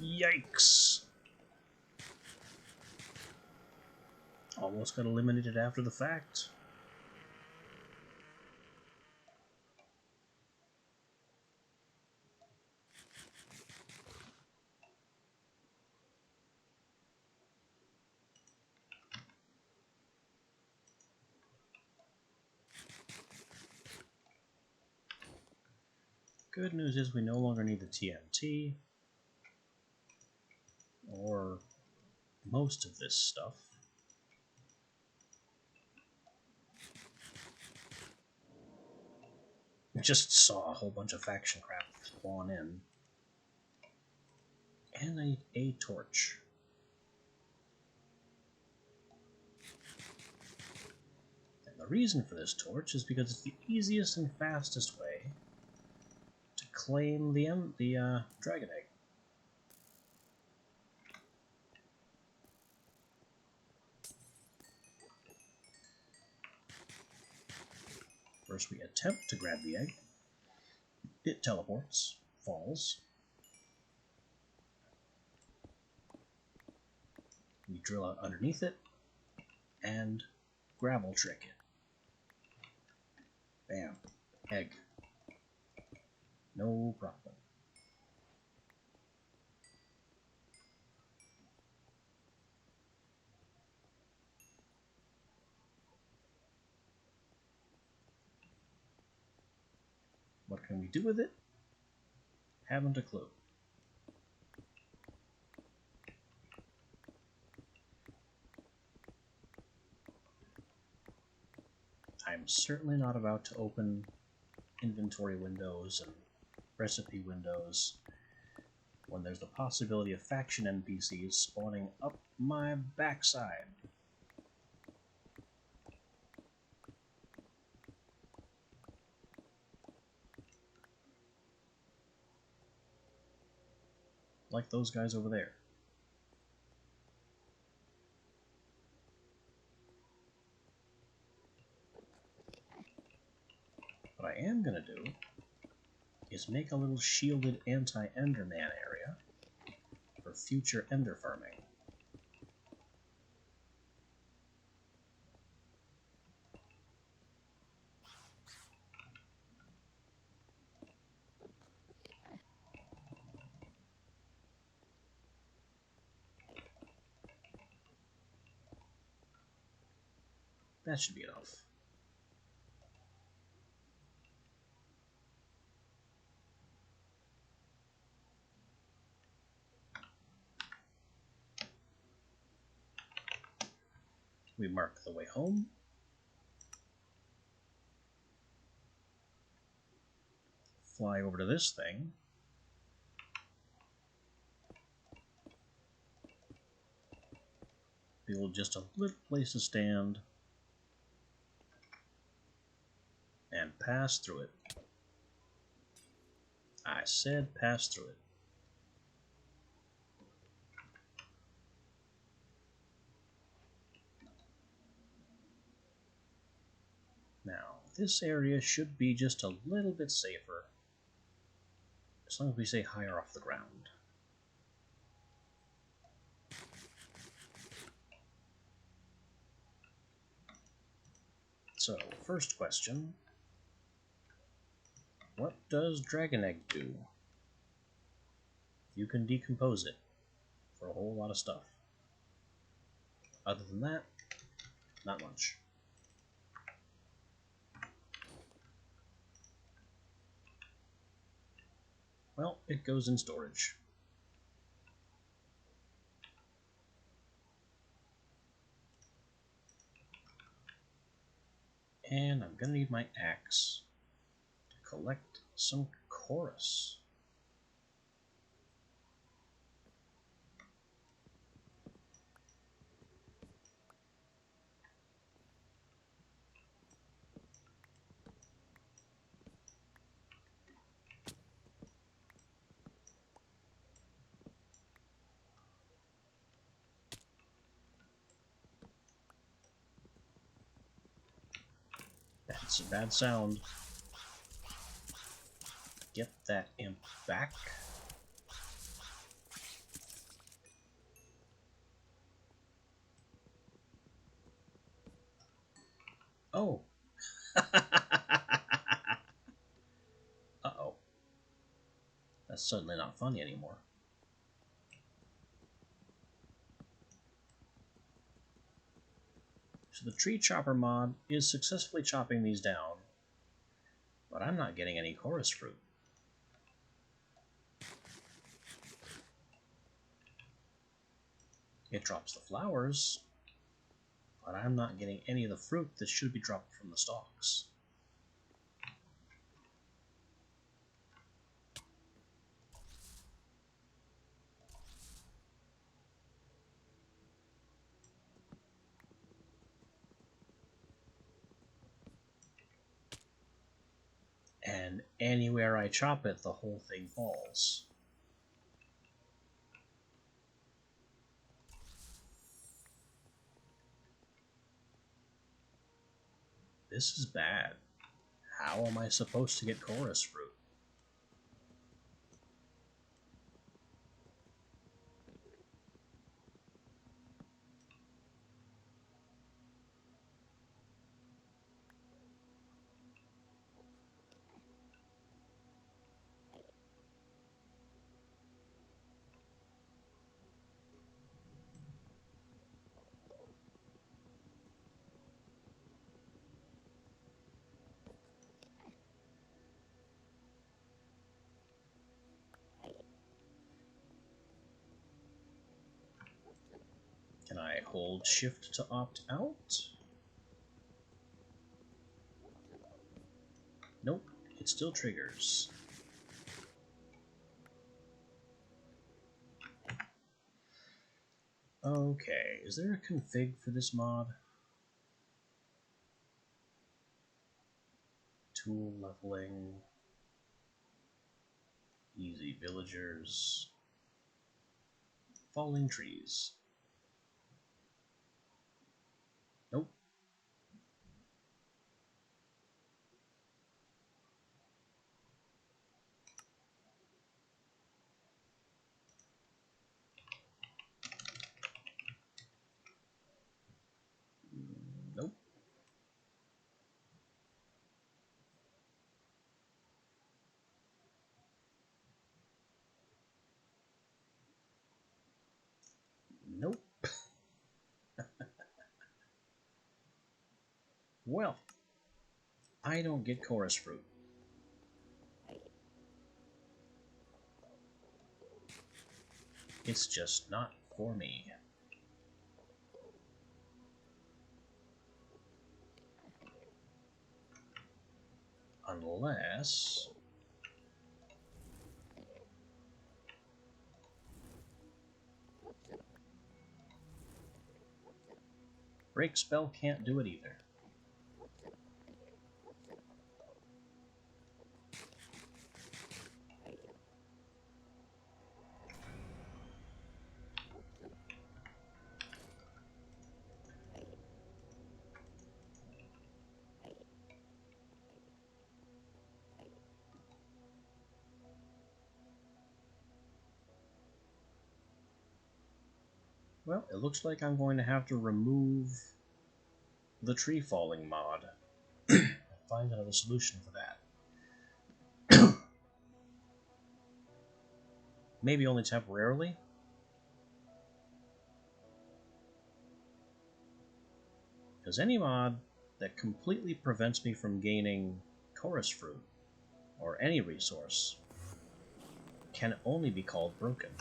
Yikes! Almost got eliminated after the fact. Good news is we no longer need the TNT, or most of this stuff. We just saw a whole bunch of faction crap spawn in. And a torch. And the reason for this torch is because it's the easiest and fastest way to claim the dragon egg. First we attempt to grab the egg. It teleports, falls. We drill out underneath it and gravel trick it. Bam. Egg. No problem. What can we do with it? Haven't a clue. I'm certainly not about to open inventory windows and recipe windows when there's the possibility of faction NPCs spawning up my backside. Like those guys over there. What I am going to do is make a little shielded anti-Enderman area for future Ender farming. That should be enough. We mark the way home. Fly over to this thing. Build just a little place to stand. And pass through it. I said pass through it. Now, this area should be just a little bit safer, as long as we stay higher off the ground. So, first question, what does dragon egg do? You can decompose it for a whole lot of stuff. Other than that, not much. Well, it goes in storage. And I'm gonna need my axe to collect some chorus. That's a bad sound. Get that imp back. Oh. Uh-oh. That's suddenly not funny anymore. So the tree chopper mod is successfully chopping these down, but I'm not getting any chorus fruit. It drops the flowers, but I'm not getting any of the fruit that should be dropped from the stalks. And anywhere I chop it, the whole thing falls. This is bad. How am I supposed to get chorus fruit? Can I hold shift to opt out? Nope, it still triggers. Okay, is there a config for this mod? Tool leveling, easy villagers, falling trees. Nope. Nope. Nope. Well, I don't get chorus fruit. It's just not for me. Unless... Break spell can't do it either. Well, it looks like I'm going to have to remove the tree falling mod and find another solution for that. Maybe only temporarily? Because any mod that completely prevents me from gaining chorus fruit, or any resource, can only be called broken.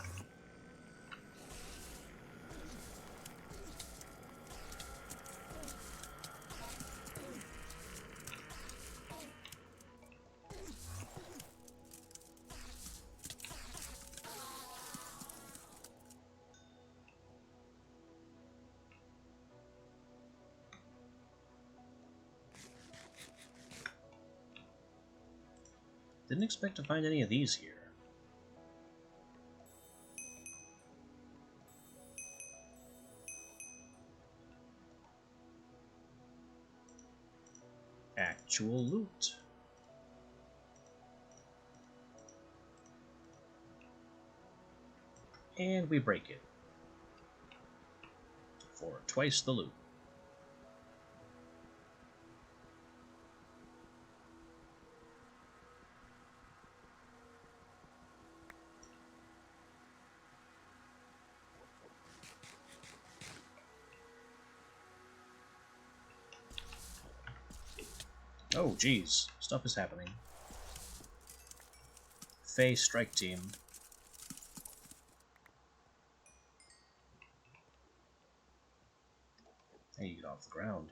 Didn't expect to find any of these here. Actual loot. And we break it. For twice the loot. Oh, geez. Stuff is happening. Fae strike team. off the ground.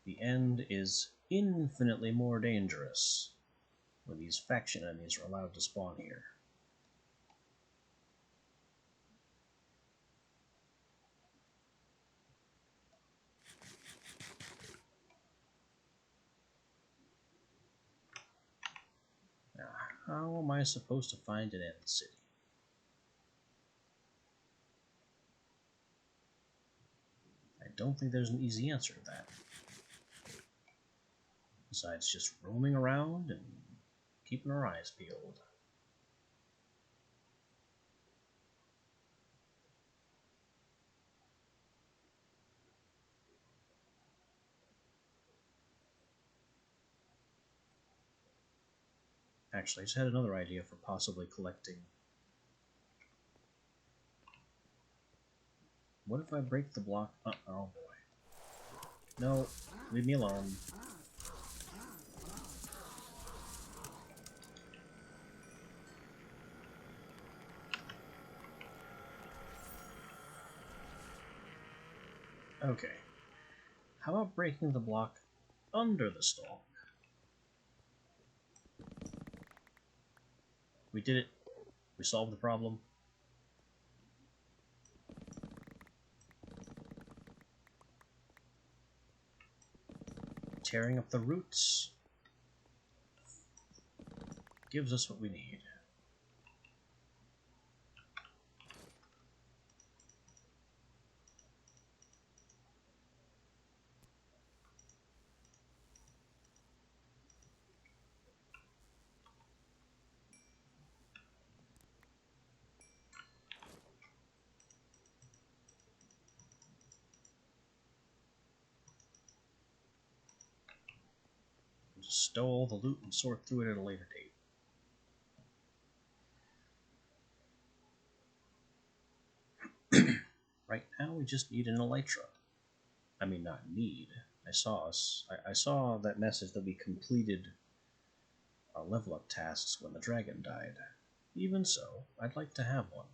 The end is infinitely more dangerous when these faction enemies are allowed to spawn here. Now, how am I supposed to find an end city? I don't think there's an easy answer to that. Besides just roaming around and keeping our eyes peeled. Actually, I just had another idea for possibly collecting. What if I break the block? Oh boy. No, leave me alone. Okay. How about breaking the block under the stalk? We did it. We solved the problem. Tearing up the roots gives us what we need. Just stow all the loot and sort through it at a later date. Right now we just need an elytra. I mean, not need. I saw that message that we completed our level up tasks when the dragon died. Even so, I'd like to have one.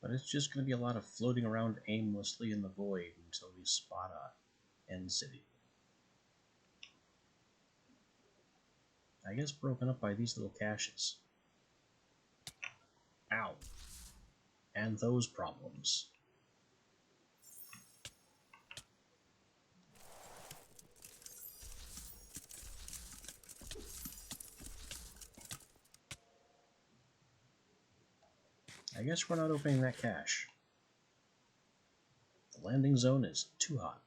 But it's just going to be a lot of floating around aimlessly in the void until we spot a end city. I guess broken up by these little caches. Ow. And those problems. I guess we're not opening that cache. The landing zone is too hot.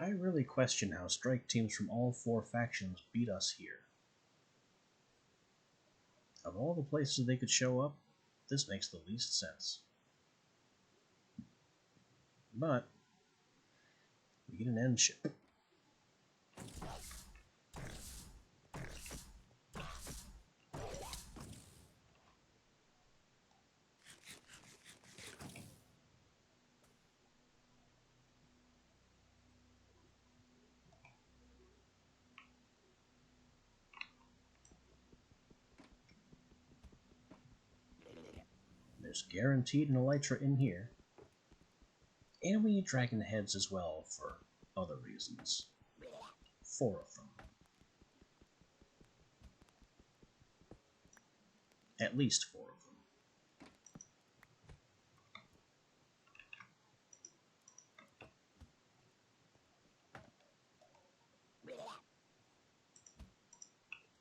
I really question how strike teams from all four factions beat us here. Of all the places they could show up, this makes the least sense. But we get an end ship. There's guaranteed an elytra in here. And we need dragon heads as well for other reasons. 4 of them. At least 4 of them.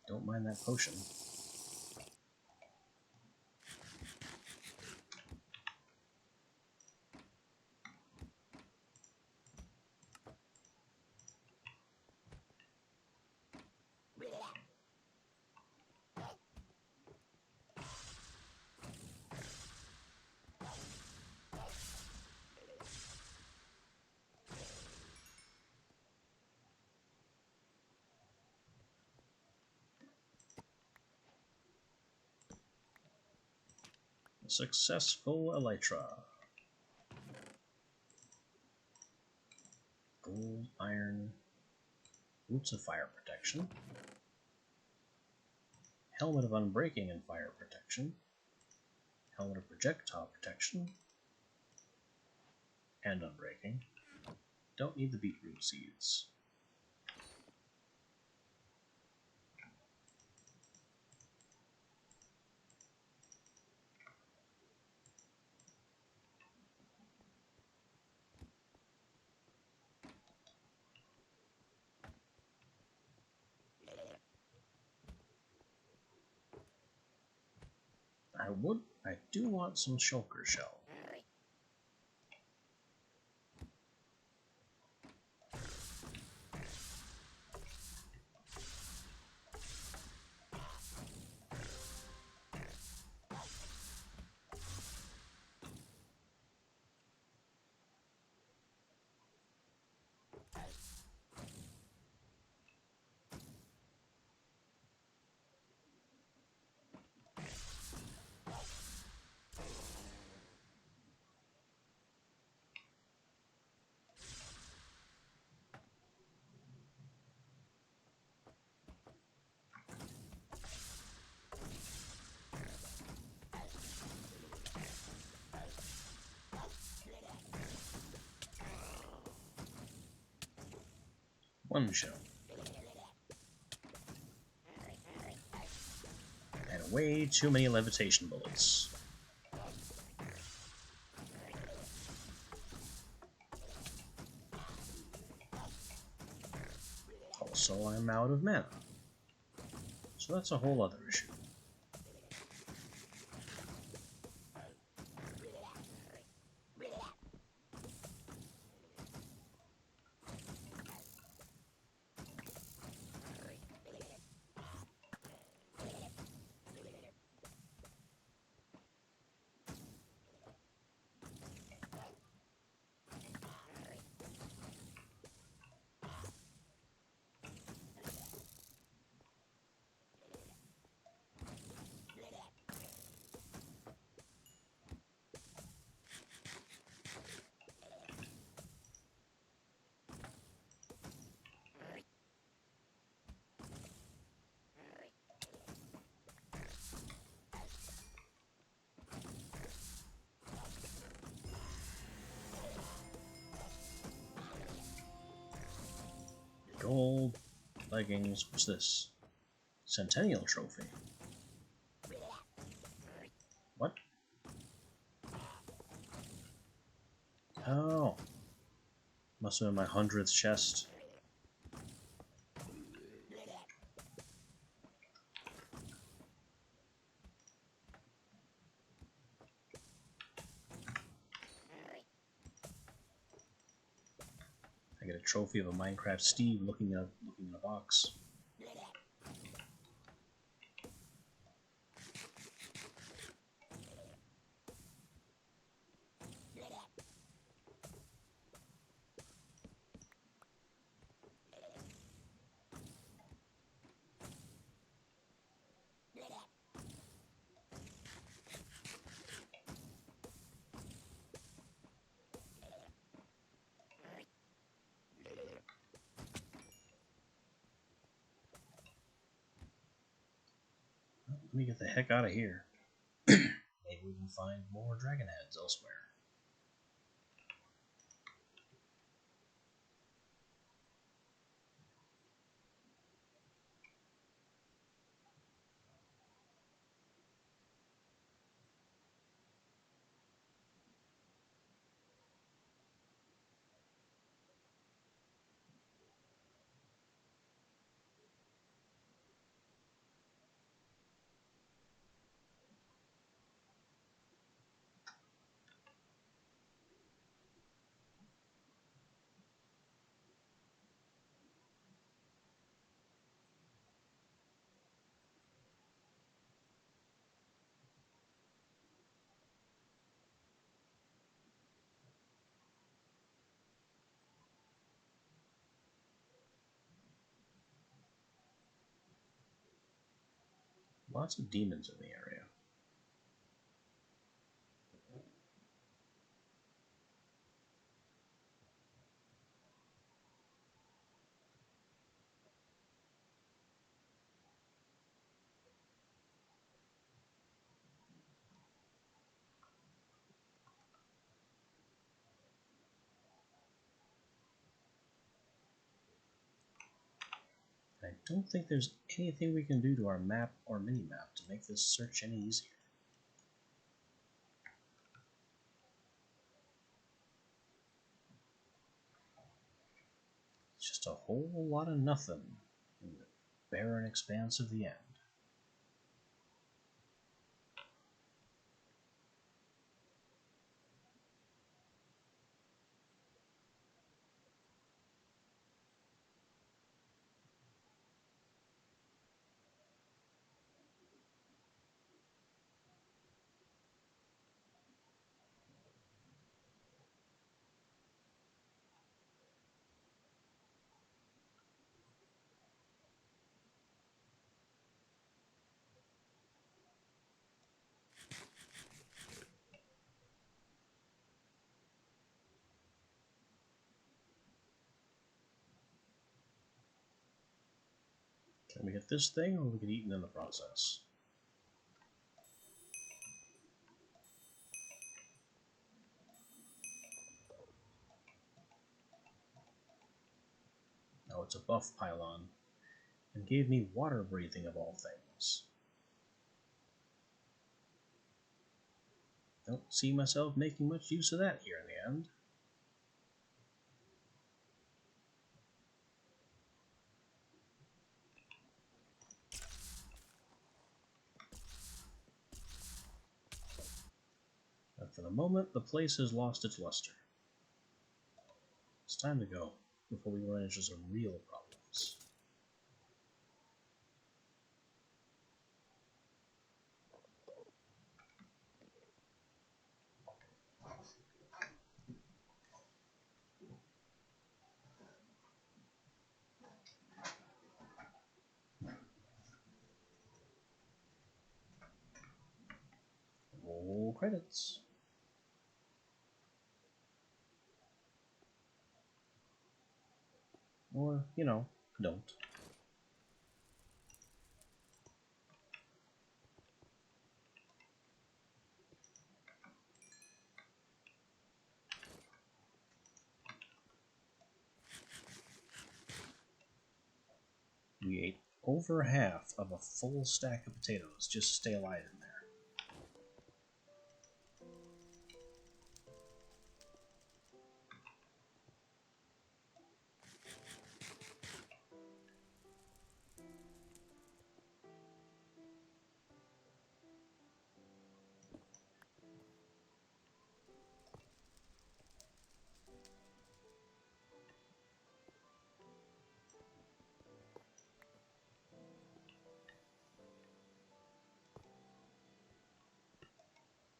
Don't mind that potion. Successful elytra. Gold, iron, boots of fire protection. Helmet of unbreaking and fire protection. Helmet of projectile protection. And unbreaking. Don't need the beetroot seeds. I do want some shulker shell. One shell. And way too many levitation bullets. Also, I'm out of mana. So that's a whole other issue. Gold, leggings, what's this? Centennial trophy. What? Oh. Must have been my 100th chest. I get a trophy of a Minecraft Steve looking in a box. Let me get the heck out of here. Maybe we can find more dragon heads elsewhere. Lots of demons in the area. don't think there's anything we can do to our map or mini-map to make this search any easier. It's just a whole lot of nothing in the barren expanse of the end. Can we hit this thing, or we get eaten in the process? No, it's a buff pylon, and gave me water breathing of all things. Don't see myself making much use of that here in the end. But for the moment, the place has lost its luster. It's time to go, before we run into some real problems. Roll credits. Or, don't. We ate over half of a full stack of potatoes just to stay alive in there.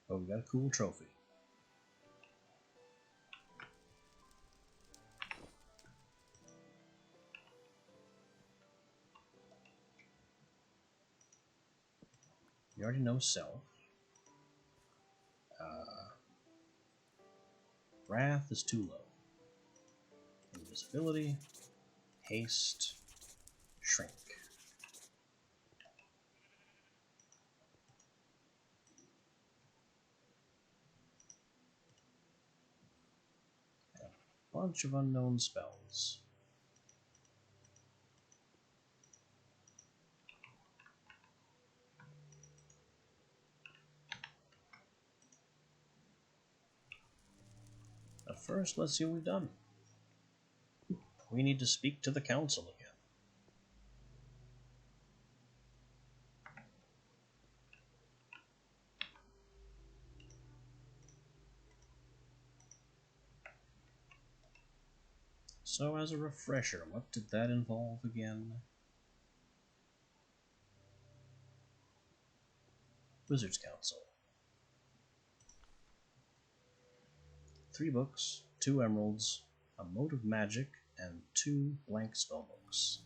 Oh, we got a cool trophy. You already know self. Wrath is too low. Invisibility, haste, shrink. A bunch of unknown spells. But first, let's see what we've done. We need to speak to the council again. So, as a refresher, what did that involve again? Wizards Council. 3 books, 2 emeralds, a mote of magic, and 2 blank spellbooks.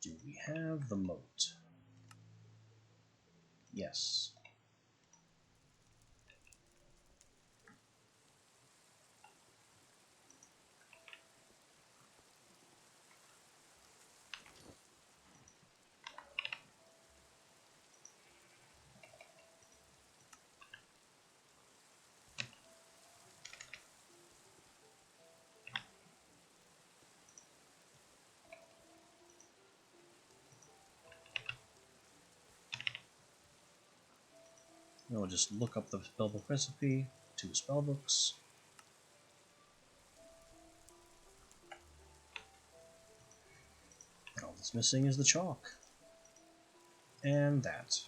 Do we have the mote? Yes. We'll just look up the spellbook recipe, 2 spellbooks. All that's missing is the chalk. And that.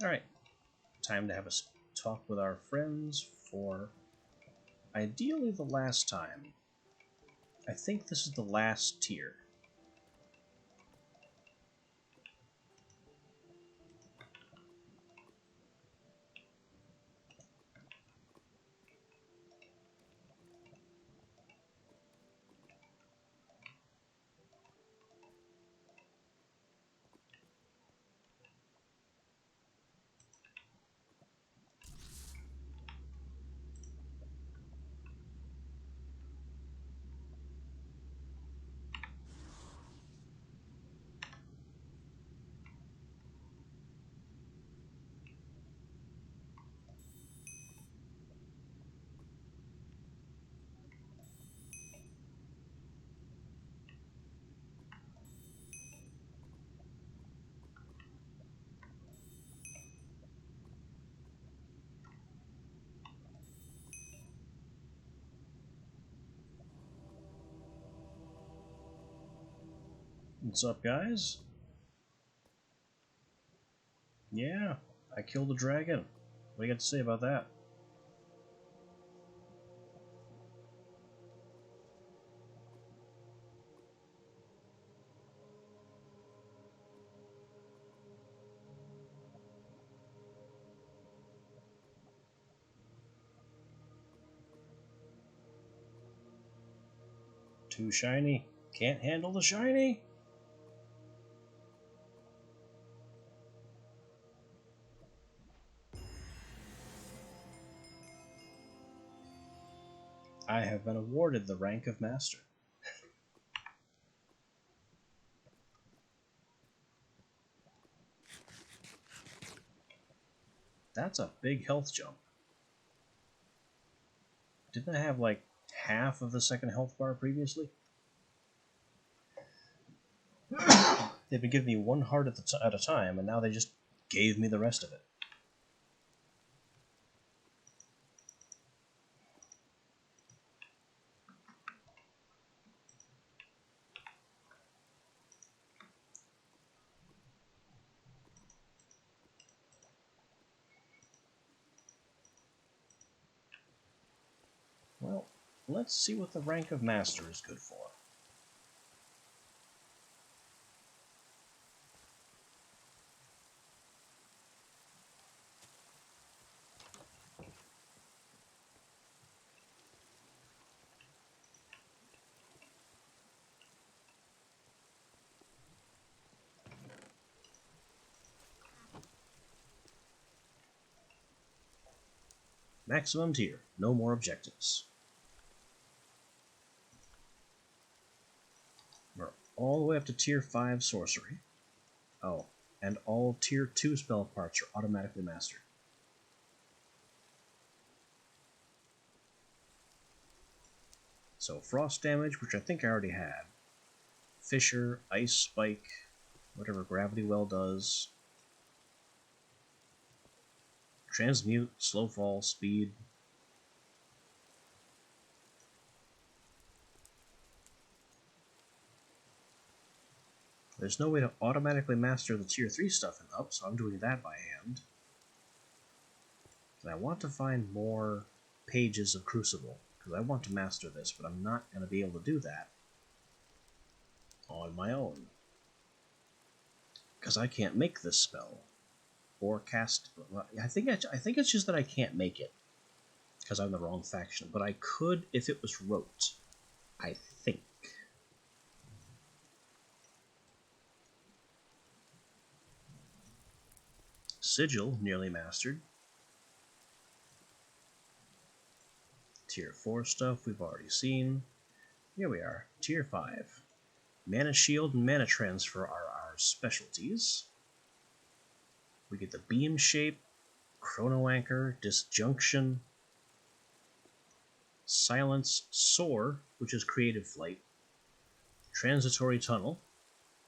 Alright, time to have a talk with our friends for ideally the last time. I think this is the last tier. What's up, guys? Yeah, I killed a dragon. What do you got to say about that? Too shiny. Can't handle the shiny? I have been awarded the rank of Master. That's a big health jump. Didn't I have like half of the second health bar previously? They've been giving me 1 heart at a time, and now they just gave me the rest of it. Well, let's see what the rank of Master is good for. Maximum tier, no more objectives. We're all the way up to tier 5 sorcery. Oh, and all tier 2 spell parts are automatically mastered. So frost damage, which I think I already had. Fissure, ice spike, whatever gravity well does. Transmute, slow fall, speed. There's no way to automatically master the tier 3 stuff up, so I'm doing that by hand. And I want to find more pages of Crucible, because I want to master this, but I'm not going to be able to do that on my own. Because I can't make this spell. Or cast... I think it's just that I can't make it. Because I'm the wrong faction. But I could if it was wrote. I think. Sigil, nearly mastered. Tier 4 stuff we've already seen. Here we are, Tier 5. Mana Shield and Mana Transfer are our specialties. We get the Beam Shape, Chrono Anchor, Disjunction, Silence, Soar, which is Creative Flight, Transitory Tunnel,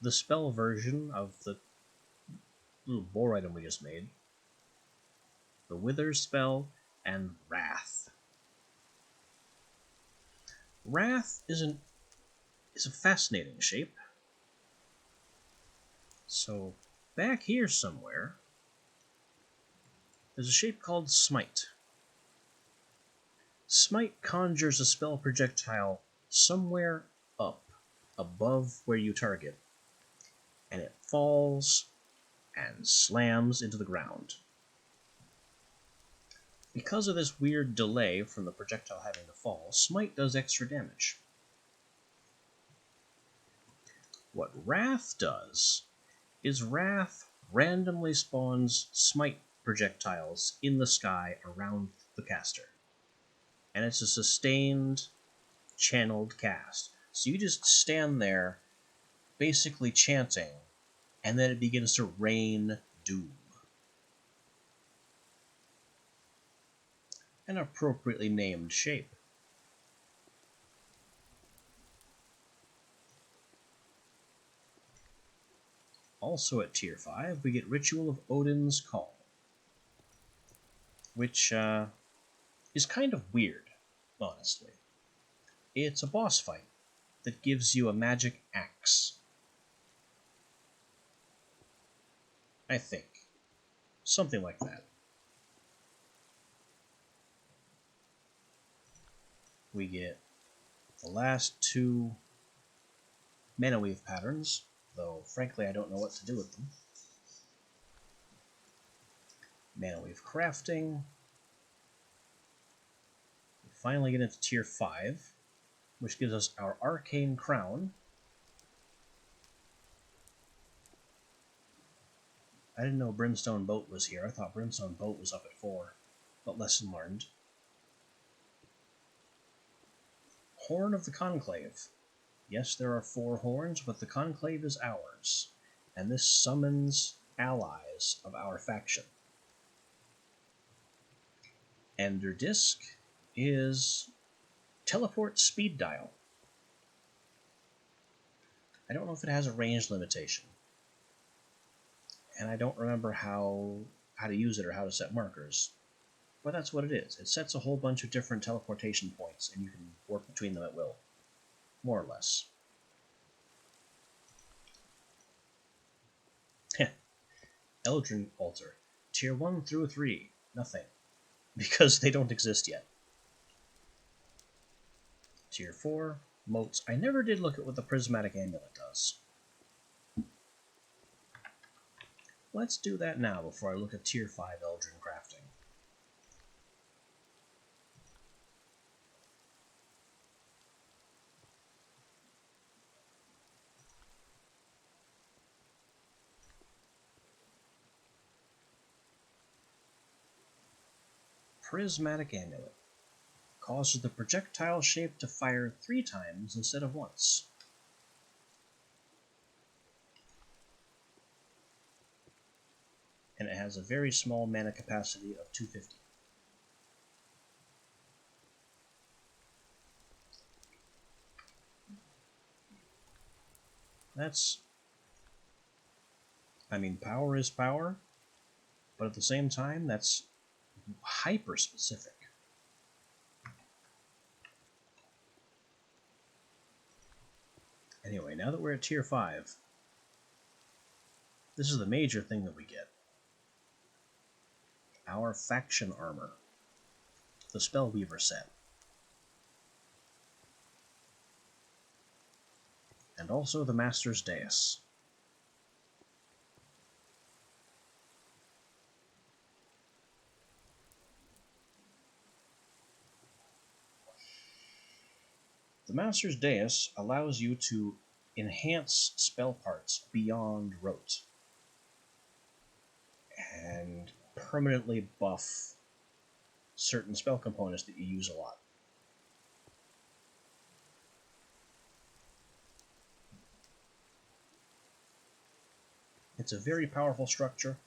the spell version of the little boar item we just made, the Wither spell, and Wrath. Wrath is a fascinating shape. So, back here somewhere, there's a shape called Smite. Smite conjures a spell projectile somewhere up, above where you target, and it falls and slams into the ground. Because of this weird delay from the projectile having to fall, Smite does extra damage. What Wrath does is Wrath randomly spawns Smite projectiles in the sky around the caster. And it's a sustained, channeled cast. So you just stand there, basically chanting, and then it begins to rain doom. An appropriately named shape. Also at Tier 5, we get Ritual of Odin's Call, which is kind of weird, honestly. It's a boss fight that gives you a magic axe. I think. Something like that. We get the last two Mana Weave patterns, though frankly I don't know what to do with them. Mana Weave Crafting. We finally get into Tier 5, which gives us our Arcane Crown. I didn't know Brimstone Boat was here. I thought Brimstone Boat was up at 4, but lesson learned. Horn of the Conclave. Yes, there are 4 horns, but the Conclave is ours, and this summons allies of our faction. Ender Disc is Teleport Speed Dial. I don't know if it has a range limitation, and I don't remember how to use it or how to set markers, but that's what it is. It sets a whole bunch of different teleportation points, and you can warp between them at will, more or less. Eldrin Altar. Tier 1 through 3. Nothing. Because they don't exist yet. Tier 4. Moats. I never did look at what the Prismatic Amulet does. Let's do that now before I look at Tier 5 Eldrin crafting. Prismatic Amulet. Causes the projectile shape to fire 3 times instead of once. And it has a very small mana capacity of 250. Power is power, but at the same time, that's hyper specific. Anyway, now that we're at Tier 5, this is the major thing that we get. Our Faction Armor. The Spellweaver set. And also the Master's Dais. The Master's Dais allows you to enhance spell parts beyond rote and permanently buff certain spell components that you use a lot. It's a very powerful structure,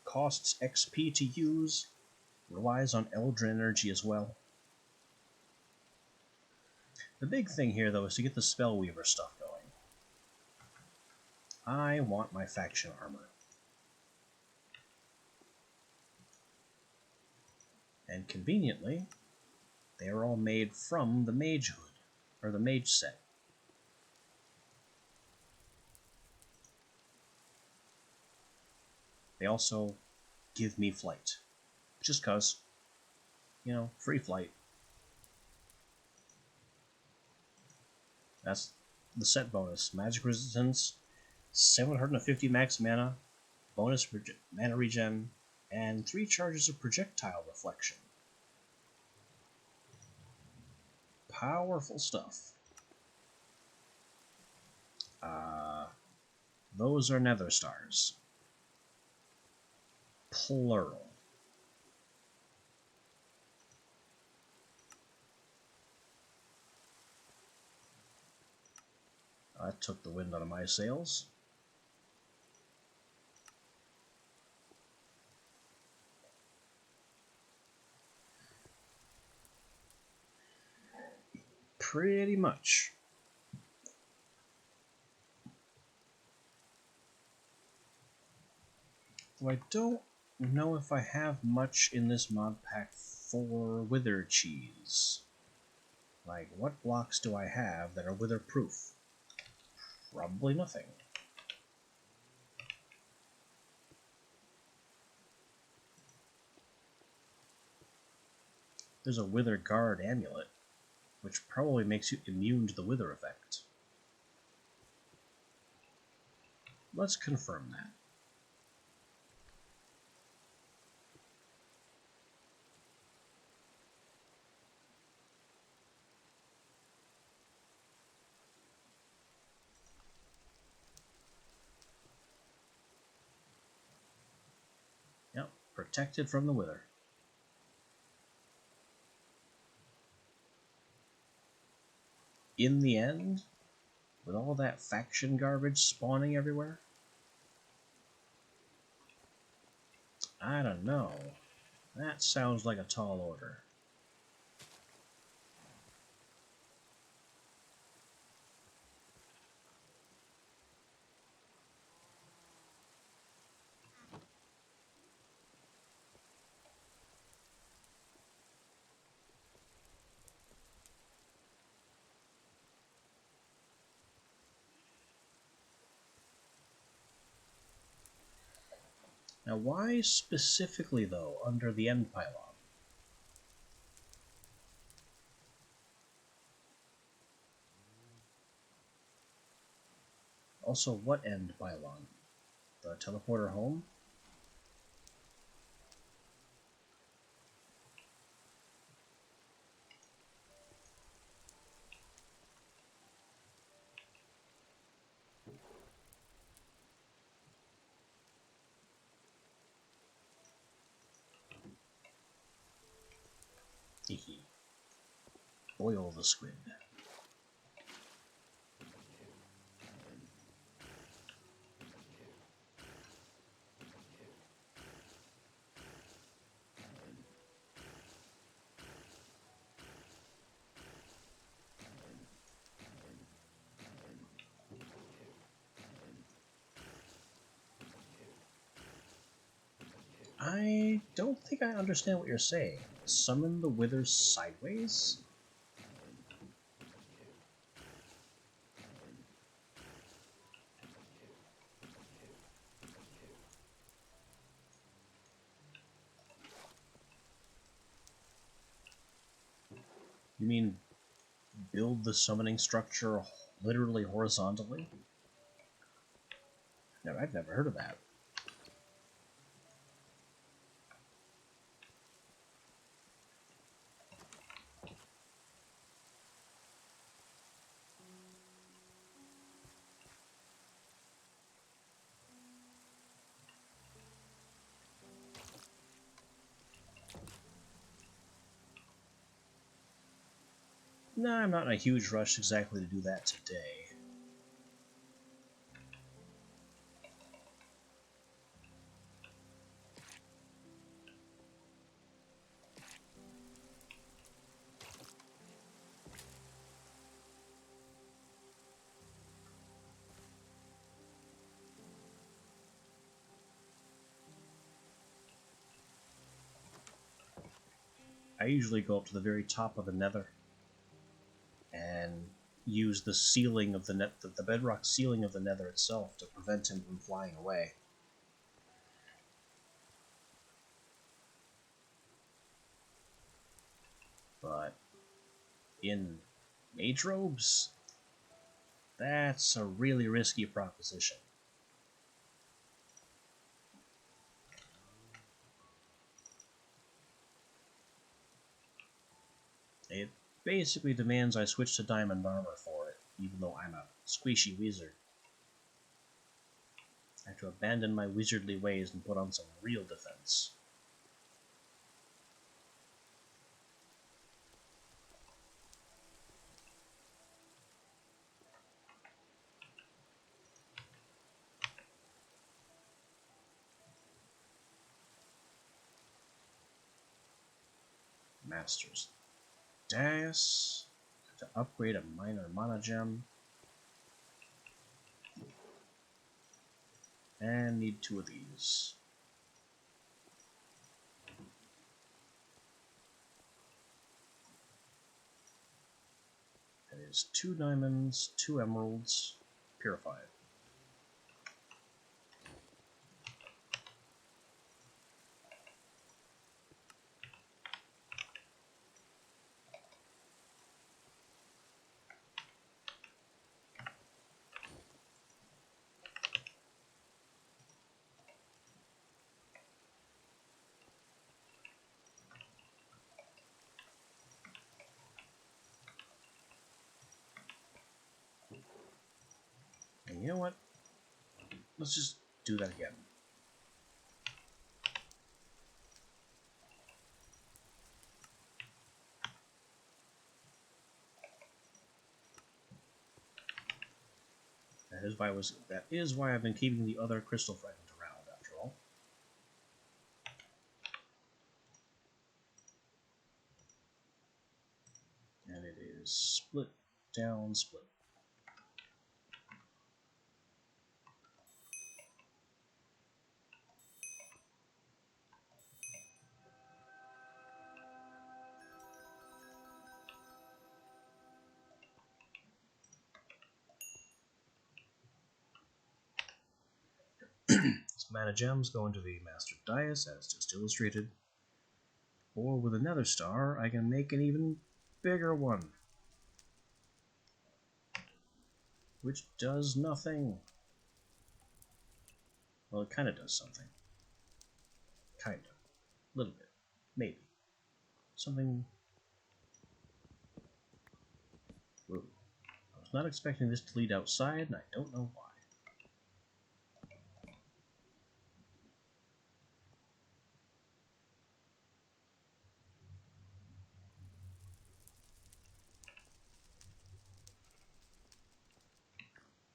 costs XP to use, relies on Eldrin energy as well. The big thing here, though, is to get the Spellweaver stuff going. I want my faction armor. And conveniently, they are all made from the Mage Hood, or the Mage set. They also give me flight. Just cause, you know, free flight. That's the set bonus. Magic resistance, 750 max mana, bonus mana regen, and 3 charges of projectile reflection. Powerful stuff. Those are nether stars. Plural. That took the wind out of my sails. Pretty much. Though I don't know if I have much in this mod pack for wither cheese. Like, what blocks do I have that are wither proof? Probably nothing. There's a Wither Guard amulet, which probably makes you immune to the wither effect. Let's confirm that. Yep, protected from the wither. In the end, with all that faction garbage spawning everywhere, I don't know. That sounds like a tall order. Now, why specifically, though, under the end pylon? Also, what end pylon? The teleporter home? Hehe. Boil the squid. I don't think I understand what you're saying. Summon the withers sideways? You mean build the summoning structure literally horizontally? No, I've never heard of that. No, I'm not in a huge rush exactly to do that today. I usually go up to the very top of the nether and use the ceiling of the bedrock ceiling of the nether itself to prevent him from flying away. But in mage robes, that's a really risky proposition. It basically demands I switch to diamond armor for it, even though I'm a squishy wizard. I have to abandon my wizardly ways and put on some real defense. Master's Dais. To upgrade a minor mana gem. And need 2 of these. That is 2 diamonds, 2 emeralds, purified. And you know what? Let's just do that again. That is why I've been keeping the other crystal fragment around, after all. And it is split down, split. These mana gems go into the Master Dais, as just illustrated. Or with another star, I can make an even bigger one. Which does nothing. Well, it kind of does something. Kind of. A little bit. Maybe. Something. Whoa. I was not expecting this to lead outside, and I don't know why.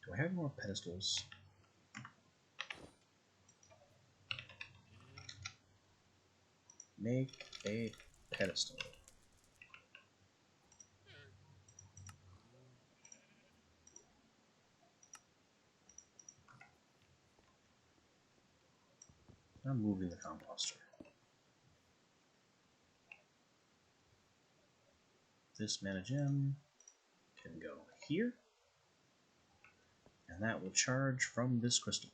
Do I have more pedestals? Make a pedestal. I'm moving the composter. This mana gem can go here, and that will charge from this crystal.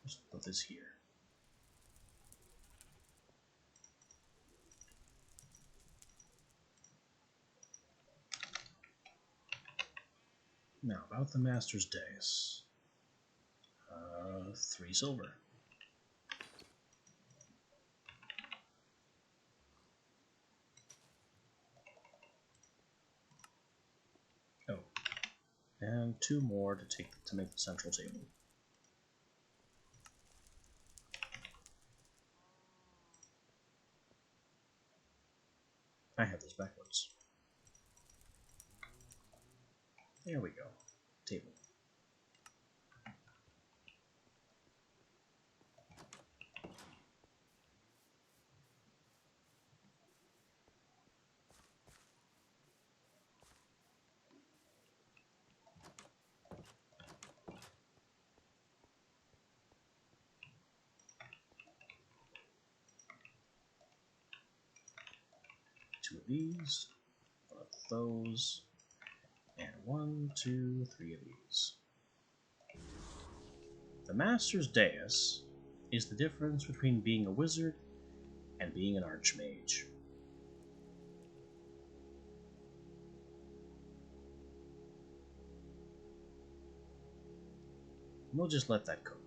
Just put this here. Now, about the Master's Dais. 3 silver. Oh, and 2 more to make the central table. I have this backwards. There we go. Table. 2 of these, 1 of those, and 1, 2, 3 of these. The Master's Dais is the difference between being a wizard and being an archmage. We'll just let that cook.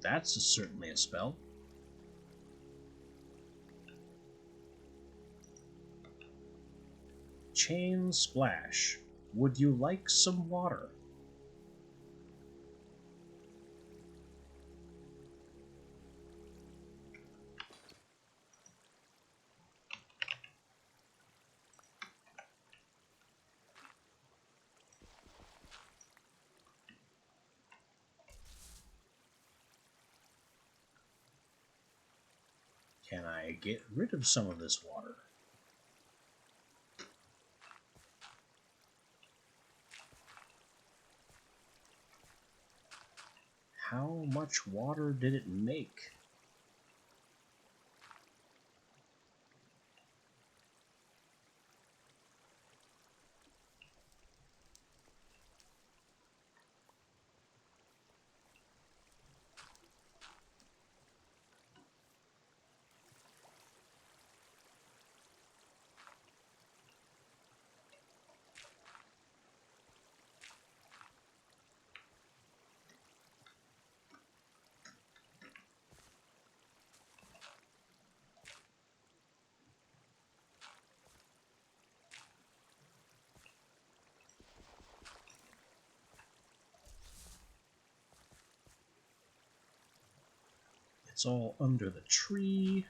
That's certainly a spell. Chain Splash. Would you like some water? Can I get rid of some of this water? How much water did it make? It's all under the tree.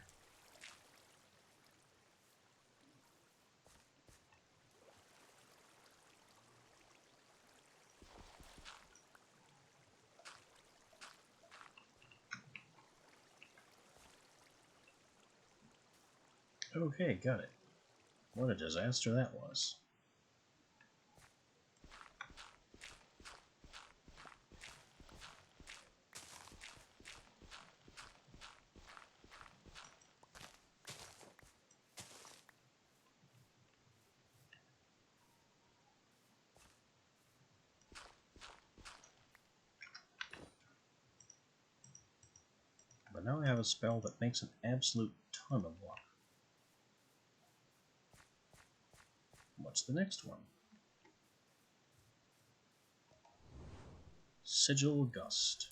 Okay, got it. What a disaster that was. But now I have a spell that makes an absolute ton of water. What's the next one? Sigil Gust.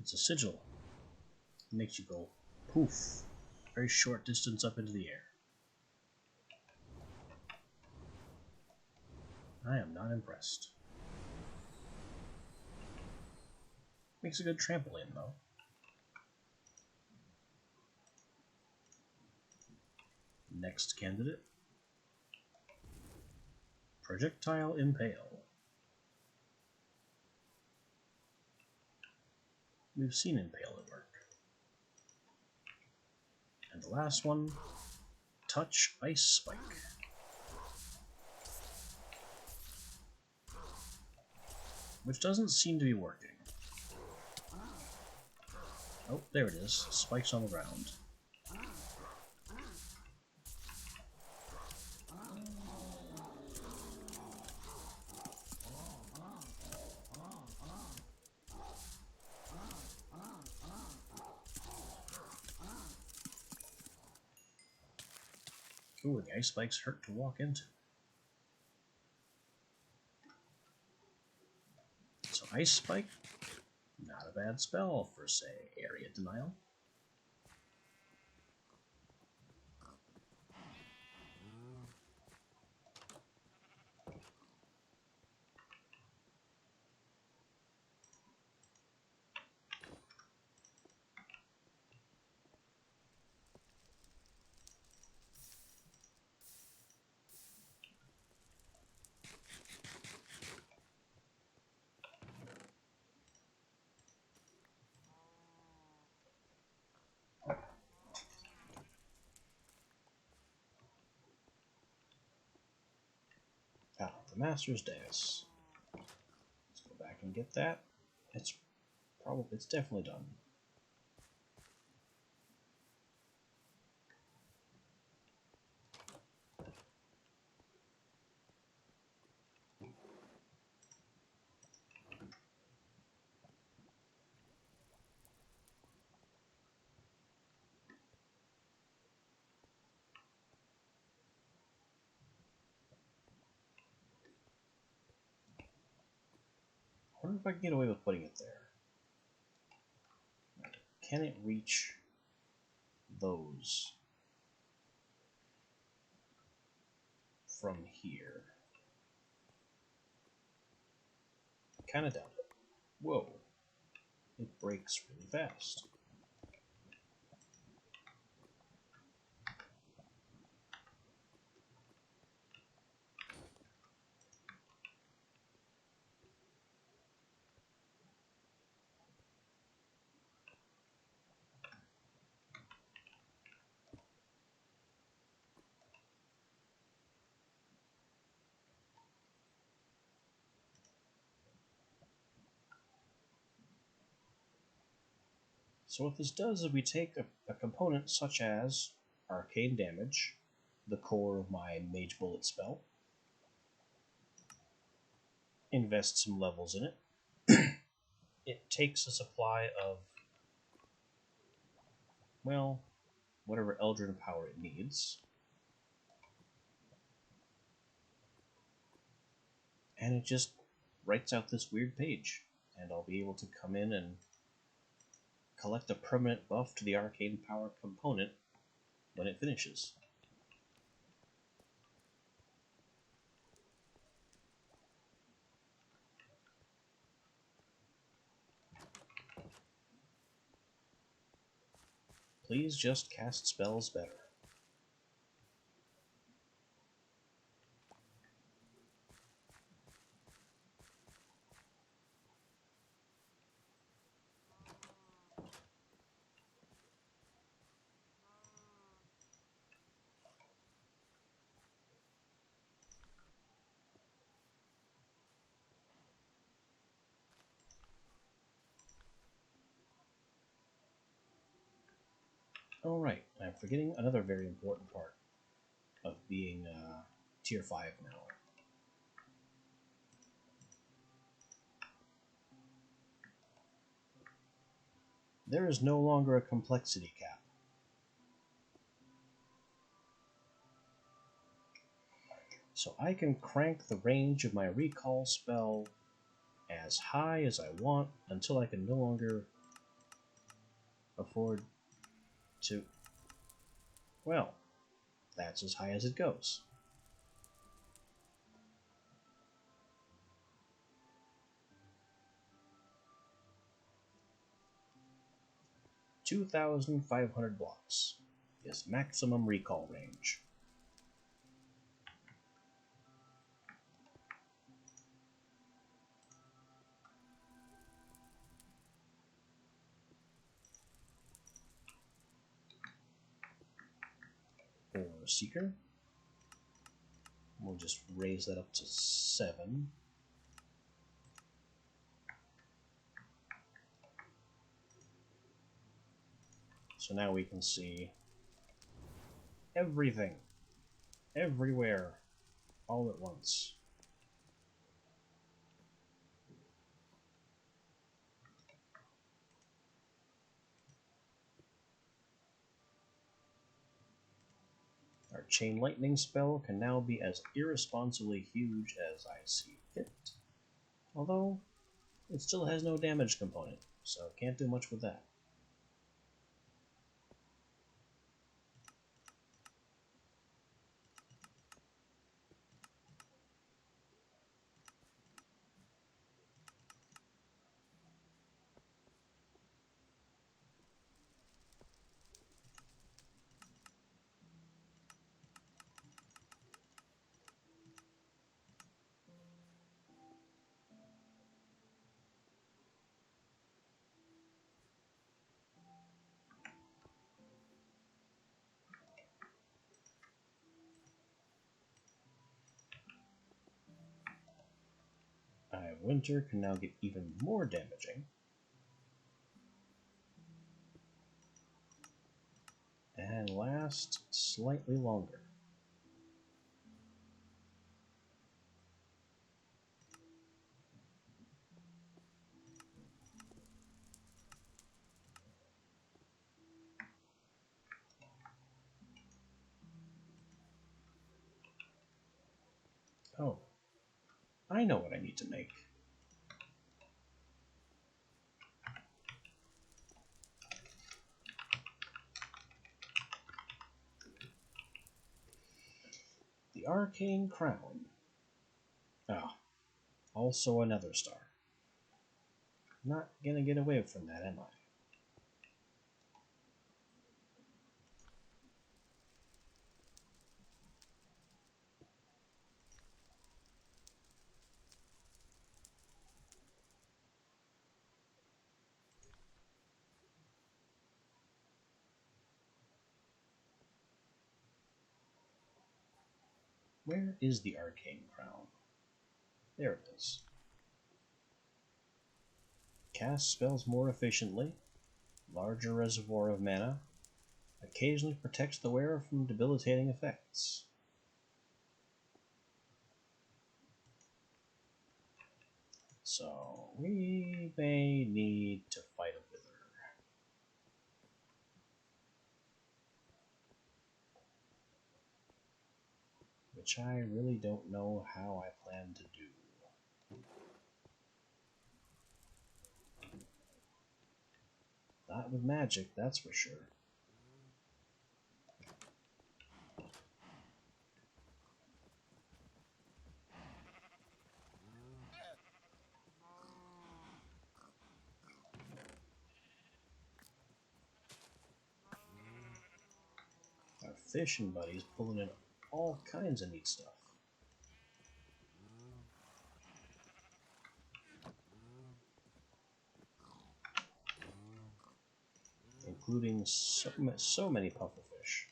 It's a sigil. It makes you go poof, very short distance up into the air. I am not impressed. Makes a good trampoline, though. Next candidate. Projectile Impale. We've seen Impale at work. And the last one, Touch Ice Spike. Which doesn't seem to be working. Oh, there it is. Spikes on the ground. Ooh, the ice spikes hurt to walk into. So Ice Spike, not a bad spell for, say, Area Denial. Ah, the Master's Dais. Let's go back and get that. It's definitely done. I wonder if I can get away with putting it there. Can it reach those from here? Kind of doubt it. Whoa. It breaks really fast. So what this does is we take a component such as arcane damage, the core of my mage bullet spell, invest some levels in it. It takes a supply of, well, whatever Eldrin power it needs, and it just writes out this weird page, and I'll be able to come in and collect a permanent buff to the arcane power component when it finishes. Please just cast spells better. Alright, I'm forgetting another very important part of being tier 5 now. There is no longer a complexity cap. So I can crank the range of my recall spell as high as I want until I can no longer afford to... Well, that's as high as it goes. $2,500 blocks is maximum recall range. Or Seeker. We'll just raise that up to 7. So now we can see everything, everywhere, all at once. Our Chain Lightning spell can now be as irresponsibly huge as I see fit. Although, it still has no damage component, so can't do much with that. winter can now get even more damaging. And last slightly longer. Oh, I know what I need to make. The Arcane Crown. Ah, also another star. Not gonna get away from that, am I? Where is the Arcane Crown? There it is. Cast spells more efficiently, larger reservoir of mana, occasionally protects the wearer from debilitating effects. So we may need to fight a wither. Which I really don't know how I plan to do. Not with magic, that's for sure. Our fishing buddy's pulling in all kinds of neat stuff. Including so many pufferfish.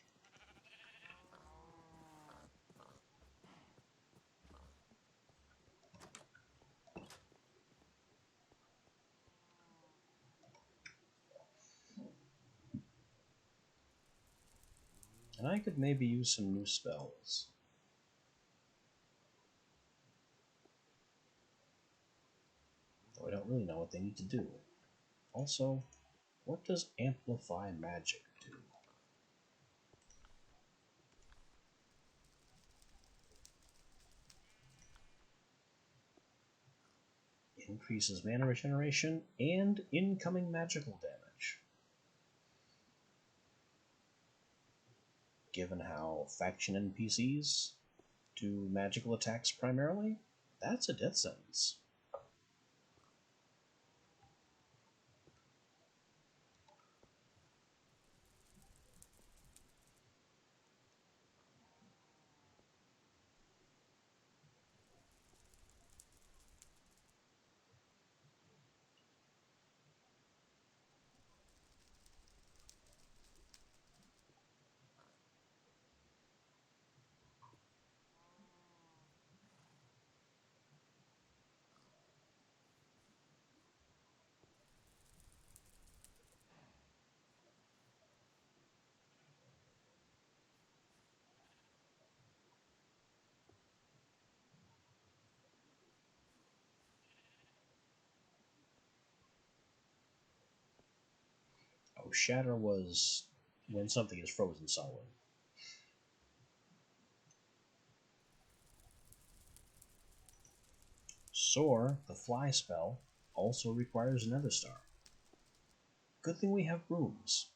And I could maybe use some new spells. Though I don't really know what they need to do. Also, what does Amplify Magic do? Increases mana regeneration and incoming magical damage. Given how faction NPCs do magical attacks primarily, that's a death sentence. Oh, Shatter was when something is frozen solid. Soar, the fly spell, also requires another star. Good thing we have brooms.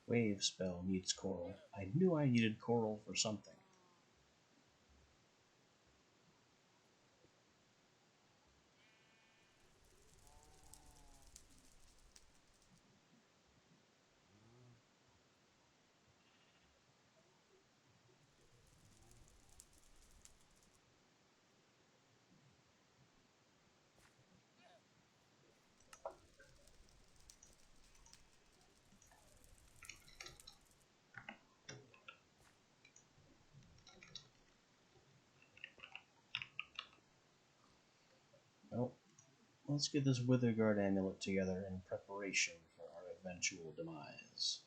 Wave spell needs coral. I knew I needed coral for something. Well, let's get this Witherguard amulet together in preparation for our eventual demise.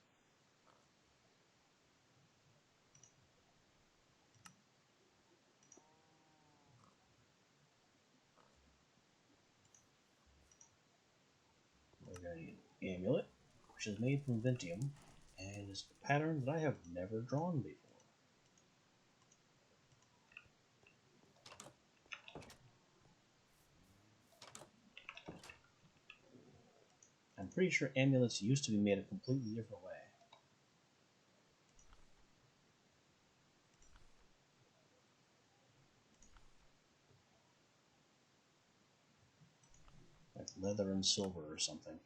We're going to need the amulet, which is made from Ventium, and is a pattern that I have never drawn before. I'm pretty sure amulets used to be made a completely different way. Like leather and silver or something.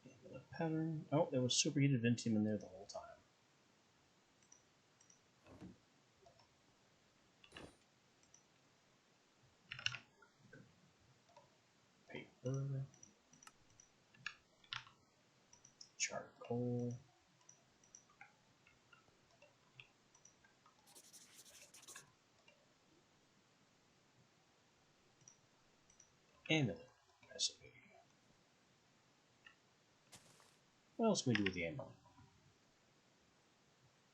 Amulet pattern. Oh, there was superheated Ventium in there the whole time. Paper. Charcoal. Amulet recipe. What else can we do with the amulet?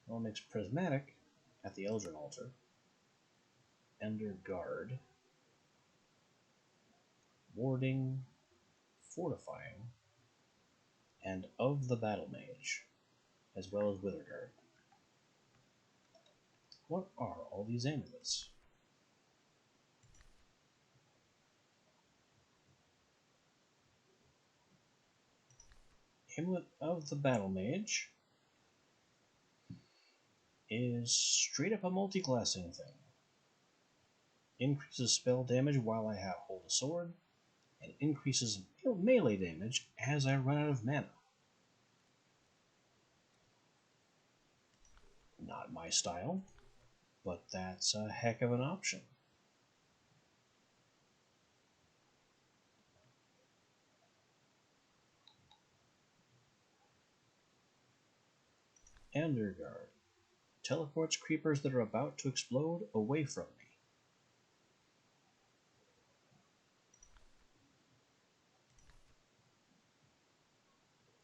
Well, it makes prismatic at the Eldrin altar. Ender guard. Warding. Fortifying. And of the battle mage, as well as Witherguard. What are all these amulets? Amulet of the battle mage is straight up a multi-classing thing. Increases spell damage while I hold a sword, and increases melee damage as I run out of mana. Not my style, but that's a heck of an option. Underguard teleports creepers that are about to explode away from me.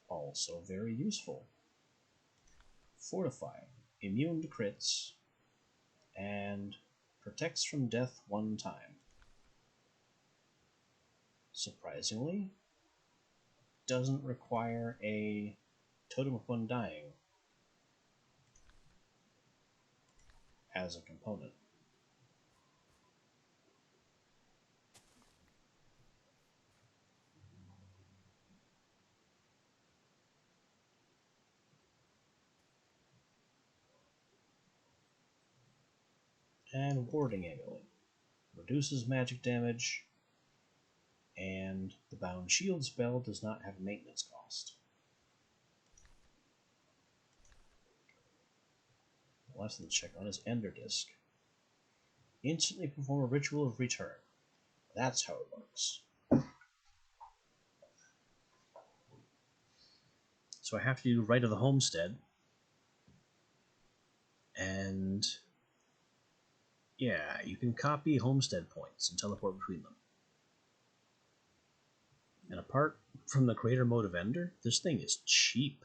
Also very useful. Fortifying, immune to crits, and protects from death one time. Surprisingly, doesn't require a totem upon dying as a component. And Warding Amulet. Reduces magic damage, and the Bound Shield spell does not have a maintenance cost. The last thing to check on is Ender Disc. Instantly perform a ritual of return. That's how it works. So I have to do Rite of the Homestead. And yeah, you can copy homestead points and teleport between them. And apart from the creator mode of Ender, this thing is cheap.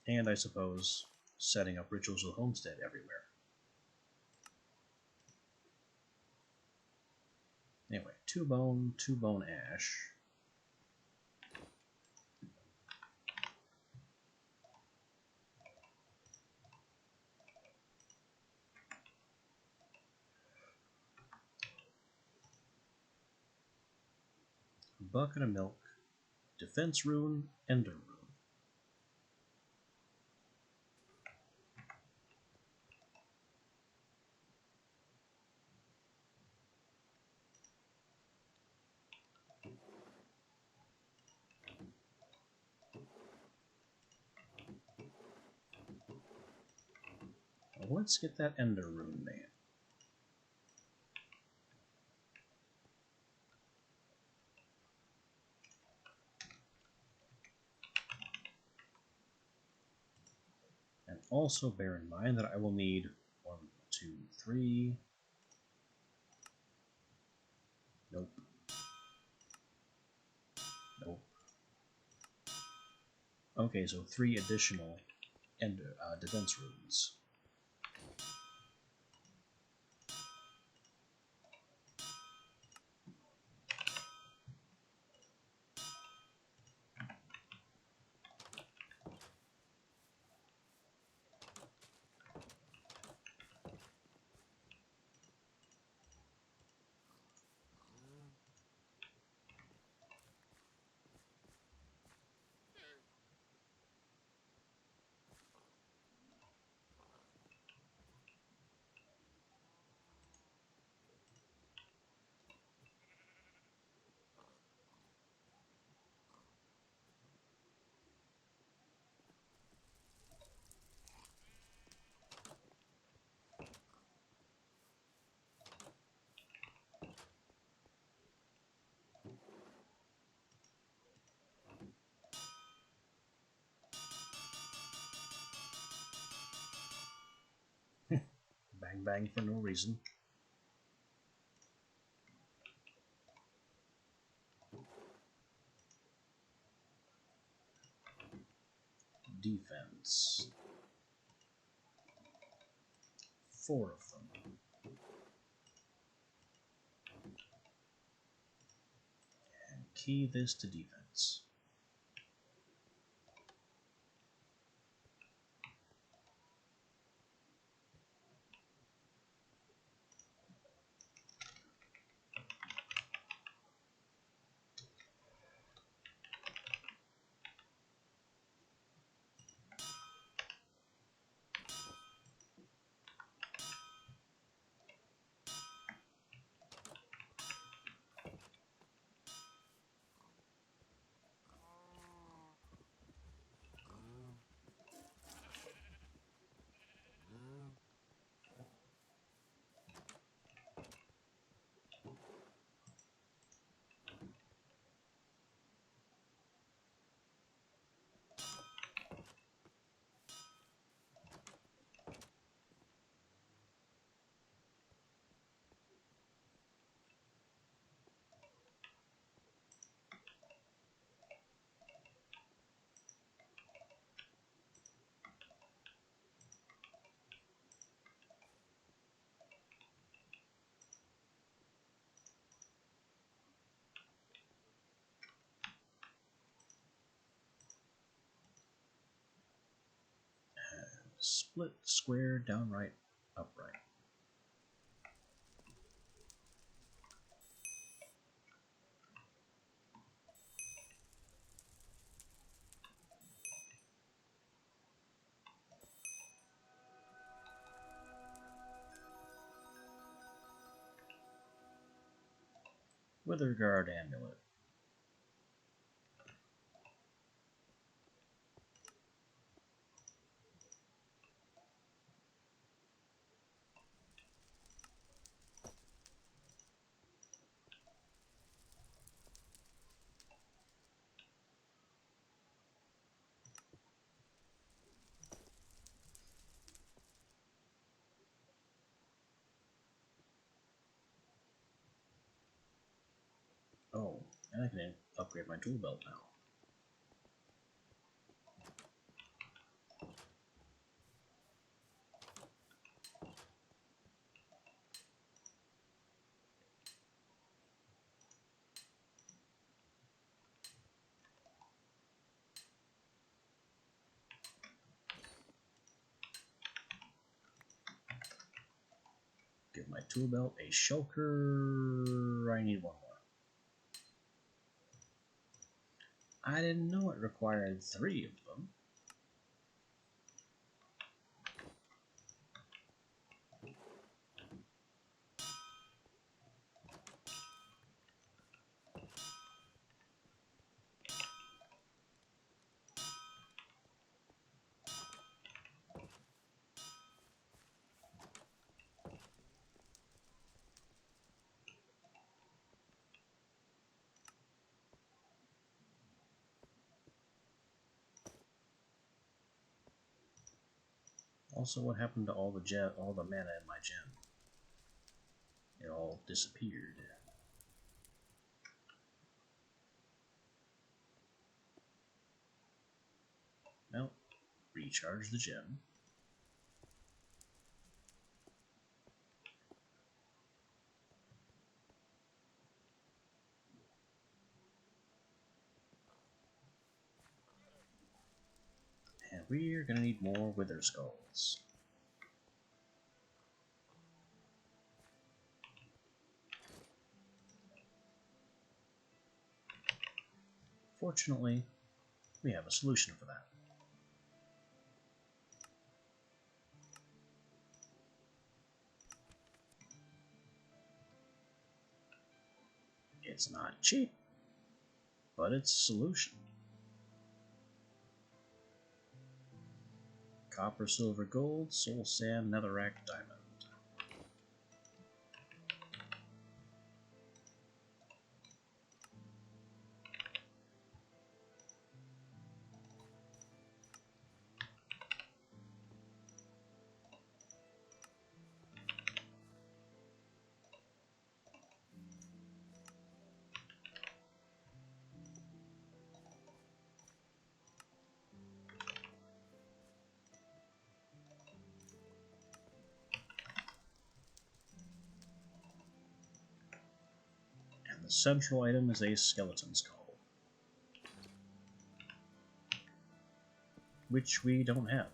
And I suppose setting up rituals of homestead everywhere. Anyway, 2 bone ash. Bucket of milk, defense rune, ender rune. Well, let's get that ender rune man. And also bear in mind that I will need 1, 2, 3. Nope. Nope. Okay, so 3 additional defense runes. Bang bang for no reason. Defense. 4 of them. And key this to defense. Split, square, downright, upright. Wither Guard Amulet. Oh, and I can upgrade my tool belt now. Give my tool belt a shulker. I need one more. I didn't know it required 3 of them. Also, what happened to all the mana in my gem? It all disappeared. Well, recharge the gem. And we're gonna need more Wither Skulls. Fortunately, we have a solution for that. It's not cheap, but it's a solution. Copper, silver, gold, soul sand, netherrack, diamond. And the central item is a skeleton skull, which we don't have.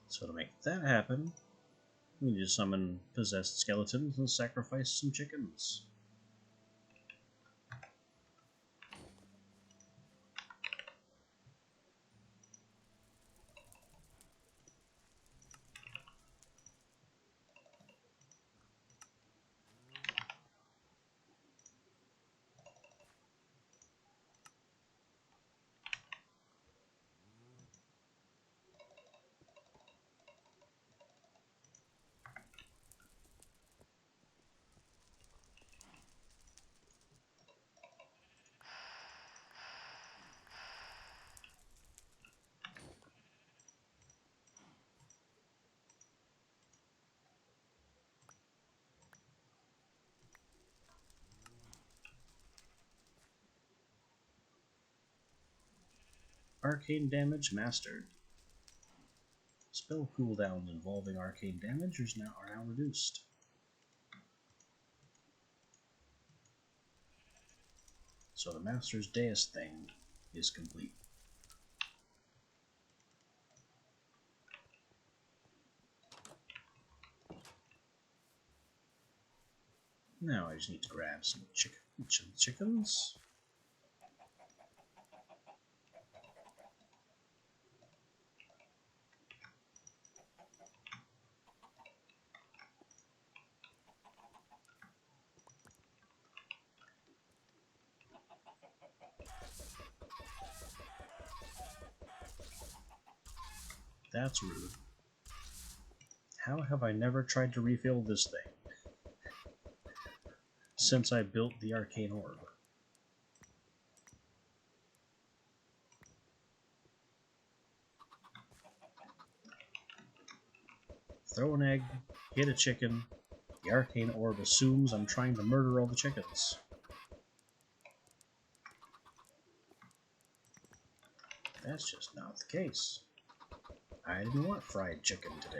So to make that happen, we need to summon possessed skeletons and sacrifice some chickens. Arcane damage mastered. Spell cooldowns involving arcane damage are now reduced. So the Master's Deus thing is complete. Now I just need to grab some chickens. That's rude. How have I never tried to refill this thing since I built the arcane orb? Throw an egg, hit a chicken, the arcane orb assumes I'm trying to murder all the chickens. That's just not the case. I didn't want fried chicken today.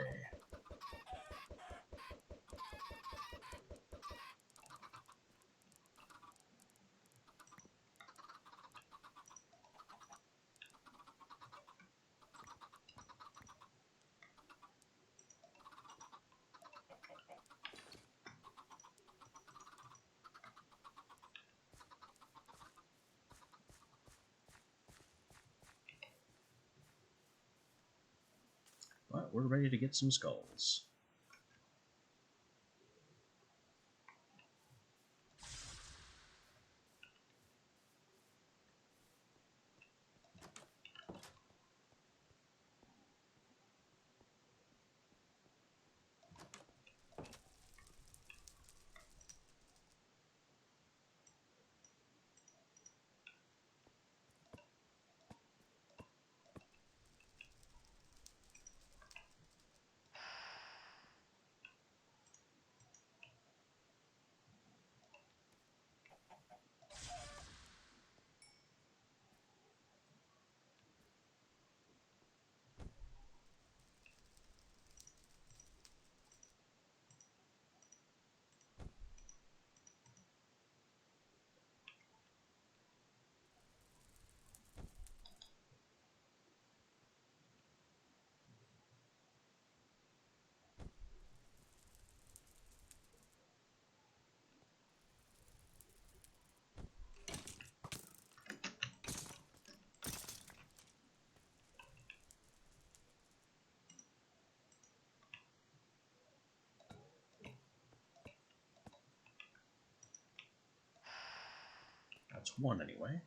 But we're ready to get some skulls. That's one anyway.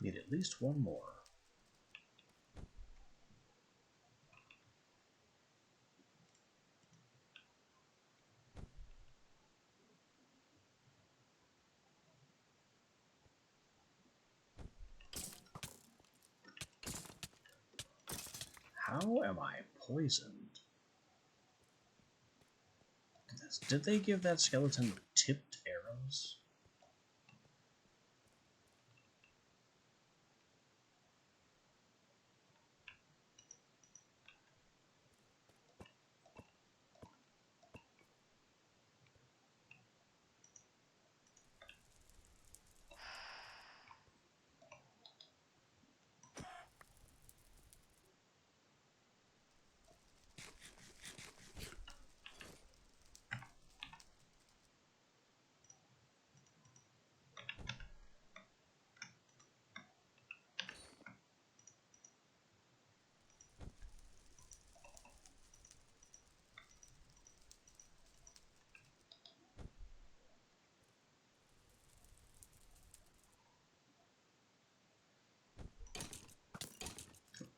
Need at least one more. How am I poisoned? Did they give that skeleton tipped arrows?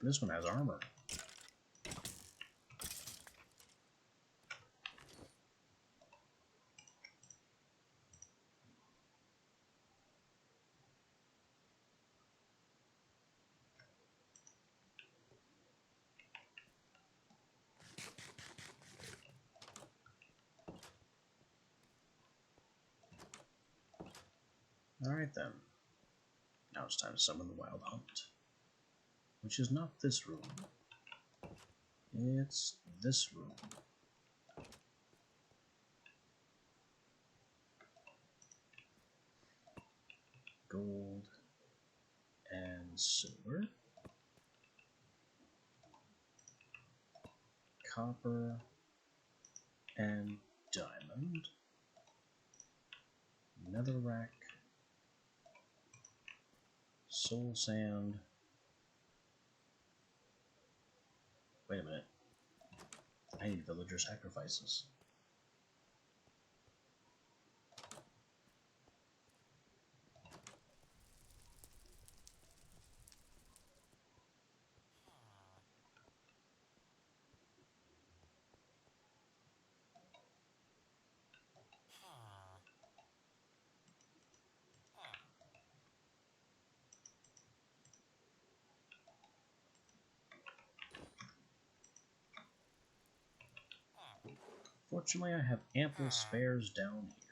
This one has armor. Alright then. Now it's time to summon the Wild Hunt. Which is not this room. It's this room. copper and diamond. Netherrack. Soul sand. Wait a minute. I need villager sacrifices. Fortunately, I have ample spares down here.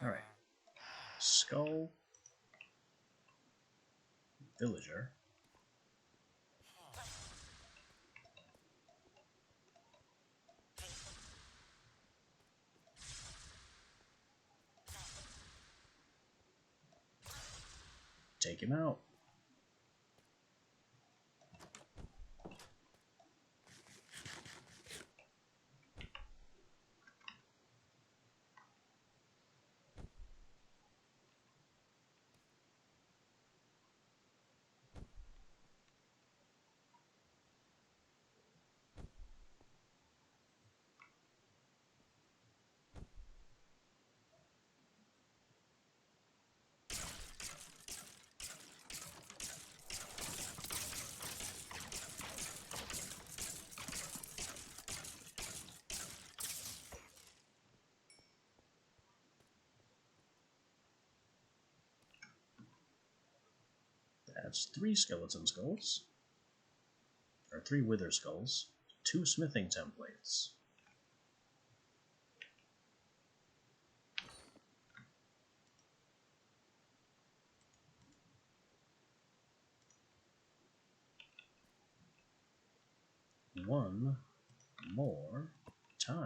Alright. Skull. Villager. Take him out. That's 3 skeleton skulls. Or 3 wither skulls. 2 smithing templates. One more time.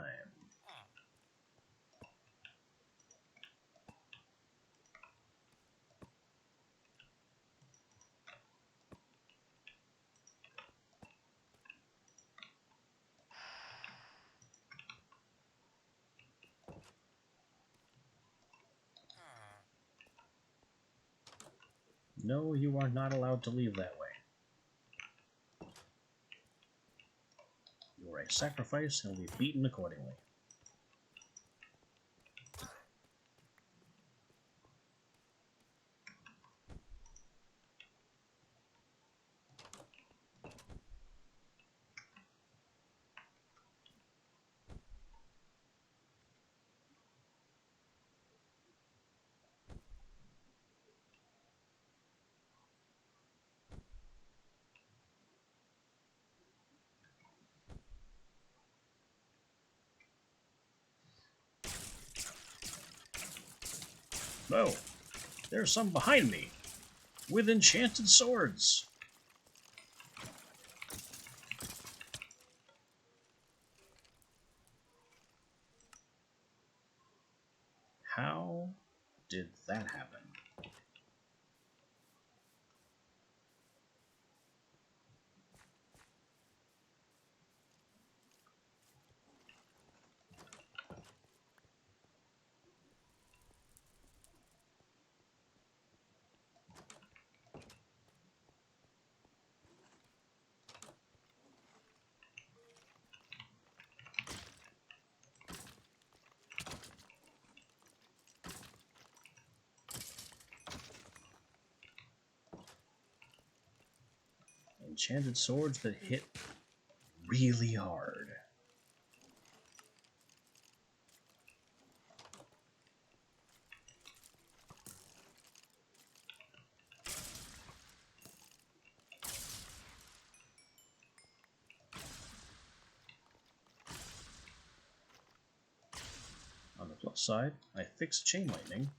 No, you are not allowed to leave that way. You are a sacrifice and will be beaten accordingly. No, there's some behind me, with enchanted swords. How did that happen? Enchanted swords that hit really hard. outside. I fixed chain lightning.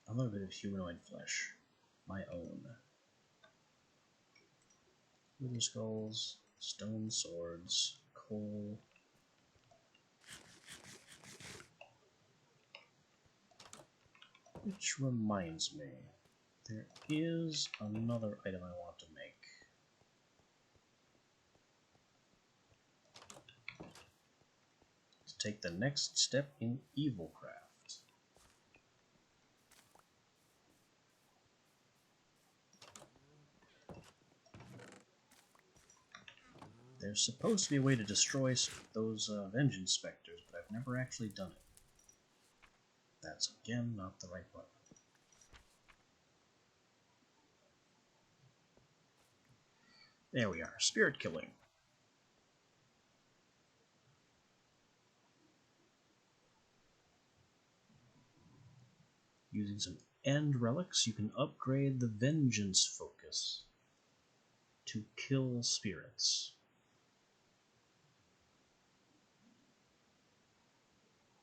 A little bit of humanoid flesh. My own. Wooden skulls, stone swords, coal. Which reminds me, there is another item I want to make. To take the next step in evilcraft. There's supposed to be a way to destroy those vengeance specters, but I've never actually done it. That's again not the right button. There we are, spirit killing. Using some end relics, you can upgrade the vengeance focus to kill spirits.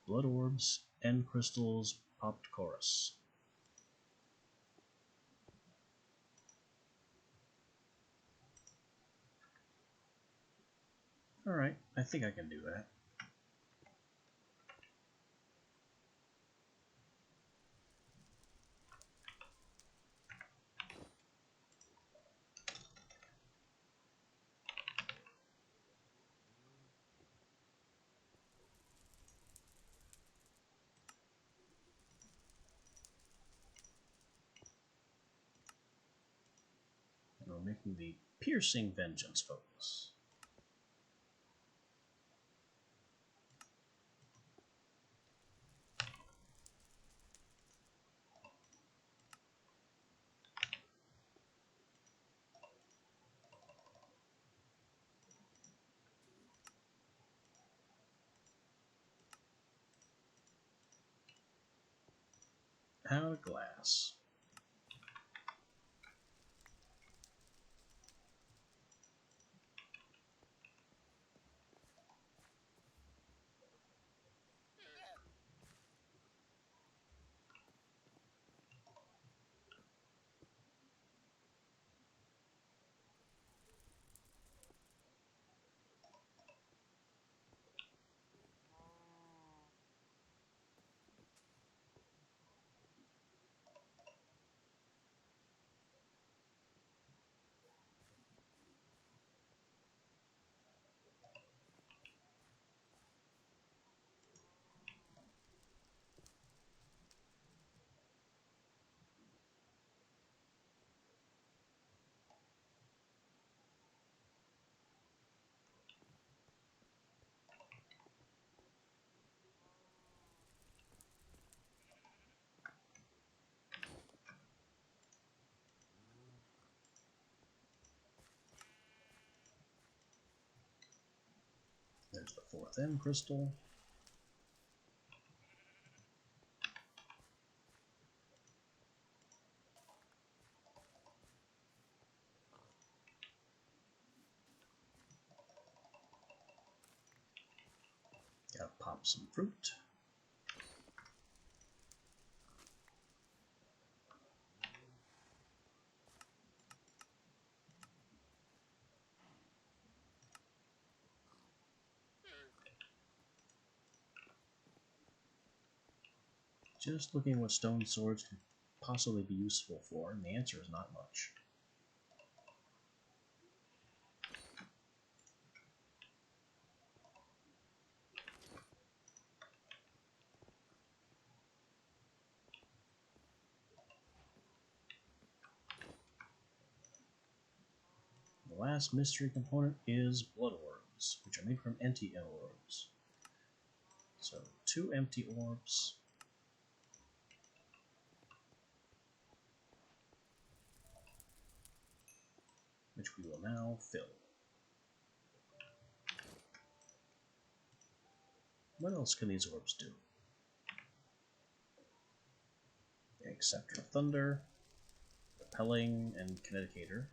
Blood orbs, end crystals, popped chorus. Alright, I think I can do that. And we're making the piercing vengeance focus. Out of glass. There's the fourth end crystal. Gotta pop some fruit. Just looking what stone swords could possibly be useful for, and the answer is not much. The last mystery component is blood orbs, which are made from anti-emeralds. So 2 empty orbs. Which we will now fill. What else can these orbs do? Acceptor of Thunder, Repelling and Kineticator,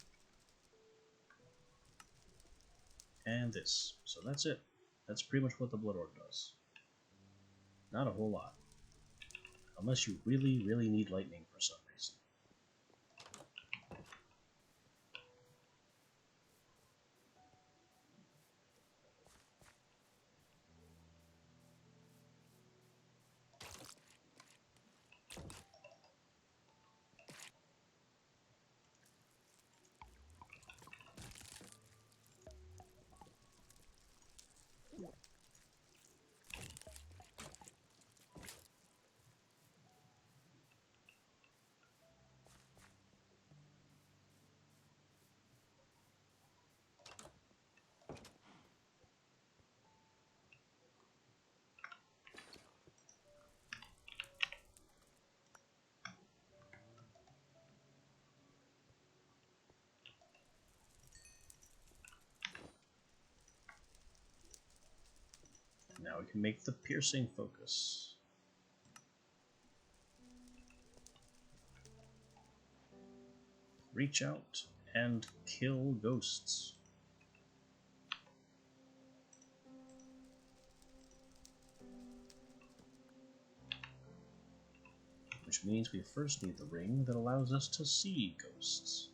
and this. So that's it. That's pretty much what the Blood Orb does. Not a whole lot. Unless you really, really need lightning for some reason. Now we can make the piercing focus. Reach out and kill ghosts. Which means we first need the ring that allows us to see ghosts.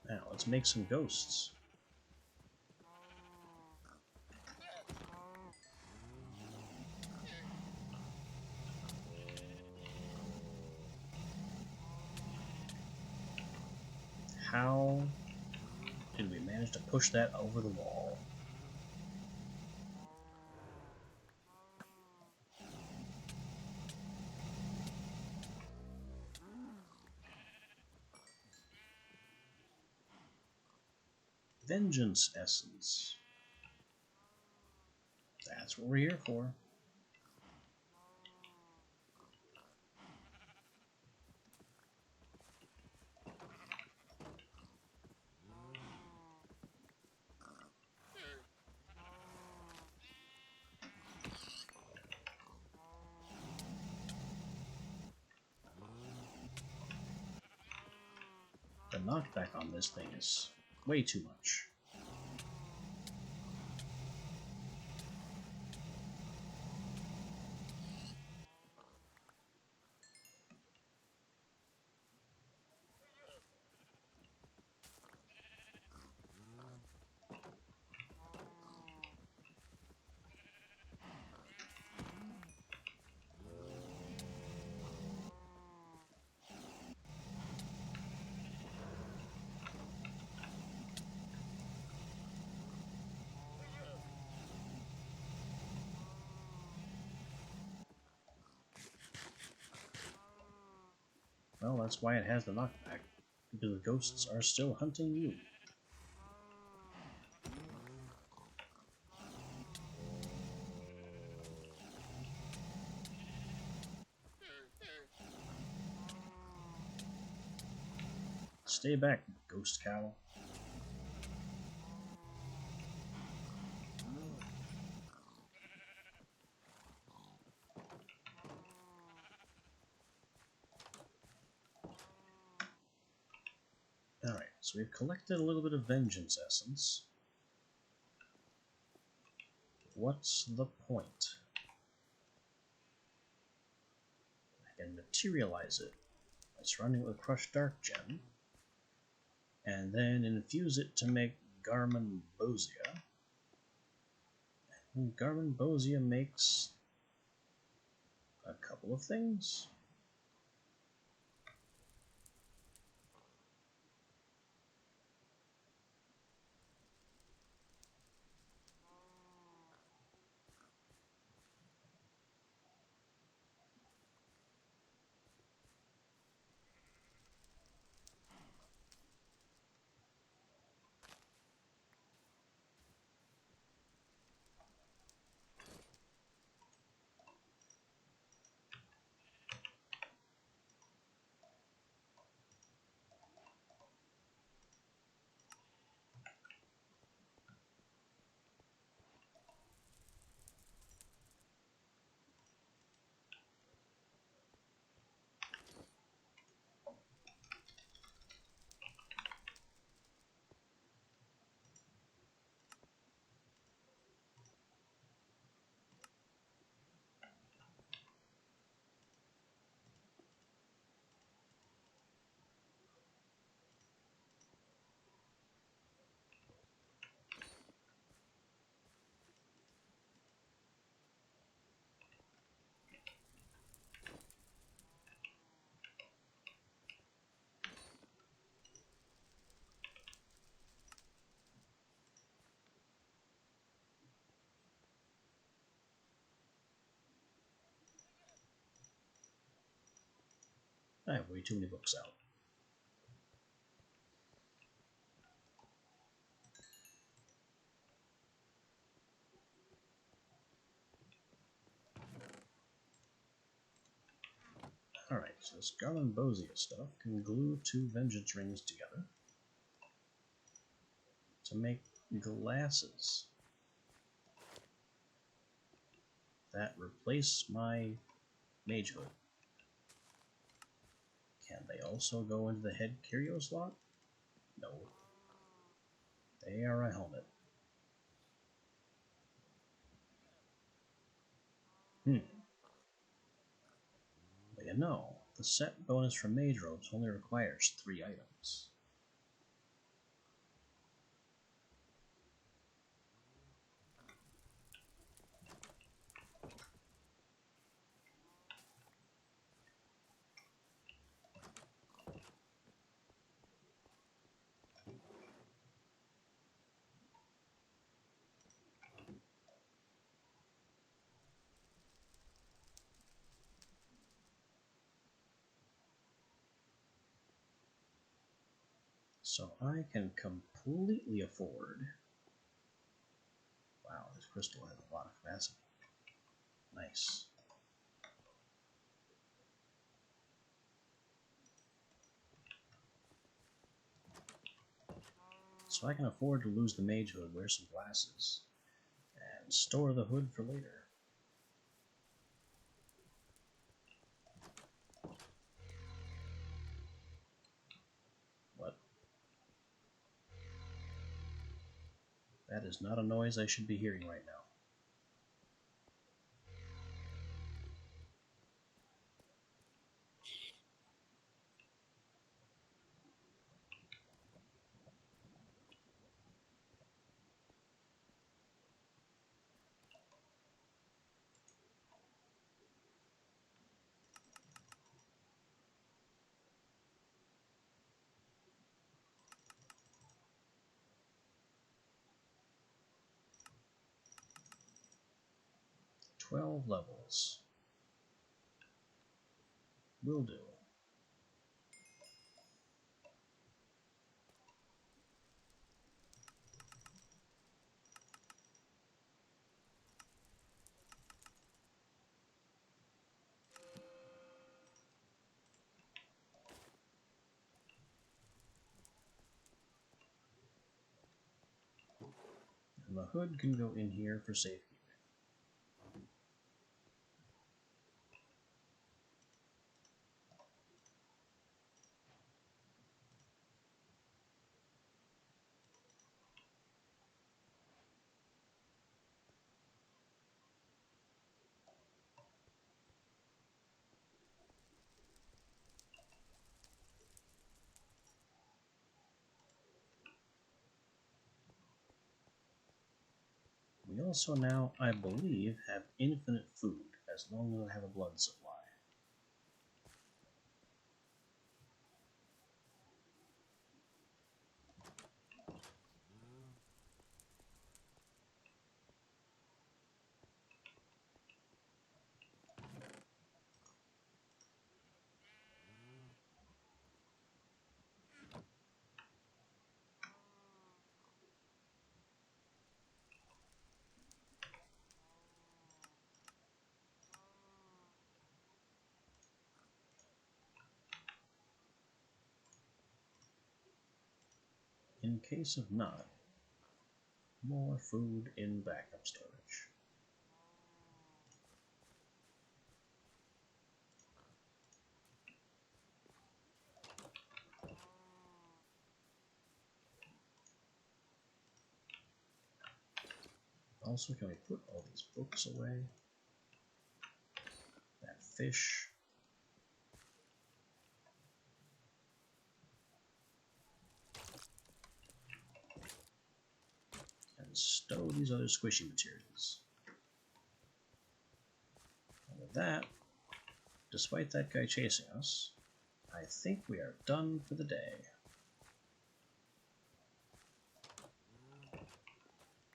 Now let's make some ghosts. How did we manage to push that over the wall? Vengeance Essence. That's what we're here for. The knockback on this thing is way too much. Well, that's why it has the knockback, because the ghosts are still hunting you. Stay back, ghost cow. Alright, so we've collected a little bit of vengeance essence. What's the point? I can materialize it by surrounding it with crushed dark gem, and then infuse it to make Garmonbosia. And Garmonbosia makes a couple of things. I have way too many books out. Alright, so this Garmonbosia stuff can glue two vengeance rings together to make glasses that replace my mage hood. Can they also go into the head curio slot? No. They are a helmet. But you know, the set bonus for mage robes only requires 3 items. So I can completely afford... Wow, this crystal has a lot of capacity. Nice. So I can afford to lose the mage hood, wear some glasses, and store the hood for later. What? That is not a noise I should be hearing right now. "12 levels. Will do. And the hood can go in here for safekeeping. We also now, I believe, have infinite food as long as I have a blood supply. In case of not, more food in backup storage. Also, can we put all these books away? That fish. And stow these other squishy materials. And with that, despite that guy chasing us, I think we are done for the day.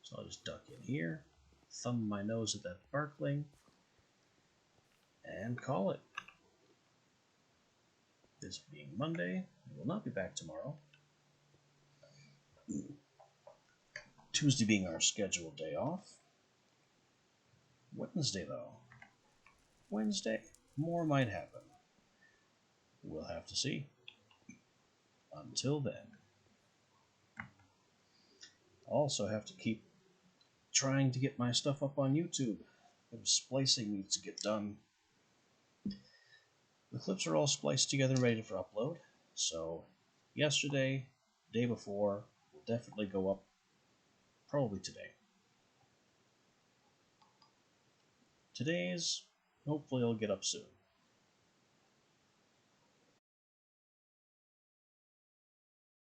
So I'll just duck in here, thumb my nose at that barkling, and call it. This being Monday, we will not be back tomorrow. Tuesday being our scheduled day off. Wednesday, though. Wednesday, more might happen. We'll have to see. Until then. Also have to keep trying to get my stuff up on YouTube. Splicing needs to get done. The clips are all spliced together ready for upload. So yesterday, day before, will definitely go up probably today. Today's, hopefully, will get up soon.